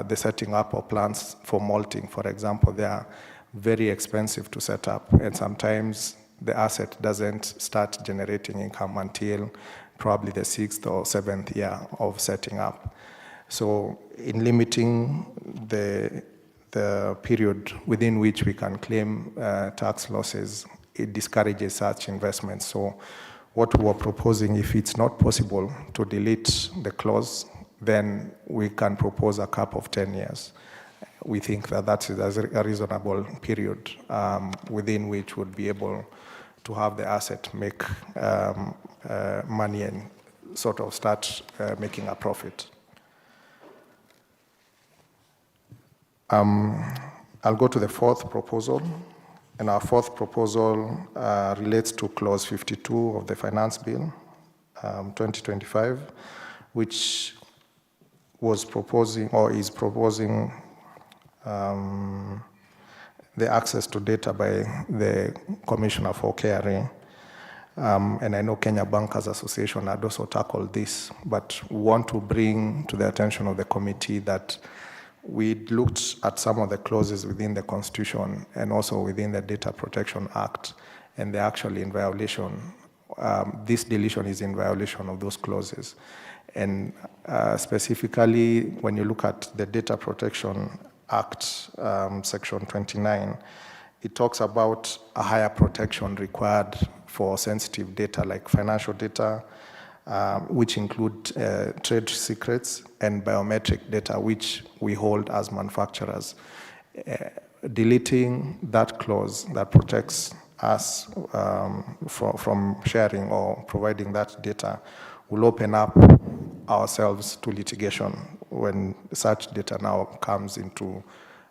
the setting up of plants for malting, for example, they are very expensive to set up, and sometimes the asset doesn't start generating income until probably the 6th or 7th year of setting up. So in limiting the period within which we can claim tax losses, it discourages such investments. So what we are proposing, if it's not possible to delete the clause, then we can propose a cap of 10 years. We think that that is a reasonable period within which we'll be able to have the asset make money and sort of start making a profit. I'll go to the fourth proposal, and our fourth proposal relates to clause 52 of the finance bill 2025, which was proposing or is proposing the access to data by the Commissioner for KRA. And I know Kenya Bankers Association had also tackled this, but we want to bring to the attention of the committee that we looked at some of the clauses within the Constitution and also within the Data Protection Act, and they're actually in violation. This deletion is in violation of those clauses. And specifically, when you look at the Data Protection Act, Section 29, it talks about a higher protection required for sensitive data like financial data, which include trade secrets and biometric data, which we hold as manufacturers. Deleting that clause that protects us from sharing or providing that data will open up ourselves to litigation when such data now comes into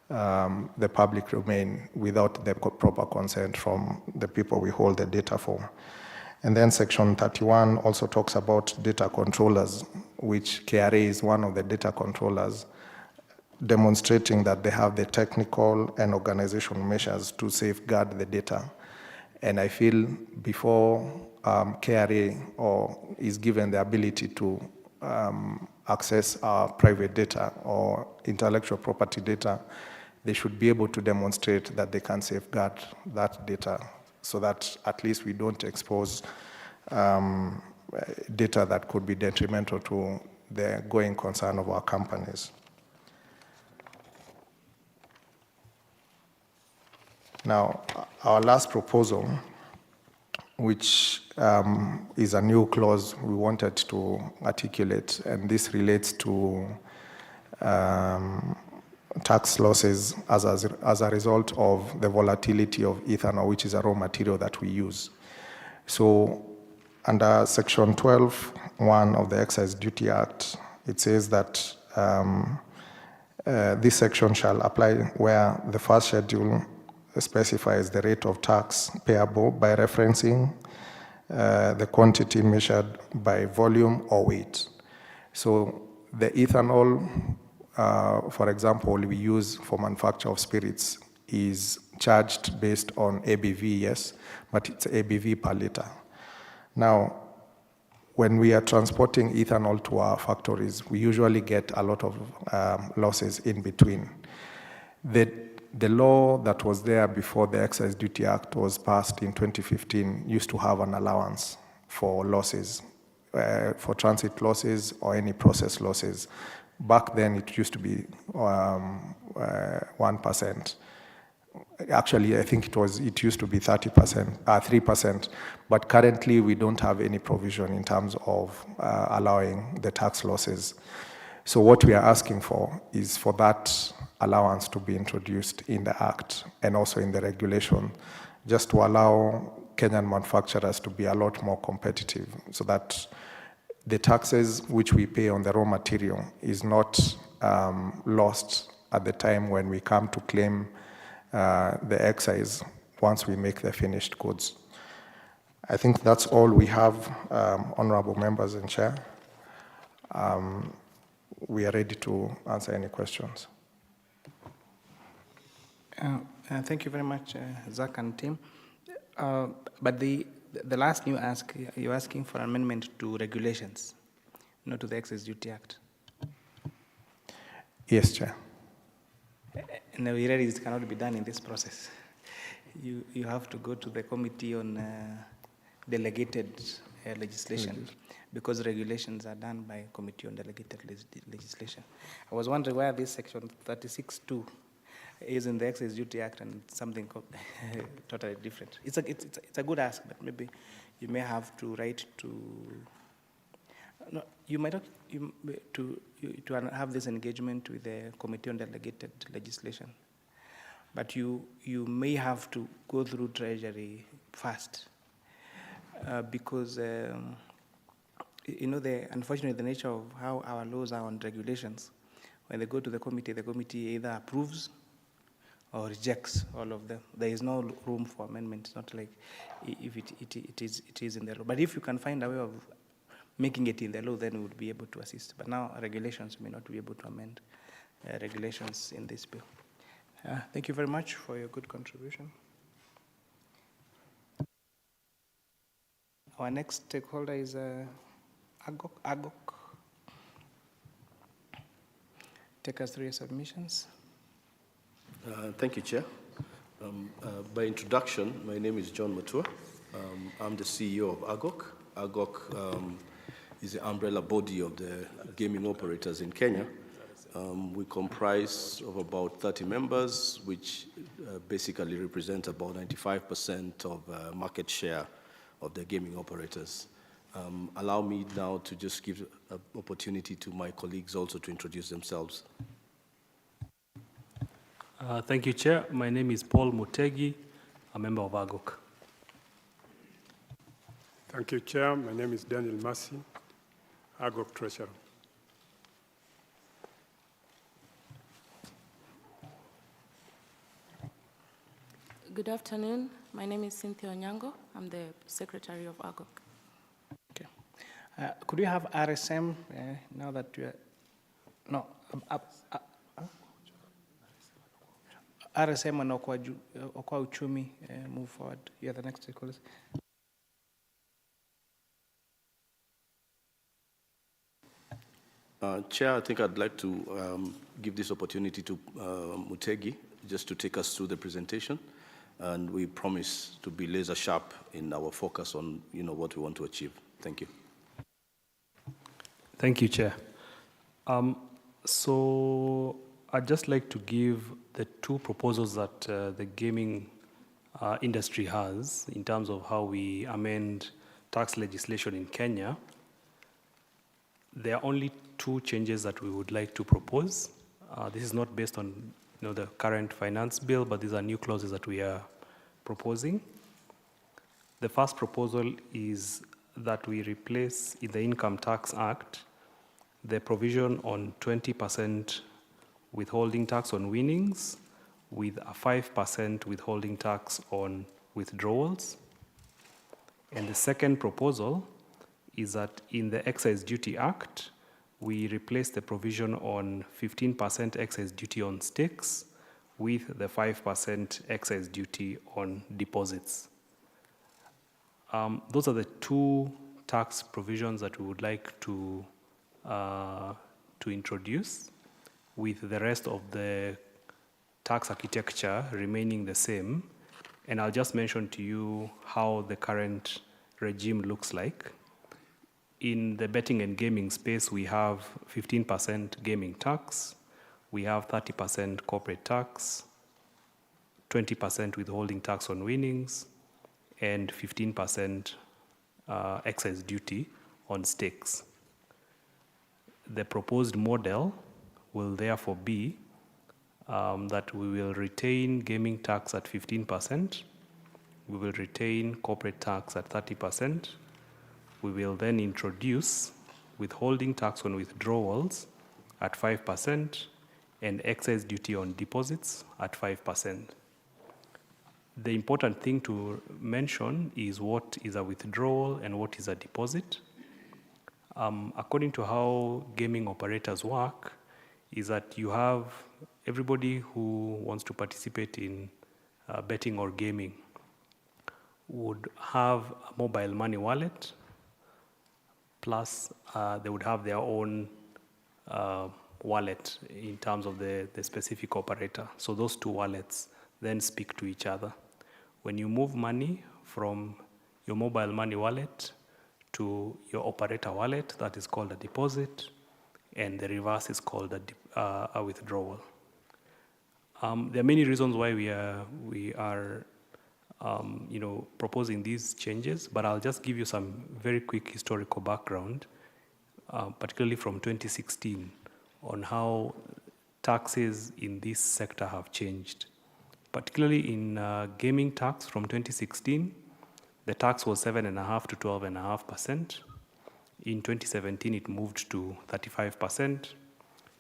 the public domain without the proper consent from the people we hold the data for. And then Section 31 also talks about data controllers, which KRA is one of the data controllers, demonstrating that they have the technical and organizational measures to safeguard the data. And I feel before KRA is given the ability to access our private data or intellectual property data, they should be able to demonstrate that they can safeguard that data so that at least we don't expose data that could be detrimental to the going concern of our companies. Now, our last proposal, which is a new clause we wanted to articulate, and this relates to tax losses as a result of the volatility of ethanol, which is a raw material that we use. So under Section 12(1) of the Excise Duty Act, it says that this section shall apply where the first schedule specifies the rate of tax payable by referencing the quantity measured by volume or weight. So the ethanol, for example, we use for manufacture of spirits is charged based on ABV, yes, but it's ABV per liter. Now, when we are transporting ethanol to our factories, we usually get a lot of losses in between. The law that was there before the Excise Duty Act was passed in 2015 used to have an allowance for losses, for transit losses or any process losses. Back then, it used to be 1%. Actually, I think it used to be 3%, but currently we don't have any provision in terms of allowing the tax losses. So what we are asking for is for that allowance to be introduced in the Act and also in the regulation, just to allow Kenyan manufacturers to be a lot more competitive so that the taxes which we pay on the raw material is not lost at the time when we come to claim the excise once we make the finished goods. I think that's all we have, honorable members and chair. We are ready to answer any questions. Thank you very much, Zach and team. But the last new ask, you're asking for amendment to regulations, not to the Excise Duty Act. Yes, Chair. And we realize it cannot be done in this process. You have to go to the Committee on Delegated Legislation, because regulations are done by Committee on Delegated Legislation. I was wondering why this section 36(2) is in the Excise Duty Act and something totally different. It's a good ask, but maybe you may have to write to. No, you might have to have this engagement with the Committee on Delegated Legislation, but you may have to go through Treasury first, because unfortunately the nature of how our laws are on regulations, when they go to the committee either approves or rejects all of them. There is no room for amendment. It's not like if it is in the law. But if you can find a way of making it in the law, then we would be able to assist. But now regulations may not be able to amend regulations in this bill. Thank you very much for your good contribution. Our next stakeholder is AGOC. Take us through your submissions. Thank you, Chair. By introduction, my name is John Matua. I'm the CEO of AGOC. AGOC is the umbrella body of the gaming operators in Kenya. We comprise of about 30 members, which basically represent about 95% of market share of the gaming operators. Allow me now to just give an opportunity to my colleagues also to introduce themselves. Thank you, Chair. My name is Paul Mutegi, a member of AGOC. Thank you, Chair. My name is Daniel Massey, AGOC Treasurer. Good afternoon. My name is Cynthia Onyango. I'm the Secretary of AGOC. Okay. Could you have RSM now that you are... No. RSM and Okoa Uchumi move forward. Yeah, the next stakeholders. Chair, I think I'd like to give this opportunity to Mutegi just to take us through the presentation, and we promise to be laser sharp in our focus on what we want to achieve. Thank you. Thank you, Chair. So I'd just like to give the two proposals that the gaming industry has in terms of how we amend tax legislation in Kenya. There are only two changes that we would like to propose. This is not based on the current finance bill, but these are new clauses that we are proposing. The first proposal is that we replace in the Income Tax Act the provision on 20% withholding tax on winnings with a 5% withholding tax on withdrawals. And the second proposal is that in the Excise Duty Act, we replace the provision on 15% excise duty on stakes with the 5% excise duty on deposits. Those are the two tax provisions that we would like to introduce, with the rest of the tax architecture remaining the same. And I'll just mention to you how the current regime looks like. In the betting and gaming space, we have 15% gaming tax, we have 30% corporate tax, 20% withholding tax on winnings, and 15% excise duty on stakes. The proposed model will therefore be that we will retain gaming tax at 15%, we will retain corporate tax at 30%, we will then introduce withholding tax on withdrawals at 5% and excise duty on deposits at 5%. The important thing to mention is what is a withdrawal and what is a deposit. According to how gaming operators work, is that you have everybody who wants to participate in betting or gaming would have a mobile money wallet, plus they would have their own wallet in terms of the specific operator. So those two wallets then speak to each other. When you move money from your mobile money wallet to your operator wallet, that is called a deposit, and the reverse is called a withdrawal. There are many reasons why we are proposing these changes, but I'll just give you some very quick historical background, particularly from 2016, on how taxes in this sector have changed. Particularly in gaming tax from 2016, the tax was 7.5% to 12.5%. In 2017, it moved to 35%.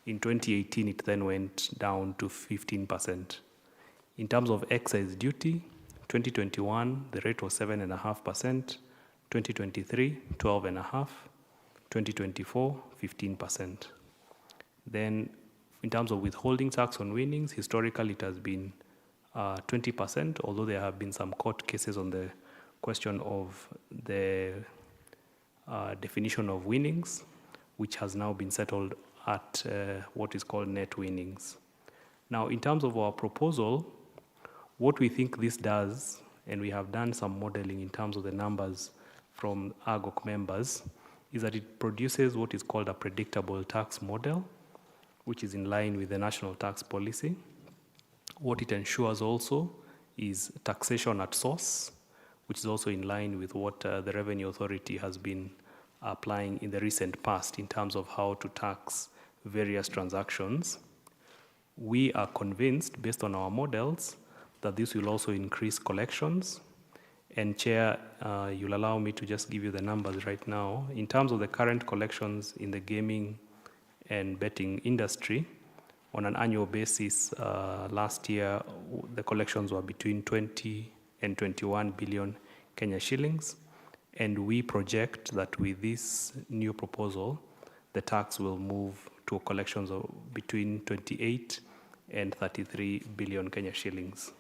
In 2018, it then went down to 15%. In terms of excise duty, 2021, the rate was 7.5%. 2023, 12.5%. 2024, 15%. Then, in terms of withholding tax on winnings, historically it has been 20%, although there have been some court cases on the question of the definition of winnings, which has now been settled at what is called net winnings. Now, in terms of our proposal, what we think this does, and we have done some modeling in terms of the numbers from AGOC members, is that it produces what is called a predictable tax model, which is in line with the national tax policy. What it ensures also is taxation at source, which is also in line with what the Revenue Authority has been applying in the recent past in terms of how to tax various transactions. We are convinced, based on our models, that this will also increase collections. And Chair, you'll allow me to just give you the numbers right now. In terms of the current collections in the gaming and betting industry, on an annual basis, last year, the collections were between 20 and 21 billion Kenya shillings. And we project that with this new proposal, the tax will move to collections of between 28 and 33 billion Kenya shillings.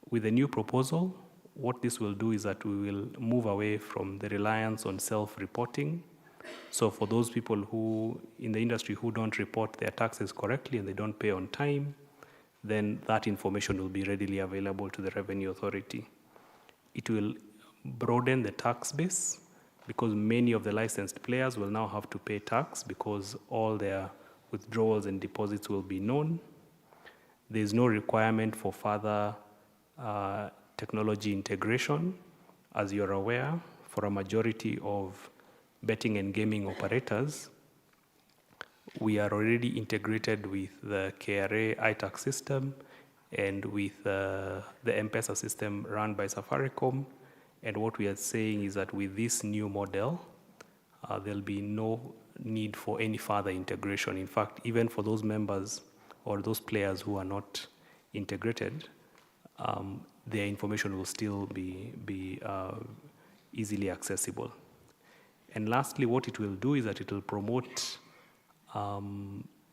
With the new proposal, what this will do is that we will move away from the reliance on self-reporting. So for those people who in the industry who don't report their taxes correctly and they don't pay on time, then that information will be readily available to the Revenue Authority. It will broaden the tax base because many of the licensed players will now have to pay tax because all their withdrawals and deposits will be known. There is no requirement for further technology integration. As you're aware, for a majority of betting and gaming operators, we are already integrated with the KRA iTax system and with the M-Pesa system run by Safaricom. And what we are saying is that with this new model, there'll be no need for any further integration. In fact, even for those members or those players who are not integrated, their information will still be easily accessible. And lastly, what it will do is that it will promote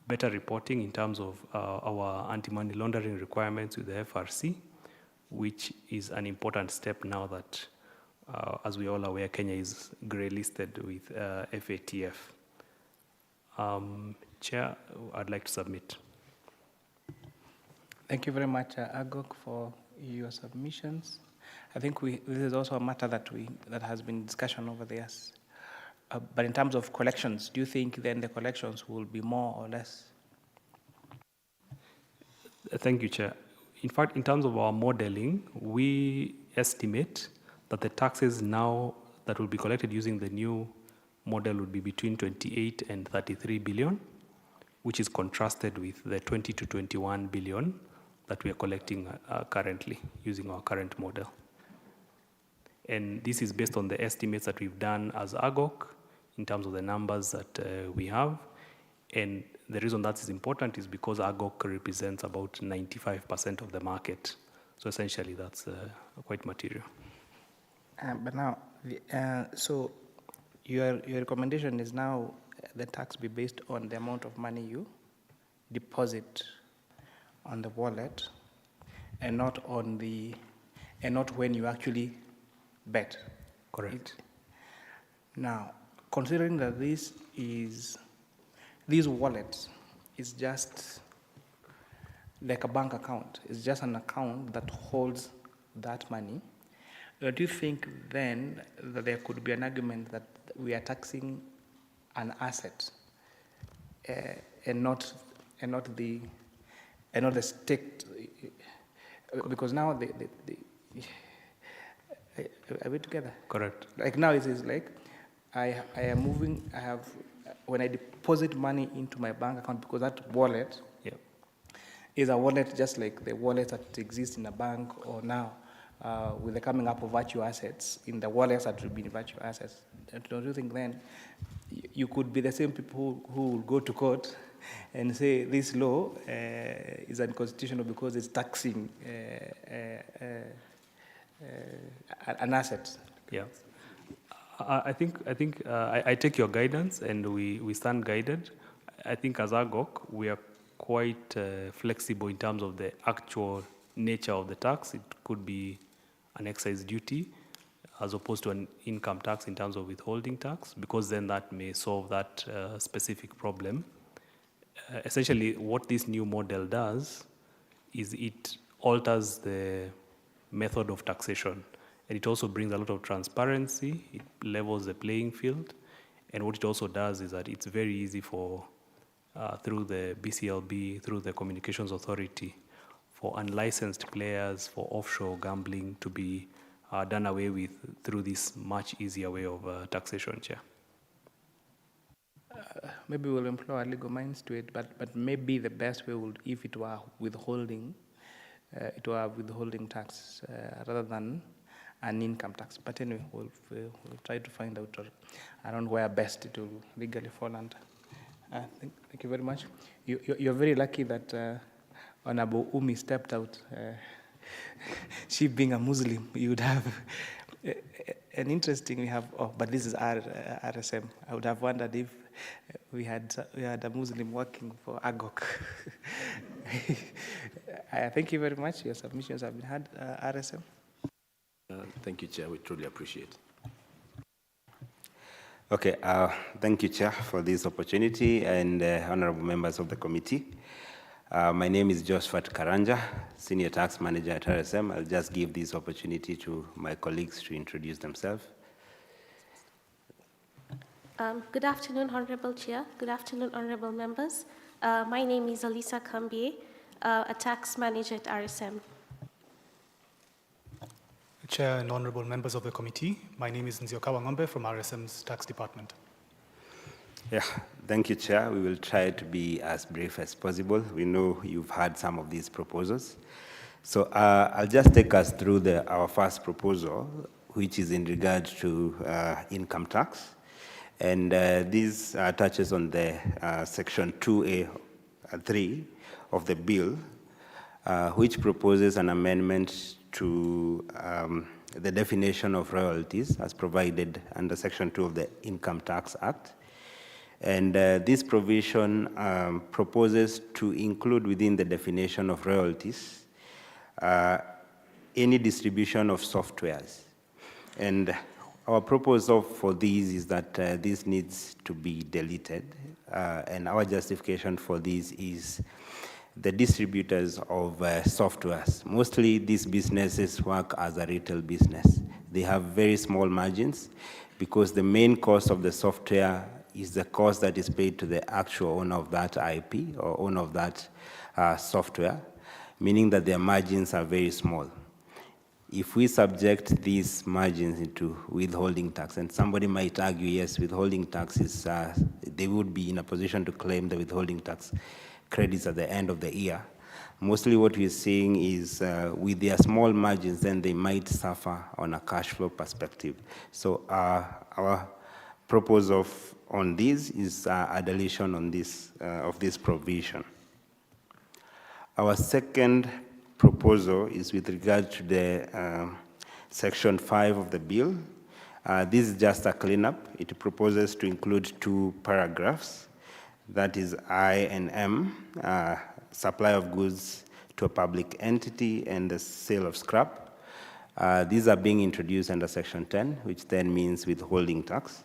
better reporting in terms of our anti-money laundering requirements with the FRC, which is an important step now that, as we all are aware, Kenya is grey listed with FATF. Chair, I'd like to submit. Thank you very much, Agok, for your submissions. I think this is also a matter that has been discussion over the years. But in terms of collections, do you think then the collections will be more or less? Thank you, Chair. In fact, in terms of our modeling, we estimate that the taxes now that will be collected using the new model would be between 28 and 33 billion, which is contrasted with the 20 to 21 billion that we are collecting currently using our current model. And this is based on the estimates that we've done as AGOC in terms of the numbers that we have. And the reason that is important is because AGOC represents about 95% of the market. So essentially, that's quite material. But now, so your recommendation is now the tax be based on the amount of money you deposit on the wallet, and not on not when you actually bet. Correct. Now, considering that these wallets is just like a bank account, it's just an account that holds that money. Do you think then that there could be an argument that we are taxing an asset and not the state? Because now are we together? Correct. Like now it is like I am moving. When I deposit money into my bank account, because that wallet is a wallet just like the wallet that exists in a bank, or now with the coming up of virtual assets in the wallets that will be virtual assets. Don't you think then you could be the same people who will go to court and say this law is unconstitutional because it's taxing an asset? Yeah. I take your guidance, and we stand guided. I think as AGOC, we are quite flexible in terms of the actual nature of the tax. It could be an excise duty as opposed to an income tax in terms of withholding tax, because then that may solve that specific problem. Essentially, what this new model does is it alters the method of taxation. And it also brings a lot of transparency. It levels the playing field. And what it also does is that it's very easy for, through the BCLB, through the Communications Authority, for unlicensed players, for offshore gambling to be done away with through this much easier way of taxation, Chair. Maybe we'll employ our legal minds to it, but maybe the best way would, if it were withholding, tax rather than an income tax. But anyway, we'll try to find out around where best it will legally fall under. Thank you very much. You're very lucky that Honorable Umi stepped out. She being a Muslim, you would have an interesting we have, but this is RSM. I would have wondered if we had a Muslim working for AGOC. Thank you very much. Your submissions have been heard, RSM. Thank you, Chair. We truly appreciate it. Okay, thank you, Chair, for this opportunity, and honorable members of the committee. My name is Josphat Karanja, Senior Tax Manager at RSM. I'll just give this opportunity to my colleagues to introduce themselves. Good afternoon, Honorable Chair. Good afternoon, Honorable Members. My name is Alisa Kambie, a Tax Manager at RSM. Chair and honorable members of the committee, my name is Nzioka Wangombe from RSM's Tax Department. Yeah, thank you, Chair. We will try to be as brief as possible. We know you've had some of these proposals. So I'll just take us through our first proposal, which is in regard to income tax. And this touches on the section 2A3 of the bill, which proposes an amendment to the definition of royalties as provided under Section 2 of the Income Tax Act. And this provision proposes to include within the definition of royalties any distribution of softwares. And our proposal for these is that this needs to be deleted. And our justification for this is the distributors of softwares. Mostly these businesses work as a retail business. They have very small margins because the main cost of the software is the cost that is paid to the actual owner of that IP or owner of that software, meaning that their margins are very small. If we subject these margins into withholding tax, and somebody might argue, yes, withholding tax is, they would be in a position to claim the withholding tax credits at the end of the year. Mostly what we're seeing is with their small margins, then they might suffer on a cash flow perspective. So our proposal on this is a deletion on this, of this provision. Our second proposal is with regard to the section 5 of the bill. This is just a cleanup. It proposes to include 2 paragraphs. That is I and M, supply of goods to a public entity and the sale of scrap. These are being introduced under Section 10, which then means withholding tax.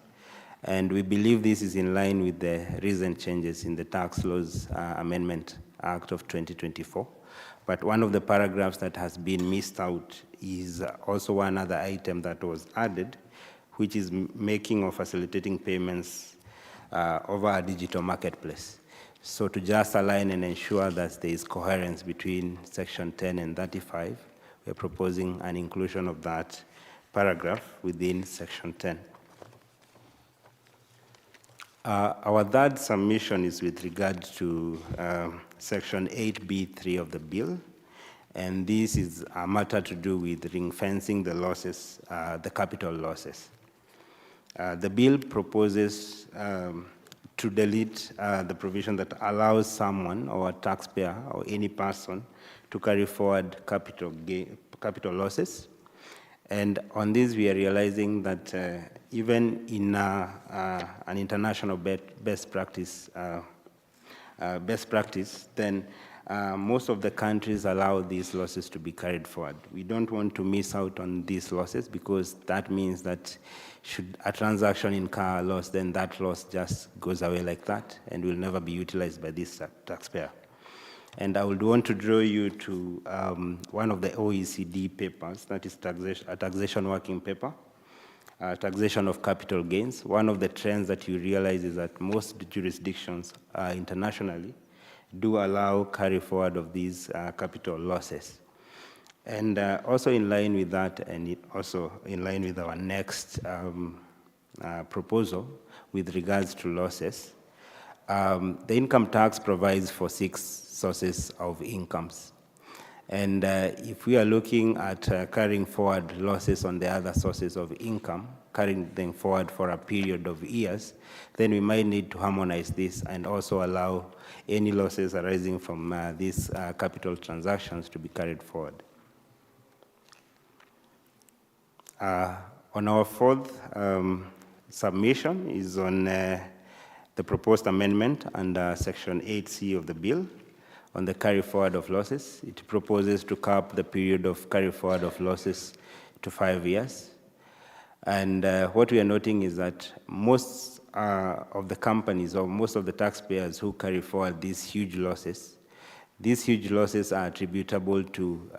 And we believe this is in line with the recent changes in the Tax Laws Amendment Act of 2024. But one of the paragraphs that has been missed out is also one other item that was added, which is making or facilitating payments over a digital marketplace. So to just align and ensure that there is coherence between Section 10 and 35, we're proposing an inclusion of that paragraph within Section 10. Our third submission is with regard to Section 8B3 of the bill, and this is a matter to do with ring-fencing the losses, the capital losses. The bill proposes to delete the provision that allows someone or a taxpayer or any person to carry forward capital losses. And on this, we are realizing that even in an international best practice, then most of the countries allow these losses to be carried forward. We don't want to miss out on these losses because that means that should a transaction incur a loss, then that loss just goes away like that and will never be utilized by this taxpayer. And I would want to draw you to one of the OECD papers, that is a taxation working paper, taxation of capital gains. One of the trends that you realize is that most jurisdictions internationally do allow carry forward of these capital losses. And also in line with that, and also in line with our next proposal with regards to losses, the income tax provides for 6 sources of incomes. And if we are looking at carrying forward losses on the other sources of income, carrying them forward for a period of years, then we might need to harmonize this and also allow any losses arising from these capital transactions to be carried forward. On our fourth submission is on the proposed amendment under Section 8C of the bill on the carry forward of losses. It proposes to cap the period of carry forward of losses to 5 years. And what we are noting is that most of the companies or most of the taxpayers who carry forward these huge losses are attributable to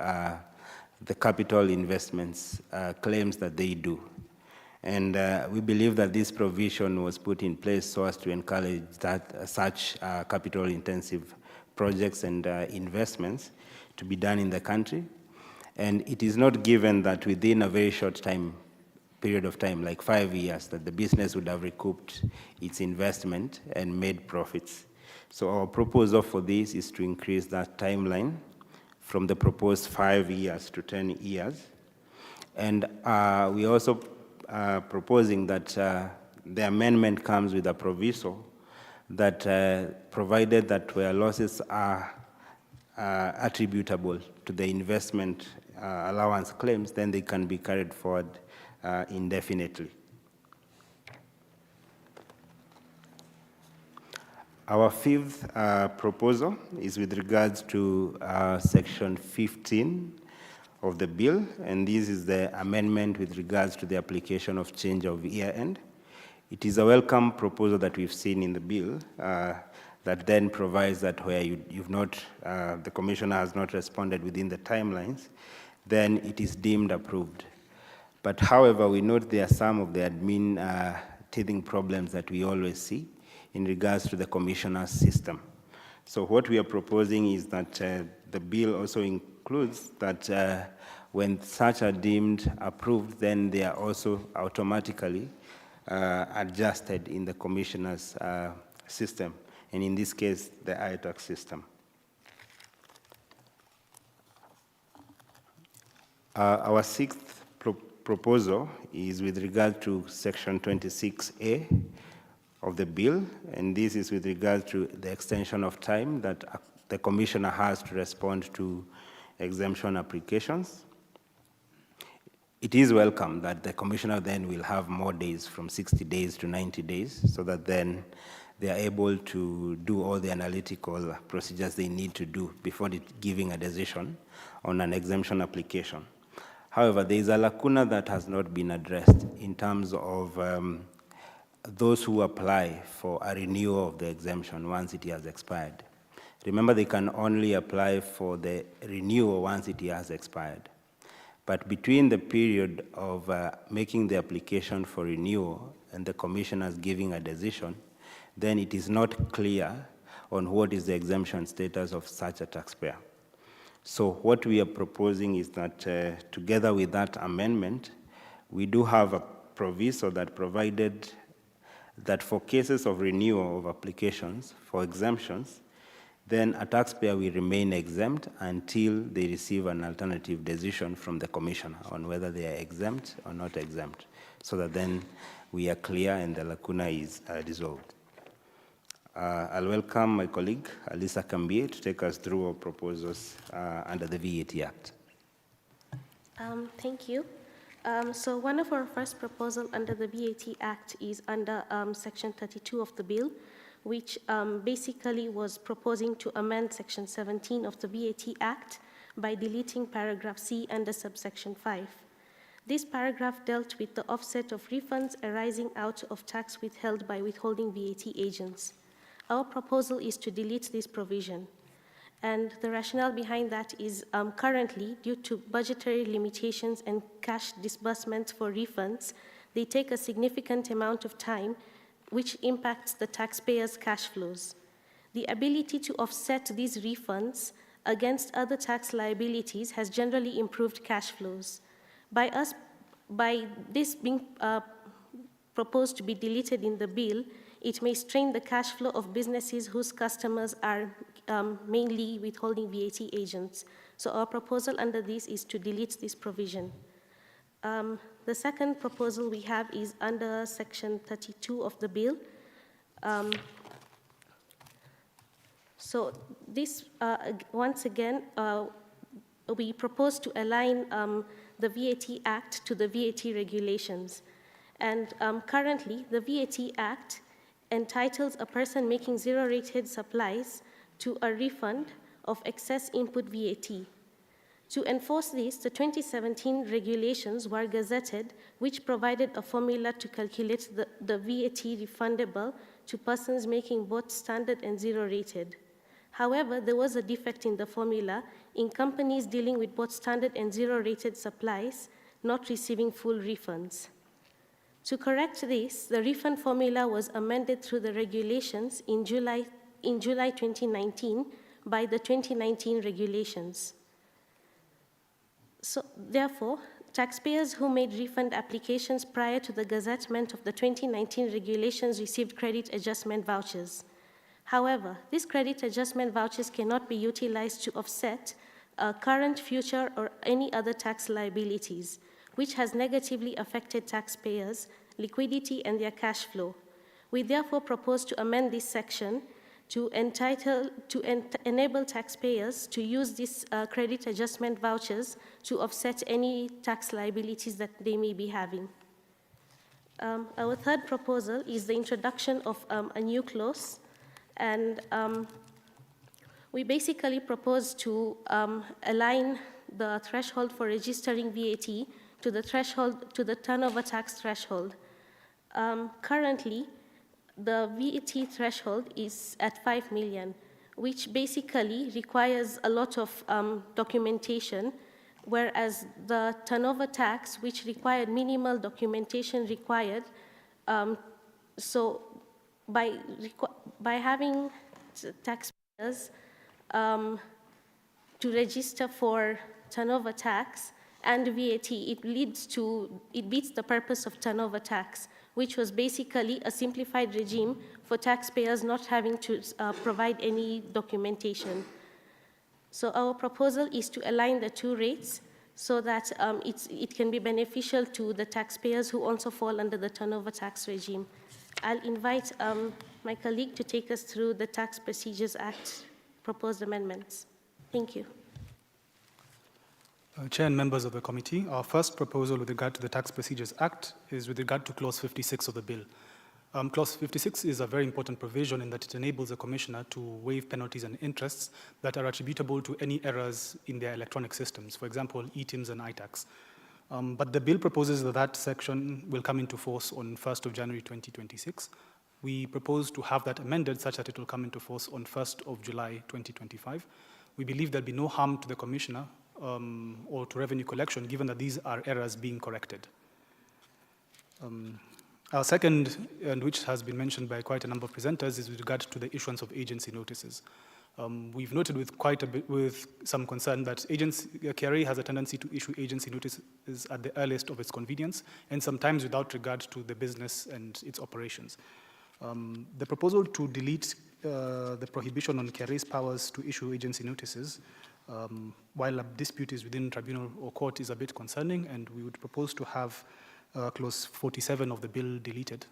the capital investments claims that they do. And we believe that this provision was put in place so as to encourage that such capital-intensive projects and investments to be done in the country. And it is not given that within a very short period of time, like 5 years, that the business would have recouped its investment and made profits. So our proposal for this is to increase that timeline from the proposed 5 years to 10 years. And we also proposing that the amendment comes with a proviso that provided that where losses are attributable to the investment allowance claims, then they can be carried forward indefinitely. Our fifth proposal is with regards to Section 15 of the bill, and this is the amendment with regards to the application of change of year-end. It is a welcome proposal that we've seen in the bill that then provides that where the commissioner has not responded within the timelines, then it is deemed approved. But however, we note there are some of the admin teething problems that we always see in regards to the commissioner's system. So what we are proposing is that the bill also includes that when such are deemed approved, then they are also automatically adjusted in the commissioner's system, and in this case, the ITAX system. Our sixth proposal is with regard to Section 26A of the bill, and this is with regard to the extension of time that the commissioner has to respond to exemption applications. It is welcome that the commissioner then will have more days, from 60 days to 90 days, so that then they are able to do all the analytical procedures they need to do before giving a decision on an exemption application. However, there is a lacuna that has not been addressed in terms of those who apply for a renewal of the exemption once it has expired. Remember, they can only apply for the renewal once it has expired. But between the period of making the application for renewal and the commissioners giving a decision, then it is not clear on what is the exemption status of such a taxpayer. So what we are proposing is that together with that amendment, we do have a proviso that provided that for cases of renewal of applications for exemptions, then a taxpayer will remain exempt until they receive an alternative decision from the commissioner on whether they are exempt or not exempt, so that then we are clear and the lacuna is resolved. I'll welcome my colleague, Alisa Kambie, to take us through our proposals under the VAT Act. Thank you. So one of our first proposals under the VAT Act is under Section 32 of the bill, which basically was proposing to amend Section 17 of the VAT Act by deleting paragraph C under subsection 5. This paragraph dealt with the offset of refunds arising out of tax withheld by withholding VAT agents. Our proposal is to delete this provision. And the rationale behind that is currently, due to budgetary limitations and cash disbursements for refunds, they take a significant amount of time, which impacts the taxpayers' cash flows. The ability to offset these refunds against other tax liabilities has generally improved cash flows. By this being proposed to be deleted in the bill, it may strain the cash flow of businesses whose customers are mainly withholding VAT agents. So our proposal under this is to delete this provision. The second proposal we have is under Section 32 of the bill. So this, once again, we propose to align the VAT Act to the VAT regulations. And currently, the VAT Act entitles a person making zero-rated supplies to a refund of excess input VAT. To enforce this, the 2017 regulations were gazetted, which provided a formula to calculate the VAT refundable to persons making both standard and zero-rated. However, there was a defect in the formula in companies dealing with both standard and zero-rated supplies not receiving full refunds. To correct this, the refund formula was amended through the regulations in July 2019 by the 2019 regulations. So, therefore, taxpayers who made refund applications prior to the gazettement of the 2019 regulations received credit adjustment vouchers. However, these credit adjustment vouchers cannot be utilized to offset current, future, or any other tax liabilities, which has negatively affected taxpayers' liquidity and their cash flow. We therefore propose to amend this section to enable taxpayers to use these credit adjustment vouchers to offset any tax liabilities that they may be having. Our third proposal is the introduction of a new clause, and we basically propose to align the threshold for registering VAT to the turnover tax threshold. Currently, the VAT threshold is at 5 million, which basically requires a lot of documentation, whereas the turnover tax, which required minimal documentation required, so by having taxpayers to register for turnover tax and VAT, it beats the purpose of turnover tax, which was basically a simplified regime for taxpayers not having to provide any documentation. So our proposal is to align the two rates so that it can be beneficial to the taxpayers who also fall under the turnover tax regime. I'll invite my colleague to take us through the Tax Procedures Act proposed amendments. Thank you. Chair and members of the committee, our first proposal with regard to the Tax Procedures Act is with regard to Clause 56 of the bill. Clause 56 is a very important provision in that it enables the commissioner to waive penalties and interests that are attributable to any errors in their electronic systems, for example, eTIMS and iTax. But the bill proposes that that section will come into force on 1st of January 2026. We propose to have that amended such that it will come into force on 1st of July 2025. We believe there'll be no harm to the commissioner or to revenue collection, given that these are errors being corrected. Our second, and which has been mentioned by quite a number of presenters, is with regard to the issuance of agency notices. We've noted with some concern that KRA has a tendency to issue agency notices at the earliest of its convenience, and sometimes without regard to the business and its operations. The proposal to delete the prohibition on KRA's powers to issue agency notices while a dispute is within tribunal or court is a bit concerning, and we would propose to have clause 47 of the bill deleted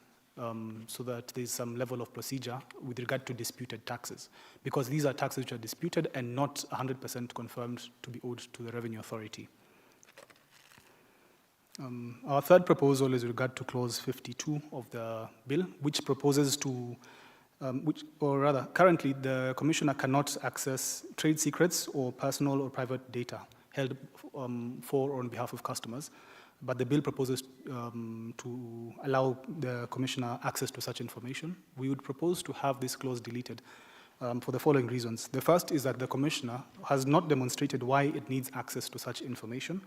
so that there's some level of procedure with regard to disputed taxes, because these are taxes which are disputed and not 100% confirmed to be owed to the Revenue Authority. Our third proposal is with regard to clause 52 of the bill, which proposes to currently the commissioner cannot access trade secrets or personal or private data held for or on behalf of customers, but the bill proposes to allow the commissioner access to such information. We would propose to have this clause deleted for the following reasons. The first is that the commissioner has not demonstrated why it needs access to such information.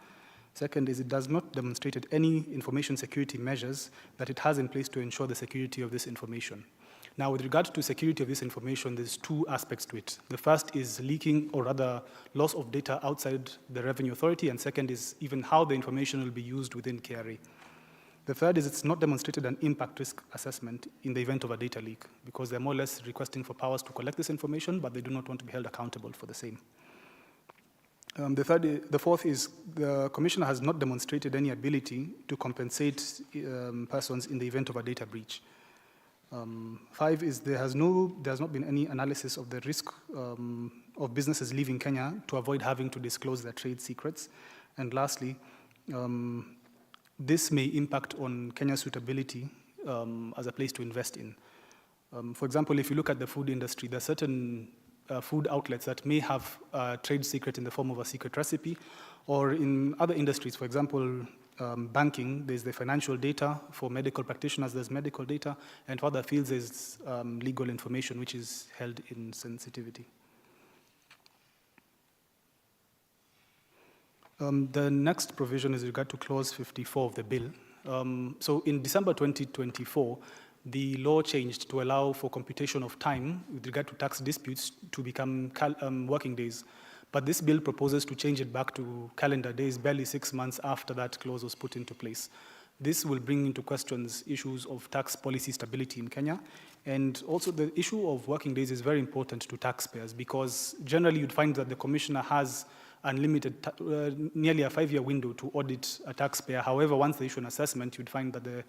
Second is it does not demonstrate any information security measures that it has in place to ensure the security of this information. Now, with regard to security of this information, there's two aspects to it. The first is leaking or rather loss of data outside the Revenue Authority, and second is even how the information will be used within KRA. The third is it's not demonstrated an impact risk assessment in the event of a data leak, because they're more or less requesting for powers to collect this information, but they do not want to be held accountable for the same. The fourth is the commissioner has not demonstrated any ability to compensate persons in the event of a data breach. 5 is there has not been any analysis of the risk of businesses leaving Kenya to avoid having to disclose their trade secrets. And lastly, this may impact on Kenya's suitability as a place to invest in. For example, if you look at the food industry, there are certain food outlets that may have a trade secret in the form of a secret recipe, or in other industries, for example, banking, there's the financial data. For medical practitioners, there's medical data, and for other fields, there's legal information, which is held in sensitivity. The next provision is with regard to clause 54 of the bill. So in December 2024, the law changed to allow for computation of time with regard to tax disputes to become working days. But this bill proposes to change it back to calendar days, barely 6 months after that clause was put into place. This will bring into questions issues of tax policy stability in Kenya. And also the issue of working days is very important to taxpayers, because generally you'd find that the commissioner has unlimited, nearly a 5-year window to audit a taxpayer. However, once they issue an assessment, you'd find that the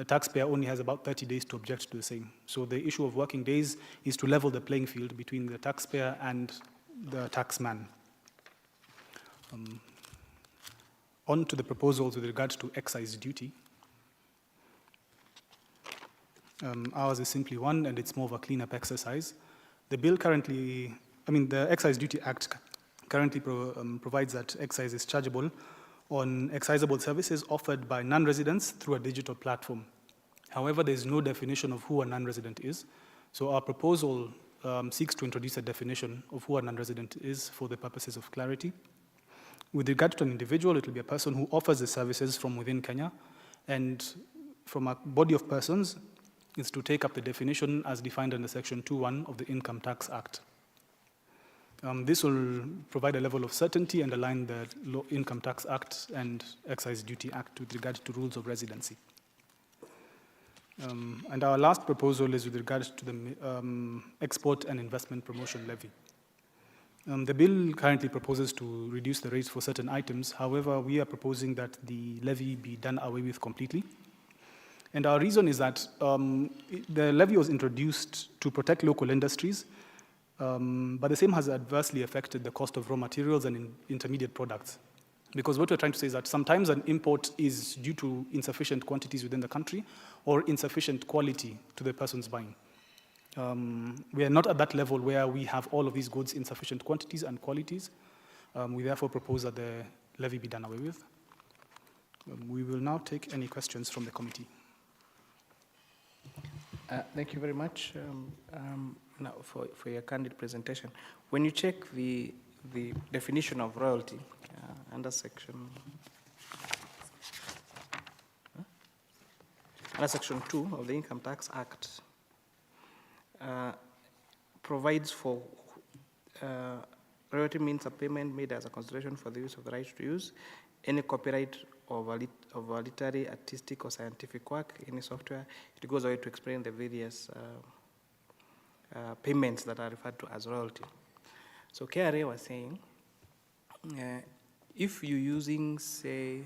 taxpayer only has about 30 days to object to the same. So the issue of working days is to level the playing field between the taxpayer and the taxman. On to the proposals with regards to excise duty. Ours is simply one, and it's more of a cleanup exercise. The bill currently, the Excise Duty Act currently provides that excise is chargeable on excisable services offered by non-residents through a digital platform. However, there is no definition of who a non-resident is. So our proposal seeks to introduce a definition of who a non-resident is for the purposes of clarity. With regard to an individual, it will be a person who offers the services from within Kenya, and from a body of persons, is to take up the definition as defined under Section 2(1) of the Income Tax Act. This will provide a level of certainty and align the Income Tax Act and Excise Duty Act with regard to rules of residency. And our last proposal is with regard to the Export and Investment Promotion Levy. The bill currently proposes to reduce the rates for certain items. However, we are proposing that the levy be done away with completely. And our reason is that the levy was introduced to protect local industries, but the same has adversely affected the cost of raw materials and intermediate products. Because what we're trying to say is that sometimes an import is due to insufficient quantities within the country or insufficient quality to the persons buying. We are not at that level where we have all of these goods in sufficient quantities and qualities. We therefore propose that the levy be done away with. We will now take any questions from the committee. Thank you very much now for your candid presentation. When you check the definition of royalty under Section 2 of the Income Tax Act, provides for royalty means a payment made as a consideration for the use of the right to use any copyright of literary, artistic, or scientific work, any software. It goes away to explain the various payments that are referred to as royalty. So KRA was saying, if you're using, say,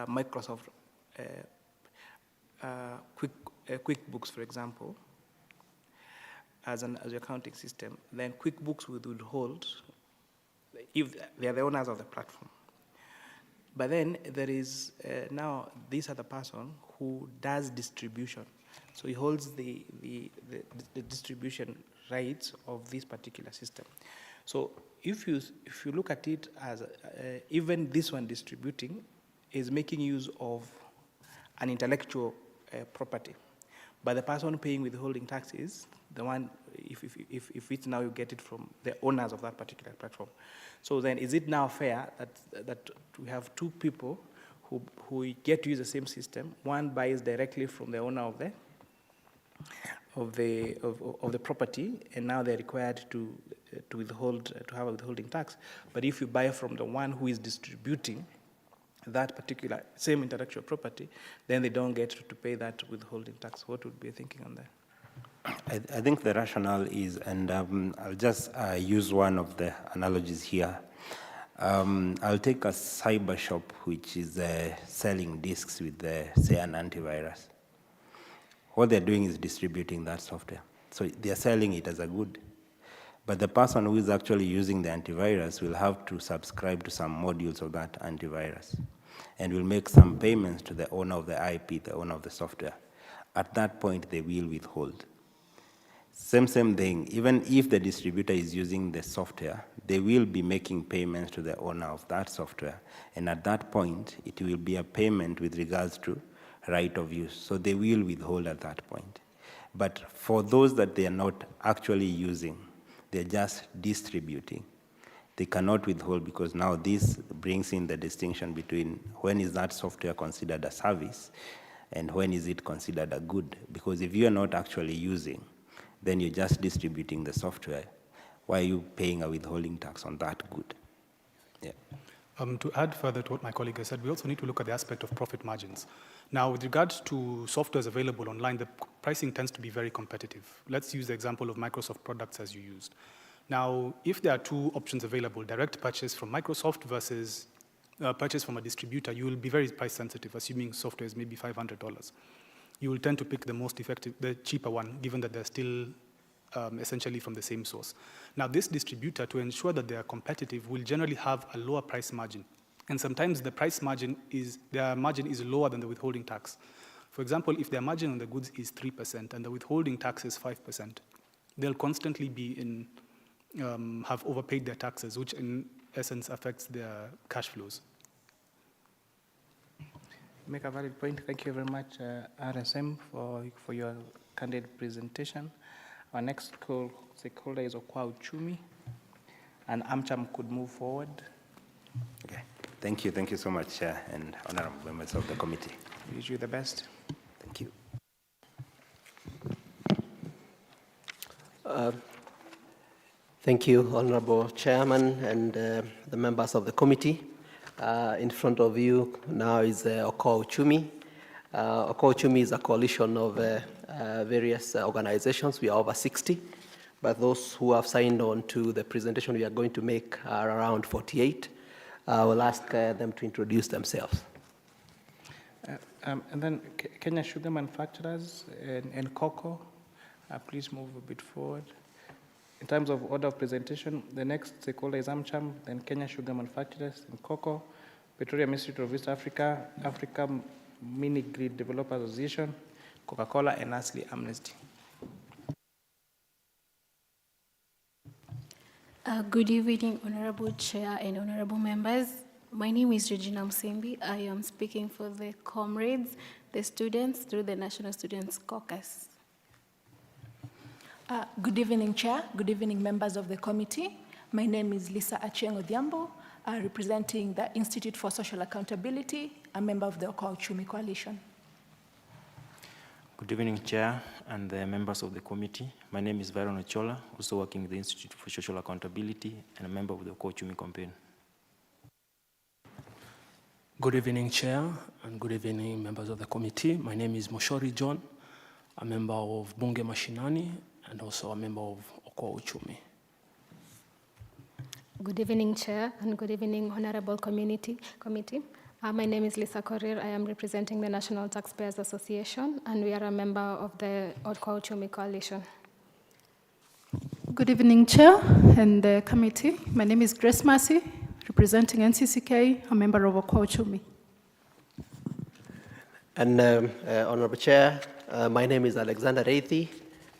Microsoft QuickBooks, for example, as your accounting system, then QuickBooks would withhold if they are the owners of the platform. But then there is now this other person who does distribution. So he holds the distribution rights of this particular system. So if you look at it as even this one distributing is making use of an intellectual property, but the person paying withholding taxes, the one if it's now you get it from the owners of that particular platform. So then is it now fair that we have two people who get to use the same system? One buys directly from the owner of the property, and now they're required to have a withholding tax. But if you buy from the one who is distributing that particular same intellectual property, then they don't get to pay that withholding tax. What would be your thinking on that? I think the rationale is, and I'll just use one of the analogies here. I'll take a cyber shop which is selling disks with, say, an antivirus. What they're doing is distributing that software. So they're selling it as a good. But the person who is actually using the antivirus will have to subscribe to some modules of that antivirus. and will make some payments to the owner of the IP, the owner of the software. At that point, they will withhold. Same thing, even if the distributor is using the software, they will be making payments to the owner of that software. And at that point, it will be a payment with regards to right of use. So they will withhold at that point. But for those that they are not actually using, they're just distributing, they cannot withhold, because now this brings in the distinction between when is that software considered a service and when is it considered a good. Because if you're not actually using, then you're just distributing the software. Why are you paying a withholding tax on that good? Yeah. To add further to what my colleague has said, we also need to look at the aspect of profit margins. Now, with regards to softwares available online, the pricing tends to be very competitive. Let's use the example of Microsoft products as you used. Now, if there are two options available, direct purchase from Microsoft versus purchase from a distributor, you will be very price sensitive, assuming software is maybe $500. You will tend to pick the most effective, the cheaper one, given that they're still essentially from the same source. Now, this distributor, to ensure that they are competitive, will generally have a lower price margin. And sometimes the price margin their margin is lower than the withholding tax. For example, if their margin on the goods is 3% and the withholding tax is 5%, they'll constantly be have overpaid their taxes, which in essence affects their cash flows. Make a valid point. Thank you very much, RSM, for your candid presentation. Our next stakeholder is Okwa Uchumi, and AmCham could move forward. Okay. Thank you so much, Chair and honorable members of the committee. Wish you the best. Thank you. Thank you, Honorable Chairman and the members of the committee. In front of you now is Okwa Uchumi. Okwa Uchumi is a coalition of various organizations. We are over 60, but those who have signed on to the presentation we are going to make are around 48. I will ask them to introduce themselves. And then Kenya Sugar Manufacturers and Cocoa, please move a bit forward. In terms of order of presentation, the next stakeholder is AmCham, then Kenya Sugar Manufacturers, and Cocoa, Petroleum Institute of East Africa, Africa Mini Grid Developers Association, Coca-Cola, and lastly, Amnesty. Good evening, Honorable Chair and Honorable Members. My name is Regina Msimbi. I am speaking for the comrades, the students, through the National Students Caucus. Good evening, Chair. Good evening, members of the committee. My name is Lisa Achieng Odhiambo, representing the Institute for Social Accountability, a member of the Okwa Uchumi Coalition. Good evening, Chair and the members of the committee. My name is Byron Ochola, also working with the Institute for Social Accountability and a member of the Okwa Uchumi campaign. Good evening, Chair, and good evening, members of the committee. My name is Moshori John, a member of Bunge Mashinani, and also a member of Okwa Uchumi. Good evening, Chair, and good evening, Honorable Committee. My name is Lisa Korir. I am representing the National Taxpayers Association, and we are a member of the Okwa Uchumi Coalition. Good evening, Chair and the committee. My name is Grace Massey, representing NCCK, a member of Okwa Uchumi. And Honorable Chair, my name is Alexander Reithi.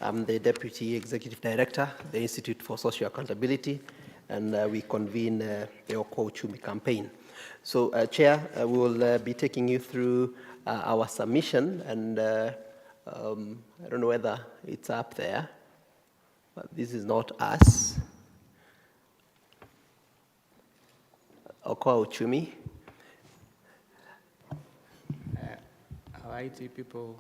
I'm the Deputy Executive Director, the Institute for Social Accountability, and we convene the Okwa Uchumi campaign. So, Chair, we will be taking you through our submission, and I don't know whether it's up there, but this is not us. Okwa Uchumi. Our IT people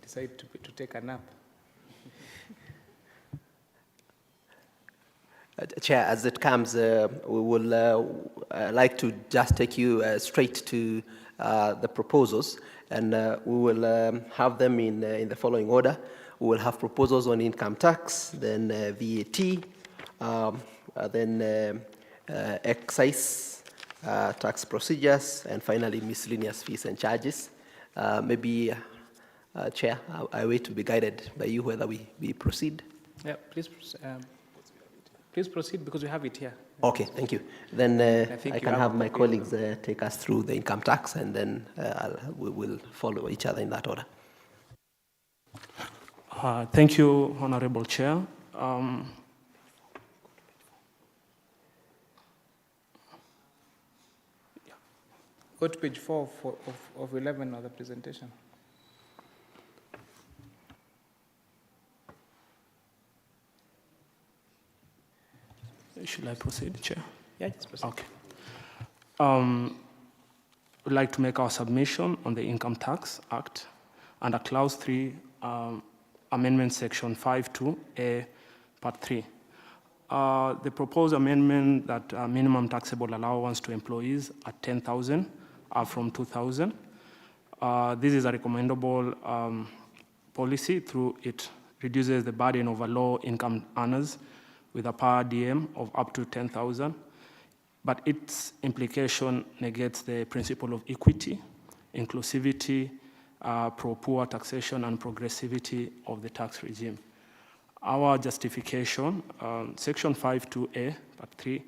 decide to take a nap. Chair, as it comes, we will like to just take you straight to the proposals, and we will have them in the following order. We will have proposals on income tax, then VAT, then excise tax procedures, and finally miscellaneous fees and charges. Maybe, Chair, I wait to be guided by you whether we proceed. Yeah, please proceed because we have it here. Okay, thank you. Then I can have my colleagues take us through the income tax, and then we will follow each other in that order. Thank you, Honorable Chair. Go to page 4 of 11 of the presentation. Should I proceed, Chair? Yeah, just proceed. Okay. We'd like to make our submission on the Income Tax Act under Clause 3, Amendment Section 5.2a, Part 3. The proposed amendment that minimum taxable allowance to employees at 10,000 are from 2,000. This is a recommendable policy through it reduces the burden of low-income earners with a per diem of up to 10,000, but its implication negates the principle of equity, inclusivity, pro-poor taxation, and progressivity of the tax regime. Our justification, Section 5.2a, Part 3,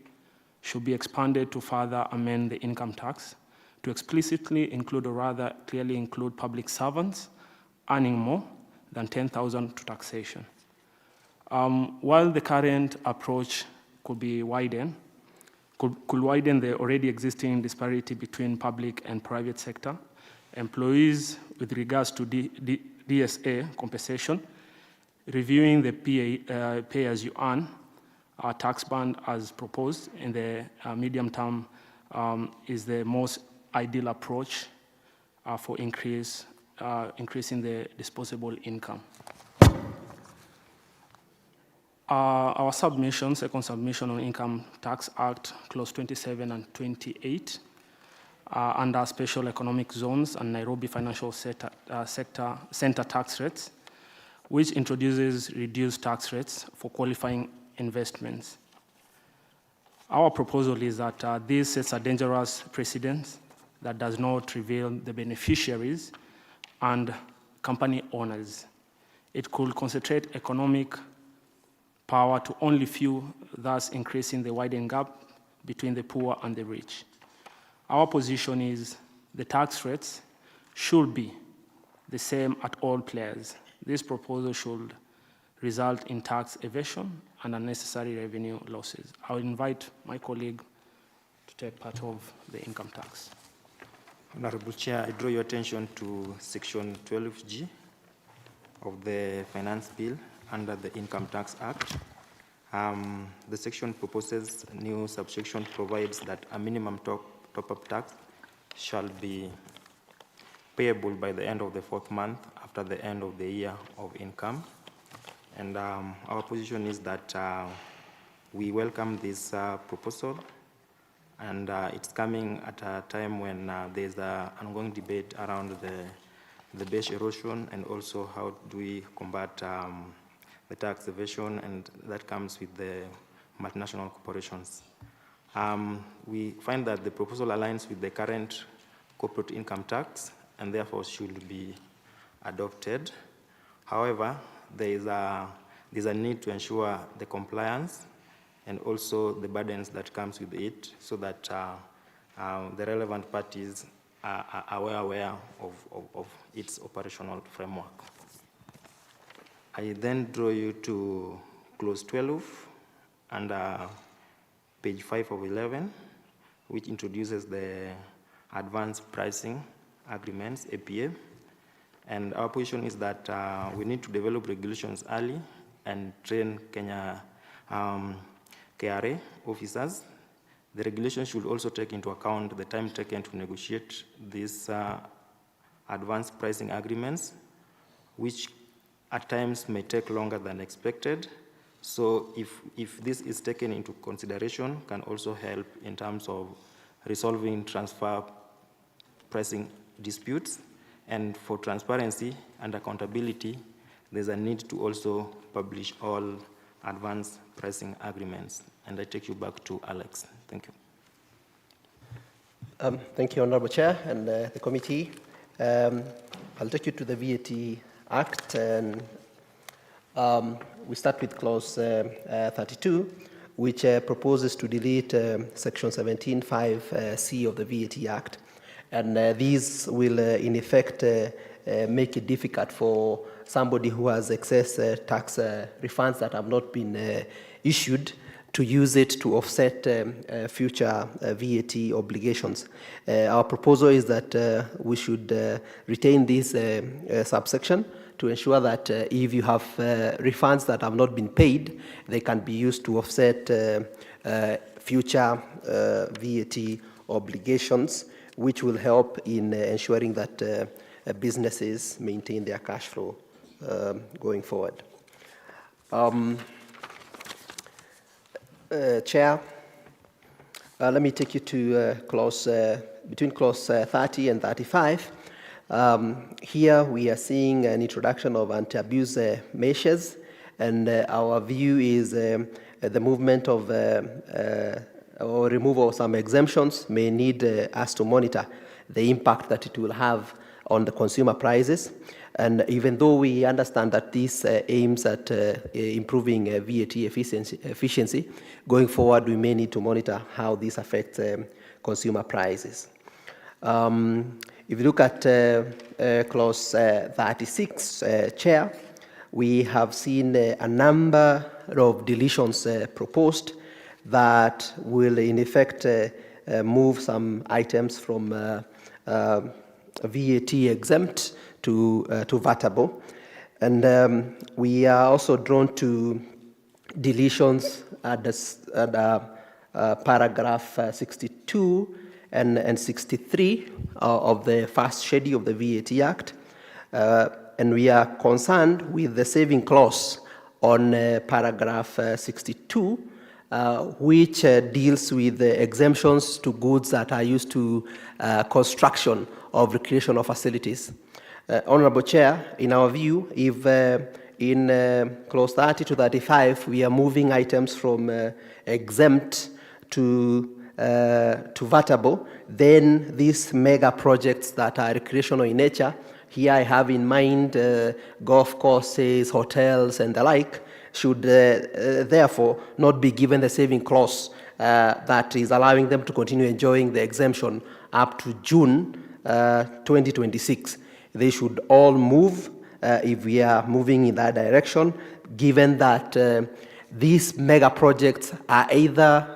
should be expanded to further amend the income tax to explicitly include, or rather clearly include, public servants earning more than 10,000 to taxation. While the current approach could widen the already existing disparity between public and private sector, employees with regards to DSA compensation, reviewing the pay-as-you-earn tax band as proposed in the medium term is the most ideal approach for increasing the disposable income. Our submission, second submission on Income Tax Act, Clause 27 and 28, under Special Economic Zones and Nairobi Financial Center tax rates, which introduces reduced tax rates for qualifying investments. Our proposal is that this sets a dangerous precedent that does not reveal the beneficiaries and company owners. It could concentrate economic power to only few, thus increasing the widening gap between the poor and the rich. Our position is the tax rates should be the same at all players. This proposal should result in tax evasion and unnecessary revenue losses. I will invite my colleague to take part of the income tax. Honorable Chair, I draw your attention to Section 12G of the Finance Bill under the Income Tax Act. The section proposes a new subsection provides that a minimum top-up tax shall be payable by the end of the 4th month after the end of the year of income. And our position is that we welcome this proposal, and it's coming at a time when there's an ongoing debate around the base erosion and also how do we combat the tax evasion, and that comes with the multinational corporations. We find that the proposal aligns with the current corporate income tax and therefore should be adopted. However, there is a need to ensure the compliance and also the burdens that comes with it so that the relevant parties are aware of its operational framework. I then draw you to Clause 12 under page 5 of 11, which introduces the Advanced Pricing Agreements, APA. And our position is that we need to develop regulations early and train Kenya KRA officers. The regulations should also take into account the time taken to negotiate these advanced pricing agreements, which at times may take longer than expected. So if this is taken into consideration, can also help in terms of resolving transfer pricing disputes. And for transparency and accountability, there's a need to also publish all advanced pricing agreements. And I take you back to Alex. Thank you. Thank you, Honorable Chair and the committee. I'll take you to the VAT Act, and we start with Clause 32, which proposes to delete Section 17(5)(c) of the VAT Act. And these will, in effect, make it difficult for somebody who has excess tax refunds that have not been issued to use it to offset future VAT obligations. Our proposal is that we should retain this subsection to ensure that if you have refunds that have not been paid, they can be used to offset future VAT obligations, which will help in ensuring that businesses maintain their cash flow going forward. Chair, let me take you to between clause 30 and 35. Here we are seeing an introduction of anti-abuse measures, and our view is the movement of or removal of some exemptions may need us to monitor the impact that it will have on the consumer prices. And even though we understand that this aims at improving VAT efficiency, going forward we may need to monitor how this affects consumer prices. If you look at clause 36, Chair, we have seen a number of deletions proposed that will in effect move some items from VAT exempt to vatable. And we are also drawn to deletions at paragraph 62 and 63 of the first schedule of the VAT Act. And we are concerned with the saving clause on paragraph 62, which deals with the exemptions to goods that are used to construction of recreational facilities. Honorable Chair, in our view, if in clause 30 to 35 we are moving items from exempt to vatable, then these mega projects that are recreational in nature, here I have in mind golf courses, hotels, and the like, should therefore not be given the saving clause that is allowing them to continue enjoying the exemption up to June 2026. They should all move if we are moving in that direction, given that these mega projects are either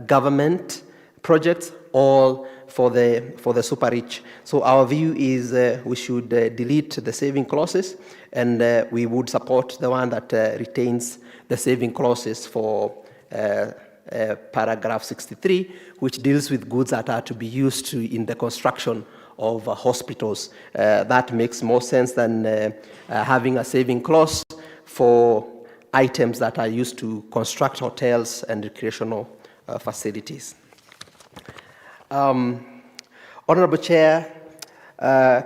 government projects or for the super rich. So our view is we should delete the saving clauses, and we would support the one that retains the saving clauses for paragraph 63, which deals with goods that are to be used in the construction of hospitals. That makes more sense than having a saving clause for items that are used to construct hotels and recreational facilities. Honorable Chair,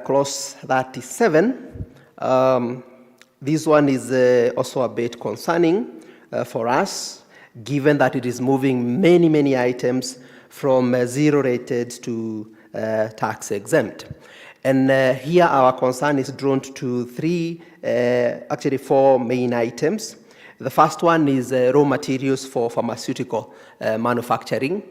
clause 37, this one is also a bit concerning for us, given that it is moving many items from zero-rated to tax exempt. And here our concern is drawn to actually four main items. The first one is raw materials for pharmaceutical manufacturing.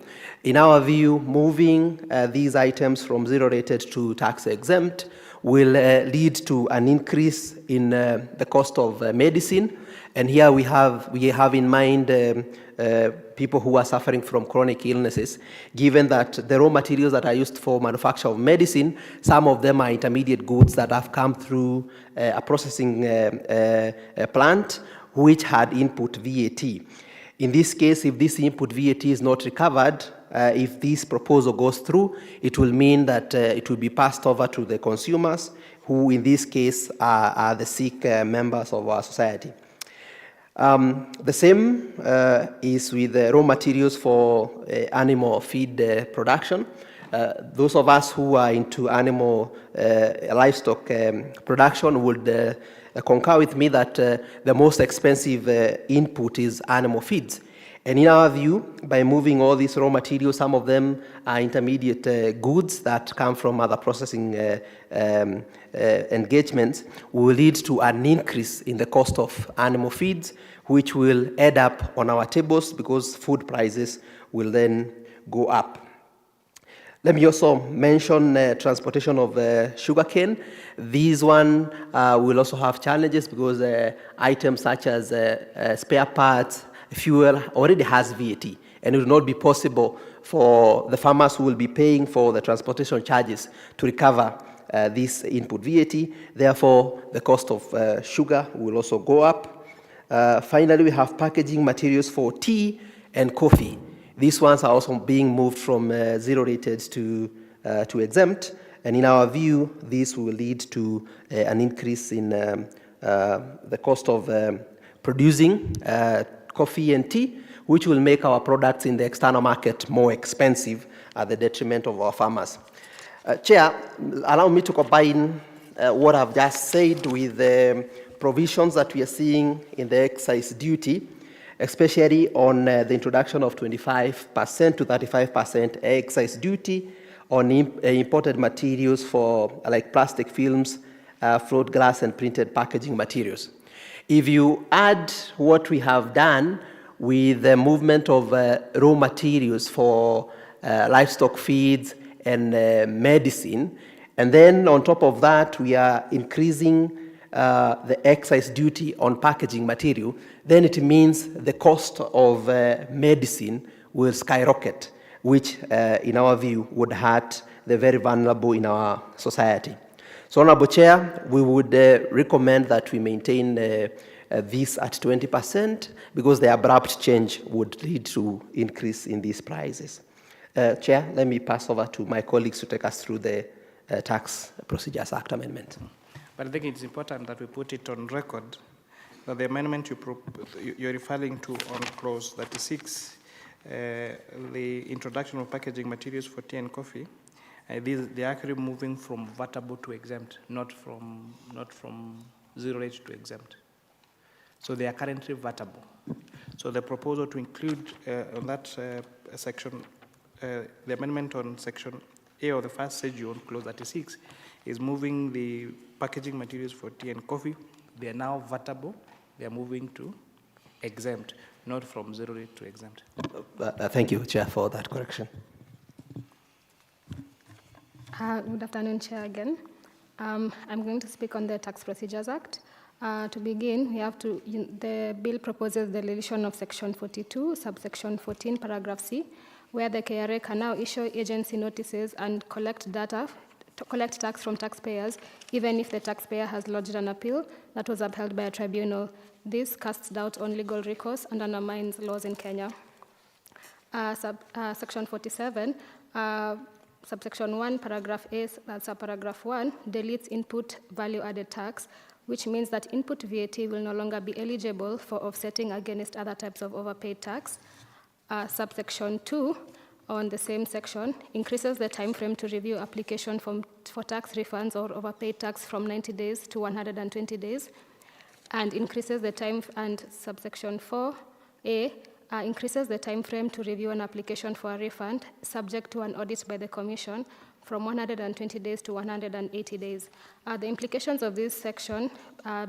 In our view, moving these items from zero-rated to tax exempt will lead to an increase in the cost of medicine. And here we have in mind people who are suffering from chronic illnesses, given that the raw materials that are used for manufacture of medicine, some of them are intermediate goods that have come through a processing plant which had input VAT. In this case, if this input VAT is not recovered, if this proposal goes through, it will mean that it will be passed over to the consumers, who in this case are the sick members of our society. The same is with the raw materials for animal feed production. Those of us who are into animal livestock production would concur with me that the most expensive input is animal feeds. And in our view, by moving all these raw materials, some of them are intermediate goods that come from other processing engagements, will lead to an increase in the cost of animal feeds, which will add up on our tables because food prices will then go up. Let me also mention transportation of sugarcane. These one will also have challenges because items such as spare parts, fuel already has VAT, and it will not be possible for the farmers who will be paying for the transportation charges to recover this input VAT. Therefore, the cost of sugar will also go up. Finally, we have packaging materials for tea and coffee. These ones are also being moved from zero-rated to exempt, and in our view, this will lead to an increase in the cost of producing coffee and tea, which will make our products in the external market more expensive at the detriment of our farmers. Chair, allow me to combine what I've just said with the provisions that we are seeing in the excise duty, especially on the introduction of 25% to 35% excise duty on imported materials for like plastic films, float glass, and printed packaging materials. If you add what we have done with the movement of raw materials for livestock feeds and medicine, and then on top of that, we are increasing the excise duty on packaging material, then it means the cost of medicine will skyrocket, which in our view would hurt the very vulnerable in our society. So, Honorable Chair, we would recommend that we maintain this at 20% because the abrupt change would lead to increase in these prices. Chair, let me pass over to my colleagues to take us through the Tax Procedures Act amendment. But I think it's important that we put it on record that the amendment you're referring to on clause 36, the introduction of packaging materials for tea and coffee, they're actually moving from vatable to exempt, not from zero-rate to exempt. So they are currently vatable. So the proposal to include on that section, the amendment on section A of the first schedule, clause 36, is moving the packaging materials for tea and coffee. They are now vatable. They are moving to exempt, not from zero-rate to exempt. Thank you, Chair, for that correction. Good afternoon, Chair, again. I'm going to speak on the Tax Procedures Act. To begin, the bill proposes the deletion of Section 42, subsection 14, paragraph C, where the KRA can now issue agency notices and collect tax from taxpayers, even if the taxpayer has lodged an appeal that was upheld by a tribunal. This casts doubt on legal recourse and undermines laws in Kenya. Section 47, subsection 1, paragraph A, subparagraph 1, deletes input value-added tax, which means that input VAT will no longer be eligible for offsetting against other types of overpaid tax. Subsection 2, on the same section, increases the time frame to review application for tax refunds or overpaid tax from 90 days to 120 days, and increases the time, and subsection 4A increases the time frame to review an application for a refund subject to an audit by the Commission from 120 days to 180 days. The implications of this section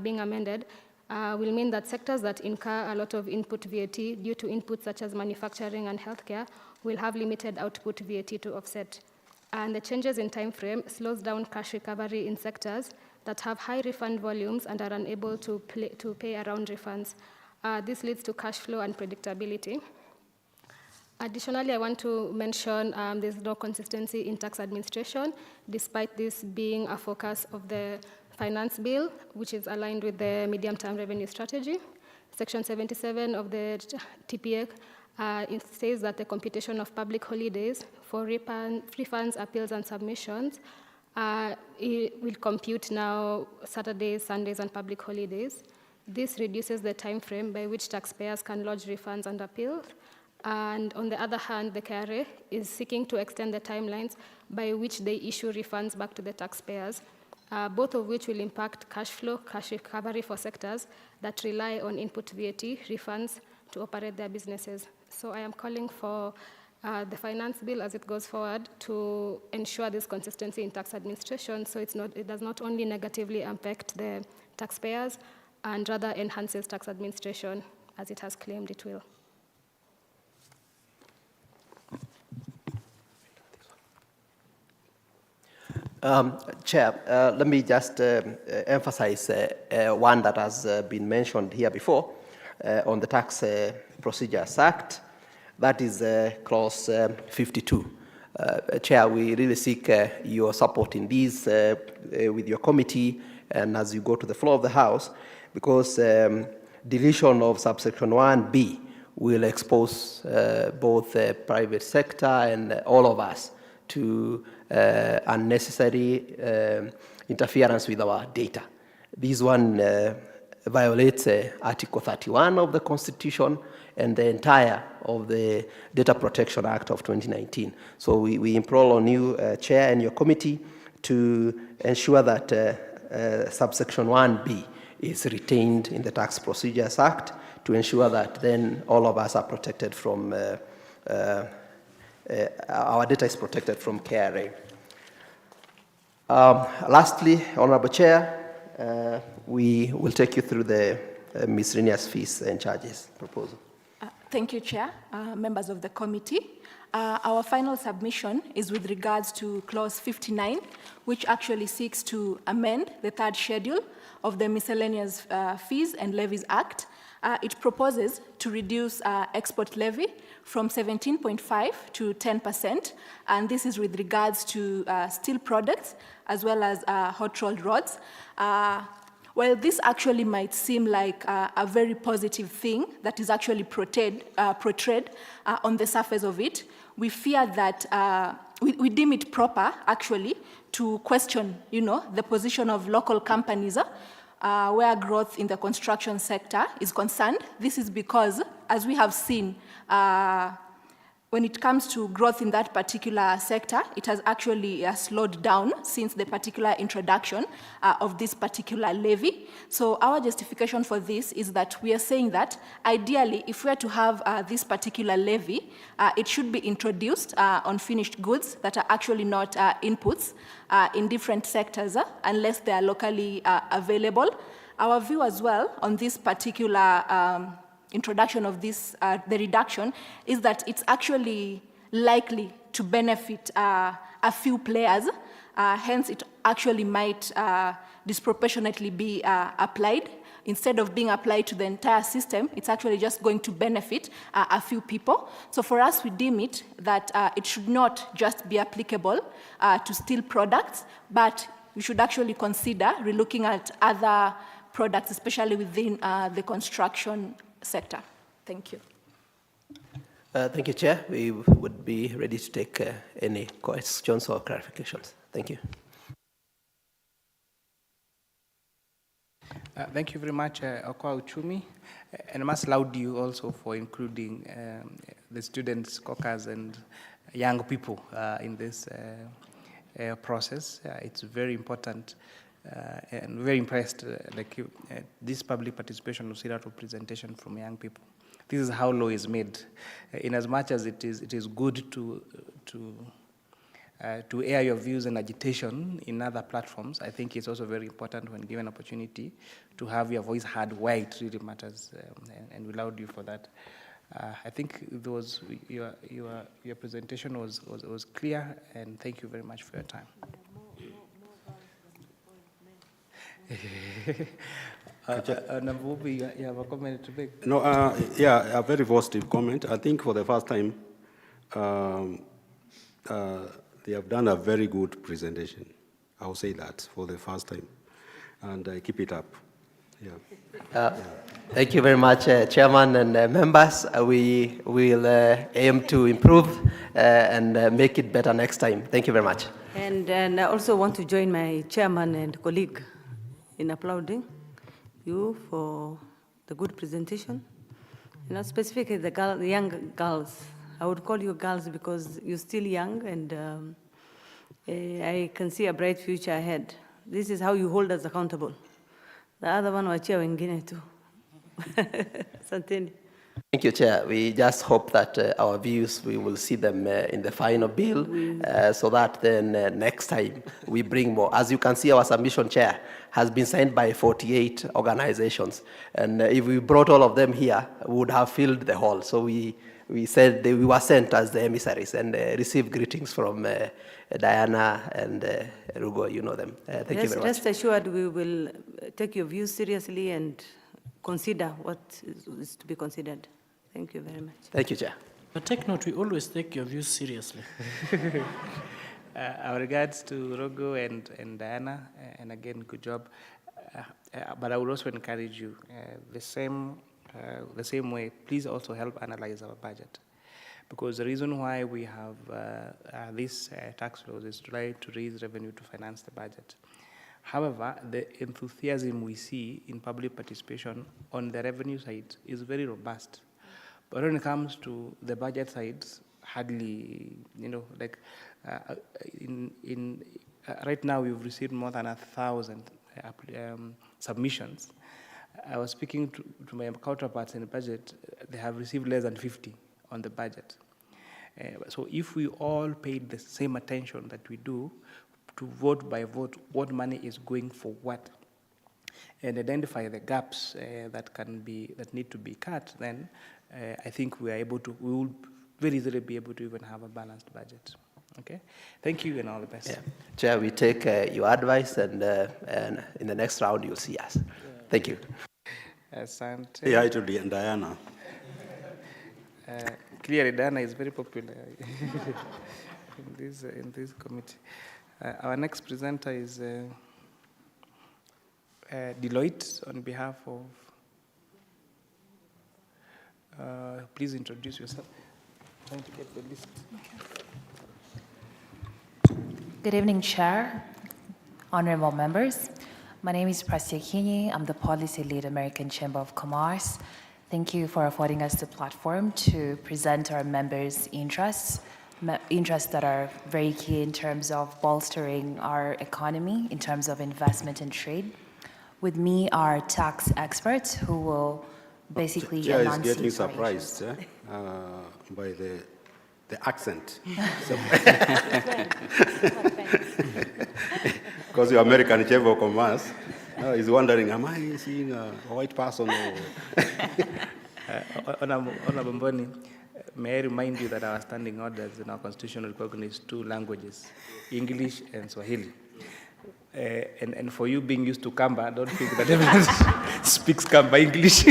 being amended will mean that sectors that incur a lot of input VAT due to inputs such as manufacturing and healthcare will have limited output VAT to offset. And the changes in time frame slows down cash recovery in sectors that have high refund volumes and are unable to pay around refunds. This leads to cash flow and predictability. Additionally, I want to mention there's no consistency in tax administration, despite this being a focus of the finance bill, which is aligned with the medium-term revenue strategy. Section 77 of the TPA it says that the computation of public holidays for refunds, appeals, and submissions it will compute now Saturdays, Sundays, and public holidays. This reduces the time frame by which taxpayers can lodge refunds and appeals. And on the other hand, the KRA is seeking to extend the timelines by which they issue refunds back to the taxpayers, both of which will impact cash flow, cash recovery for sectors that rely on input VAT refunds to operate their businesses. So I am calling for the finance bill as it goes forward to ensure this consistency in tax administration, so it does not only negatively affect the taxpayers and rather enhances tax administration as it has claimed it will. Chair, let me just emphasize one that has been mentioned here before on the Tax Procedures Act. That is clause 52. Chair, we really seek your support in this with your committee and as you go to the floor of the House, because deletion of subsection 1B will expose both the private sector and all of us to unnecessary interference with our data. This one violates Article 31 of the Constitution and the entire of the Data Protection Act of 2019. So we implore on you, Chair, and your committee to ensure that subsection 1B is retained in the Tax Procedures Act to ensure that then all of us are protected from our data is protected from KRA. Lastly, Honorable Chair, we will take you through the miscellaneous fees and charges proposal. Thank you, Chair, members of the committee. Our final submission is with regards to clause 59, which actually seeks to amend the third schedule of the Miscellaneous Fees and Levies Act. It proposes to reduce export levy from 17.5 to 10%, and this is with regards to steel products as well as hot rolled rods. Well, this actually might seem like a very positive thing that is actually portrayed on the surface of it. We fear that we deem it proper, actually, to question, the position of local companies where growth in the construction sector is concerned. This is because, as we have seen, when it comes to growth in that particular sector, it has actually slowed down since the particular introduction of this particular levy. So our justification for this is that we are saying that ideally, if we are to have this particular levy, it should be introduced on finished goods that are actually not inputs in different sectors unless they are locally available. Our view as well on this particular introduction of this, the reduction, is that it's actually likely to benefit a few players, hence it actually might disproportionately be applied. Instead of being applied to the entire system, it's actually just going to benefit a few people. So for us, we deem it that it should not just be applicable to steel products, but we should actually consider relooking at other products, especially within the construction sector. Thank you. Thank you, Chair. We would be ready to take any questions or clarifications. Thank you. Thank you very much, Okwa Uchumi. And I must laud you also for including the students, caucus, and young people in this process. It's very important. And very impressed, this public participation will see that representation from young people. This is how law is made. In as much as it is good to air your views and agitation in other platforms, I think it's also very important when given opportunity to have your voice heard where it really matters, and we laud you for that. I think your presentation was clear, and thank you very much for your time. You have a comment to make? No, yeah, a very positive comment. I think for the first time, they have done a very good presentation. I will say that for the first time, and keep it up. Yeah. Thank you very much, Chairman and members. We will aim to improve and make it better next time. Thank you very much. And I also want to join my chairman and colleague in applauding you for the good presentation. Specifically the young girls. I would call you girls because you're still young, and I can see a bright future ahead. This is how you hold us accountable. The other one wachia wengine tu. Asanteni. Thank you, Chair. We just hope that our views, we will see them in the final bill, so that then next time we bring more. As you can see, our submission, Chair, has been signed by 48 organizations. And if we brought all of them here, we would have filled the hall. So we said we were sent as the emissaries and received greetings from Diana and Rugo, you know them. Thank you very much. Rest assured, we will take your views seriously and consider what is to be considered. Thank you very much. Thank you, Chair. But take note, we always take your views seriously. Our regards to Rogo and Diana, and again, good job. But I would also encourage you, the same way, please also help analyze our budget. Because the reason why we have these tax laws is to try to raise revenue to finance the budget. However, the enthusiasm we see in public participation on the revenue side is very robust. But when it comes to the budget sides, hardly, like right now we've received more than 1,000 submissions. I was speaking to my counterparts in the budget, they have received less than 50 on the budget. So if we all paid the same attention that we do to vote by vote, what money is going for what, and identify the gaps that need to be cut, then I think we will very easily be able to even have a balanced budget. Okay, thank you and all the best. Yeah. Chair, we take your advice, and in the next round you'll see us. Thank you. Asante. Hey, hi to Diana. Clearly, Diana is very popular in this committee. Our next presenter is Deloitte on behalf of. Please introduce yourself. I'm trying to get the list. Good evening, Chair, honorable members. My name is Prasya Kini. I'm the policy lead, American Chamber of Commerce. Thank you for affording us the platform to present our members' interests that are very key in terms of bolstering our economy, in terms of investment and trade. With me are tax experts who will basically Chair is enunciate getting our surprised by the accent. Because you're American Chamber of Commerce, he's wondering, am I seeing a white person? Honorable Mboni, may I remind you that our standing orders in our constitution recognize 2 languages, English and Swahili. And for you being used to Kamba, don't think that everyone speaks Kamba English.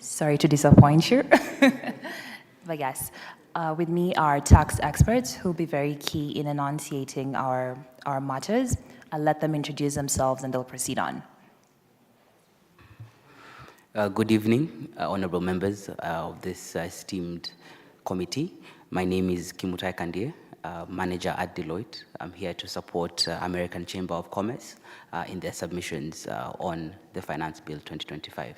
Sorry to disappoint you. But yes, with me are tax experts who will be very key in enunciating our matters. I'll let them introduce themselves and they'll proceed on. Good evening, honorable members of this esteemed committee. My name is Kimutai Kandie, manager at Deloitte. I'm here to support American Chamber of Commerce in their submissions on the Finance Bill 2025.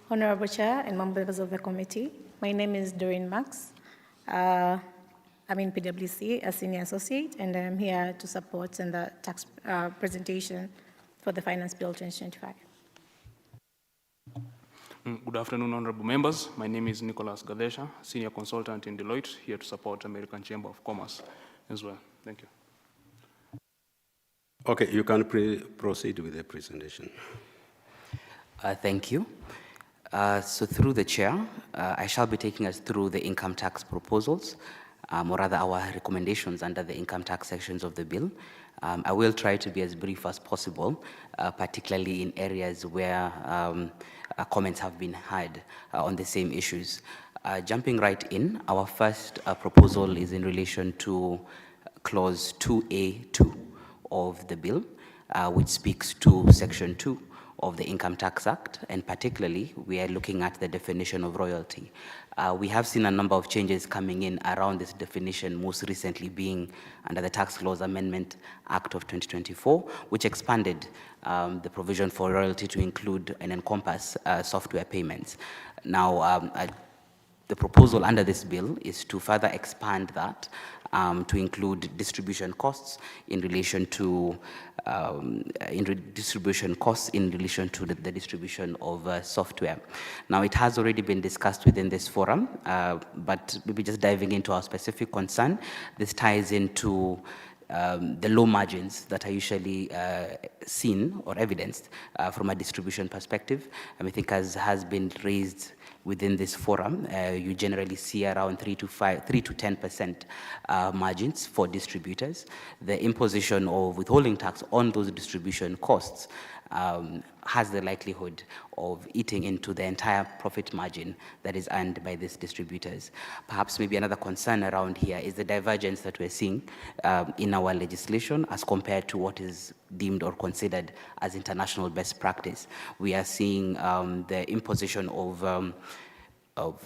Honorable Chair and members of the committee, my name is Doreen Max. I'm in PwC, a senior associate, and I'm here to support in the tax presentation for the Finance Bill 2025. Good afternoon, honorable members. My name is Nicholas Gadesha, senior consultant in Deloitte, here to support American Chamber of Commerce as well. Thank you. Okay, you can proceed with the presentation. Thank you. So through the chair, I shall be taking us through the income tax proposals, or rather our recommendations under the income tax sections of the bill. I will try to be as brief as possible, particularly in areas where comments have been had on the same issues. Jumping right in, our first proposal is in relation to clause 2A2 of the bill, which speaks to section 2 of the Income Tax Act, and particularly we are looking at the definition of royalty. We have seen a number of changes coming in around this definition, most recently being under the Tax Laws Amendment Act of 2024, which expanded the provision for royalty to include and encompass software payments. Now, the proposal under this bill is to further expand that to include distribution costs in relation to distribution costs in relation to the distribution of software. Now, it has already been discussed within this forum, but maybe just diving into our specific concern, this ties into the low margins that are usually seen or evidenced from a distribution perspective. And I think as has been raised within this forum, you generally see around 3 to 10% margins for distributors. The imposition of withholding tax on those distribution costs has the likelihood of eating into the entire profit margin that is earned by these distributors. Perhaps maybe another concern around here is the divergence that we're seeing in our legislation as compared to what is deemed or considered as international best practice. We are seeing the imposition of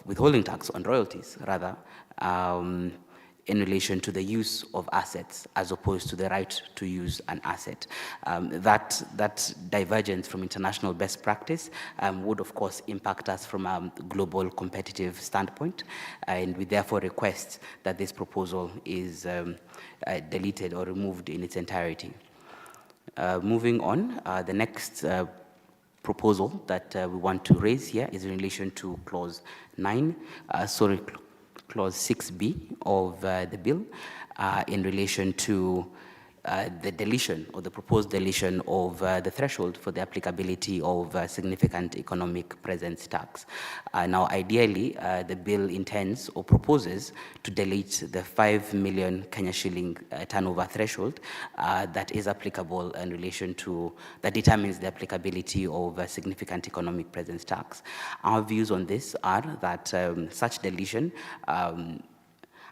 withholding tax on royalties, rather, in relation to the use of assets as opposed to the right to use an asset. That divergence from international best practice would, of course, impact us from a global competitive standpoint, and we therefore request that this proposal is deleted or removed in its entirety. Moving on, the next proposal that we want to raise here is in relation to clause 9, clause 6B of the bill in relation to the deletion or the proposed deletion of the threshold for the applicability of significant economic presence tax. Now, ideally, the bill intends or proposes to delete the 5 million Kenya shilling turnover threshold that is applicable in relation to, that determines the applicability of significant economic presence tax. Our views on this are that such deletion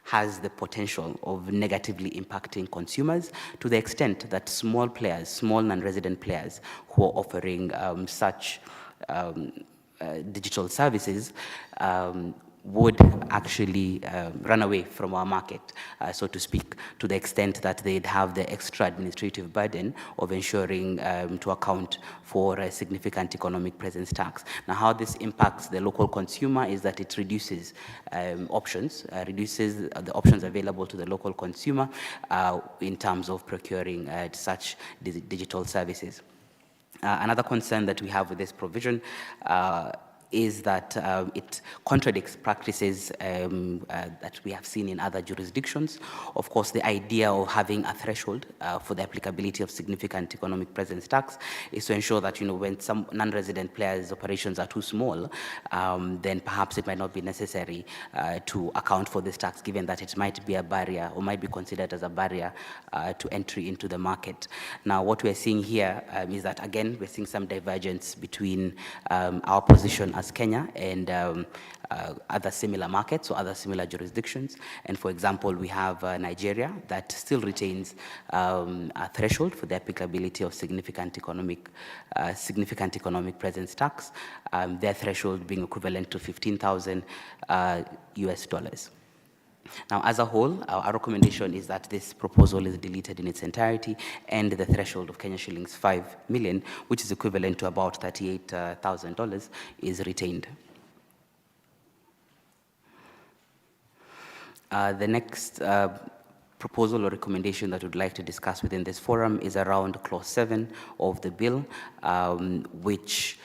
has the potential of negatively impacting consumers to the extent that small players, small non-resident players who are offering such digital services would actually run away from our market, so to speak, to the extent that they'd have the extra administrative burden of ensuring to account for a significant economic presence tax. Now, how this impacts the local consumer is that it reduces reduces the options available to the local consumer in terms of procuring such digital services. Another concern that we have with this provision is that it contradicts practices that we have seen in other jurisdictions. Of course, the idea of having a threshold for the applicability of significant economic presence tax is to ensure that, when some non-resident players' operations are too small, then perhaps it might not be necessary to account for this tax, given that it might be a barrier or might be considered as a barrier to entry into the market. Now, what we're seeing here is that, again, we're seeing some divergence between our position as Kenya and other similar markets or other similar jurisdictions. And for example, we have Nigeria that still retains a threshold for the applicability of significant economic presence tax, their threshold being equivalent to $15,000 US. Now, as a whole, our recommendation is that this proposal is deleted in its entirety and the threshold of Kenya shillings 5 million, which is equivalent to about $38,000, is retained. The next proposal or recommendation that we'd like to discuss within this forum is around clause 7 of the bill, which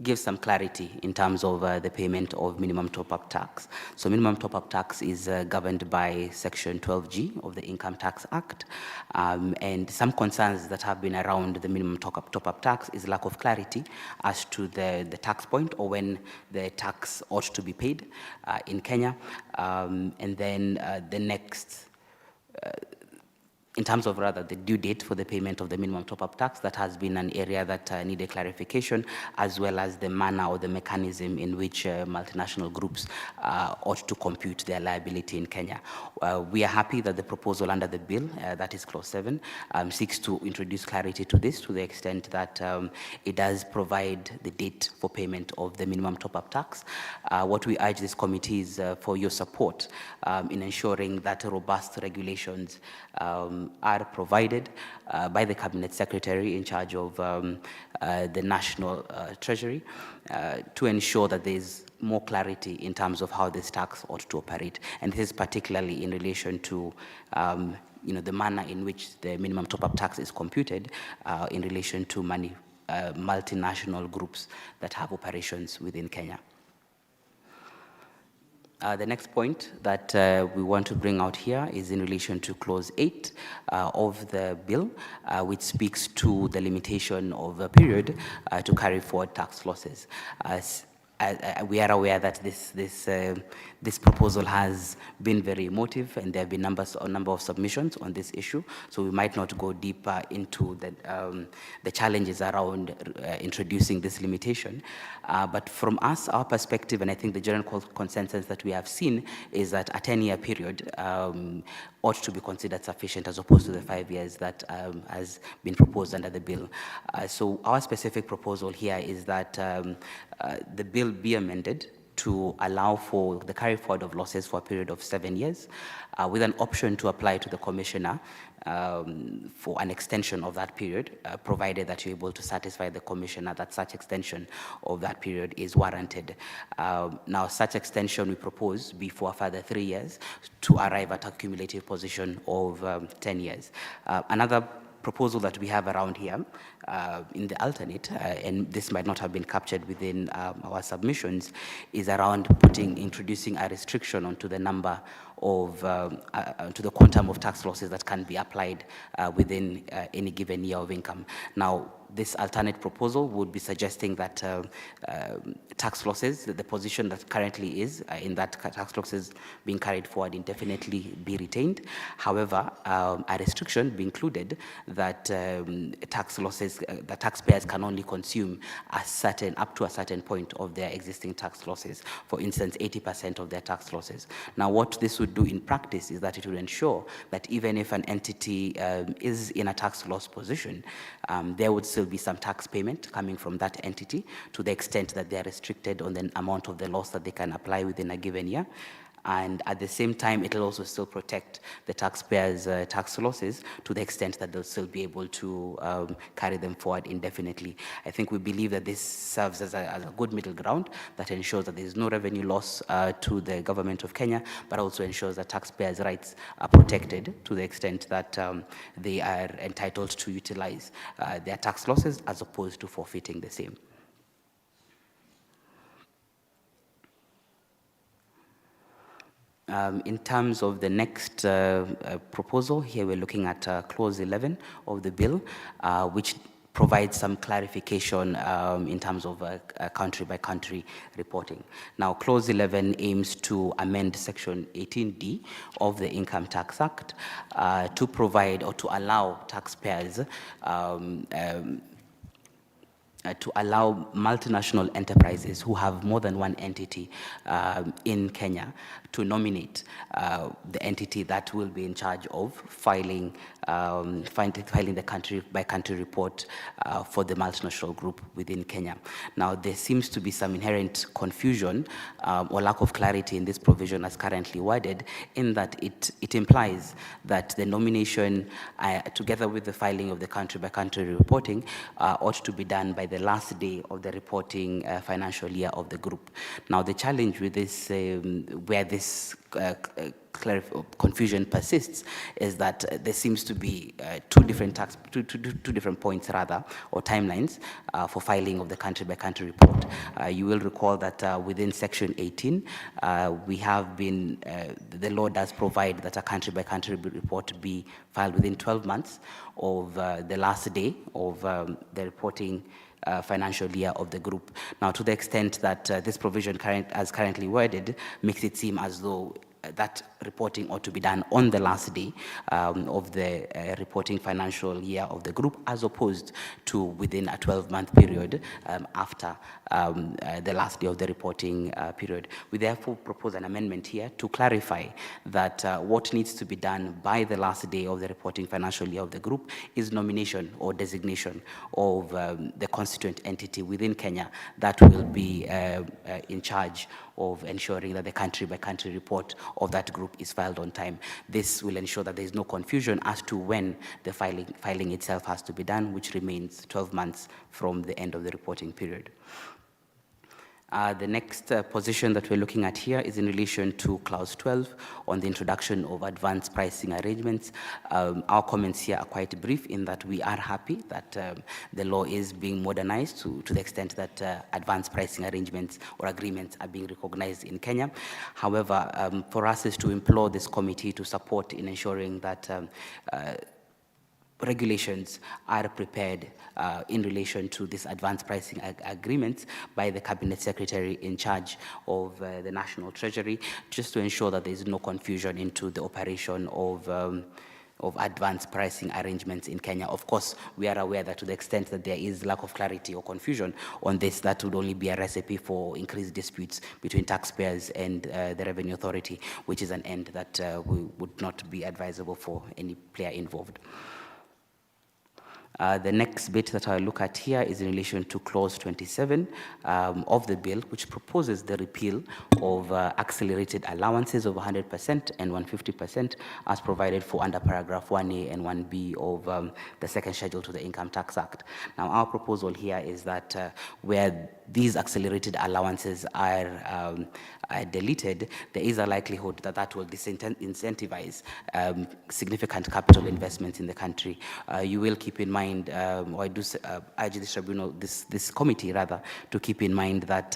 gives some clarity in terms of the payment of minimum top-up tax. So minimum top-up tax is governed by Section 12G of the Income Tax Act, and some concerns that have been around the minimum top-up tax is lack of clarity as to the tax point or when the tax ought to be paid in Kenya, and then the next in terms of rather the due date for the payment of the minimum top-up tax, that has been an area that needed clarification, as well as the manner or the mechanism in which multinational groups ought to compute their liability in Kenya. We are happy that the proposal under the bill, that is clause 7, seeks to introduce clarity to this to the extent that it does provide the date for payment of the minimum top-up tax. What we urge this committee is for your support in ensuring that robust regulations are provided by the Cabinet Secretary in charge of the National Treasury to ensure that there is more clarity in terms of how this tax ought to operate. And this is particularly in relation to the manner in which the minimum top-up tax is computed in relation to multinational groups that have operations within Kenya. The next point that we want to bring out here is in relation to Clause 8 of the bill, which speaks to the limitation of a period to carry forward tax losses. We are aware that this proposal has been very emotive, and there have been a number of submissions on this issue, so we might not go deeper into the challenges around introducing this limitation. But from our perspective, and I think the general consensus that we have seen is that a 10-year period ought to be considered sufficient as opposed to the 5 years that has been proposed under the bill. So our specific proposal here is that the bill be amended to allow for the carry forward of losses for a period of 7 years, with an option to apply to the commissioner for an extension of that period, provided that you're able to satisfy the commissioner that such extension of that period is warranted. Now, such extension we propose be for a further 3 years to arrive at a cumulative position of 10 years. Another proposal that we have around here in the alternate, and this might not have been captured within our submissions, is around introducing a restriction onto the number of, to the quantum of tax losses that can be applied within any given year of income. Now, this alternate proposal would be suggesting that tax losses, the position that currently is in that tax losses being carried forward indefinitely be retained. However, a restriction be included that tax losses, the taxpayers can only consume up to a certain point of their existing tax losses. For instance, 80% of their tax losses. Now, what this would do in practice is that it would ensure that even if an entity is in a tax loss position, there would still be some tax payment coming from that entity to the extent that they are restricted on the amount of the loss that they can apply within a given year. And at the same time, it will also still protect the taxpayers' tax losses to the extent that they'll still be able to carry them forward indefinitely. I think we believe that this serves as a good middle ground that ensures that there is no revenue loss to the government of Kenya, but also ensures that taxpayers' rights are protected to the extent that they are entitled to utilize their tax losses as opposed to forfeiting the same. In terms of the next proposal, here we're looking at Clause 11 of the bill, which provides some clarification in terms of country-by-country reporting. Now, Clause 11 aims to amend Section 18D of the Income Tax Act to provide or to allow taxpayers to allow multinational enterprises who have more than one entity in Kenya to nominate the entity that will be in charge of filing the country-by-country report for the multinational group within Kenya. Now, there seems to be some inherent confusion or lack of clarity in this provision as currently worded, in that it implies that the nomination, together with the filing of the country-by-country reporting, ought to be done by the last day of the reporting financial year of the group. Now, the challenge with this, where this confusion persists, is that there seems to be two different points rather, or timelines for filing of the country-by-country report. You will recall that within Section 18, we have been, the law does provide that a country-by-country report be filed within 12 months of the last day of the reporting financial year of the group. Now, to the extent that this provision as currently worded makes it seem as though that reporting ought to be done on the last day of the reporting financial year of the group, as opposed to within a 12-month period after the last day of the reporting period. We therefore propose an amendment here to clarify that what needs to be done by the last day of the reporting financial year of the group is nomination or designation of the constituent entity within Kenya that will be in charge of ensuring that the country-by-country report of that group is filed on time. This will ensure that there is no confusion as to when the filing itself has to be done, which remains 12 months from the end of the reporting period. The next position that we're looking at here is in relation to clause 12 on the introduction of advanced pricing arrangements. Our comments here are quite brief in that we are happy that the law is being modernized to the extent that advanced pricing arrangements or agreements are being recognized in Kenya. However, for us is to implore this committee to support in ensuring that regulations are prepared in relation to this advanced pricing agreements by the Cabinet Secretary in charge of the National Treasury, just to ensure that there is no confusion into the operation of advanced pricing arrangements in Kenya. Of course, we are aware that to the extent that there is lack of clarity or confusion on this, that would only be a recipe for increased disputes between taxpayers and the Revenue Authority, which is an end that would not be advisable for any player involved. The next bit that I'll look at here is in relation to clause 27 of the bill, which proposes the repeal of accelerated allowances of 100% and 150% as provided for under paragraph 1A and 1B of the second schedule to the Income Tax Act. Now, our proposal here is that where these accelerated allowances are deleted, there is a likelihood that that will incentivize significant capital investments in the country. You will keep in mind, or I do urge this tribunal, this committee rather, to keep in mind that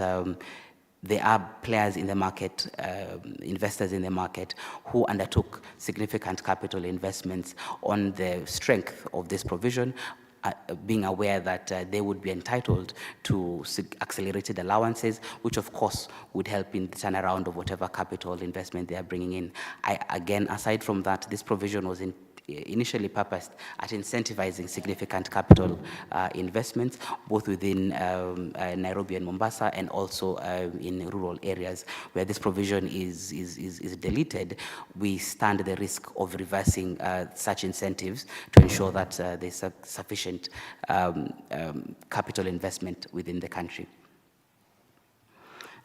there are players in the market, investors in the market, who undertook significant capital investments on the strength of this provision, being aware that they would be entitled to accelerated allowances, which of course would help in the turnaround of whatever capital investment they are bringing in. Again, aside from that, this provision was initially purposed at incentivizing significant capital investments, both within Nairobi and Mombasa, and also in rural areas. Where this provision is deleted, we stand the risk of reversing such incentives to ensure that there's sufficient capital investment within the country.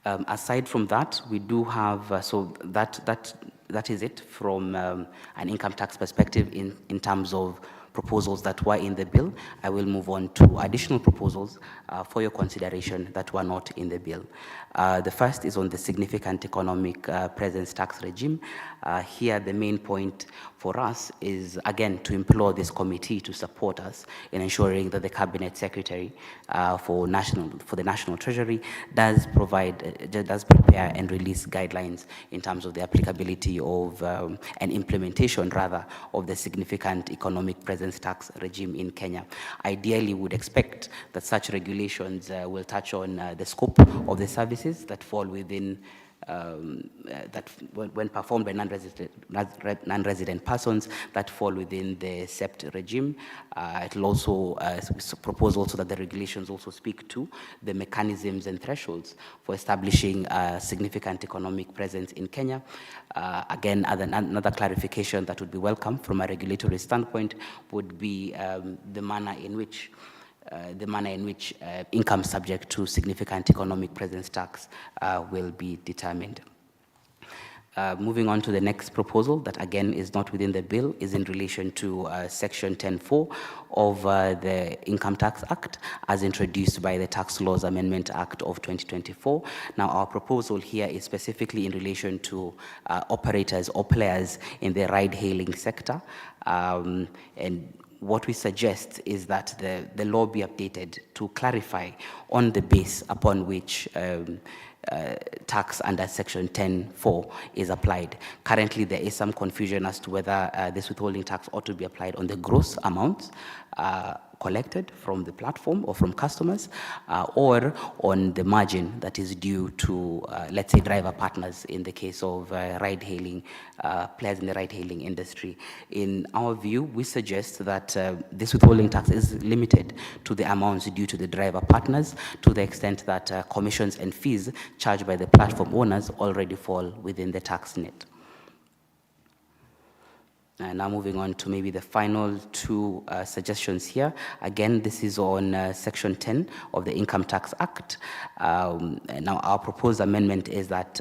Aside from that, we do have, so that is it from an income tax perspective in terms of proposals that were in the bill. I will move on to additional proposals for your consideration that were not in the bill. The first is on the significant economic presence tax regime. Here, the main point for us is, again, to implore this committee to support us in ensuring that the Cabinet Secretary for the National Treasury does prepare and release guidelines in terms of the applicability of and implementation, rather, of the significant economic presence tax regime in Kenya. Ideally, we would expect that such regulations will touch on the scope of the services that fall within that when performed by non-resident persons that fall within the SEPT regime. It will also propose also that the regulations also speak to the mechanisms and thresholds for establishing a significant economic presence in Kenya. Again, another clarification that would be welcome from a regulatory standpoint would be the manner in which income subject to significant economic presence tax will be determined. Moving on to the next proposal that again is not within the bill is in relation to section 10.4 of the Income Tax Act as introduced by the Tax Laws Amendment Act of 2024. Now, our proposal here is specifically in relation to operators or players in the ride-hailing sector, and what we suggest is that the law be updated to clarify on the base upon which tax under section 10.4 is applied. Currently, there is some confusion as to whether this withholding tax ought to be applied on the gross amounts collected from the platform or from customers, or on the margin that is due to, let's say, driver partners in the case of ride-hailing, players in the ride-hailing industry. In our view, we suggest that this withholding tax is limited to the amounts due to the driver partners to the extent that commissions and fees charged by the platform owners already fall within the tax net. Now moving on to maybe the final two suggestions here. Again, this is on Section 10 of the Income Tax Act. Now our proposed amendment is that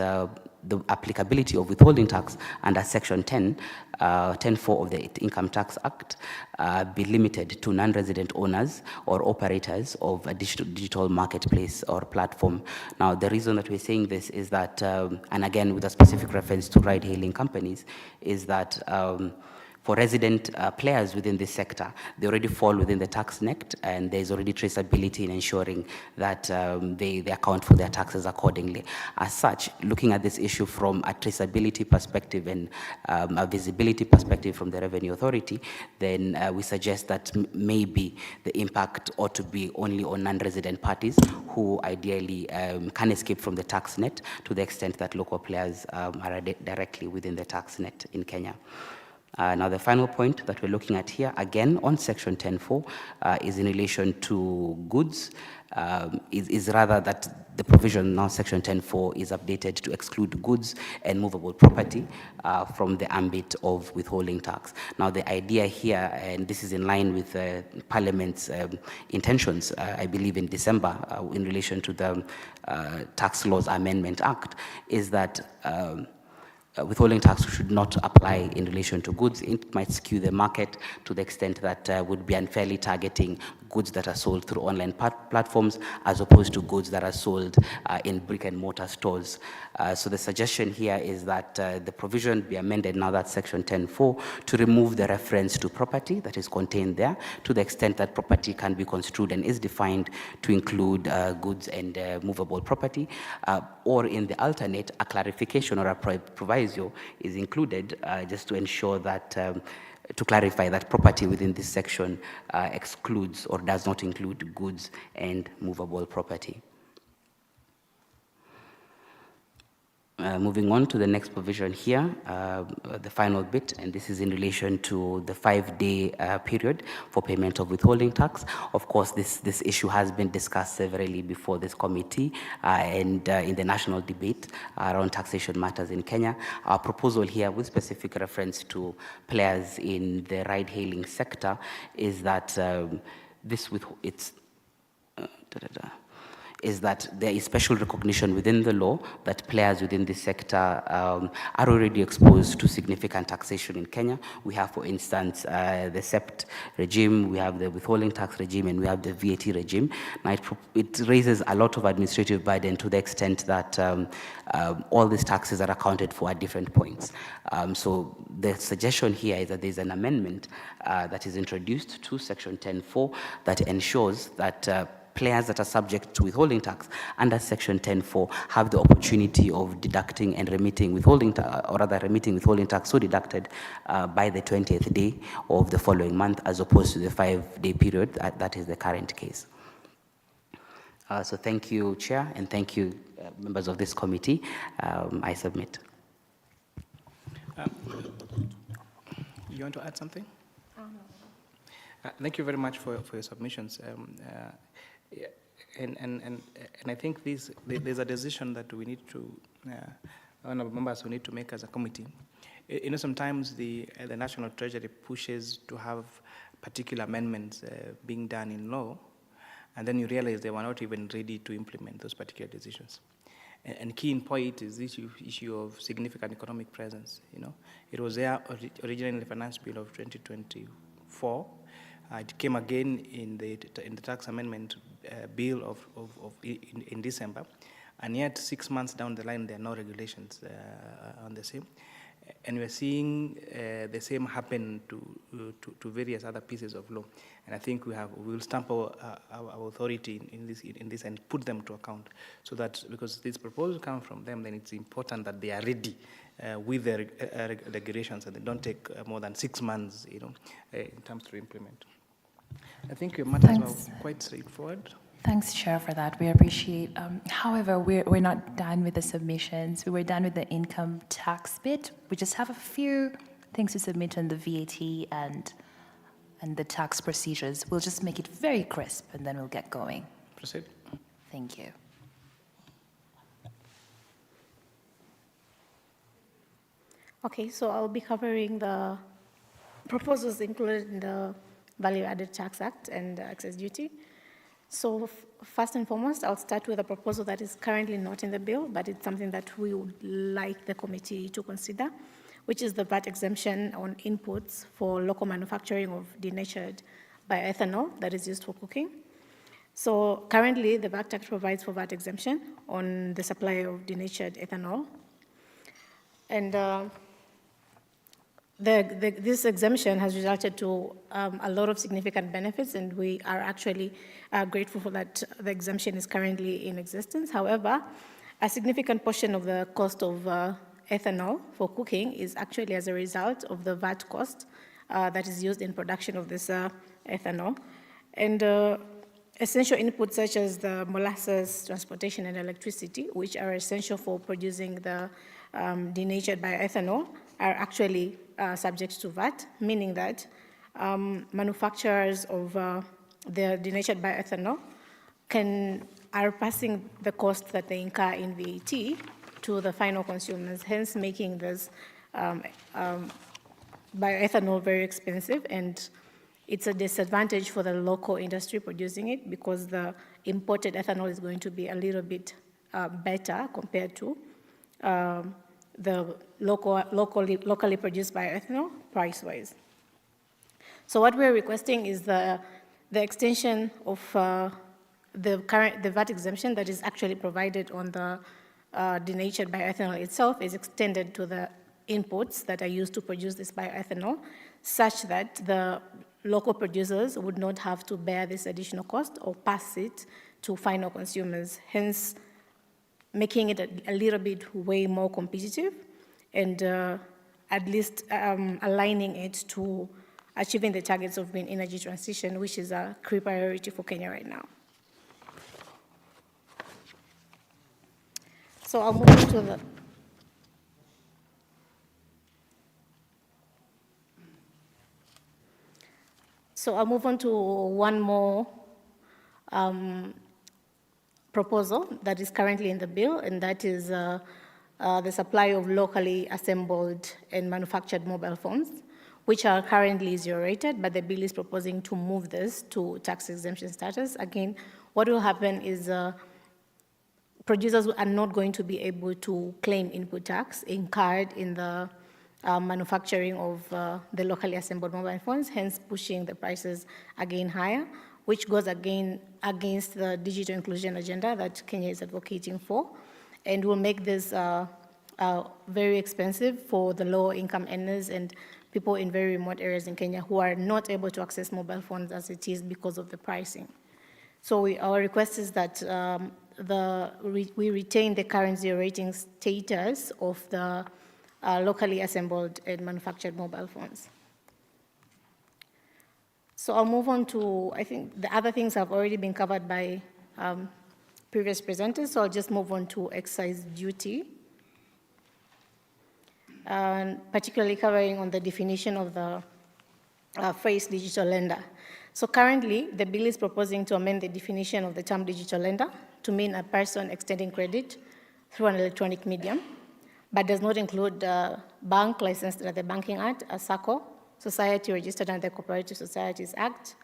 the applicability of withholding tax under Section 10(4) of the Income Tax Act be limited to non-resident owners or operators of a digital marketplace or platform. Now, the reason that we're saying this is that, and again with a specific reference to ride-hailing companies, is that for resident players within this sector, they already fall within the tax net, and there's already traceability in ensuring that they account for their taxes accordingly. As such, looking at this issue from a traceability perspective and a visibility perspective from the Revenue Authority, then we suggest that maybe the impact ought to be only on non-resident parties who ideally can escape from the tax net to the extent that local players are directly within the tax net in Kenya. Now, the final point that we're looking at here, again, on Section 10(4), is in relation to goods, is rather that the provision now, Section 10(4), is updated to exclude goods and movable property from the ambit of withholding tax. Now, the idea here, and this is in line with Parliament's intentions, I believe in December, in relation to the Tax Laws Amendment Act, is that withholding tax should not apply in relation to goods. It might skew the market to the extent that would be unfairly targeting goods that are sold through online platforms as opposed to goods that are sold in brick and mortar stores. So the suggestion here is that the provision be amended now that Section 10(4) to remove the reference to property that is contained there to the extent that property can be construed and is defined to include goods and movable property, or in the alternate, a clarification or a proviso is included just to ensure that to clarify that property within this section excludes or does not include goods and movable property. Moving on to the next provision here, the final bit, and this is in relation to the 5-day period for payment of withholding tax. Of course, this issue has been discussed severally before this committee and in the national debate around taxation matters in Kenya. Our proposal here, with specific reference to players in the ride-hailing sector, is that is that there is special recognition within the law that players within this sector are already exposed to significant taxation in Kenya. We have, for instance, the SEPT regime, we have the withholding tax regime, and we have the VAT regime. Now, it raises a lot of administrative burden to the extent that all these taxes are accounted for at different points. So the suggestion here is that there's an amendment that is introduced to Section 10(4) that ensures that players that are subject to withholding tax under Section 10(4) have the opportunity of deducting and remitting withholding tax, or rather remitting withholding tax so deducted by the 20th day of the following month, as opposed to the 5-day period that is the current case. So thank you, Chair, and thank you, members of this committee. I submit. You want to add something? Thank you very much for your submissions. Yeah, and I think there's a decision that we need to, honorable members, we need to make as a committee. You know, sometimes the National Treasury pushes to have particular amendments being done in law, and then you realize they were not even ready to implement those particular decisions. And key in point is this issue of significant economic presence. You know, it was there originally in the Finance Bill of 2024. It came again in the tax amendment bill in December, and yet 6 months down the line there are no regulations on the same, and we're seeing the same happen to various other pieces of law. And I think we will stamp our authority in this and put them to account, so that because these proposals come from them, then it's important that they are ready with the regulations, and they don't take more than 6 months, you know, in terms to implement. I think your matters were quite straightforward. Thanks, Chair, for that. We appreciate. However, we're not done with the submissions. We were done with the income tax bit. We just have a few things to submit on the VAT and the tax procedures. We'll just make it very crisp, and then we'll get going. Proceed. Thank you. Okay, so I'll be covering the proposals included in the Value Added Tax Act and Excess Duty. So first and foremost, I'll start with a proposal that is currently not in the bill, but it's something that we would like the committee to consider, which is the VAT exemption on inputs for local manufacturing of denatured bioethanol that is used for cooking. So currently, the VAT Act provides for VAT exemption on the supply of denatured ethanol. And this exemption has resulted to a lot of significant benefits, and we are actually grateful for that the exemption is currently in existence. However, a significant portion of the cost of ethanol for cooking is actually as a result of the VAT cost that is used in production of this ethanol. And essential inputs such as the molasses, transportation, and electricity, which are essential for producing the denatured bioethanol, are actually subject to VAT, meaning that manufacturers of the denatured bioethanol are passing the cost that they incur in VAT to the final consumers, hence making this bioethanol very expensive, and it's a disadvantage for the local industry producing it because the imported ethanol is going to be a little bit better compared to the locally produced bioethanol price-wise. So what we're requesting is the extension of the VAT exemption that is actually provided on the denatured bioethanol itself is extended to the inputs that are used to produce this bioethanol, such that the local producers would not have to bear this additional cost or pass it to final consumers, hence making it a little bit way more competitive and at least aligning it to achieving the targets of green energy transition, which is a key priority for Kenya right now. So I'll move on to one more proposal that is currently in the bill, and that is the supply of locally assembled and manufactured mobile phones, which are currently zero-rated, but the bill is proposing to move this to tax exemption status. Again, what will happen is producers are not going to be able to claim input tax incurred in the manufacturing of the locally assembled mobile phones, hence pushing the prices again higher, which goes again against the digital inclusion agenda that Kenya is advocating for, and will make this very expensive for the low income earners and people in very remote areas in Kenya who are not able to access mobile phones as it is because of the pricing. So our request is that we retain the current zero rating status of the locally assembled and manufactured mobile phones. So I'll move on to, I think the other things have already been covered by previous presenters, so I'll just move on to excise duty, particularly covering on the definition of the phrase digital lender. So currently, the bill is proposing to amend the definition of the term digital lender to mean a person extending credit through an electronic medium, but does not include a bank licensed under the Banking Act, a SACCO, society registered under the Cooperative Societies Act,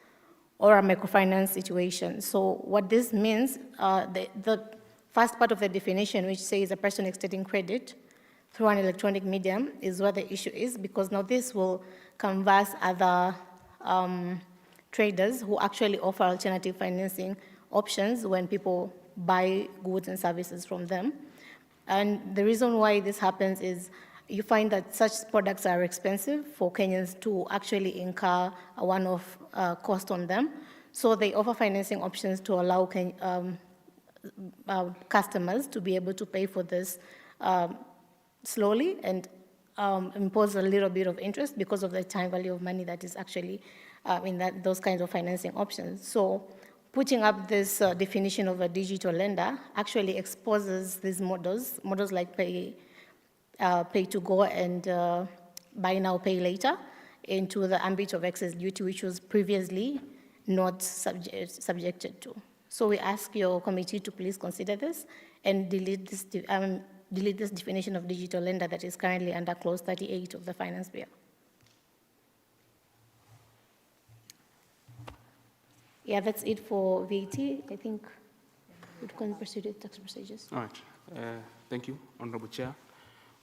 or a microfinance situation. So what this means, the first part of the definition, which says a person extending credit through an electronic medium, is where the issue is, because now this will canvass other traders who actually offer alternative financing options when people buy goods and services from them. And the reason why this happens is you find that such products are expensive for Kenyans to actually incur a one-off cost on them. So they offer financing options to allow customers to be able to pay for this slowly and impose a little bit of interest because of the time value of money that is actually in those kinds of financing options. So putting up this definition of a digital lender actually exposes these models like pay to go and buy now, pay later, into the ambit of excess duty, which was previously not subjected to. So we ask your committee to please consider this and delete this definition of digital lender that is currently under Clause 38 of the Finance Bill. Yeah, that's it for VAT. I think we can proceed with tax procedures. All right. Thank you, Honorable Chair.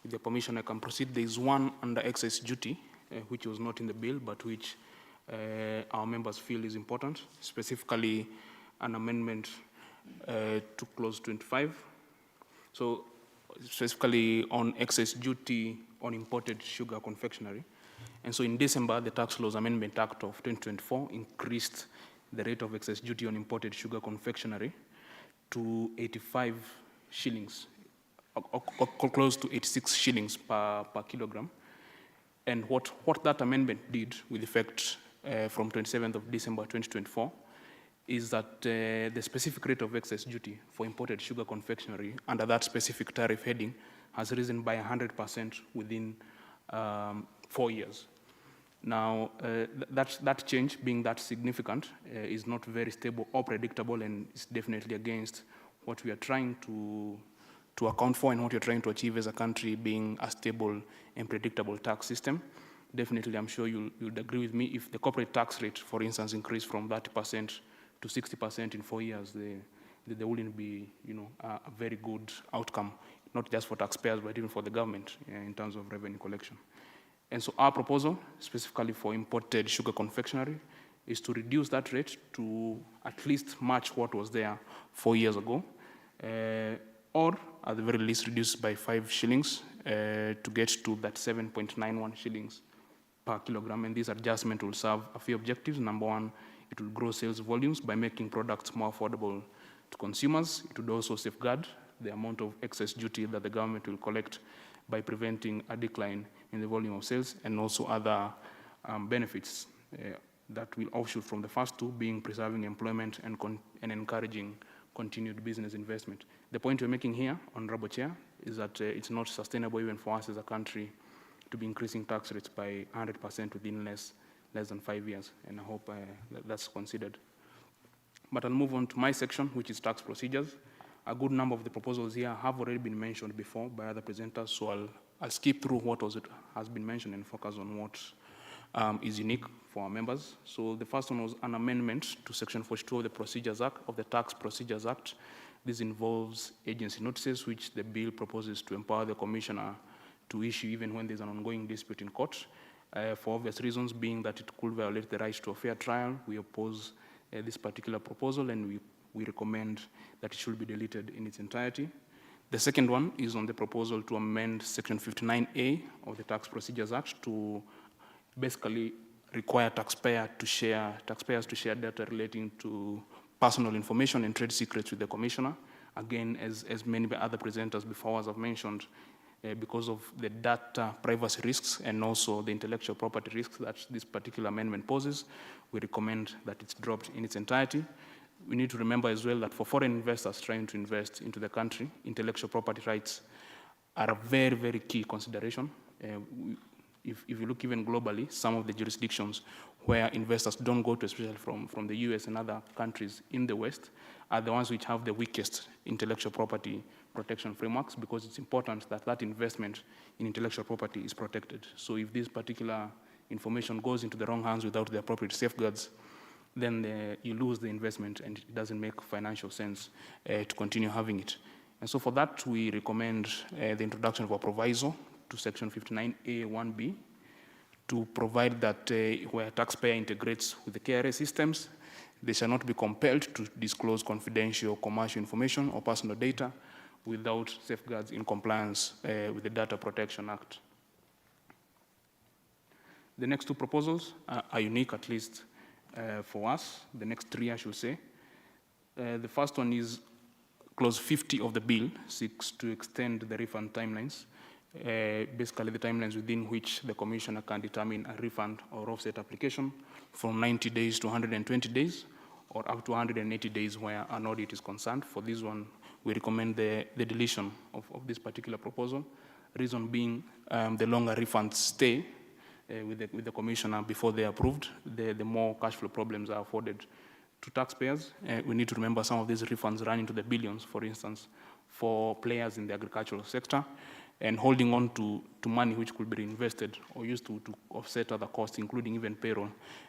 With your permission, I can proceed. There is one under excess duty, which was not in the bill, but which our members feel is important, specifically an amendment to clause 25. So specifically on excess duty on imported sugar confectionery. And so in December, the Tax Laws Amendment Act of 2024 increased the rate of excess duty on imported sugar confectionery to 85 shillings, or close to 86 shillings per kilogram. And what that amendment did with effect from 27th of December 2024 is that the specific rate of excess duty for imported sugar confectionery under that specific tariff heading has risen by 100% within 4 years. Now, that change, being that significant, is not very stable or predictable, and it's definitely against what we are trying to account for and what you're trying to achieve as a country, being a stable and predictable tax system. Definitely, I'm sure you'll agree with me, if the corporate tax rate, for instance, increased from 30% to 60% in 4 years, there wouldn't be, a very good outcome, not just for taxpayers, but even for the government in terms of revenue collection. And so our proposal, specifically for imported sugar confectionery, is to reduce that rate to at least match what was there 4 years ago, or at the very least reduce by 5 shillings to get to that 7.91 shillings per kilogram. And this adjustment will serve a few objectives. Number one, it will grow sales volumes by making products more affordable to consumers. It would also safeguard the amount of excess duty that the government will collect by preventing a decline in the volume of sales, and also other benefits that will offshoot from the first two, being preserving employment and encouraging continued business investment. The point we're making here, Honorable Chair, is that it's not sustainable even for us as a country to be increasing tax rates by 100% within less than 5 years, and I hope that's considered. But I'll move on to my section, which is tax procedures. A good number of the proposals here have already been mentioned before by other presenters, so I'll skip through what has been mentioned and focus on what is unique for our members. So the first one was an amendment to Section 42 of the Procedures Act, of the Tax Procedures Act. This involves agency notices, which the bill proposes to empower the commissioner to issue even when there's an ongoing dispute in court, for obvious reasons, being that it could violate the right to a fair trial. We oppose this particular proposal, and we recommend that it should be deleted in its entirety. The second one is on the proposal to amend Section 59A of the Tax Procedures Act to basically require taxpayers to share data relating to personal information and trade secrets with the commissioner. Again, as many other presenters before us have mentioned, because of the data privacy risks and also the intellectual property risks that this particular amendment poses, we recommend that it's dropped in its entirety. We need to remember as well that for foreign investors trying to invest into the country, intellectual property rights are a very, very key consideration. If you look even globally, some of the jurisdictions where investors don't go to, especially from the US and other countries in the West, are the ones which have the weakest intellectual property protection frameworks, because it's important that that investment in intellectual property is protected. So if this particular information goes into the wrong hands without the appropriate safeguards, then you lose the investment, and it doesn't make financial sense to continue having it. And so for that, we recommend the introduction of a proviso to Section 59A(1)(b) to provide that where a taxpayer integrates with the KRA systems, they shall not be compelled to disclose confidential commercial information or personal data without safeguards in compliance with the Data Protection Act. The next two proposals are unique, at least for us. The next three, I should say. The first one is Clause 50 of the bill seeks to extend the refund timelines, basically the timelines within which the commissioner can determine a refund or offset application from 90 days to 120 days, or up to 180 days where an audit is concerned. For this one, we recommend the deletion of this particular proposal. Reason being, the longer refunds stay with the commissioner before they're approved, the more cash flow problems are afforded to taxpayers. We need to remember some of these refunds run into the billions, for instance, for players in the agricultural sector. and holding on to money which could be reinvested or used to offset other costs, including even payroll,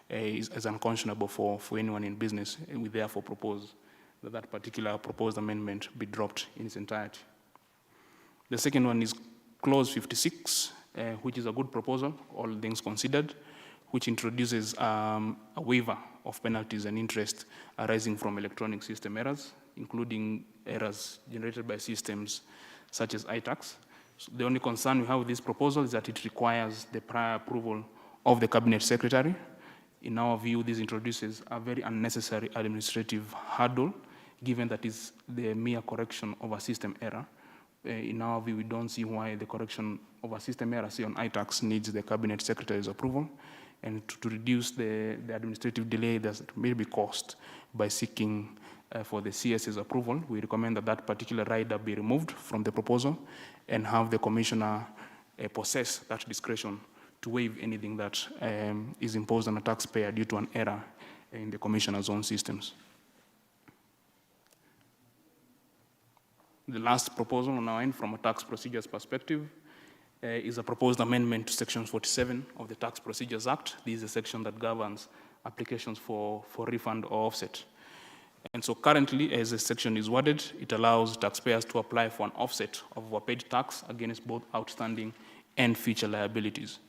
is unconscionable for anyone in business, and we therefore propose that that particular proposed amendment be dropped in its entirety. The second one is clause 56, which is a good proposal, all things considered, which introduces a waiver of penalties and interest arising from electronic system errors, including errors generated by systems such as iTax. So the only concern we have with this proposal is that it requires the prior approval of the Cabinet Secretary. In our view, this introduces a very unnecessary administrative hurdle, given that it's the mere correction of a system error. In our view, we don't see why the correction of a system error, say on iTax, needs the Cabinet Secretary's approval. And to reduce the administrative delay that may be caused by seeking for the CS's approval, we recommend that that particular rider be removed from the proposal and have the Commissioner possess that discretion to waive anything that is imposed on a taxpayer due to an error in the Commissioner's own systems. The last proposal on our end from a tax procedures perspective is a proposed amendment to Section 47 of the Tax Procedures Act. This is a section that governs applications for refund or offset. And so currently, as the section is worded, it allows taxpayers to apply for an offset of overpaid tax against both outstanding and future liabilities.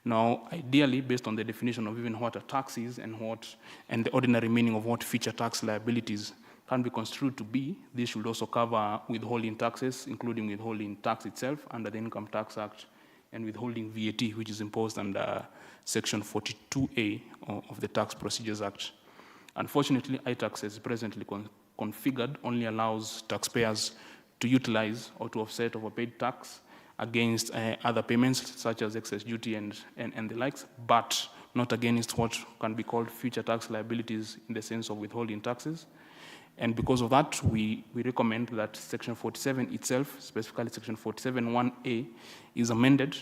Now, ideally, based on the definition of even what a tax is and the ordinary meaning of what future tax liabilities can be construed to be, this should also cover withholding taxes, including withholding tax itself under the Income Tax Act, and withholding VAT, which is imposed under Section 42A of the Tax Procedures Act. Unfortunately, iTax, as presently configured, only allows taxpayers to utilize or to offset overpaid tax against other payments, such as excess duty and the likes, but not against what can be called future tax liabilities in the sense of withholding taxes. And because of that, we recommend that Section 47 itself, specifically Section 47(1)A, is amended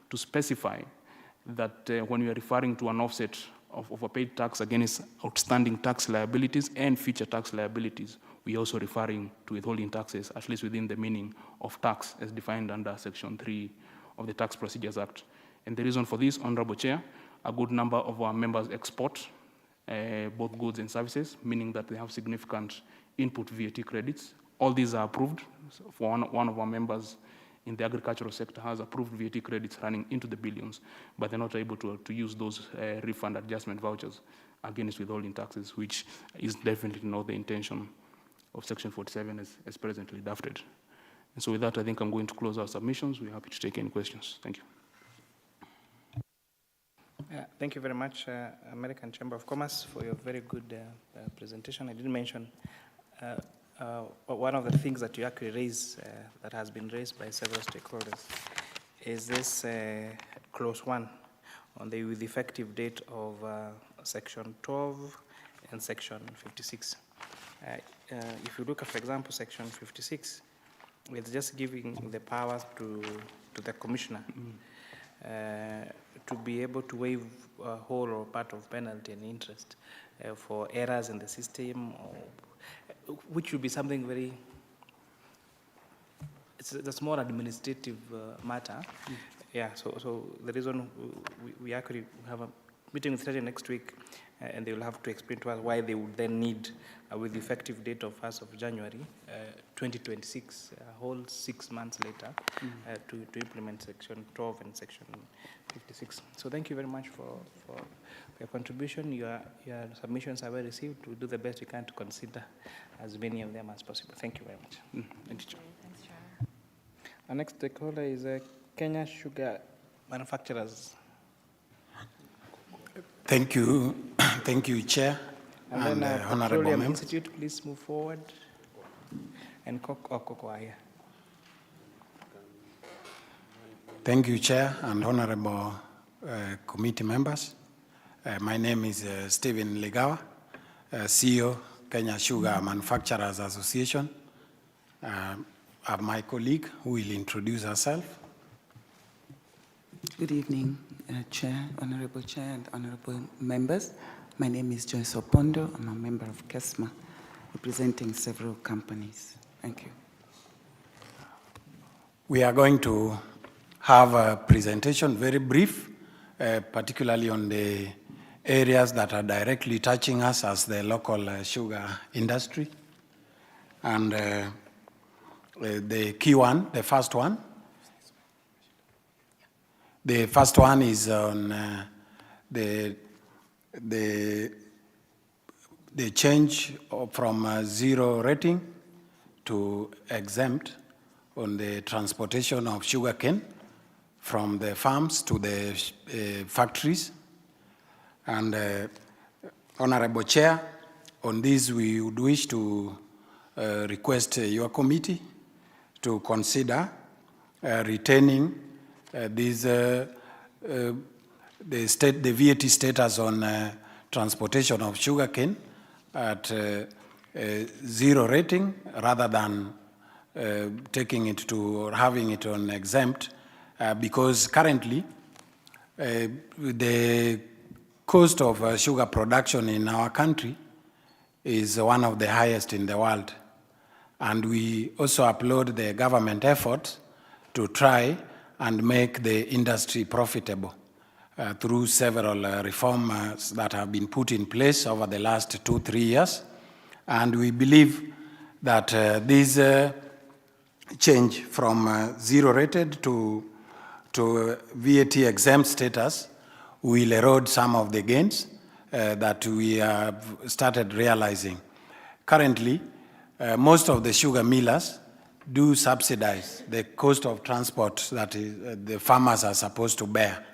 to specify that when we are referring to an offset of overpaid tax against outstanding tax liabilities and future tax liabilities, we are also referring to withholding taxes, at least within the meaning of tax as defined under Section 3 of the Tax Procedures Act. And the reason for this, Honorable Chair, a good number of our members export both goods and services, meaning that they have significant input VAT credits. All these are approved. For one of our members in the agricultural sector has approved VAT credits running into the billions, but they're not able to use those refund adjustment vouchers against withholding taxes, which is definitely not the intention of Section 47 as presently drafted. And so with that, I think I'm going to close our submissions. We're happy to take any questions. Thank you. Thank you very much, American Chamber of Commerce, for your very good presentation. I didn't mention one of the things that you actually raised, that has been raised by several stakeholders, is this clause 1 on the with effective date of Section 12 and Section 56. If you look at, for example, Section 56, it's just giving the powers to the Commissioner to be able to waive whole or part of penalty and interest for errors in the system, which would be something very, it's a small administrative matter. Yeah, so the reason we actually have a meeting with Treasury next week, and they will have to explain to us why they would then need, with the effective date of 1st of January 2026, a whole 6 months later, to implement Section 12 and Section 56. So thank you very much for your contribution. Your submissions are well received. We'll do the best we can to consider as many of them as possible. Thank you very much. Thank you, Chair. Thanks, Chair. Our next stakeholder is Kenya Sugar Manufacturers. Thank you. Thank you, Chair. And then Honorable Petroleum members. Institute, please move forward. And Cocoa here. Thank you, Chair and Honorable committee members. My name is Stephen Ligawa, CEO, Kenya Sugar Manufacturers Association. I have my colleague who will introduce herself. Good evening, Honorable Chair and Honorable members. My name is Joyce Opondo. I'm a member of KESMA, representing several companies. Thank you. We are going to have a presentation, very brief, particularly on the areas that are directly touching us as the local sugar industry. And the key one, the first one is on the change from zero rating to exempt on the transportation of sugarcane from the farms to the factories. And Honorable Chair, on this we would wish to request your committee to consider retaining the VAT status on transportation of sugarcane at zero rating rather than taking it to or having it on exempt, because currently the cost of sugar production in our country is one of the highest in the world. And we also applaud the government effort to try and make the industry profitable through several reforms that have been put in place over the last 2-3 years. And we believe that this change from zero rated to VAT exempt status will erode some of the gains that we have started realizing. Currently, most of the sugar millers do subsidize the cost of transport that the farmers are supposed to bear.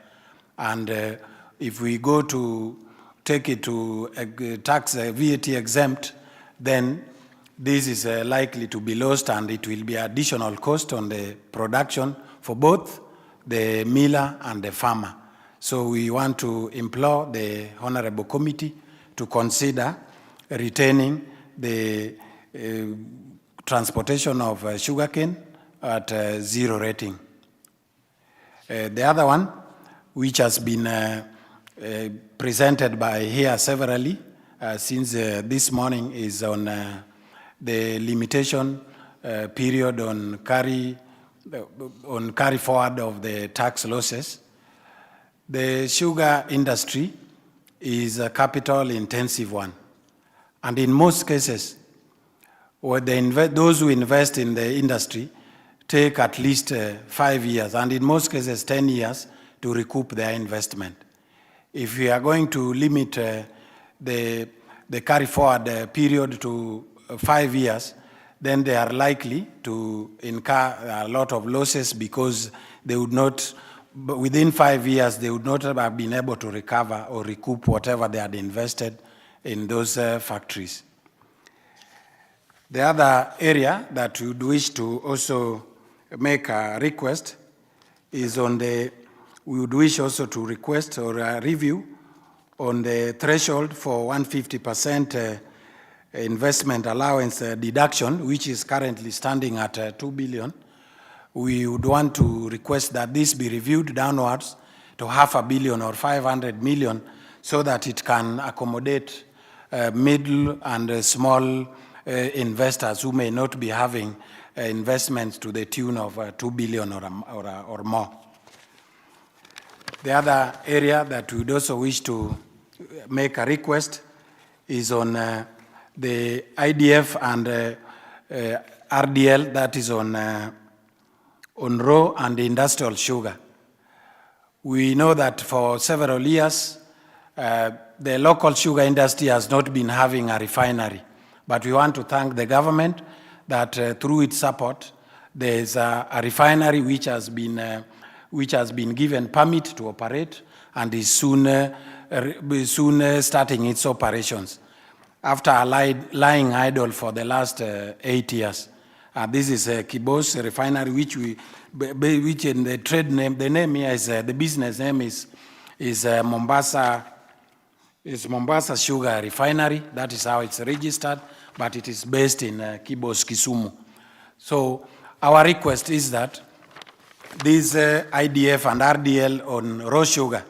And if we go to take it to tax VAT exempt, then this is likely to be lost, and it will be additional cost on the production for both the miller and the farmer. So we want to implore the Honorable Committee to consider retaining the transportation of sugarcane at zero rating. The other one, which has been presented by here severally since this morning, is on the limitation period on carry forward of the tax losses. The sugar industry is a capital intensive one, and in most cases, those who invest in the industry take at least 5 years, and in most cases 10 years to recoup their investment. If we are going to limit the carry forward period to 5 years, then they are likely to incur a lot of losses, because they would not, within 5 years, they would not have been able to recover or recoup whatever they had invested in those factories. The other area that we would wish to also make a request is on we would wish also to request or a review on the threshold for 150% investment allowance deduction, which is currently standing at 2 billion. We would want to request that this be reviewed downwards to 500 million or 500 million, so that it can accommodate middle and small investors who may not be having investments to the tune of 2 billion or more. The other area that we would also wish to make a request is on the IDF and RDL, that is on raw and industrial sugar. We know that for several years, the local sugar industry has not been having a refinery, but we want to thank the government that through its support, there is a refinery which has been given permit to operate and is soon starting its operations after lying idle for the last 8 years. This is Kibos refinery, which in the trade name, the name here is the business name is Mombasa. It's Mombasa Sugar Refinery. That is how it's registered, but it is based in Kibos, Kisumu. So our request is that this IDF and RDL on raw sugar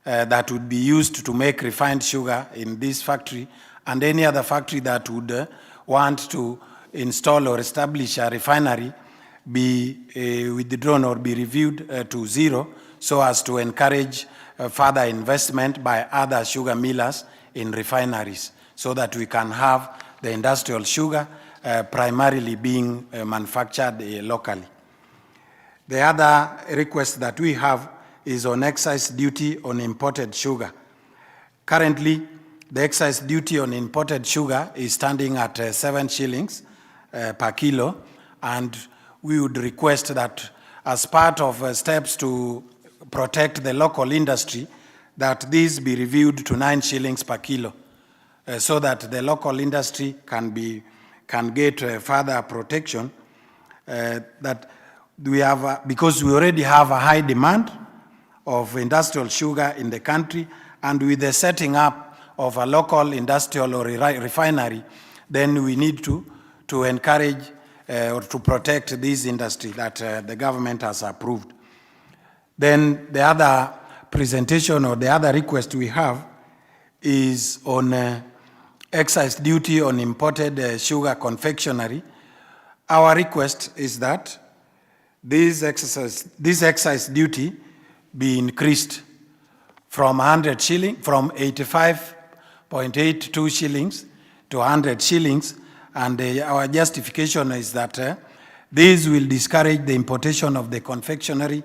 that would be used to make refined sugar in this factory, and any other factory that would want to install or establish a refinery be withdrawn or be reviewed to zero so as to encourage further investment by other sugar millers in refineries so that we can have the industrial sugar primarily being manufactured locally. The other request that we have is on excise duty on imported sugar. Currently, the excise duty on imported sugar is standing at 7 shillings per kilo, and we would request that as part of steps to protect the local industry, that these be reviewed to 9 shillings per kilo, so that the local industry can get further protection. That we have, because we already have a high demand of industrial sugar in the country, and with the setting up of a local industrial or refinery, then we need to encourage or to protect this industry that the government has approved. Then the other presentation or the other request we have is on excise duty on imported sugar confectionery. Our request is that this excise duty be increased from 100 shillings, from 85.82 shillings to 100 shillings, and our justification is that this will discourage the importation of the confectionery,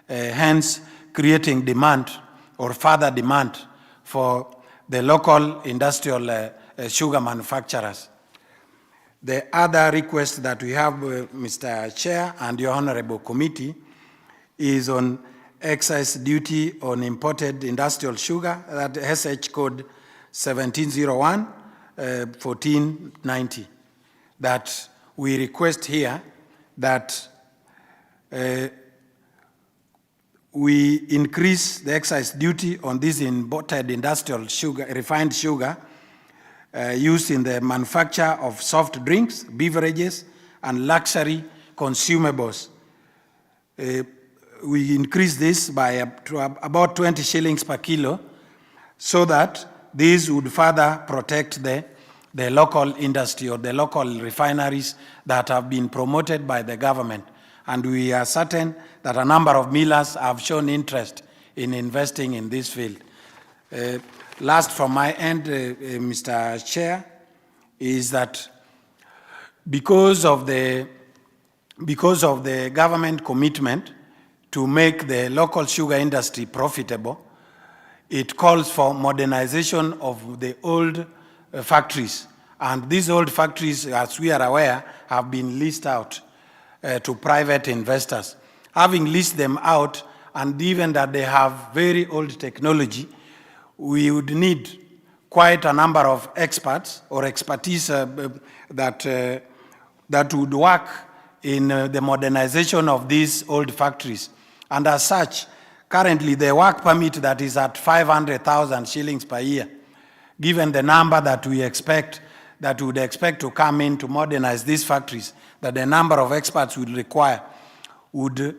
hence creating demand or further demand for the local industrial sugar manufacturers. The other request that we have, Mr. Chair and your Honorable Committee, is on excise duty on imported industrial sugar, that SH code 1701-1490, that we request here that we increase the excise duty on this imported industrial sugar, refined sugar, used in the manufacture of soft drinks, beverages, and luxury consumables. We increase this by to about 20 shillings per kilo, so that this would further protect the local industry or the local refineries that have been promoted by the government. And we are certain that a number of millers have shown interest in investing in this field. Last from my end, Mr. Chair, is that because of the government commitment to make the local sugar industry profitable, it calls for modernization of the old factories. And these old factories, as we are aware, have been leased out to private investors. Having leased them out, and even that they have very old technology, we would need quite a number of experts or expertise that would work in the modernization of these old factories. And as such, currently the work permit that is at 500,000 shillings per year, given the number that we expect, that we would expect to come in to modernize these factories, that the number of experts would require would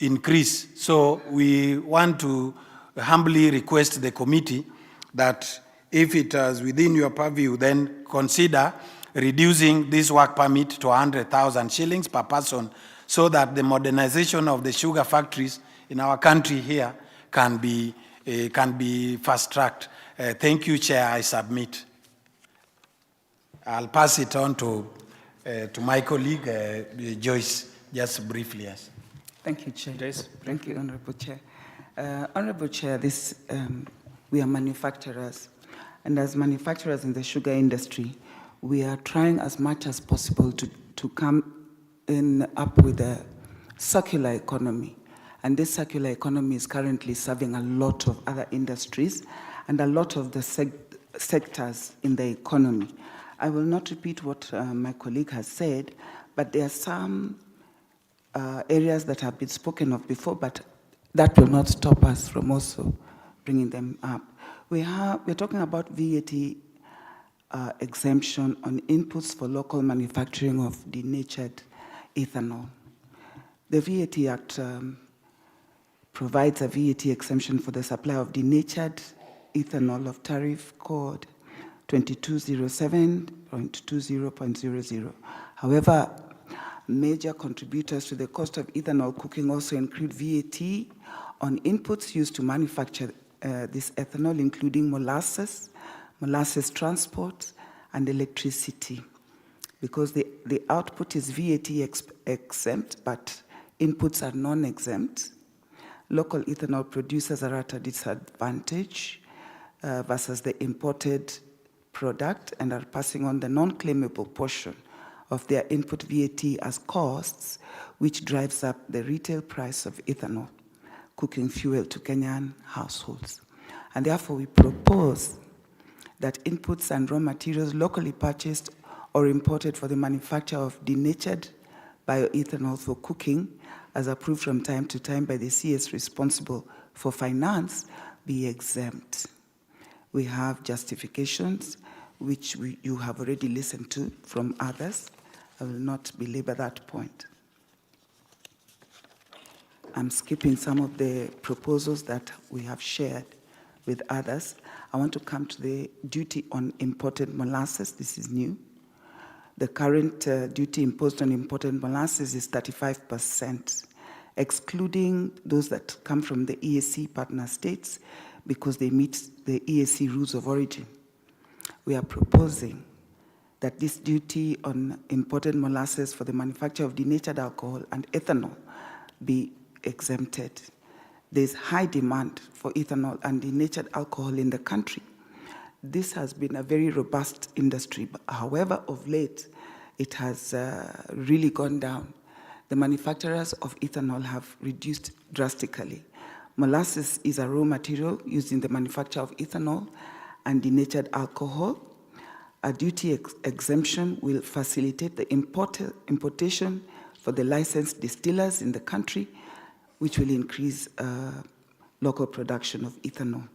increase. So we want to humbly request the committee that if it is within your purview, then consider reducing this work permit to 100,000 shillings per person, so that the modernization of the sugar factories in our country here can be fast-tracked. Thank you, Chair. I submit. I'll pass it on to my colleague, Joyce, just briefly. Yes. Thank you, Chair. Joyce. Thank you, Honorable Chair. Honorable Chair, we are manufacturers, and as manufacturers in the sugar industry, we are trying as much as possible to come up with a circular economy. And this circular economy is currently serving a lot of other industries and a lot of the sectors in the economy. I will not repeat what my colleague has said, but there are some areas that have been spoken of before, but that will not stop us from also bringing them up. We're talking about VAT exemption on inputs for local manufacturing of denatured ethanol. The VAT Act provides a VAT exemption for the supply of denatured ethanol of tariff code 2207.20.00. However, Major contributors to the cost of ethanol cooking also include VAT on inputs used to manufacture this ethanol, including molasses, molasses transport, and electricity. Because the output is VAT exempt, but inputs are non-exempt, local ethanol producers are at a disadvantage versus the imported product and are passing on the non-claimable portion of their input VAT as costs, which drives up the retail price of ethanol cooking fuel to Kenyan households. And therefore, we propose that inputs and raw materials locally purchased or imported for the manufacture of denatured bioethanol for cooking, as approved from time to time by the CS responsible for finance, be exempt. We have justifications, which you have already listened to from others. I will not belabor that point. I'm skipping some of the proposals that we have shared with others. I want to come to the duty on imported molasses. This is new. The current duty imposed on imported molasses is 35%, excluding those that come from the EAC partner states because they meet the EAC rules of origin. We are proposing that this duty on imported molasses for the manufacture of denatured alcohol and ethanol be exempted. There's high demand for ethanol and denatured alcohol in the country. This has been a very robust industry. However, of late, it has really gone down. The manufacturers of ethanol have reduced drastically. Molasses is a raw material used in the manufacture of ethanol and denatured alcohol. A duty exemption will facilitate the importation for the licensed distillers in the country, which will increase local production of ethanol.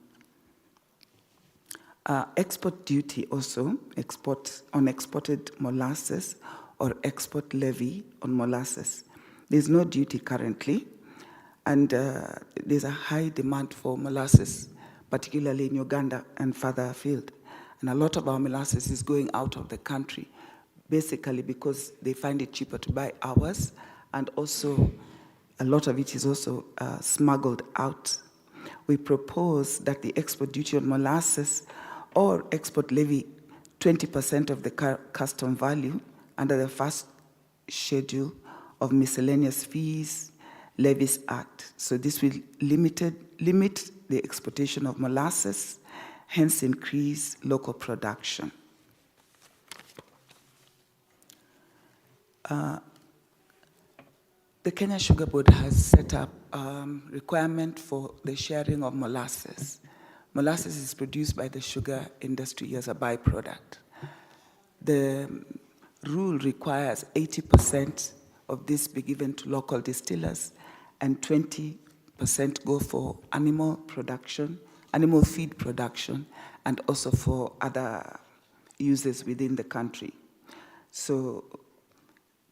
Export duty also, on exported molasses or export levy on molasses. There's no duty currently, and there's a high demand for molasses, particularly in Uganda and further afield. And a lot of our molasses is going out of the country, basically because they find it cheaper to buy ours, and also a lot of it is also smuggled out. We propose that the export duty on molasses or export levy 20% of the custom value under the first schedule of Miscellaneous Fees Levies Act. So this will limit the exportation of molasses, hence increase local production. The Kenya Sugar Board has set up requirement for the sharing of molasses. Molasses is produced by the sugar industry as a byproduct. The rule requires 80% of this be given to local distillers and 20% go for animal production, animal feed production, and also for other uses within the country. So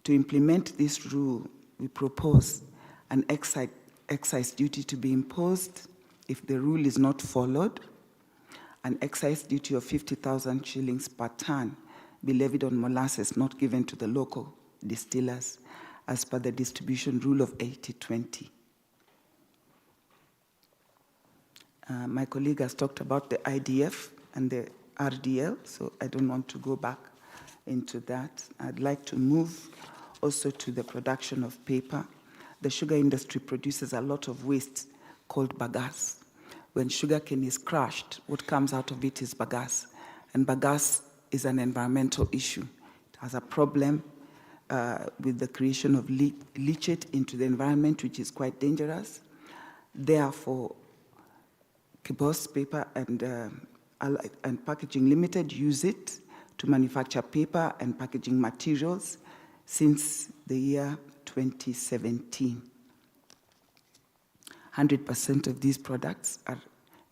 to implement this rule, we propose an excise duty to be imposed if the rule is not followed, an excise duty of 50,000 shillings per ton be levied on molasses not given to the local distillers as per the distribution rule of 80-20. My colleague has talked about the IDF and the RDL, so I don't want to go back into that. I'd like to move also to the production of paper. The sugar industry produces a lot of waste called bagasse. When sugarcane is crushed, what comes out of it is bagasse. And bagasse is an environmental issue. It has a problem with the creation of leachate into the environment, which is quite dangerous. Therefore, Kibos Paper and Packaging Limited use it to manufacture paper and packaging materials since the year 2017. 100% of these products are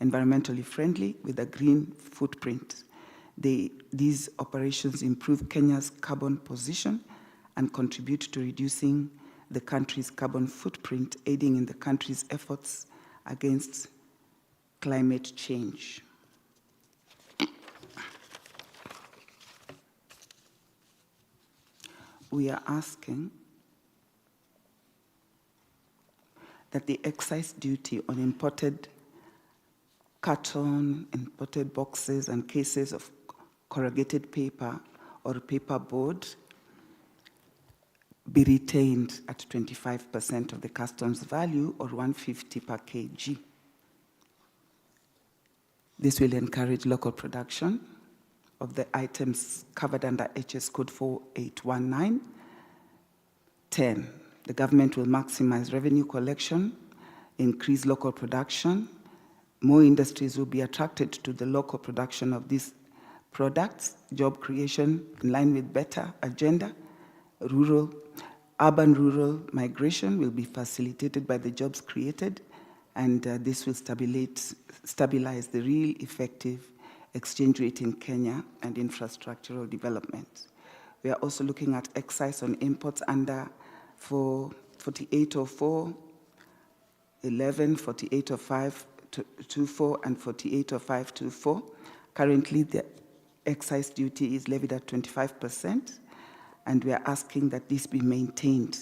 environmentally friendly with a green footprint. These operations improve Kenya's carbon position and contribute to reducing the country's carbon footprint, aiding in the country's efforts against climate change. We are asking that the excise duty on imported carton, imported boxes and cases of corrugated paper or paperboard be retained at 25% of the customs value or 150 per kg. This will encourage local production of the items covered under HS Code 4819. 10, the government will maximize revenue collection, increase local production. More industries will be attracted to the local production of these products, job creation in line with better agenda, urban-rural migration will be facilitated by the jobs created, and this will stabilize the real effective exchange rate in Kenya and infrastructural development. We are also looking at excise on imports under 4804, 11, 480524, and 480524. Currently, the excise duty is levied at 25%, and we are asking that this be maintained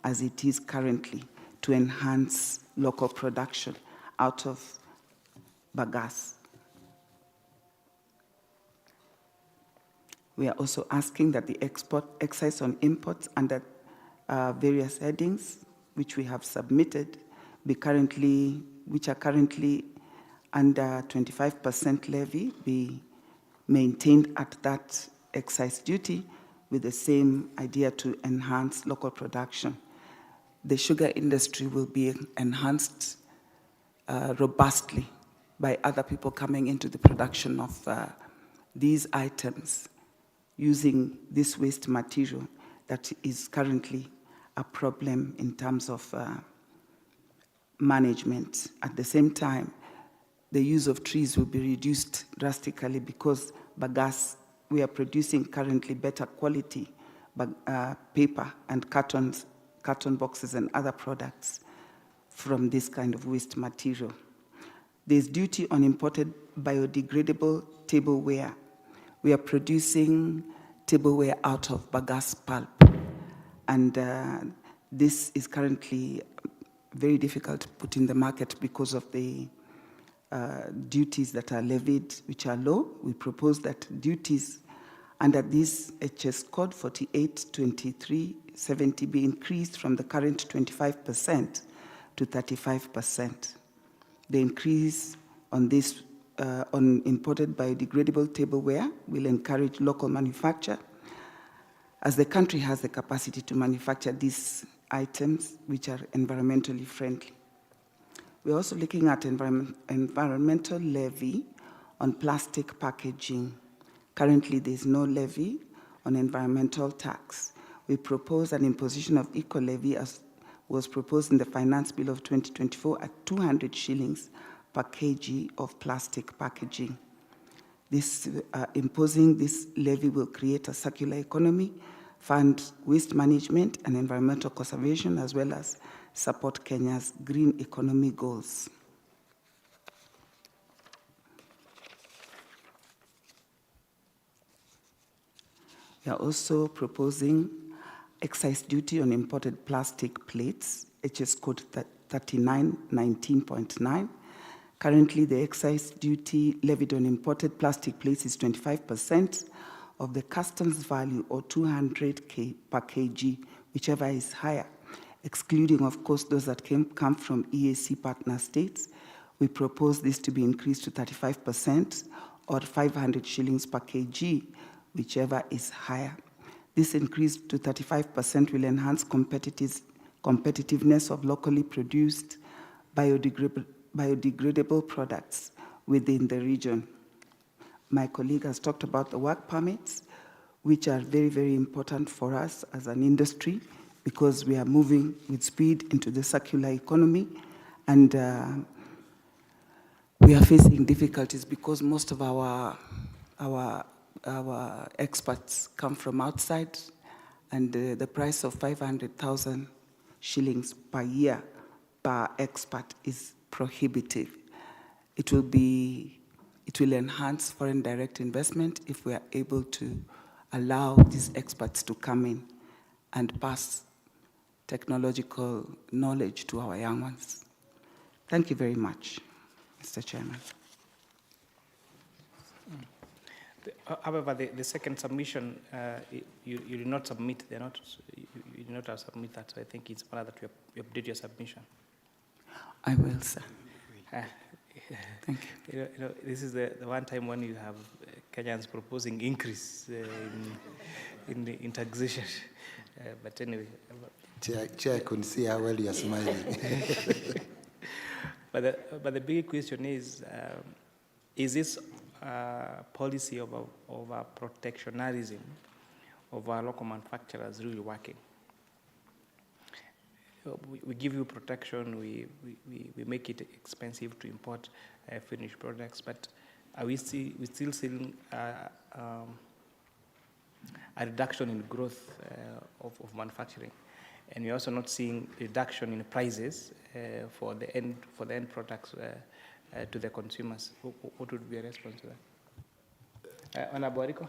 as it is currently to enhance local production out of bagasse. We are also asking that the excise on imports under various headings, which we have submitted, which are currently under 25% levy, be maintained at that excise duty with the same idea to enhance local production. The sugar industry will be enhanced robustly by other people coming into the production of these items using this waste material that is currently a problem in terms of management. At the same time, the use of trees will be reduced drastically because bagasse, we are producing currently better quality paper and carton boxes and other products from this kind of waste material. There's duty on imported biodegradable tableware. We are producing tableware out of bagasse pulp, and this is currently very difficult to put in the market because of the duties that are levied, which are low. We propose that duties under this HS code 482370 be increased from the current 25% to 35%. The increase on this on imported biodegradable tableware will encourage local manufacture, as the country has the capacity to manufacture these items which are environmentally friendly. We're also looking at environmental levy on plastic packaging. Currently, there's no levy on environmental tax. We propose an imposition of eco levy as was proposed in the Finance Bill of 2024 at 200 shillings per kg of plastic packaging. Imposing this levy will create a circular economy, fund waste management and environmental conservation, as well as support Kenya's green economy goals. We are also proposing excise duty on imported plastic plates, HS code 3919.9. Currently, the excise duty levied on imported plastic plates is 25% of the customs value, or 200 per kg, whichever is higher, excluding, of course, those that come from EAC partner states. We propose this to be increased to 35%, or 500 shillings per kg, whichever is higher. This increase to 35% will enhance competitiveness of locally produced biodegradable products within the region. My colleague has talked about the work permits, which are very, very important for us as an industry because we are moving with speed into the circular economy, and we are facing difficulties because most of our experts come from outside, and the price of 500,000 shillings per year per expert is prohibitive. It will enhance foreign direct investment if we are able to allow these experts to come in and pass technological knowledge to our young ones. Thank you very much, Mr. Chairman. However, the second submission, you did not submit. You did not have submit that. So I think it's better that you update your submission. I will, sir. Thank you. This is the one time when you have Kenyans proposing increase in taxation. But anyway. Chair, I couldn't see how well you are smiling. But the big question is this policy of protectionism of our local manufacturers really working? We give you protection, we make it expensive to import finished products, but are we still seeing a reduction in growth of manufacturing? And we're also not seeing reduction in prices for the end products to the consumers. What would be a response to that? Honorable Rico?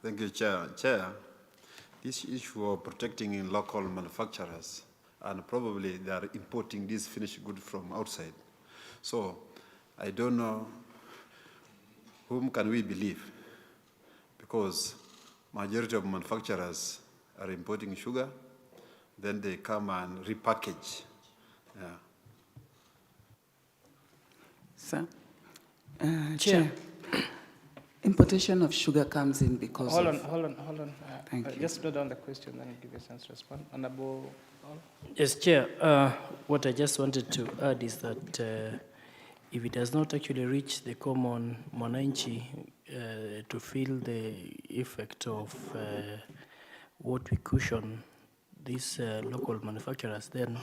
Thank you, Chair. Chair, this issue of protecting local manufacturers, and probably they are importing this finished good from outside. So I don't know whom can we believe, because majority of manufacturers are importing sugar, then they come and repackage. Yeah. Sir? Chair. Importation of sugar comes in because Hold on. Thank you. Just note down the question, then I'll give you a chance to respond. Honorable. Yes, Chair. What I just wanted to add is that if it does not actually reach the common mwananchi to feel the effect of what we cushion these local manufacturers, then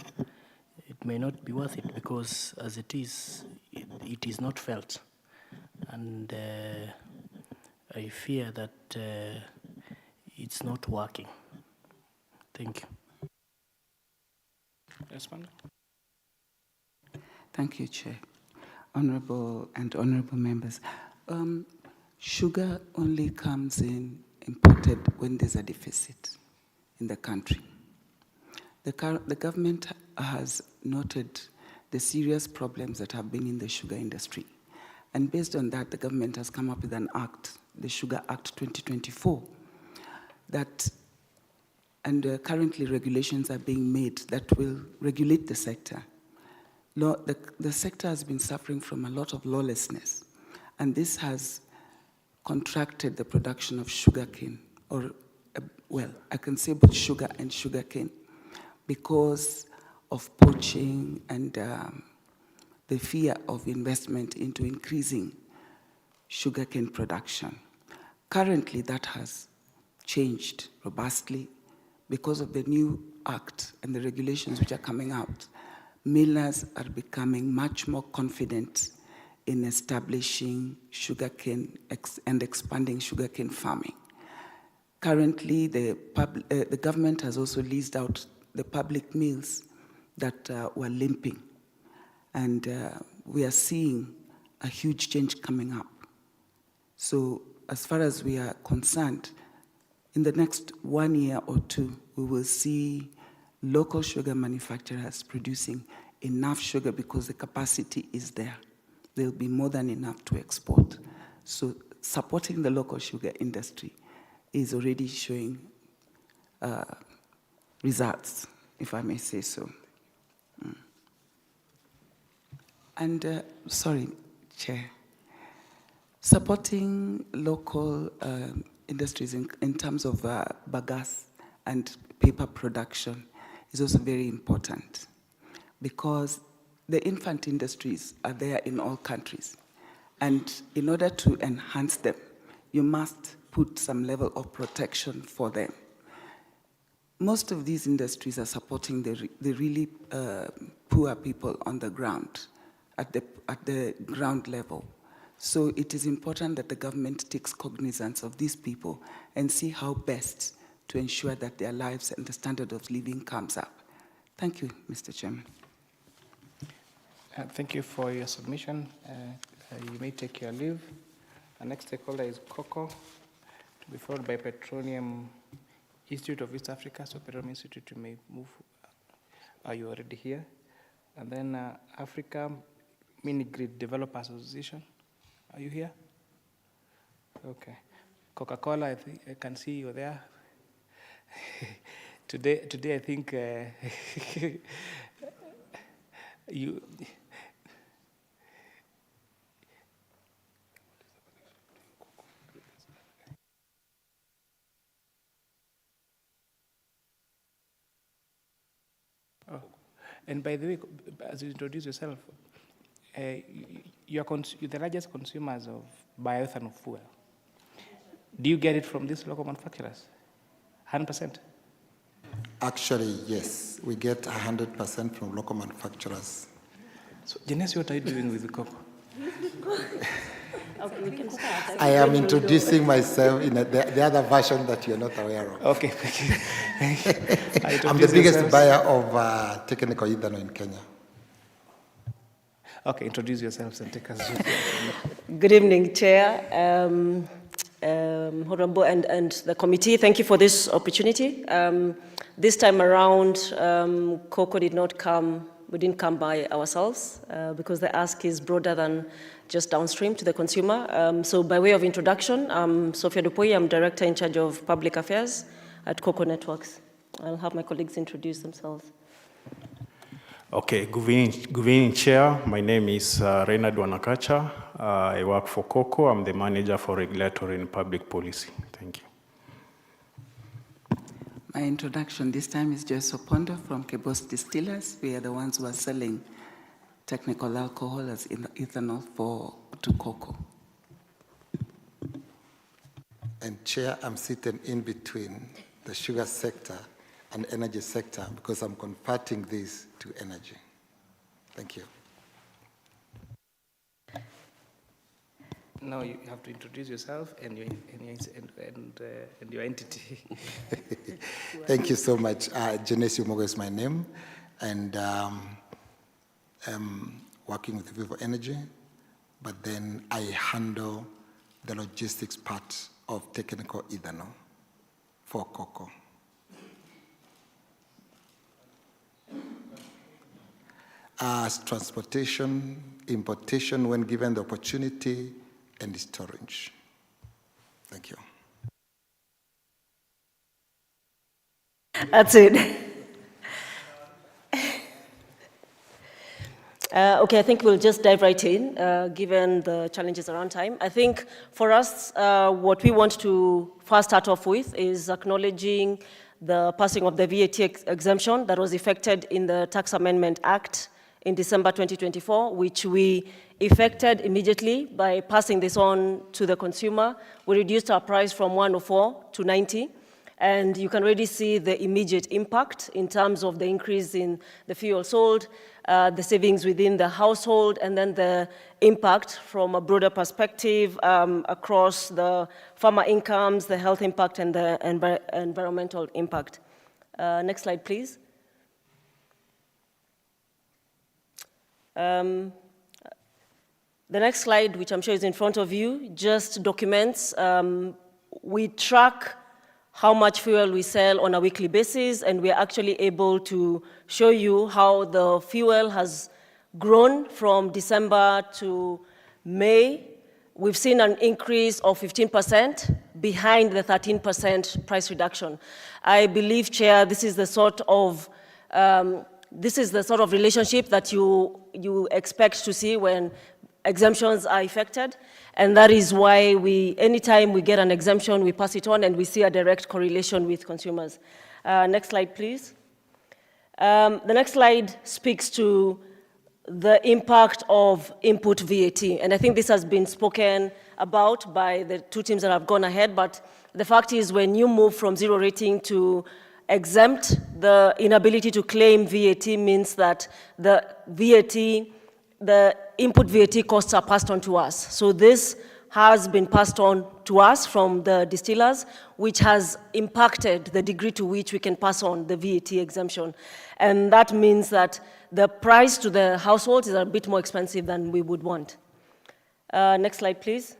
it may not be worth it, because as it is not felt. And I fear that it's not working. Thank you. Respond. Thank you, Chair. Honorable members. Sugar only comes in imported when there's a deficit in the country. The government has noted the serious problems that have been in the sugar industry. And based on that, the government has come up with an act, the Sugar Act 2024, and currently regulations are being made that will regulate the sector. The sector has been suffering from a lot of lawlessness, and this has contracted the production of sugarcane, or, well, I can say both sugar and sugarcane, because of poaching and the fear of investment into increasing sugarcane production. Currently, that has changed robustly because of the new act and the regulations which are coming out. Millers are becoming much more confident in establishing sugarcane and expanding sugarcane farming. Currently, the government has also leased out the public mills that were limping. And we are seeing a huge change coming up. So as far as we are concerned, in the next 1 year or two, we will see local sugar manufacturers producing enough sugar because the capacity is there. There will be more than enough to export. So supporting the local sugar industry is already showing results, if I may say so. And, sorry, Chair, supporting local industries in terms of bagasse and paper production is also very important, because the infant industries are there in all countries. And in order to enhance them, you must put some level of protection for them. Most of these industries are supporting the really poor people on the ground, at the ground level. So it is important that the government takes cognizance of these people and see how best to ensure that their lives and the standard of living comes up. Thank you, Mr. Chairman. Thank you for your submission. You may take your leave. Our next stakeholder is Cocoa, to be followed by Petroleum Institute of East Africa, so Petroleum Institute, you may move. Are you already here? And then Africa Mini Grid Developer Association, are you here? Okay. Coca-Cola, I can see you there. Today I think you. Oh. And by the way, as you introduce yourself, you're the largest consumers of bioethanol fuel. Do you get it from these local manufacturers? 100%? Actually, yes. We get 100% from local manufacturers. So, Genesio, what are you doing with the cocoa? Okay, we can start. I am introducing myself in the other version that you're not aware of. Okay, thank you. I'm the biggest buyer of technical ethanol in Kenya. Okay, introduce yourselves and take us through. Good evening, Chair, Honorable and the committee. Thank you for this opportunity. This time around, cocoa did not come, we didn't come by ourselves because the ask is broader than just downstream to the consumer. So by way of introduction, I'm Sophia Dupuy, I'm Director in charge of Public Affairs at Cocoa Networks. I'll have my colleagues introduce themselves. Okay, good evening, Chair. My name is Reynard Wanakacha. I work for Cocoa. I'm the Manager for Regulatory and Public Policy. Thank you. My introduction this time is Joyce Opondo from Kebos Distillers. We are the ones who are selling technical alcohol as ethanol to cocoa. And Chair, I'm sitting in between the sugar sector and energy sector because I'm converting this to energy. Thank you. Now you have to introduce yourself and your entity. Thank you so much. Genesio Mogo is my name, and I'm working with Vivo Energy, but then I handle the logistics part of technical ethanol for cocoa. As transportation, importation when given the opportunity, and storage. Thank you. That's it. Okay, I think we'll just dive right in, given the challenges around time. I think for us, what we want to first start off with is acknowledging the passing of the VAT exemption that was effected in the Tax Amendment Act in December 2024, which we effected immediately by passing this on to the consumer. We reduced our price from 104 to 90, and you can already see the immediate impact in terms of the increase in the fuel sold, the savings within the household, and then the impact from a broader perspective across the farmer incomes, the health impact, and the environmental impact. Next slide, please. The next slide, which I'm sure is in front of you, just documents, we track how much fuel we sell on a weekly basis, and we're actually able to show you how the fuel has grown from December to May. We've seen an increase of 15% behind the 13% price reduction. I believe, Chair, this is the sort of relationship that you expect to see when exemptions are effected, and that is why anytime we get an exemption, we pass it on and we see a direct correlation with consumers. Next slide, please. The next slide speaks to the impact of input VAT, and I think this has been spoken about by the two teams that have gone ahead, but the fact is when you move from zero rating to exempt, the inability to claim VAT means that the input VAT costs are passed on to us. So this has been passed on to us from the distillers, which has impacted the degree to which we can pass on the VAT exemption. And that means that the price to the households is a bit more expensive than we would want. Next slide, please.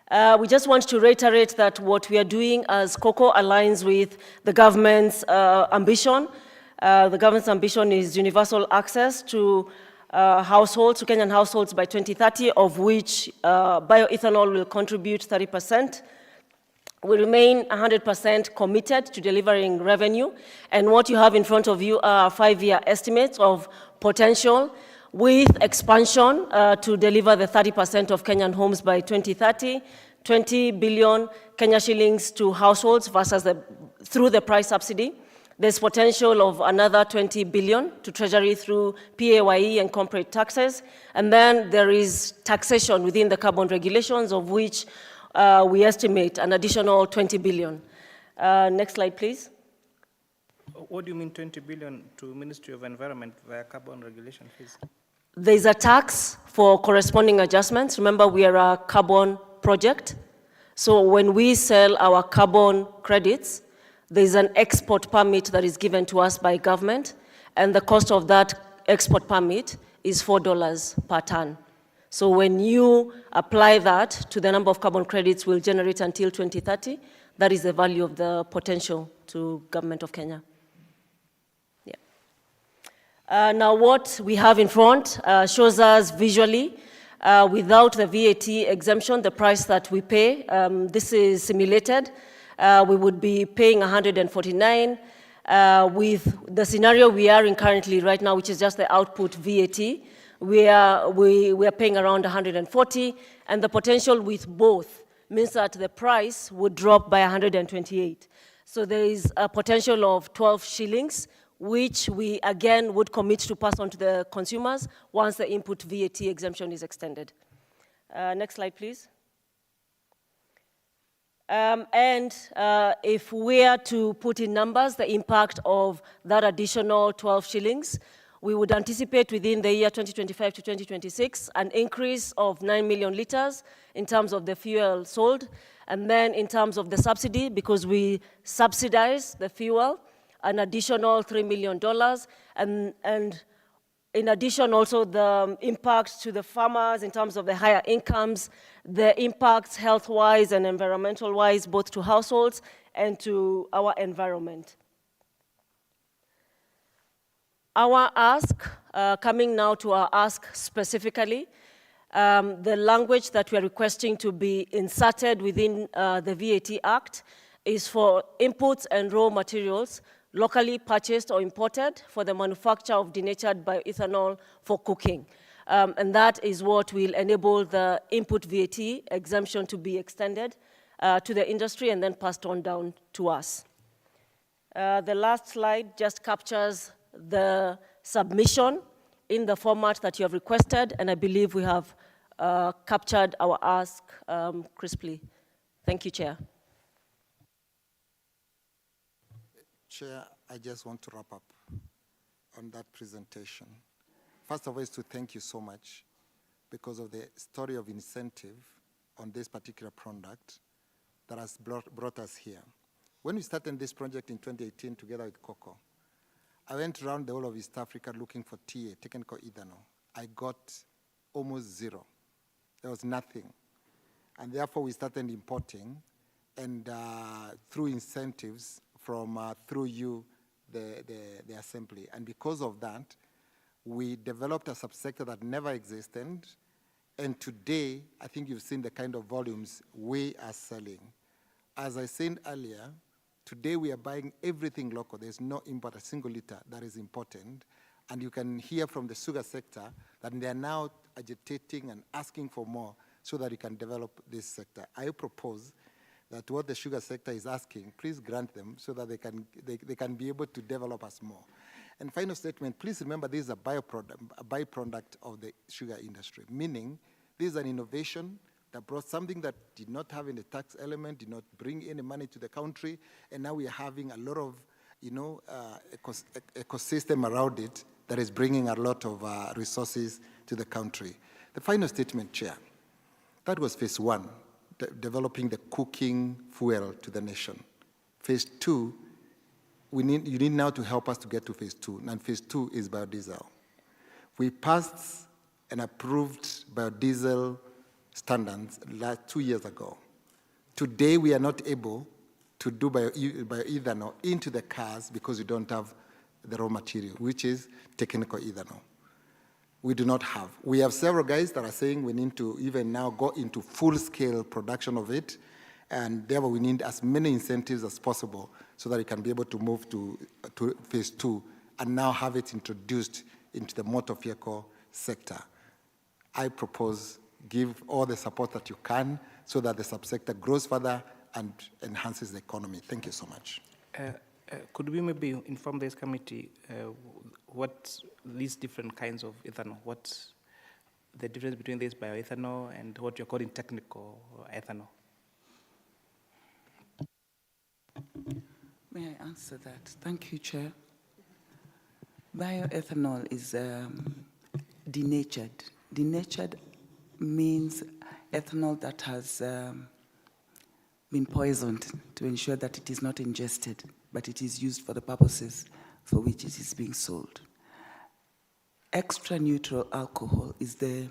We just want to reiterate that what we are doing as COCO aligns with the government's ambition. The government's ambition is universal access to households, to Kenyan households by 2030, of which bioethanol will contribute 30%. We remain 100% committed to delivering revenue, and what you have in front of you are 5-year estimates of potential with expansion to deliver the 30% of Kenyan homes by 2030, 20 billion Kenya shillings to households versus through the price subsidy. There's potential of another 20 billion to Treasury through PAYE and corporate taxes. And then there is taxation within the carbon regulations, of which we estimate an additional 20 billion. Next slide, please. What do you mean 20 billion to Ministry of Environment via carbon regulation fees? There's a tax for corresponding adjustments. Remember, we are a carbon project. So when we sell our carbon credits, there's an export permit that is given to us by government, and the cost of that export permit is $4 per ton. So when you apply that to the number of carbon credits we'll generate until 2030, that is the value of the potential to government of Kenya. Now what we have in front shows us visually, without the VAT exemption, the price that we pay. This is simulated. We would be paying 149 with the scenario we are in currently right now, which is just the output VAT. We are paying around 140, and the potential with both means that the price would drop by 128. So there is a potential of 12 shillings, which we again would commit to pass on to the consumers once the input VAT exemption is extended. Next slide, please. If we are to put in numbers the impact of that additional 12 shillings, we would anticipate within the year 2025 to 2026 an increase of 9 million liters in terms of the fuel sold. And then in terms of the subsidy, because we subsidize the fuel, an additional $3 million. And in addition, also the impact to the farmers in terms of the higher incomes, the impacts health-wise and environmental-wise, both to households and to our environment. Our ask, coming now to our ask specifically, the language that we are requesting to be inserted within the VAT Act is for inputs and raw materials locally purchased or imported for the manufacture of denatured bioethanol for cooking. And that is what will enable the input VAT exemption to be extended to the industry and then passed on down to us. The last slide just captures the submission in the format that you have requested, and I believe we have captured our ask crisply. Thank you, Chair. Chair, I just want to wrap up on that presentation. First of all, is to thank you so much because of the story of incentive on this particular product that has brought us here. When we started this project in 2018 together with COCO, I went around the whole of East Africa looking for TA, technical ethanol. I got almost zero. There was nothing. And therefore, we started importing, and through incentives from through you, the assembly. And because of that, we developed a subsector that never existed. And today, I think you've seen the kind of volumes we are selling. As I said earlier, today we are buying everything local. There's no import, a single liter that is important. And you can hear from the sugar sector that they are now agitating and asking for more so that you can develop this sector. I propose that what the sugar sector is asking, please grant them so that they can be able to develop us more. And final statement, please remember this is a byproduct of the sugar industry, meaning this is an innovation that brought something that did not have any tax element, did not bring any money to the country, and now we are having a lot of, ecosystem around it that is bringing a lot of resources to the country. The final statement, Chair, that was phase one, developing the cooking fuel to the nation. Phase two, you need now to help us to get to phase two, and phase two is biodiesel. We passed and approved biodiesel standards 2 years ago. Today, we are not able to do bioethanol into the cars because we don't have the raw material, which is technical ethanol. We do not have. We have several guys that are saying we need to even now go into full-scale production of it, and therefore we need as many incentives as possible so that we can be able to move to phase 2 and now have it introduced into the motor vehicle sector. I propose give all the support that you can so that the subsector grows further and enhances the economy. Thank you so much. Could we maybe inform this committee what these different kinds of ethanol, what's the difference between this bioethanol and what you're calling technical ethanol? May I answer that? Thank you, Chair. Bioethanol is denatured. Denatured means ethanol that has been poisoned to ensure that it is not ingested, but it is used for the purposes for which it is being sold. Extra neutral alcohol is the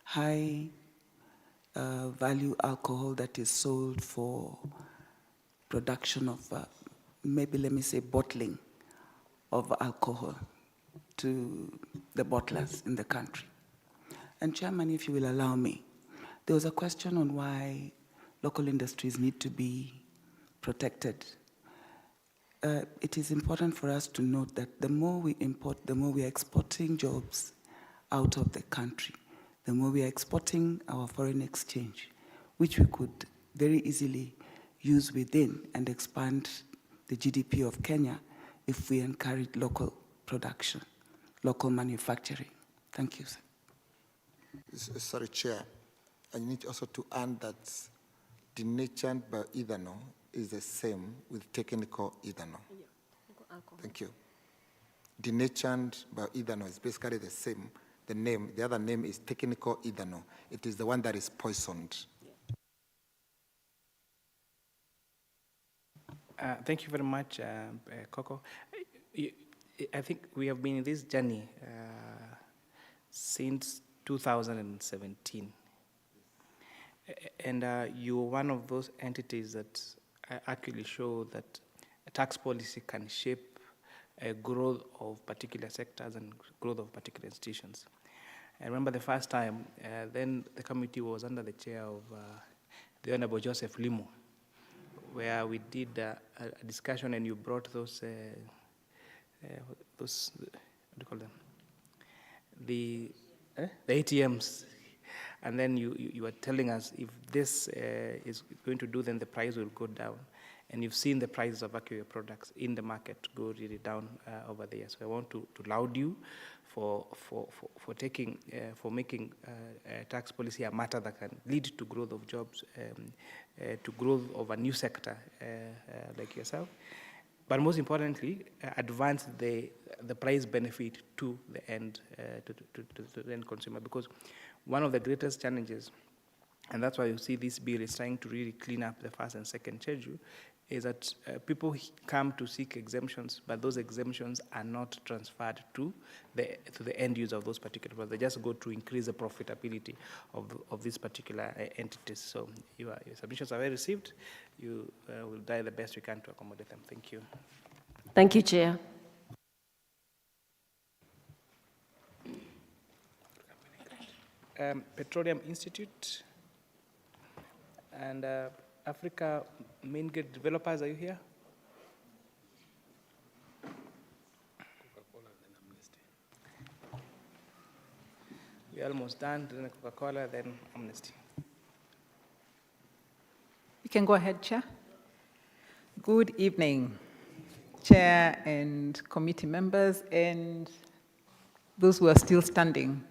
high value alcohol that is sold for production of, maybe let me say bottling of alcohol to the bottlers in the country. And Chairman, if you will allow me, there was a question on why local industries need to be protected. It is important for us to note that the more we import, the more we are exporting jobs out of the country, the more we are exporting our foreign exchange, which we could very easily use within and expand the GDP of Kenya if we encourage local production, local manufacturing. Thank you, sir. Sorry, Chair. I need also to add that denatured bioethanol is the same with technical ethanol. Thank you. Denatured bioethanol is basically the same. The other name is technical ethanol. It is the one that is poisoned. Thank you very much, Coco. I think we have been in this journey since 2017. And you're one of those entities that actually show that a tax policy can shape a growth of particular sectors and growth of particular institutions. I remember the first time, then the committee was under the chair of the Honorable Joseph Limo, where we did a discussion and you brought those, what do you call them? The ATMs. And then you are telling us if this is going to do, then the price will go down. And you've seen the prices of aqua products in the market go really down over the years. So I want to laud you for making tax policy a matter that can lead to growth of jobs, to growth of a new sector like yourself. But most importantly, advance the price benefit to the end to the end consumer, because one of the greatest challenges, and that's why you see this bill is trying to really clean up the first and second schedule, is that people come to seek exemptions, but those exemptions are not transferred to the end user of those particular products. They just go to increase the profitability of these particular entities. So your submissions are well received. You will try the best we can to accommodate them. Thank you. Thank you, Chair. Petroleum Institute and Africa Main Grid Developers, are you here? We're almost done, then Coca-Cola, then Amnesty. You can go ahead, Chair. Good evening, Chair and committee members, and those who are still standing.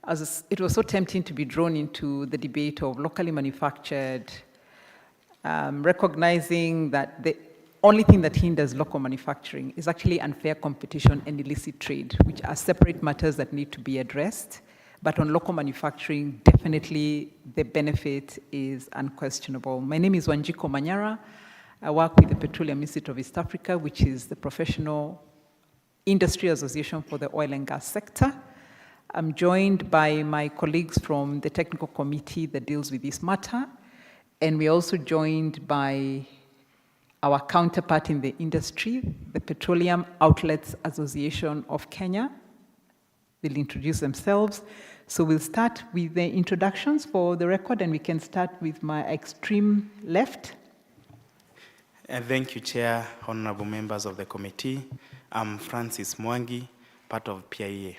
As it was so tempting to be drawn into the debate of locally manufactured, recognizing that the only thing that hinders local manufacturing is actually unfair competition and illicit trade, which are separate matters that need to be addressed. But on local manufacturing, definitely the benefit is unquestionable. My name is Wanjiko Manyara. I work with the Petroleum Institute of East Africa, which is the professional industry association for the oil and gas sector. I'm joined by my colleagues from the technical committee that deals with this matter, and we're also joined by our counterpart in the industry, the Petroleum Outlets Association of Kenya. They'll introduce themselves. So we'll start with the introductions for the record, and we can start with my extreme left. Thank you, Chair, honorable members of the committee. I'm Francis Mwangi, part of PIA.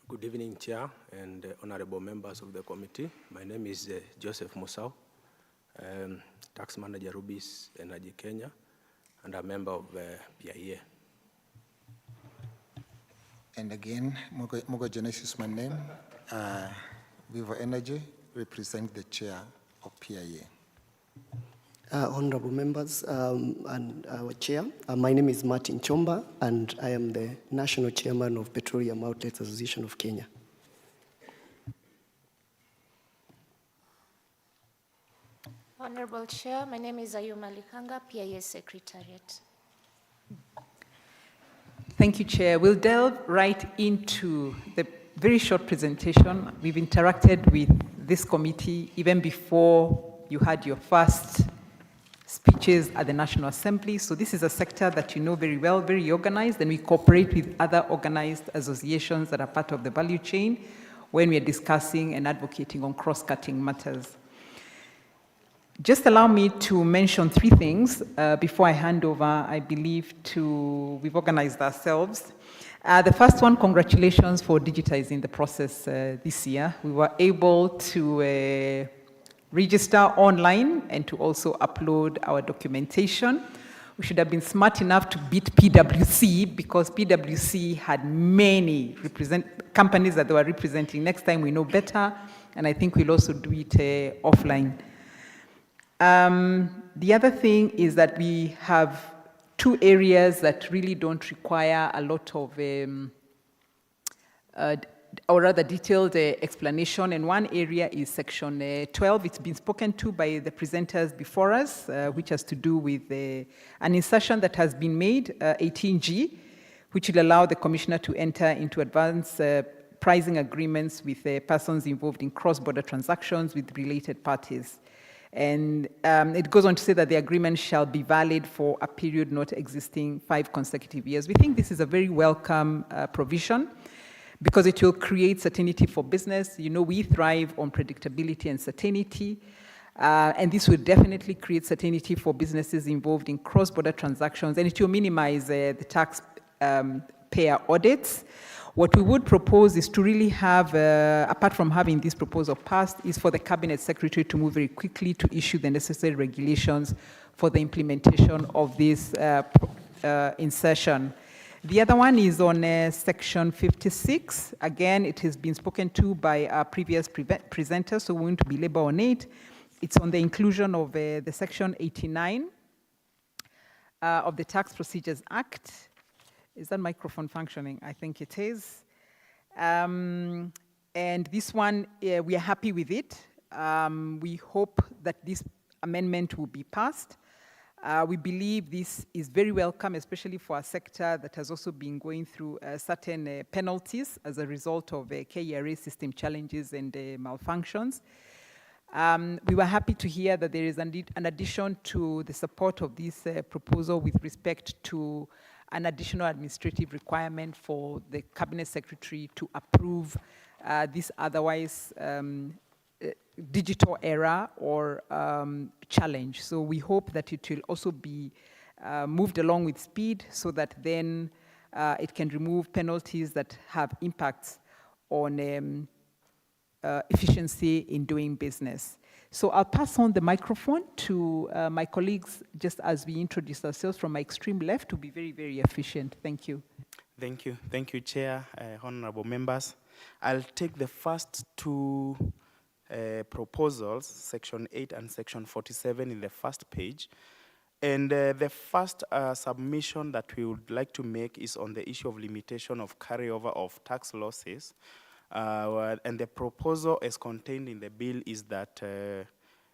Good evening, Chair and honorable members of the committee. My name is Joseph Musau, Tax Manager Rubis Energy Kenya, and a member of PIA. And again, Mugo Genesis, my name. Vivo Energy, represent the chair of PIA. Honorable members and our chair, my name is Martin Chomba, and I am the National Chairman of Petroleum Outlets Association of Kenya. Honorable Chair, my name is Ayuma Likanga, PIA Secretariat. Thank you, Chair. We'll delve right into the very short presentation. We've interacted with this committee even before you had your first speeches at the National Assembly. So this is a sector that you know very well, very organized, and we cooperate with other organized associations that are part of the value chain when we are discussing and advocating on cross-cutting matters. Just allow me to mention three things before I hand over, I believe, we've organized ourselves. The first one, congratulations for digitizing the process this year. We were able to register online and to also upload our documentation. We should have been smart enough to beat PwC because PwC had many companies that they were representing. Next time we know better, and I think we'll also do it offline. The other thing is that we have two areas that really don't require a lot of, or rather detailed explanation, and one area is section 12. It's been spoken to by the presenters before us, which has to do with an insertion that has been made, 18G, which will allow the commissioner to enter into advance pricing agreements with persons involved in cross-border transactions with related parties. And it goes on to say that the agreement shall be valid for a period not existing 5 consecutive years. We think this is a very welcome provision because it will create certainty for business. You know, we thrive on predictability and certainty, and this will definitely create certainty for businesses involved in cross-border transactions, and it will minimize the taxpayer audits. What we would propose is to really have, apart from having this proposal passed, is for the Cabinet Secretary to move very quickly to issue the necessary regulations for the implementation of this insertion. The other one is on section 56. Again, it has been spoken to by our previous presenter, so we won't belabor on it. It's on the inclusion of the section 89 of the Tax Procedures Act. Is that microphone functioning? I think it is. And this one, we are happy with it. We hope that this amendment will be passed. We believe this is very welcome, especially for a sector that has also been going through certain penalties as a result of KERA system challenges and malfunctions. We were happy to hear that there is an addition to the support of this proposal with respect to an additional administrative requirement for the Cabinet Secretary to approve this otherwise digital error or challenge. So we hope that it will also be moved along with speed so that then it can remove penalties that have impacts on efficiency in doing business. So I'll pass on the microphone to my colleagues just as we introduce ourselves from my extreme left to be very, very efficient. Thank you. Thank you. Thank you, Chair, honorable members. I'll take the first two proposals, Section 8 and Section 47 in the first page. And the first submission that we would like to make is on the issue of limitation of carryover of tax losses. And the proposal as contained in the bill is that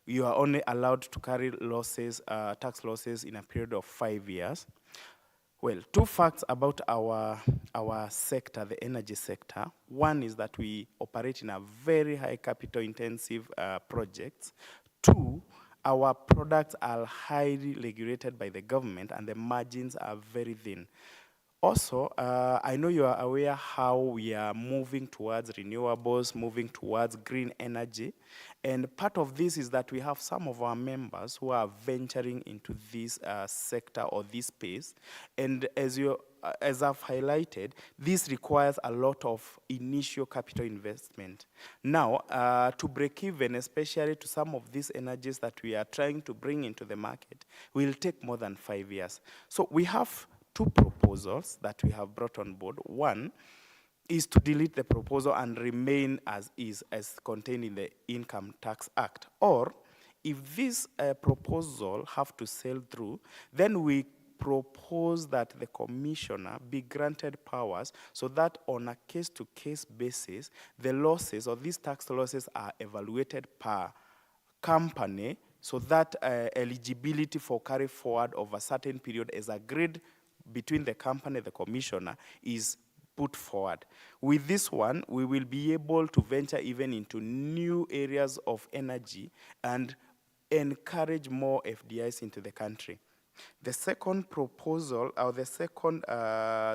you are only allowed to carry losses, tax losses in a period of 5 years. Well, two facts about our sector, the energy sector. One is that we operate in a very high capital intensive projects. Two, our products are highly regulated by the government and the margins are very thin. Also, I know you are aware how we are moving towards renewables, moving towards green energy. And part of this is that we have some of our members who are venturing into this sector or this space. And as I've highlighted, this requires a lot of initial capital investment. Now, to break even, especially to some of these energies that we are trying to bring into the market, will take more than 5 years. So we have two proposals that we have brought on board. One is to delete the proposal and remain as is, as contained in the Income Tax Act. Or, if this proposal have to sail through, then we propose that the commissioner be granted powers so that on a case-to-case basis, the losses or these tax losses are evaluated per company so that eligibility for carry forward of a certain period is agreed between the company and the commissioner is put forward. With this one, we will be able to venture even into new areas of energy and encourage more FDIs into the country. The second proposal, or the second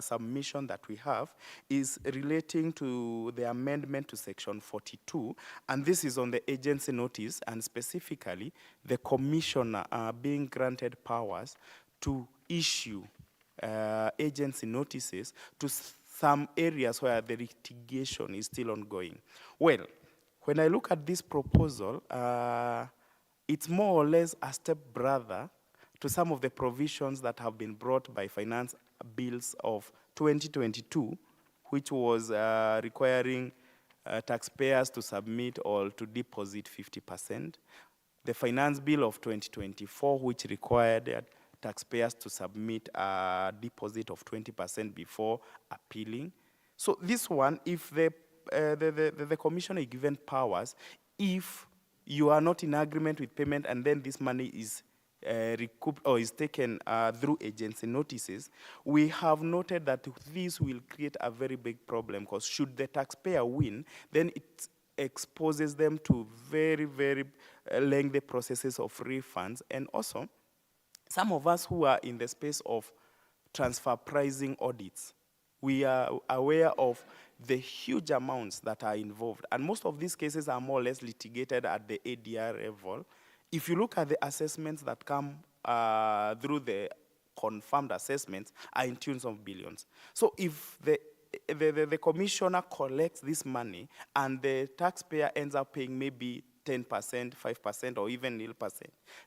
submission that we have is relating to the amendment to Section 42, and this is on the agency notice, and specifically the commissioner being granted powers to issue agency notices to some areas where the litigation is still ongoing. Well, when I look at this proposal, it's more or less a step-brother to some of the provisions that have been brought by finance bills of 2022, which was requiring taxpayers to submit or to deposit 50%. The finance bill of 2024, which required taxpayers to submit a deposit of 20% before appealing. So this one, if the commissioner is given powers, if you are not in agreement with payment and then this money is recouped or is taken through agency notices, we have noted that this will create a very big problem, because should the taxpayer win, then it exposes them to very, very lengthy processes of refunds. And also, some of us who are in the space of transfer pricing audits, we are aware of the huge amounts that are involved. And most of these cases are more or less litigated at the ADR level. If you look at the assessments that come through the confirmed assessments, are in tunes of billions. So if the commissioner collects this money and the taxpayer ends up paying maybe 10%, 5%, or even 0%,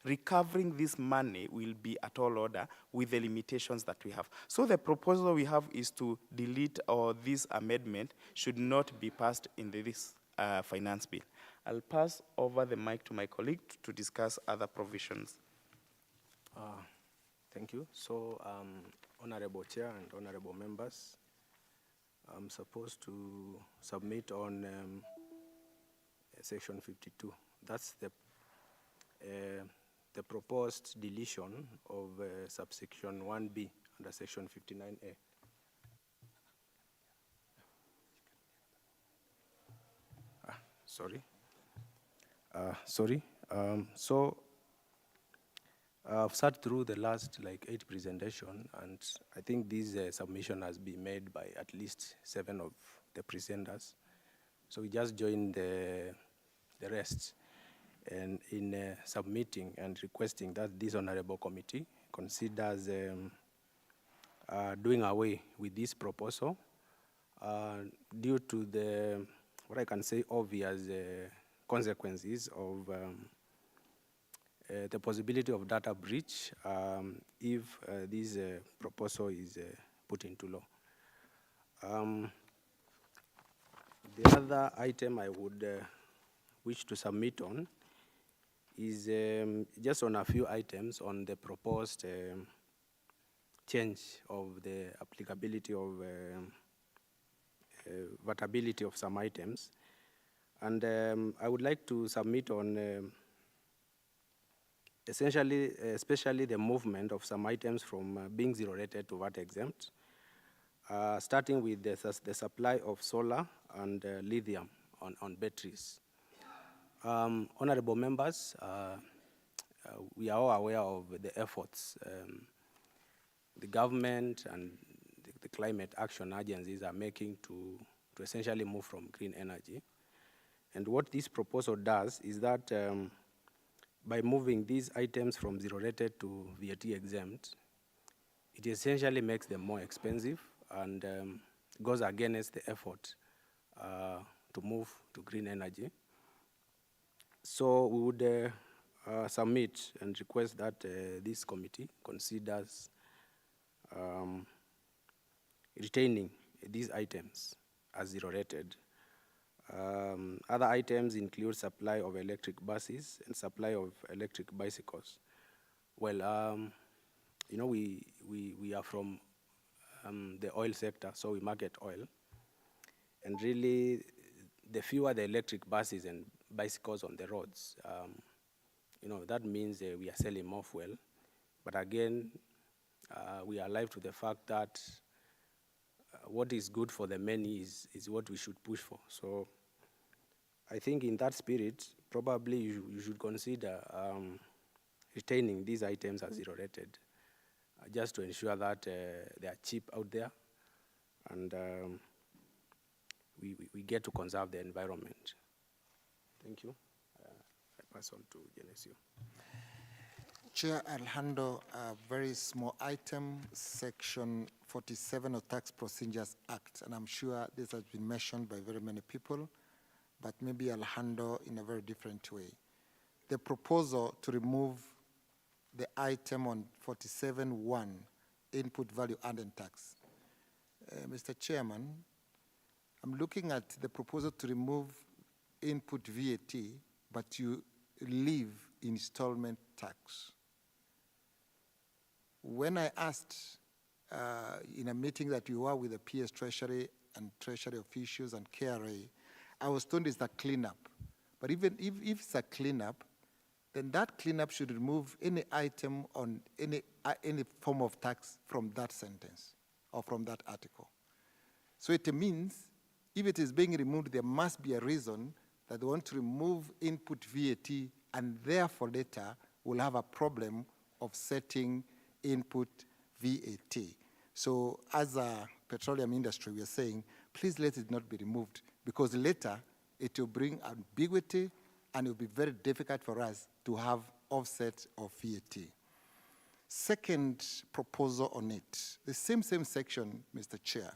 recovering this money will be at all order with the limitations that we have. So the proposal we have is to delete, or this amendment should not be passed in this finance bill. I'll pass over the mic to my colleague to discuss other provisions. Thank you. So, Honorable Chair and Honorable Members, I'm supposed to submit on Section 52. That's the proposed deletion of subsection 1B under Section 59A. So I've sat through the last 8 presentations, and I think this submission has been made by at least 7 of the presenters. So we just joined the rest and in submitting and requesting that this honorable committee considers doing away with this proposal due to the, what I can say, obvious consequences of the possibility of data breach if this proposal is put into law. The other item I would wish to submit on is just on a few items on the proposed change of the applicability of vatability of some items. And I would like to submit on essentially, especially the movement of some items from being zero rated to VAT exempt, starting with the supply of solar and lithium on batteries. Honorable members, we are all aware of the efforts the government and the climate action agencies are making to essentially move from green energy. And what this proposal does is that by moving these items from zero rated to VAT exempt, it essentially makes them more expensive and goes against the effort to move to green energy. So we would submit and request that this committee considers retaining these items as zero rated. Other items include supply of electric buses and supply of electric bicycles. Well, you know, we are from the oil sector, so we market oil. And really, the fewer the electric buses and bicycles on the roads, you know, that means we are selling more fuel. But again, we are alive to the fact that what is good for the many is what we should push for. So I think in that spirit, probably you should consider retaining these items as zero rated, just to ensure that they are cheap out there and we get to conserve the environment. Thank you. I pass on to Genesio. Chair, I'll handle a very small item, Section 47 of Tax Procedures Act, and I'm sure this has been mentioned by very many people, but maybe I'll handle in a very different way. The proposal to remove the item on 47.1, input value added tax. Mr. Chairman, I'm looking at the proposal to remove input VAT, but you leave installment tax. When I asked in a meeting that you were with the PS Treasury and Treasury officials and KRA, I was told it's a cleanup. But even if it's a cleanup, then that cleanup should remove any item on any form of tax from that sentence or from that article. So it means if it is being removed, there must be a reason that they want to remove input VAT and therefore later will have a problem of setting input VAT. So as a petroleum industry, we are saying, please let it not be removed because later it will bring ambiguity and it will be very difficult for us to have offset of VAT. Second proposal on it, the same section, Mr. Chair,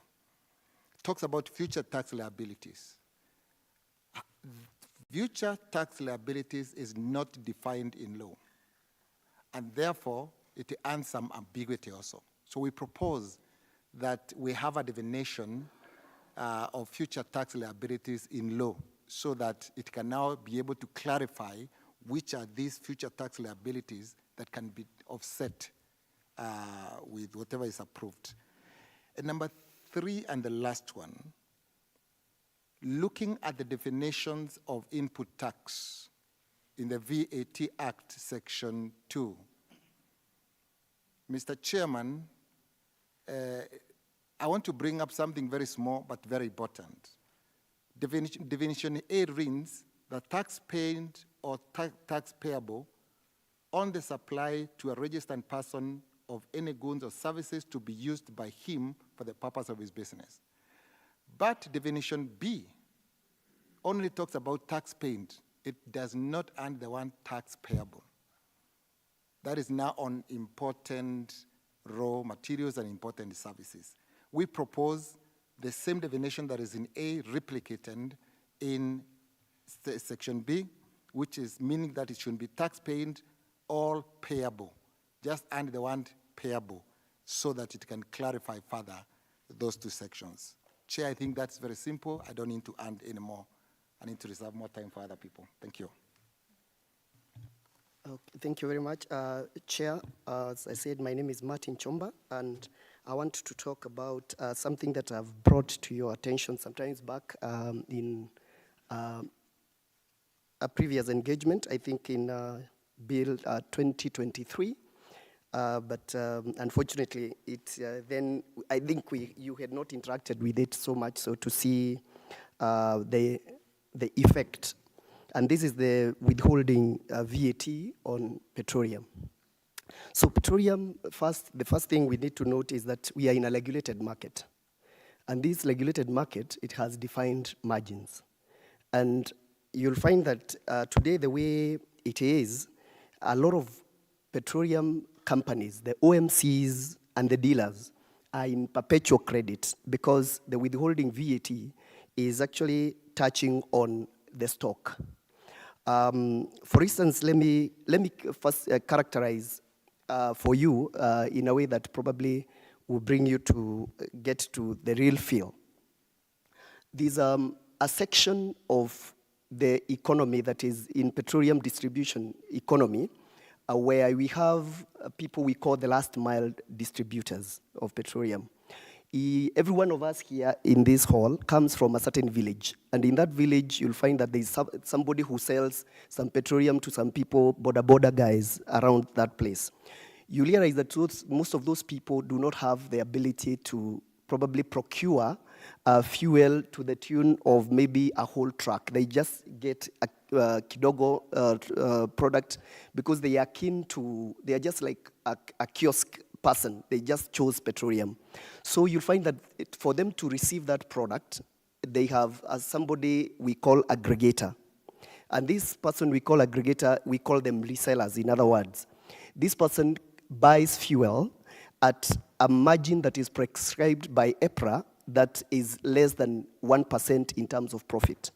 talks about future tax liabilities. Future tax liabilities is not defined in law, and therefore it adds some ambiguity also. So we propose that we have a definition of future tax liabilities in law so that it can now be able to clarify which are these future tax liabilities that can be offset with whatever is approved. And number 3 and the last one, looking at the definitions of input tax in the VAT Act, Section 2. Mr. Chairman, I want to bring up something very small but very important. Definition A reads that tax paid or tax payable on the supply to a registered person of any goods or services to be used by him for the purpose of his business. But definition B only talks about tax paid. It does not add the one tax payable. That is now on important raw materials and important services. We propose the same definition that is in A replicated in section B, which is meaning that it should be tax paid or payable. Just add the one payable so that it can clarify further those two sections. Chair, I think that's very simple. I don't need to add any more. I need to reserve more time for other people. Thank you. Thank you very much. Chair, as I said, my name is Martin Chomba, and I want to talk about something that I've brought to your attention sometimes back in a previous engagement, I think in Bill 2023. But unfortunately, then I think you had not interacted with it so much, so to see the effect. And this is the withholding VAT on petroleum. So petroleum, the first thing we need to note is that we are in a regulated market. And this regulated market, it has defined margins. And you'll find that today, the way it is, a lot of petroleum companies, the OMCs and the dealers, are in perpetual credit because the withholding VAT is actually touching on the stock. For instance, let me first characterize for you in a way that probably will bring you to get to the real feel. There's a section of the economy that is in petroleum distribution economy where we have people we call the last mile distributors of petroleum. Every one of us here in this hall comes from a certain village. And in that village, you'll find that there's somebody who sells some petroleum to some people, border guys around that place. You realize that most of those people do not have the ability to probably procure fuel to the tune of maybe a whole truck. They just get a kidogo product because they are keen to, they are just like a kiosk person. They just chose petroleum. So you'll find that for them to receive that product, they have somebody we call aggregator. And this person we call aggregator, we call them resellers, in other words. This person buys fuel at a margin that is prescribed by EPRA that is less than 1% in terms of profit.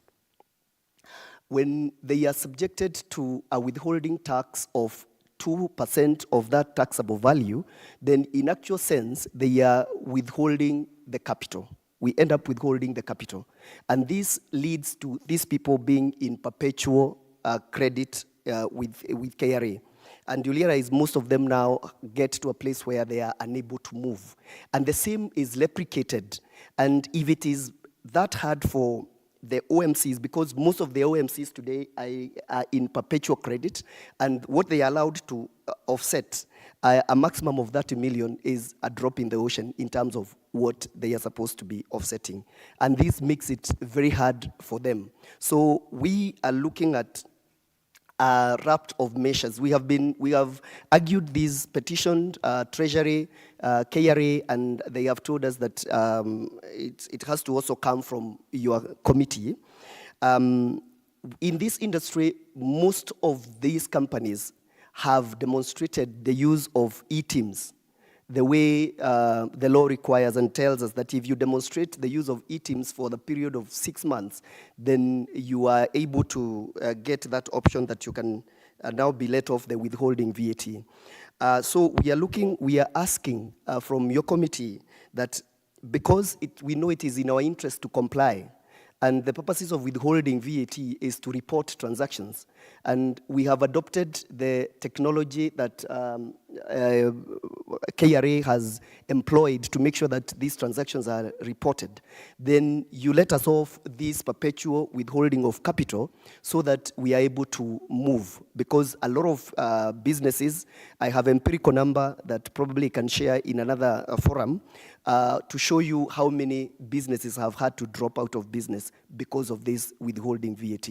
When they are subjected to a withholding tax of 2% of that taxable value, then in actual sense, they are withholding the capital. We end up withholding the capital. And this leads to these people being in perpetual credit with KRA. And you realize most of them now get to a place where they are unable to move. And the same is replicated. And if it is that hard for the OMCs, because most of the OMCs today are in perpetual credit, and what they are allowed to offset, a maximum of 30 million is a drop in the ocean in terms of what they are supposed to be offsetting. And this makes it very hard for them. So we are looking at a raft of measures. We have argued these petitioned Treasury, KRA, and they have told us that it has to also come from your committee. In this industry, most of these companies have demonstrated the use of e-teams, the way the law requires and tells us that if you demonstrate the use of e-teams for the period of 6 months, then you are able to get that option that you can now be let off the withholding VAT. So we are asking from your committee that because we know it is in our interest to comply, and the purposes of withholding VAT is to report transactions. And we have adopted the technology that KRA has employed to make sure that these transactions are reported. Then you let us off this perpetual withholding of capital so that we are able to move. Because a lot of businesses, I have empirical number that probably can share in another forum, to show you how many businesses have had to drop out of business because of this withholding VAT.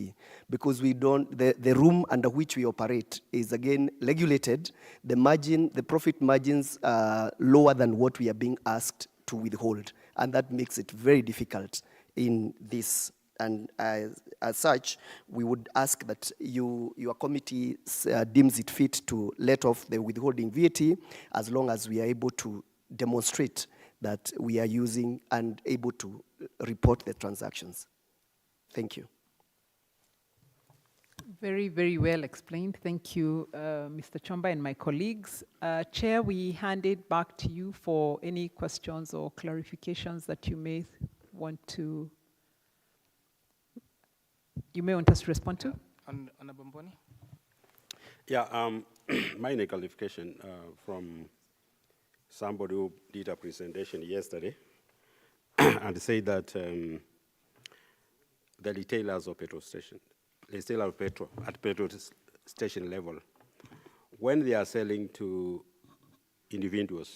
Because we don't, the room under which we operate is again regulated. The margin, the profit margins are lower than what we are being asked to withhold. And that makes it very difficult in this. And as such, we would ask that your committee deems it fit to let off the withholding VAT as long as we are able to demonstrate that we are using and able to report the transactions. Thank you. Very, very well explained. Thank you, Mr. Chomba and my colleagues. Chair, we hand it back to you for any questions or clarifications that you may want us to respond to. Honorable Mboni? Yeah, minor clarification from somebody who did a presentation yesterday and said that the retailers of petrol station, retailers of petrol at petrol station level when they are selling to individuals,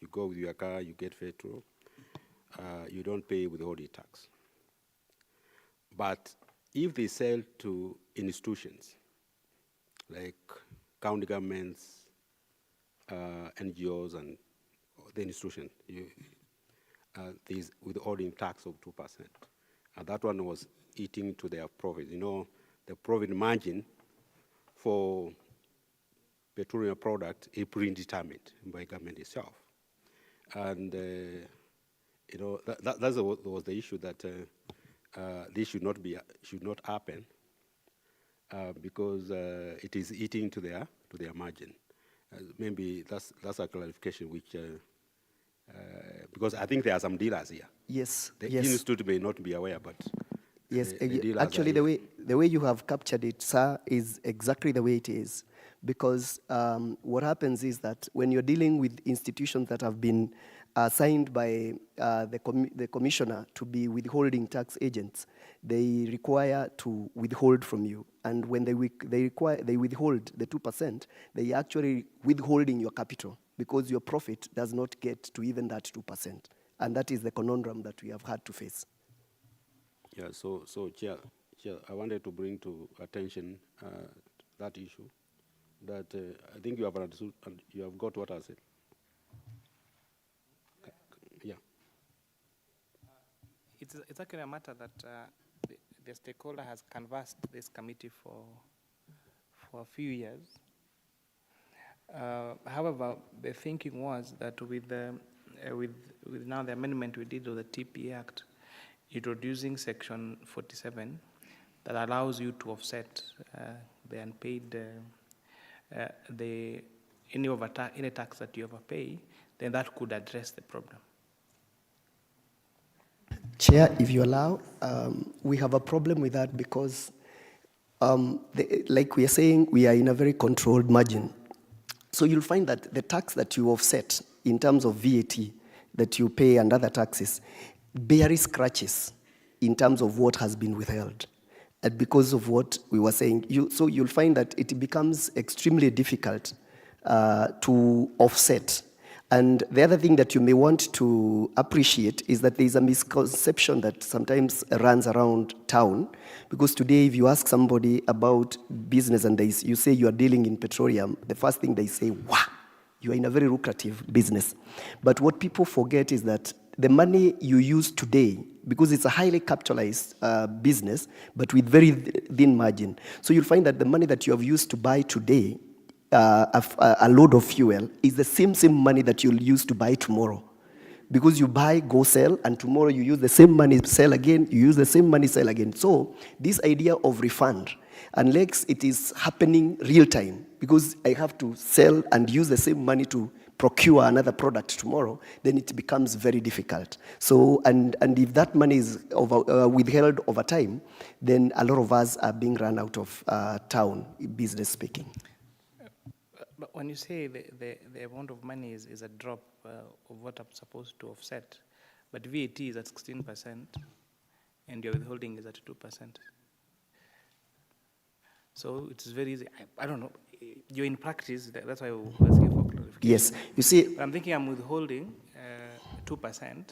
you go with your car, you get petrol, you don't pay withholding tax. But if they sell to institutions, like county governments, NGOs, and the institution, there's withholding tax of 2%. And that one was eating to their profit. You know, the profit margin for petroleum product is predetermined by government itself. And you know, that was the issue, that this should not happen because it is eating to their margin. Maybe that's a clarification which because I think there are some dealers here. Yes. The yes. institute may not be aware, but yes. the dealers Actually, the way you have captured it, sir, is exactly the way it is. Because what happens is that when you're dealing with institutions that have been assigned by the commissioner to be withholding tax agents, they require to withhold from you. And when they withhold the 2%, they actually withholding your capital because your profit does not get to even that 2%. And that is the conundrum that we have had to face. Yeah, so Chair, I wanted to bring to attention that issue, that I think you have understood and you have got what I said. Yeah. It's actually a matter that the stakeholder has canvassed this committee for a few years. However, the thinking was that with now the amendment we did of the TPA Act, introducing Section 47 that allows you to offset the unpaid any tax that you overpay, then that could address the problem. Chair, if you allow, we have a problem with that because, like we are saying, we are in a very controlled margin. So you'll find that the tax that you offset in terms of VAT that you pay and other taxes barely scratches in terms of what has been withheld. And because of what we were saying, so you'll find that it becomes extremely difficult to offset. And the other thing that you may want to appreciate is that there's a misconception that sometimes runs around town. Because today, if you ask somebody about business and you say you are dealing in petroleum, the first thing they say, wow, you are in a very lucrative business. But what people forget is that the money you use today, because it's a highly capitalized business, but with very thin margin. So you'll find that the money that you have used to buy today, a load of fuel, is the same money that you'll use to buy tomorrow. Because you buy, go sell, and tomorrow you use the same money, sell again, you use the same money, sell again. So this idea of refund, unless it is happening real time, because I have to sell and use the same money to procure another product tomorrow, then it becomes very difficult. So, and if that money is withheld over time, then a lot of us are being run out of town, business speaking. But when you say the amount of money is a drop of what I'm supposed to offset, but VAT is at 16% and your withholding is at 2%. So it's very easy. I don't know. You're in practice, that's why we're asking for clarification. Yes, you see. I'm thinking I'm withholding 2%,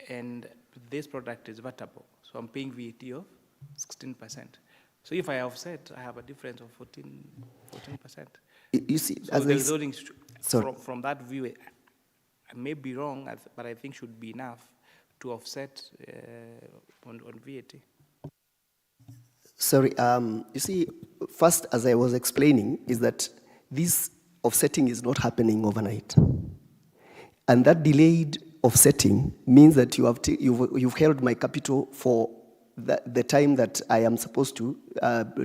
and this product is vatable. So I'm paying VAT of 16%. So if I offset, I have a difference of 14%. You see, so the withholding from that view, I may be wrong, but I think should be enough to offset on VAT. Sorry, you see, first, as I was explaining, is that this offsetting is not happening overnight. And that delayed offsetting means that you've held my capital for the time that I am supposed to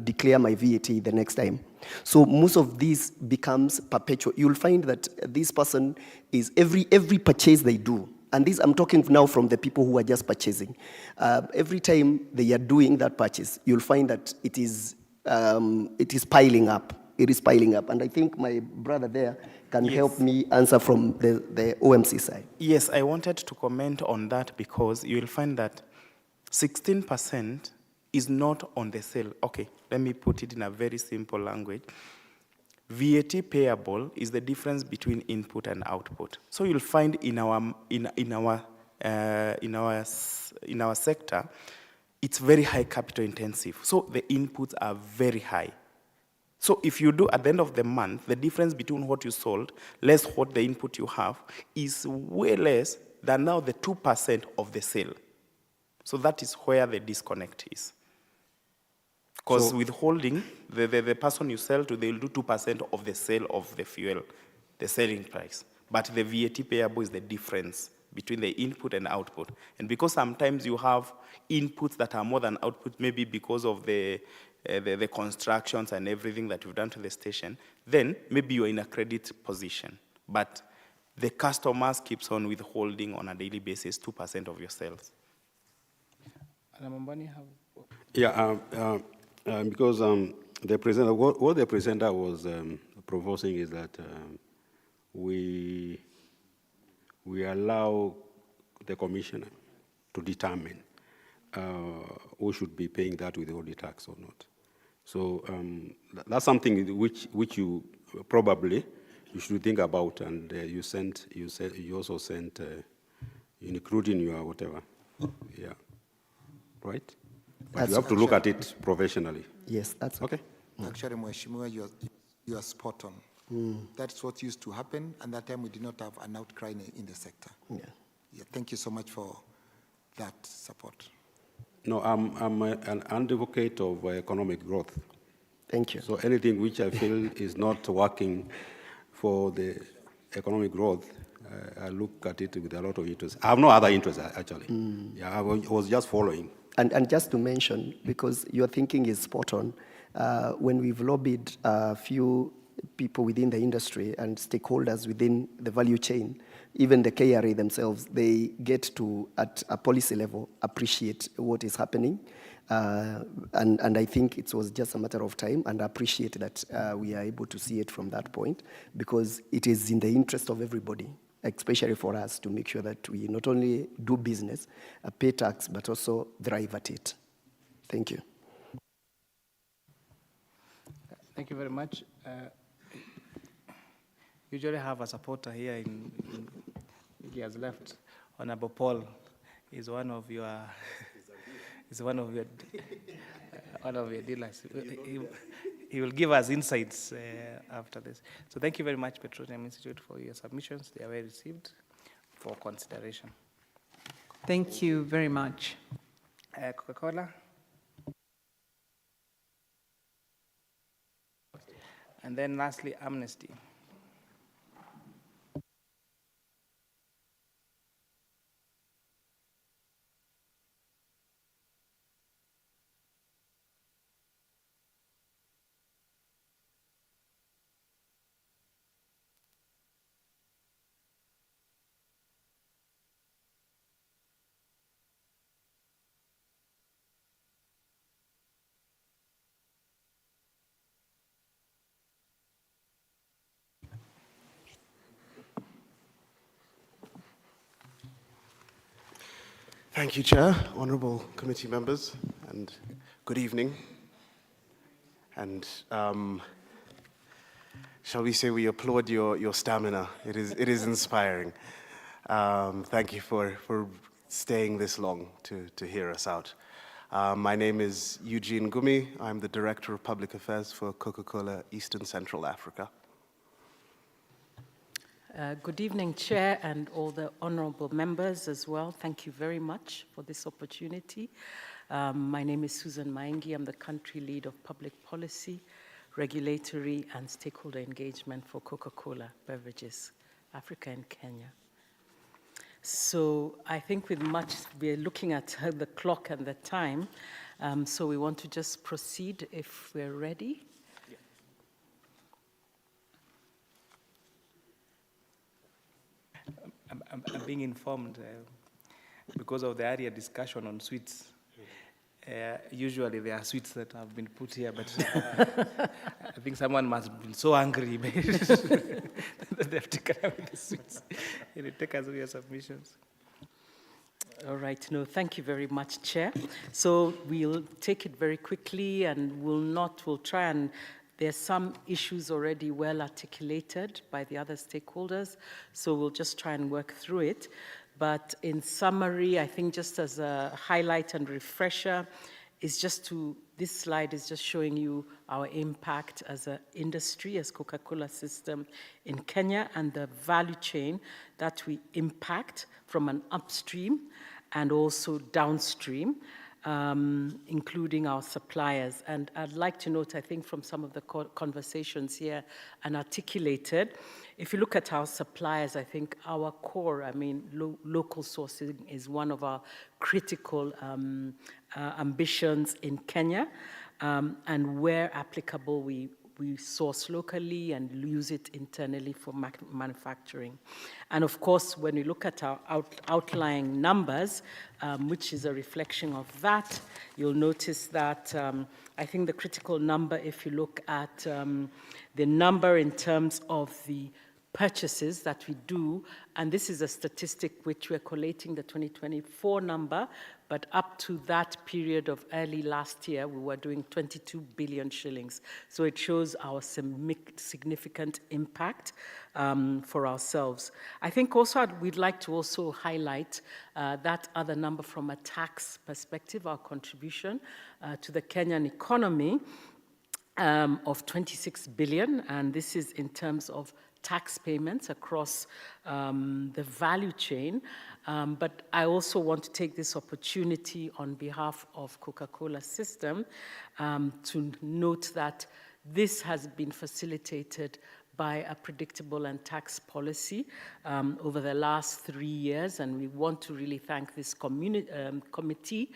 declare my VAT the next time. So most of this becomes perpetual. You'll find that this person is every purchase they do, and this I'm talking now from the people who are just purchasing. Every time they are doing that purchase, you'll find that it is piling up. It is piling up, and I think my brother there can help me answer from the OMC side. Yes, I wanted to comment on that because you will find that 16% is not on the sale. Okay, let me put it in a very simple language. VAT payable is the difference between input and output. So you'll find in our sector, it's very high capital intensive. So the inputs are very high. So if you do at the end of the month, the difference between what you sold less what the input you have is way less than now the 2% of the sale. So that is where the disconnect is. Because withholding, the person you sell to, they will do 2% of the sale of the fuel, the selling price. But the VAT payable is the difference between the input and output. And because sometimes you have inputs that are more than output, maybe because of the constructions and everything that you've done to the station, then maybe you're in a credit position. But the customers keeps on withholding on a daily basis 2% of your sales. Yeah, because the presenter, what the presenter was proposing is that we allow the commissioner to determine who should be paying that withholding tax or not. So that's something which you probably you should think about, and you also sent including your whatever, yeah, right? But you have to look at it professionally. Yes, that's okay. Actually, Mheshimiwa, you are spot on. That's what used to happen, and that time we did not have an outcry in the sector. Yeah, thank you so much for that support. No, I'm an advocate of economic growth. Thank you. So anything which I feel is not working for the economic growth, I look at it with a lot of interest. I have no other interest, actually. Yeah, I was just following. And just to mention, because your thinking is spot on, when we've lobbied a few people within the industry and stakeholders within the value chain, even the KRA themselves, they get to, at a policy level, appreciate what is happening. And I think it was just a matter of time, and I appreciate that we are able to see it from that point, because it is in the interest of everybody, especially for us, to make sure that we not only do business, pay tax, but also thrive at it. Thank you. Thank you very much. Usually have a supporter here he has left. Honorable Paul is one of your one of your dealers. He will give us insights after this. So thank you very much, Petroleum Institute, for your submissions. They are well received for consideration. Thank you very much. Coca-Cola. And then lastly, Amnesty. Thank you, Chair, honourable committee members, and good evening. And shall we say we applaud your stamina. It is inspiring. Thank you for staying this long to hear us out. My name is Eugene Gumi. I'm the Director of Public Affairs for Coca-Cola Eastern Central Africa. Good evening, Chair, and all the honorable members as well. Thank you very much for this opportunity. My name is Susan Maingi. I'm the Country Lead of Public Policy, Regulatory and Stakeholder Engagement for Coca-Cola Beverages, Africa and Kenya. So I think with much, we're looking at the clock and the time, so we want to just proceed if we're ready. I'm being informed because of the earlier discussion on sweets. Usually there are sweets that have been put here, but I think someone must have been so angry that they've taken away the sweets. It take us with your submissions. All right, no, thank you very much, Chair. So we'll take it very quickly, and we'll try and There are some issues already well articulated by the other stakeholders, so we'll just try and work through it. But in summary, I think just as a highlight and refresher, this slide is just showing you our impact as an industry, as Coca-Cola system in Kenya, and the value chain that we impact from an upstream and also downstream, including our suppliers. And I'd like to note, I think from some of the conversations here and articulated, if you look at our suppliers, I think our core, local sourcing is one of our critical ambitions in Kenya. And where applicable, we source locally and use it internally for manufacturing. And of course, when you look at our outlying numbers, which is a reflection of that, you'll notice that I think the critical number, if you look at the number in terms of the purchases that we do, and this is a statistic which we're collating the 2024 number, but up to that period of early last year, we were doing 22 billion shillings. So it shows our significant impact for ourselves. I think also we'd like to also highlight that other number from a tax perspective, our contribution to the Kenyan economy of 26 billion, and this is in terms of tax payments across the value chain. But I also want to take this opportunity on behalf of Coca-Cola system to note that this has been facilitated by a predictable and tax policy over the last 3 years. And we want to really thank this committee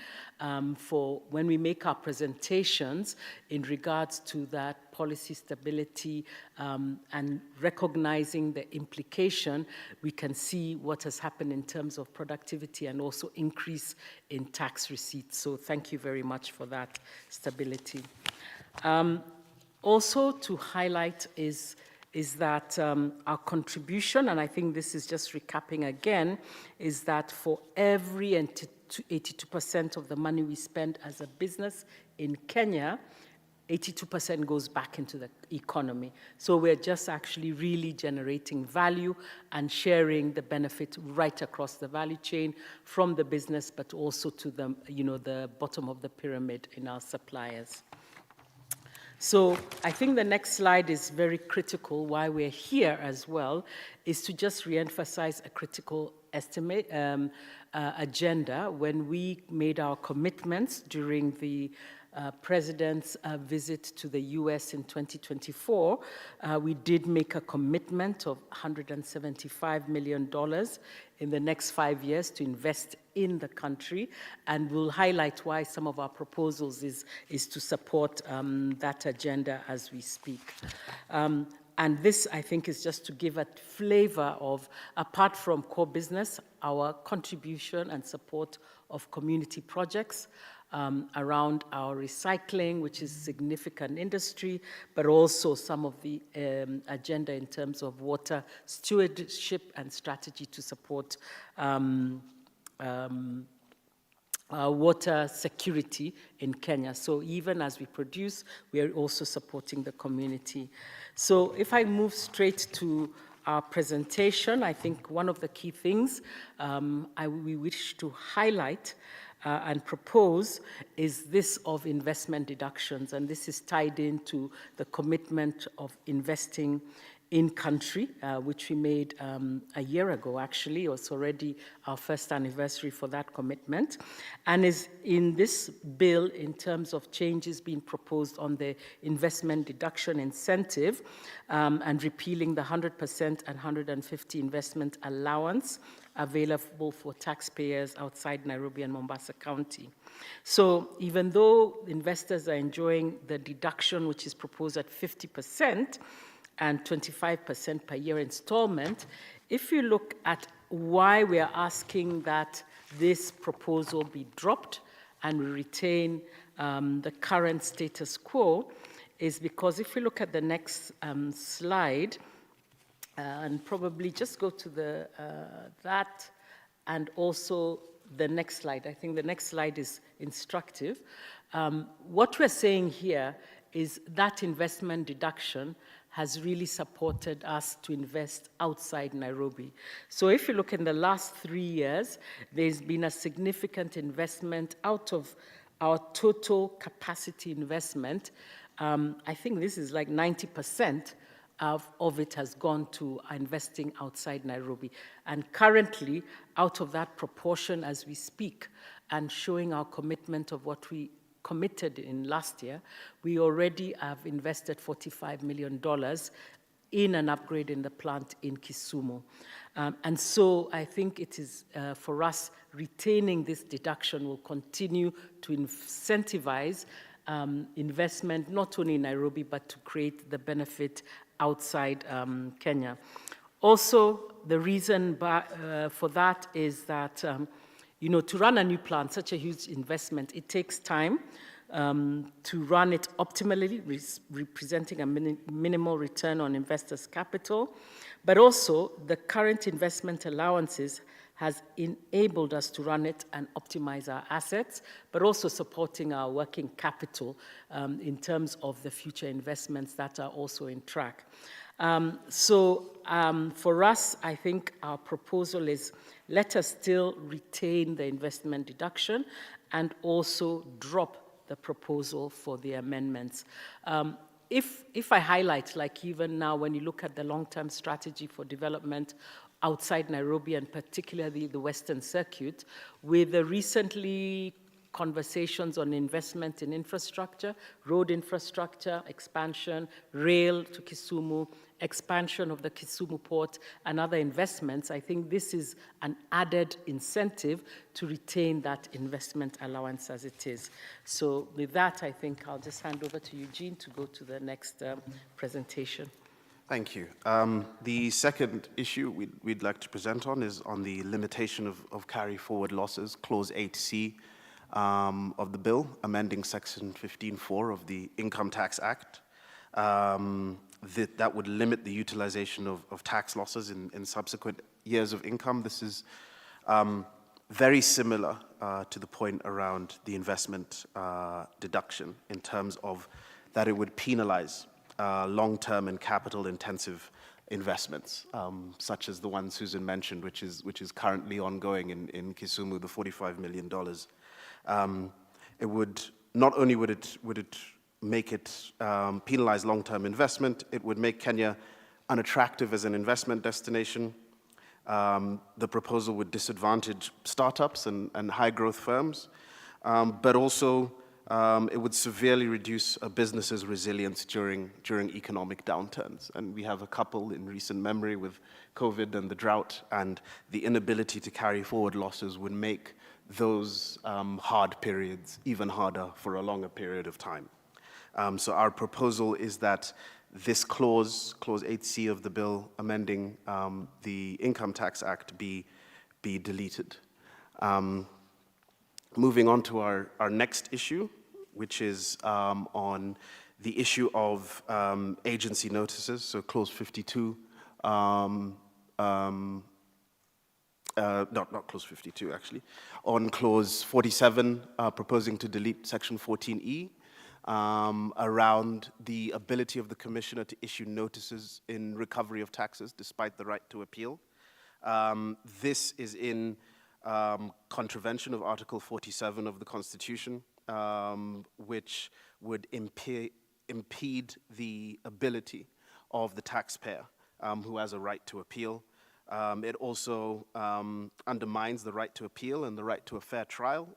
for when we make our presentations in regards to that policy stability and recognizing the implication, we can see what has happened in terms of productivity and also increase in tax receipts. So thank you very much for that stability. Also to highlight is that our contribution, and I think this is just recapping again, is that for every 82% of the money we spend as a business in Kenya, 82% goes back into the economy. So we're just actually really generating value and sharing the benefit right across the value chain from the business, but also to the, the bottom of the pyramid in our suppliers. So I think the next slide is very critical. Why we're here as well is to just reemphasize a critical agenda. When we made our commitments during the President's visit to the US in 2024, we did make a commitment of $175 million in the next 5 years to invest in the country, and we'll highlight why some of our proposals is to support that agenda as we speak. And this, I think, is just to give a flavor of, apart from core business, our contribution and support of community projects around our recycling, which is a significant industry, but also some of the agenda in terms of water stewardship and strategy to support water security in Kenya. So even as we produce, we are also supporting the community. So if I move straight to our presentation, I think one of the key things we wish to highlight and propose is this of investment deductions, and this is tied into the commitment of investing in country, which we made a year ago, actually. It was already our first anniversary for that commitment, and is in this bill in terms of changes being proposed on the investment deduction incentive and repealing the 100% and 150 investment allowance available for taxpayers outside Nairobi and Mombasa County. So even though investors are enjoying the deduction, which is proposed at 50%, and 25% per year installment, if you look at why we are asking that this proposal be dropped and we retain the current status quo, is because if you look at the next slide, and probably just go to the that, and also the next slide. I think the next slide is instructive. What we're saying here is that investment deduction has really supported us to invest outside Nairobi. So if you look in the last 3 years, there's been a significant investment out of our total capacity investment. I think this is like 90% of it has gone to investing outside Nairobi. And currently, out of that proportion as we speak, and showing our commitment of what we committed in last year, we already have invested $45 million in an upgrade in the plant in Kisumu. And so I think it is for us, retaining this deduction will continue to incentivize investment, not only in Nairobi, but to create the benefit outside Kenya. Also, the reason for that is that to run a new plant, such a huge investment, it takes time to run it optimally, representing a minimal return on investors' capital. But also, the current investment allowances has enabled us to run it and optimize our assets, but also supporting our working capital in terms of the future investments that are also in track. For us, I think our proposal is let us still retain the investment deduction and also drop the proposal for the amendments. If I highlight, like even now when you look at the long-term strategy for development outside Nairobi and particularly the Western Circuit, with the recently conversations on investment in infrastructure, road infrastructure, expansion, rail to Kisumu, expansion of the Kisumu port, and other investments, I think this is an added incentive to retain that investment allowance as it is. So with that, I think I'll just hand over to Eugene to go to the next presentation. Thank you. The second issue we'd like to present on is on the limitation of carry forward losses, Clause 8C of the bill, amending Section 15.4 of the Income Tax Act. That would limit the utilization of tax losses in subsequent years of income. This is very similar to the point around the investment deduction in terms of that it would penalize long-term and capital-intensive investments, such as the one Susan mentioned, which is currently ongoing in Kisumu, the $45 million. It would not only would it make it penalize long-term investment, it would make Kenya unattractive as an investment destination. The proposal would disadvantage startups and high-growth firms, but also it would severely reduce a business's resilience during economic downturns. And we have a couple in recent memory with COVID and the drought, and the inability to carry forward losses would make those hard periods even harder for a longer period of time. So our proposal is that this clause 8C of the bill amending the Income Tax Act be deleted. Moving on to our next issue, which is on the issue of agency notices, so Clause 52, not Clause 52 actually, on Clause 47, proposing to delete Section 14E, around the ability of the Commissioner to issue notices in recovery of taxes despite the right to appeal. This is in contravention of Article 47 of the Constitution, which would impede the ability of the taxpayer who has a right to appeal. It also undermines the right to appeal and the right to a fair trial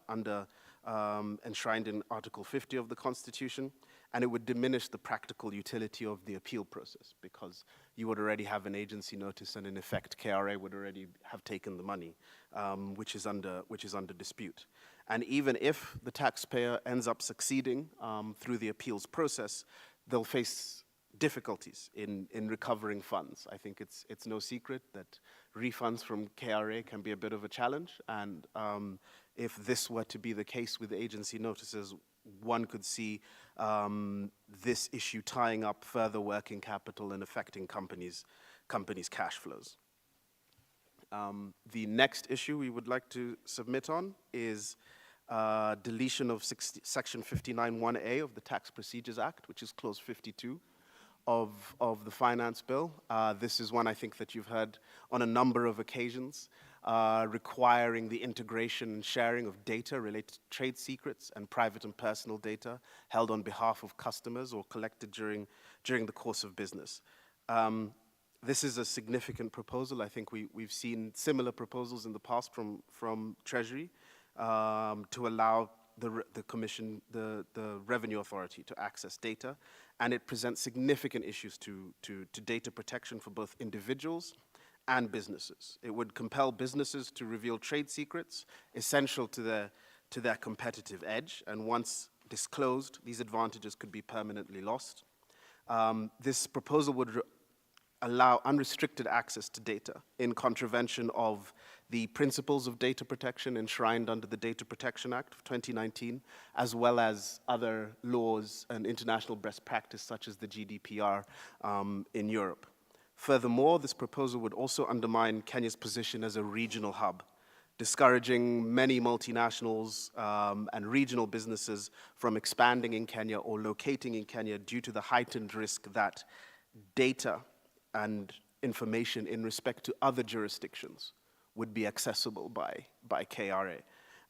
enshrined in Article 50 of the Constitution, and it would diminish the practical utility of the appeal process because you would already have an agency notice, and in effect, KRA would already have taken the money, which is under dispute. And even if the taxpayer ends up succeeding through the appeals process, they'll face difficulties in recovering funds. I think it's no secret that refunds from KRA can be a bit of a challenge, and if this were to be the case with agency notices, one could see this issue tying up further working capital and affecting companies' cash flows. The next issue we would like to submit on is deletion of Section 59(1)A of the Tax Procedures Act, which is Clause 52 of the Finance Bill. This is one I think that you've heard on a number of occasions, requiring the integration and sharing of data related to trade secrets and private and personal data held on behalf of customers or collected during the course of business. This is a significant proposal. I think we've seen similar proposals in the past from Treasury to allow the Commission, the Revenue Authority, to access data, and it presents significant issues to data protection for both individuals and businesses. It would compel businesses to reveal trade secrets essential to their competitive edge, and once disclosed, these advantages could be permanently lost. This proposal would allow unrestricted access to data in contravention of the principles of data protection enshrined under the Data Protection Act of 2019, as well as other laws and international best practice such as the GDPR in Europe. Furthermore, this proposal would also undermine Kenya's position as a regional hub, discouraging many multinationals and regional businesses from expanding in Kenya or locating in Kenya due to the heightened risk that data and information in respect to other jurisdictions would be accessible by KRA.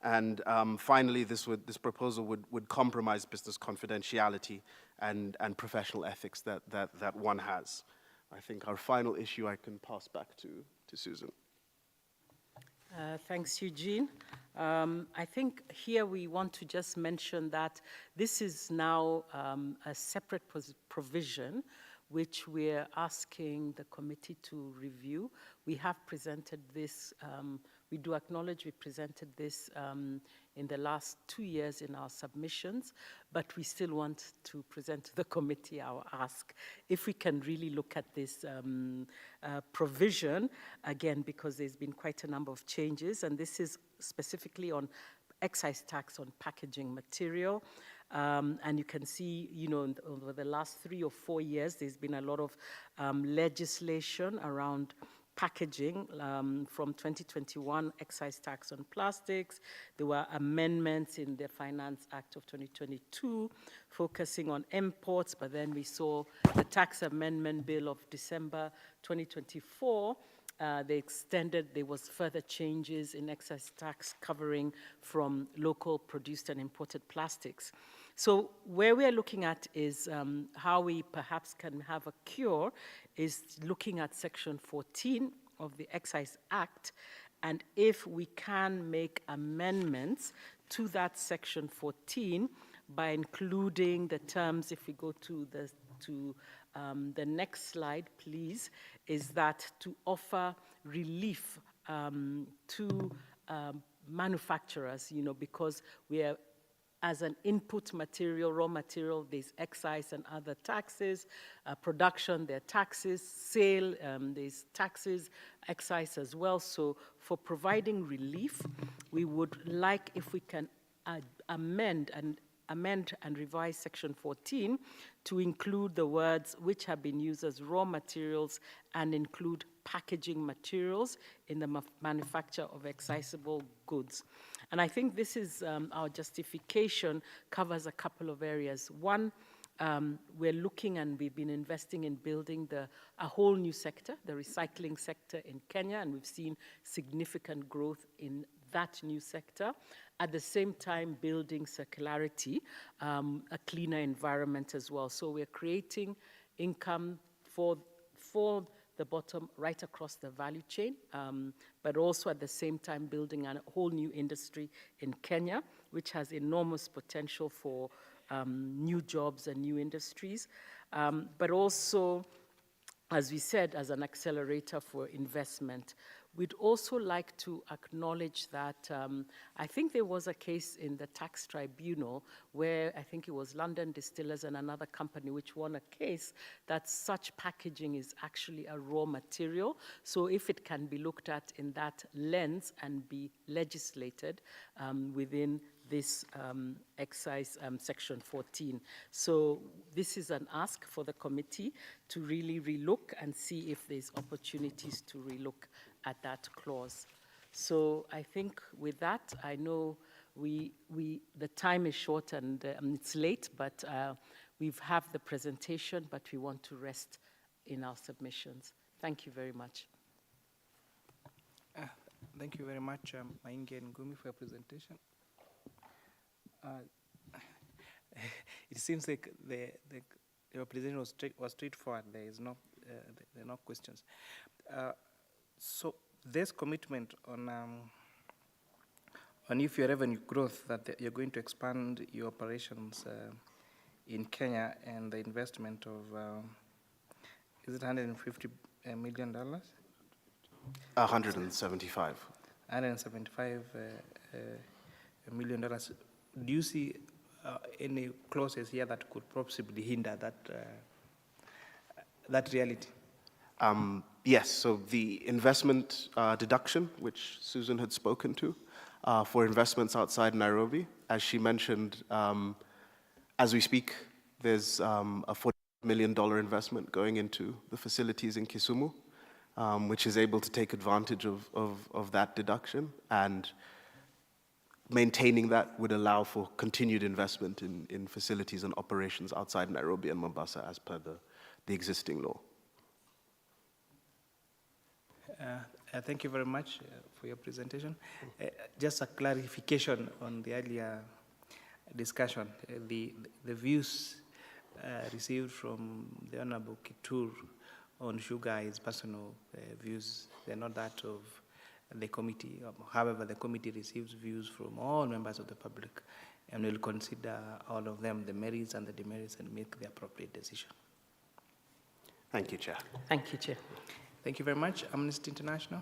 And finally, this proposal would compromise business confidentiality and professional ethics that one has. I think our final issue I can pass back to Susan. Thanks, Eugene. I think here we want to just mention that this is now a separate provision which we're asking the committee to review. We have presented this, we do acknowledge we presented this in the last 2 years in our submissions, but we still want to present to the committee our ask if we can really look at this provision, again, because there's been quite a number of changes, and this is specifically on excise tax on packaging material. And you can see, you know, over the last 3 or 4 years, there's been a lot of legislation around packaging. From 2021, excise tax on plastics. There were amendments in the Finance Act of 2022 focusing on imports, but then we saw the tax amendment bill of December 2024. They extended, there was further changes in excise tax covering from local produced and imported plastics. So where we are looking at is how we perhaps can have a cure is looking at Section 14 of the Excise Act, and if we can make amendments to that Section 14 by including the terms, if we go to the next slide, please, is that to offer relief to manufacturers, you know, because we are, as an input material, raw material, there's excise and other taxes. Production, there are taxes. Sale, there's taxes, excise as well. So for providing relief, we would like if we can amend and revise Section 14 to include the words which have been used as raw materials and include packaging materials in the manufacture of excisable goods. And I think this is our justification covers a couple of areas. One, we're looking and we've been investing in building a whole new sector, the recycling sector in Kenya, and we've seen significant growth in that new sector. At the same time, building circularity, a cleaner environment as well. So we're creating income for the bottom right across the value chain, but also at the same time building a whole new industry in Kenya, which has enormous potential for new jobs and new industries, but also, as we said, as an accelerator for investment. We'd also like to acknowledge that I think there was a case in the tax tribunal where I think it was London Distillers and another company which won a case that such packaging is actually a raw material. So if it can be looked at in that lens and be legislated within this excise Section 14. So this is an ask for the committee to really relook and see if there's opportunities to relook at that clause. So I think with that, I know the time is short and it's late, but we have the presentation, but we want to rest in our submissions. Thank you very much. Thank you very much, Maingi and Gumi, for your presentation. It seems like your presentation was straightforward. There are no questions. So there's commitment on if your revenue growth that you're going to expand your operations in Kenya and the investment of is it $150 million? $175. $175 million. Do you see any clauses here that could possibly hinder that reality? Yes, so the investment deduction, which Susan had spoken to, for investments outside Nairobi, as she mentioned, as we speak, there's a $40 million investment going into the facilities in Kisumu, which is able to take advantage of that deduction, and maintaining that would allow for continued investment in facilities and operations outside Nairobi and Mombasa as per the existing law. Thank you very much for your presentation. Just a clarification on the earlier discussion. The views received from the Honorable Kitur on sugar is personal views. They're not that of the committee. However, the committee receives views from all members of the public and will consider all of them, the merits and the demerits, and make the appropriate decision. Thank you, Chair. Thank you, Chair. Thank you very much. Amnesty International.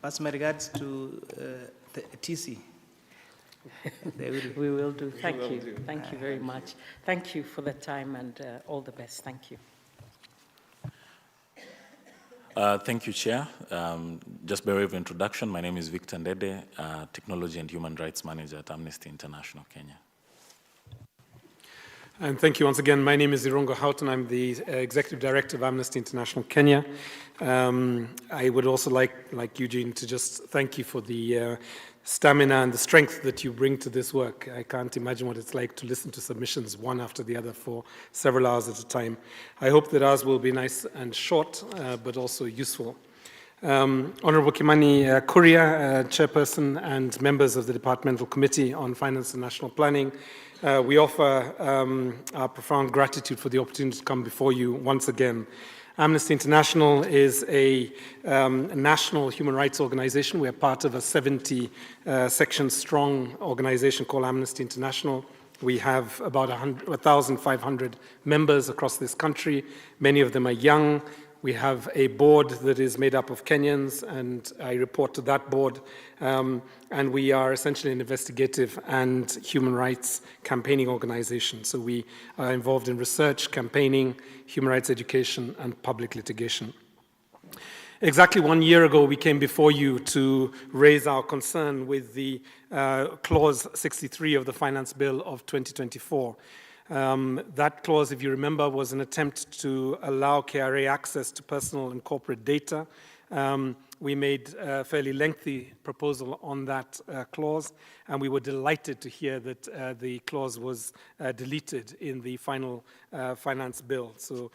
Pass my regards to TC. We will do. Thank you. Thank you very much. Thank you for the time and all the best. Thank you. Thank you, Chair. Just by way of introduction, my name is Victor Ndede, Technology and Human Rights Manager at Amnesty International Kenya. And thank you once again. My name is Irongo Houghton. I'm the Executive Director of Amnesty International Kenya. I would also like Eugene, to just thank you for the stamina and the strength that you bring to this work. I can't imagine what it's like to listen to submissions one after the other for several hours at a time. I hope that ours will be nice and short, but also useful. Honorable Kimani Kuria, Chairperson and members of the Departmental Committee on Finance and National Planning, we offer our profound gratitude for the opportunity to come before you once again. Amnesty International is a national human rights organization. We are part of a 70-section strong organization called Amnesty International. We have about 1,500 members across this country. Many of them are young. We have a board that is made up of Kenyans, and I report to that board. And we are essentially an investigative and human rights campaigning organization. So we are involved in research, campaigning, human rights education, and public litigation. Exactly 1 year ago, we came before you to raise our concern with the Clause 63 of the Finance Bill of 2024. That clause, if you remember, was an attempt to allow KRA access to personal and corporate data. We made a fairly lengthy proposal on that clause, and we were delighted to hear that the clause was deleted in the final finance bill. So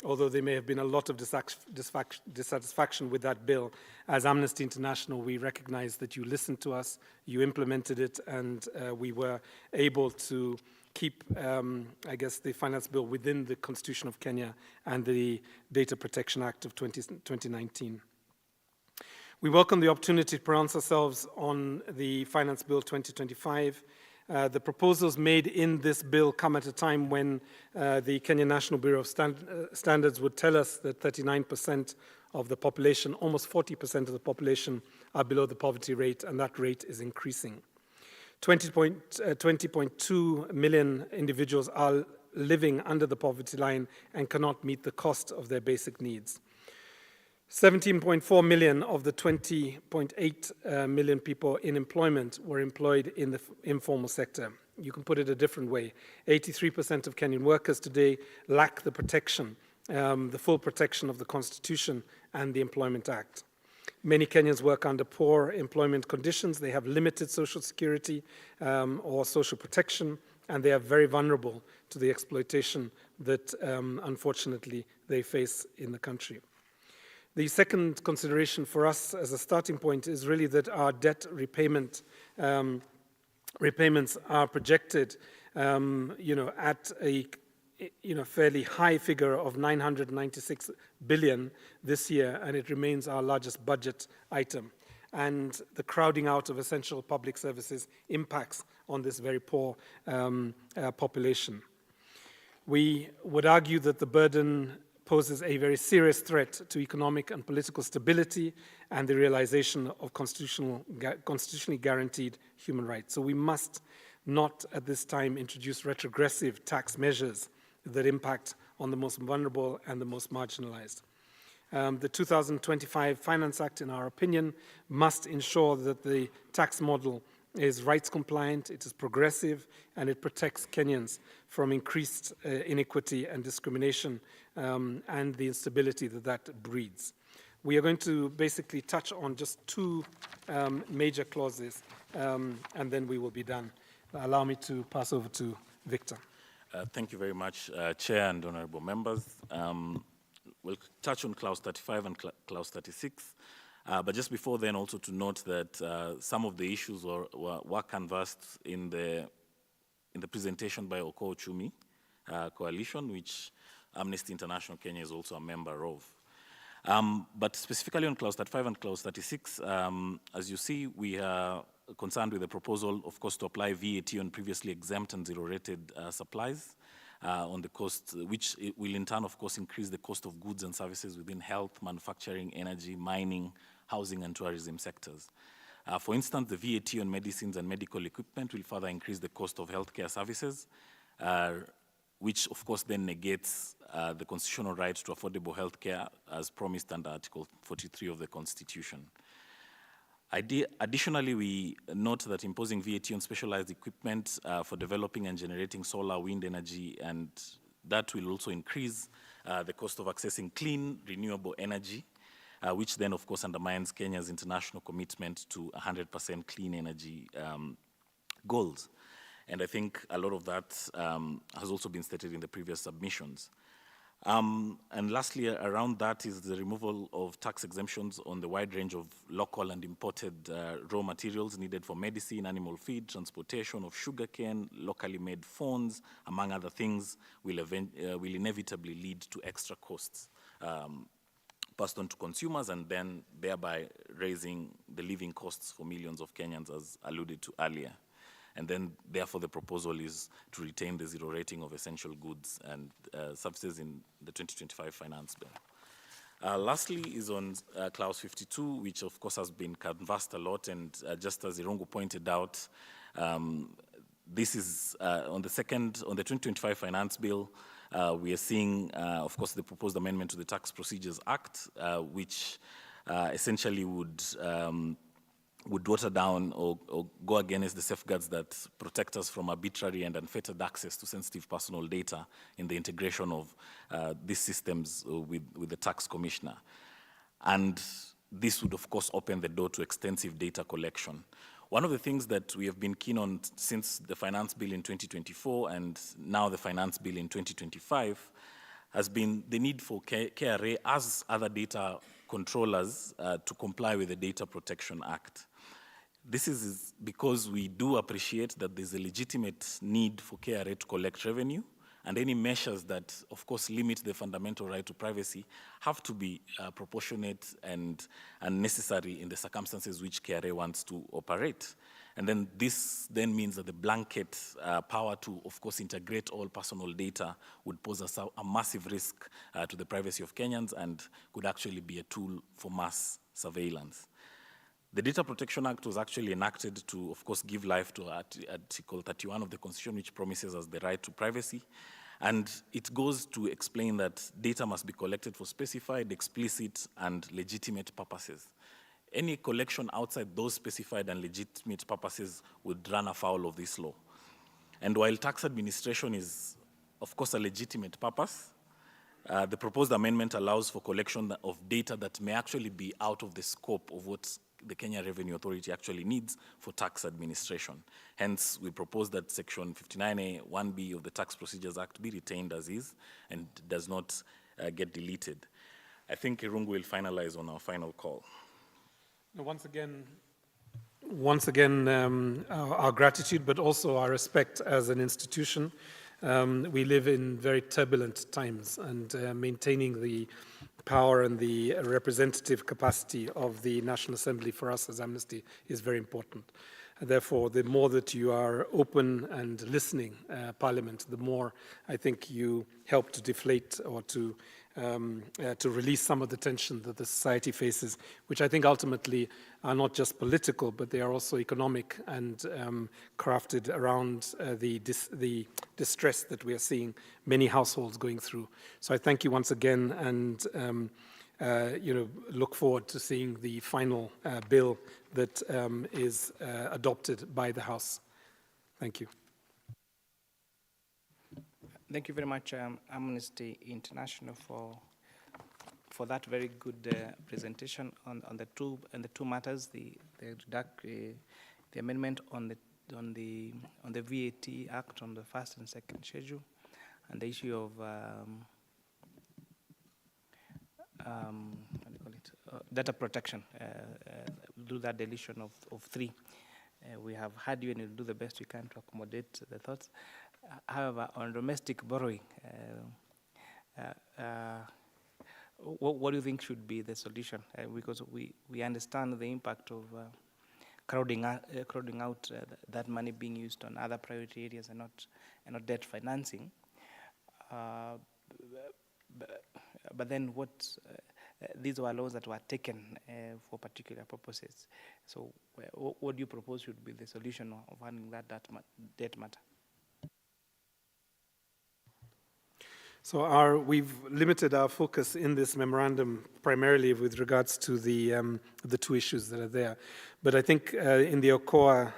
although there may have been a lot of dissatisfaction with that bill, as Amnesty International, we recognize that you listened to us, you implemented it, and we were able to keep, I guess, the finance bill within the Constitution of Kenya and the Data Protection Act of 2019. We welcome the opportunity to pronounce ourselves on the Finance Bill 2025. The proposals made in this bill come at a time when the Kenya National Bureau of Standards would tell us that 39% of the population, almost 40% of the population, are below the poverty rate, and that rate is increasing. 20.2 million individuals are living under the poverty line and cannot meet the cost of their basic needs. 17.4 million of the 20.8 million people in employment were employed in the informal sector. You can put it a different way. 83% of Kenyan workers today lack the protection, the full protection of the Constitution and the Employment Act. Many Kenyans work under poor employment conditions. They have limited social security or social protection, and they are very vulnerable to the exploitation that, unfortunately, they face in the country. The second consideration for us as a starting point is really that our debt repayments are projected, at a fairly high figure of 996 billion this year, and it remains our largest budget item. And the crowding out of essential public services impacts on this very poor population. We would argue that the burden poses a very serious threat to economic and political stability and the realization of constitutionally guaranteed human rights. So we must not at this time introduce retrogressive tax measures that impact on the most vulnerable and the most marginalized. The 2025 Finance Act, in our opinion, must ensure that the tax model is rights compliant, it is progressive, and it protects Kenyans from increased inequity and discrimination and the instability that that breeds. We are going to basically touch on just two major clauses, and then we will be done. Allow me to pass over to Victor. Thank you very much, Chair and honorable members. We'll touch on clause 35 and clause 36. But just before then, also to note that some of the issues were canvassed in the presentation by Okoa Uchumi Coalition, which Amnesty International Kenya is also a member of. But specifically on clause 35 and clause 36, as you see, we are concerned with the proposal, of course, to apply VAT on previously exempt and zero-rated supplies on the cost, which will in turn, of course, increase the cost of goods and services within health, manufacturing, energy, mining, housing, and tourism sectors. For instance, the VAT on medicines and medical equipment will further increase the cost of healthcare services, which, of course, then negates the constitutional right to affordable healthcare as promised under Article 43 of the Constitution. Additionally, we note that imposing VAT on specialized equipment for developing and generating solar, wind energy, and that will also increase the cost of accessing clean, renewable energy, which then, of course, undermines Kenya's international commitment to 100% clean energy goals. And I think a lot of that has also been stated in the previous submissions. And lastly, around that is the removal of tax exemptions on the wide range of local and imported raw materials needed for medicine, animal feed, transportation of sugarcane, locally made phones, among other things, will inevitably lead to extra costs passed on to consumers, and then thereby raising the living costs for millions of Kenyans, as alluded to earlier. And then, therefore, the proposal is to retain the zero rating of essential goods and services in the 2025 Finance Bill. Lastly is on clause 52, which, of course, has been canvassed a lot. And just as Irungu pointed out, this is on the 2025 Finance Bill, we are seeing, of course, the proposed amendment to the Tax Procedures Act, which essentially would water down or go against the safeguards that protect us from arbitrary and unfettered access to sensitive personal data in the integration of these systems with the tax commissioner. And this would, of course, open the door to extensive data collection. One of the things that we have been keen on since the Finance Bill in 2024 and now the Finance Bill in 2025 has been the need for KRA as other data controllers to comply with the Data Protection Act. This is because we do appreciate that there's a legitimate need for KRA to collect revenue, and any measures that, of course, limit the fundamental right to privacy have to be proportionate and necessary in the circumstances which KRA wants to operate. And then this then means that the blanket power to, of course, integrate all personal data would pose a massive risk to the privacy of Kenyans and could actually be a tool for mass surveillance. The Data Protection Act was actually enacted to, of course, give life to Article 31 of the Constitution, which promises us the right to privacy. And it goes to explain that data must be collected for specified, explicit, and legitimate purposes. Any collection outside those specified and legitimate purposes would run afoul of this law. And while tax administration is, of course, a legitimate purpose, The proposed amendment allows for collection of data that may actually be out of the scope of what the Kenya Revenue Authority actually needs for tax administration. Hence, we propose that Section 59A 1B of the Tax Procedures Act be retained as is and does not get deleted. I think Irungu will finalize on our final call. Once again, our gratitude, but also our respect as an institution. We live in very turbulent times, and maintaining the power and the representative capacity of the National Assembly for us as Amnesty is very important. Therefore, the more that you are open and listening, Parliament, the more I think you help to deflate or to release some of the tension that the society faces, which I think ultimately are not just political, but they are also economic and crafted around the distress that we are seeing many households going through. So I thank you once again, and look forward to seeing the final bill that is adopted by the House. Thank you. Thank you very much, Amnesty International, for that very good presentation on the two matters: the amendment on the VAT Act on the first and second schedule, and the issue of what do you call it? Data protection. Do that deletion of 3. We have heard you, and we'll do the best we can to accommodate the thoughts. However, on domestic borrowing, what do you think should be the solution? Because we understand the impact of crowding out that money being used on other priority areas and not debt financing. But then these were laws that were taken for particular purposes. So what do you propose should be the solution of handling that debt matter? So we've limited our focus in this memorandum primarily with regards to the 2 issues that are there. But I think in the Okoa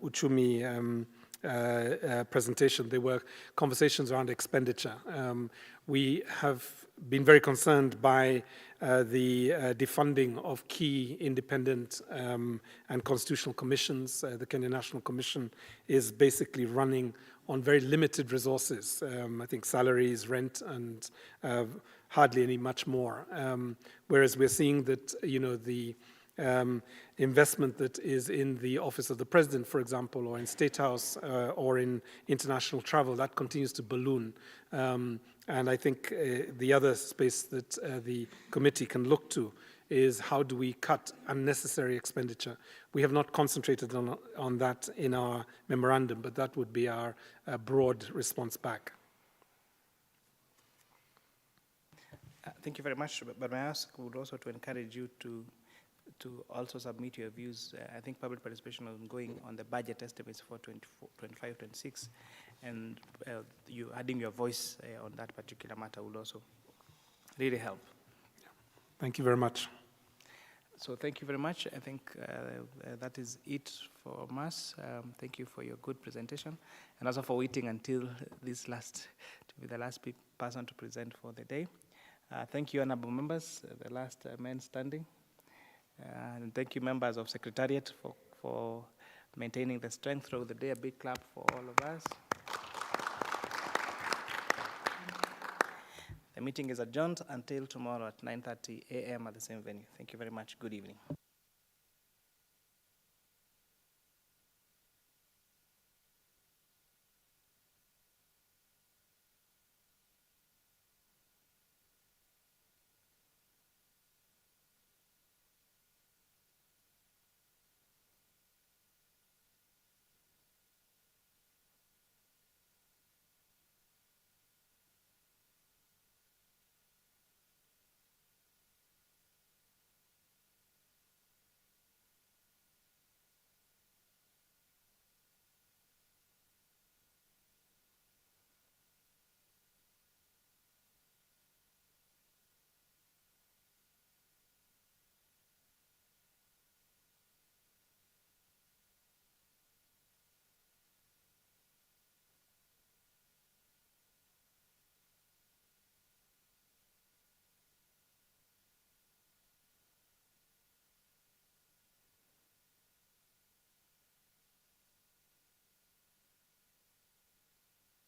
Uchumi presentation, there were conversations around expenditure. We have been very concerned by the defunding of key independent and constitutional commissions. The Kenya National Commission is basically running on very limited resources. I think salaries, rent, and hardly any much more. Whereas we're seeing that, the investment that is in the Office of the President, for example, or in State House, or in international travel, that continues to balloon. And I think the other space that the committee can look to is how do we cut unnecessary expenditure. We have not concentrated on that in our memorandum, but that would be our broad response back. Thank you very much. But may I ask, would also to encourage you to also submit your views. I think public participation is ongoing on the budget estimates for 25-26, and you adding your voice on that particular matter will also really help. Thank you very much. So thank you very much. I think that is it from us. Thank you for your good presentation, and also for waiting until this to be the last person to present for the day. Thank you, honorable members, the last men standing. And thank you, members of Secretariat, for maintaining the strength throughout the day. A big clap for all of us. The meeting is adjourned until tomorrow at 9:30 a.m. at the same venue. Thank you very much. Good evening.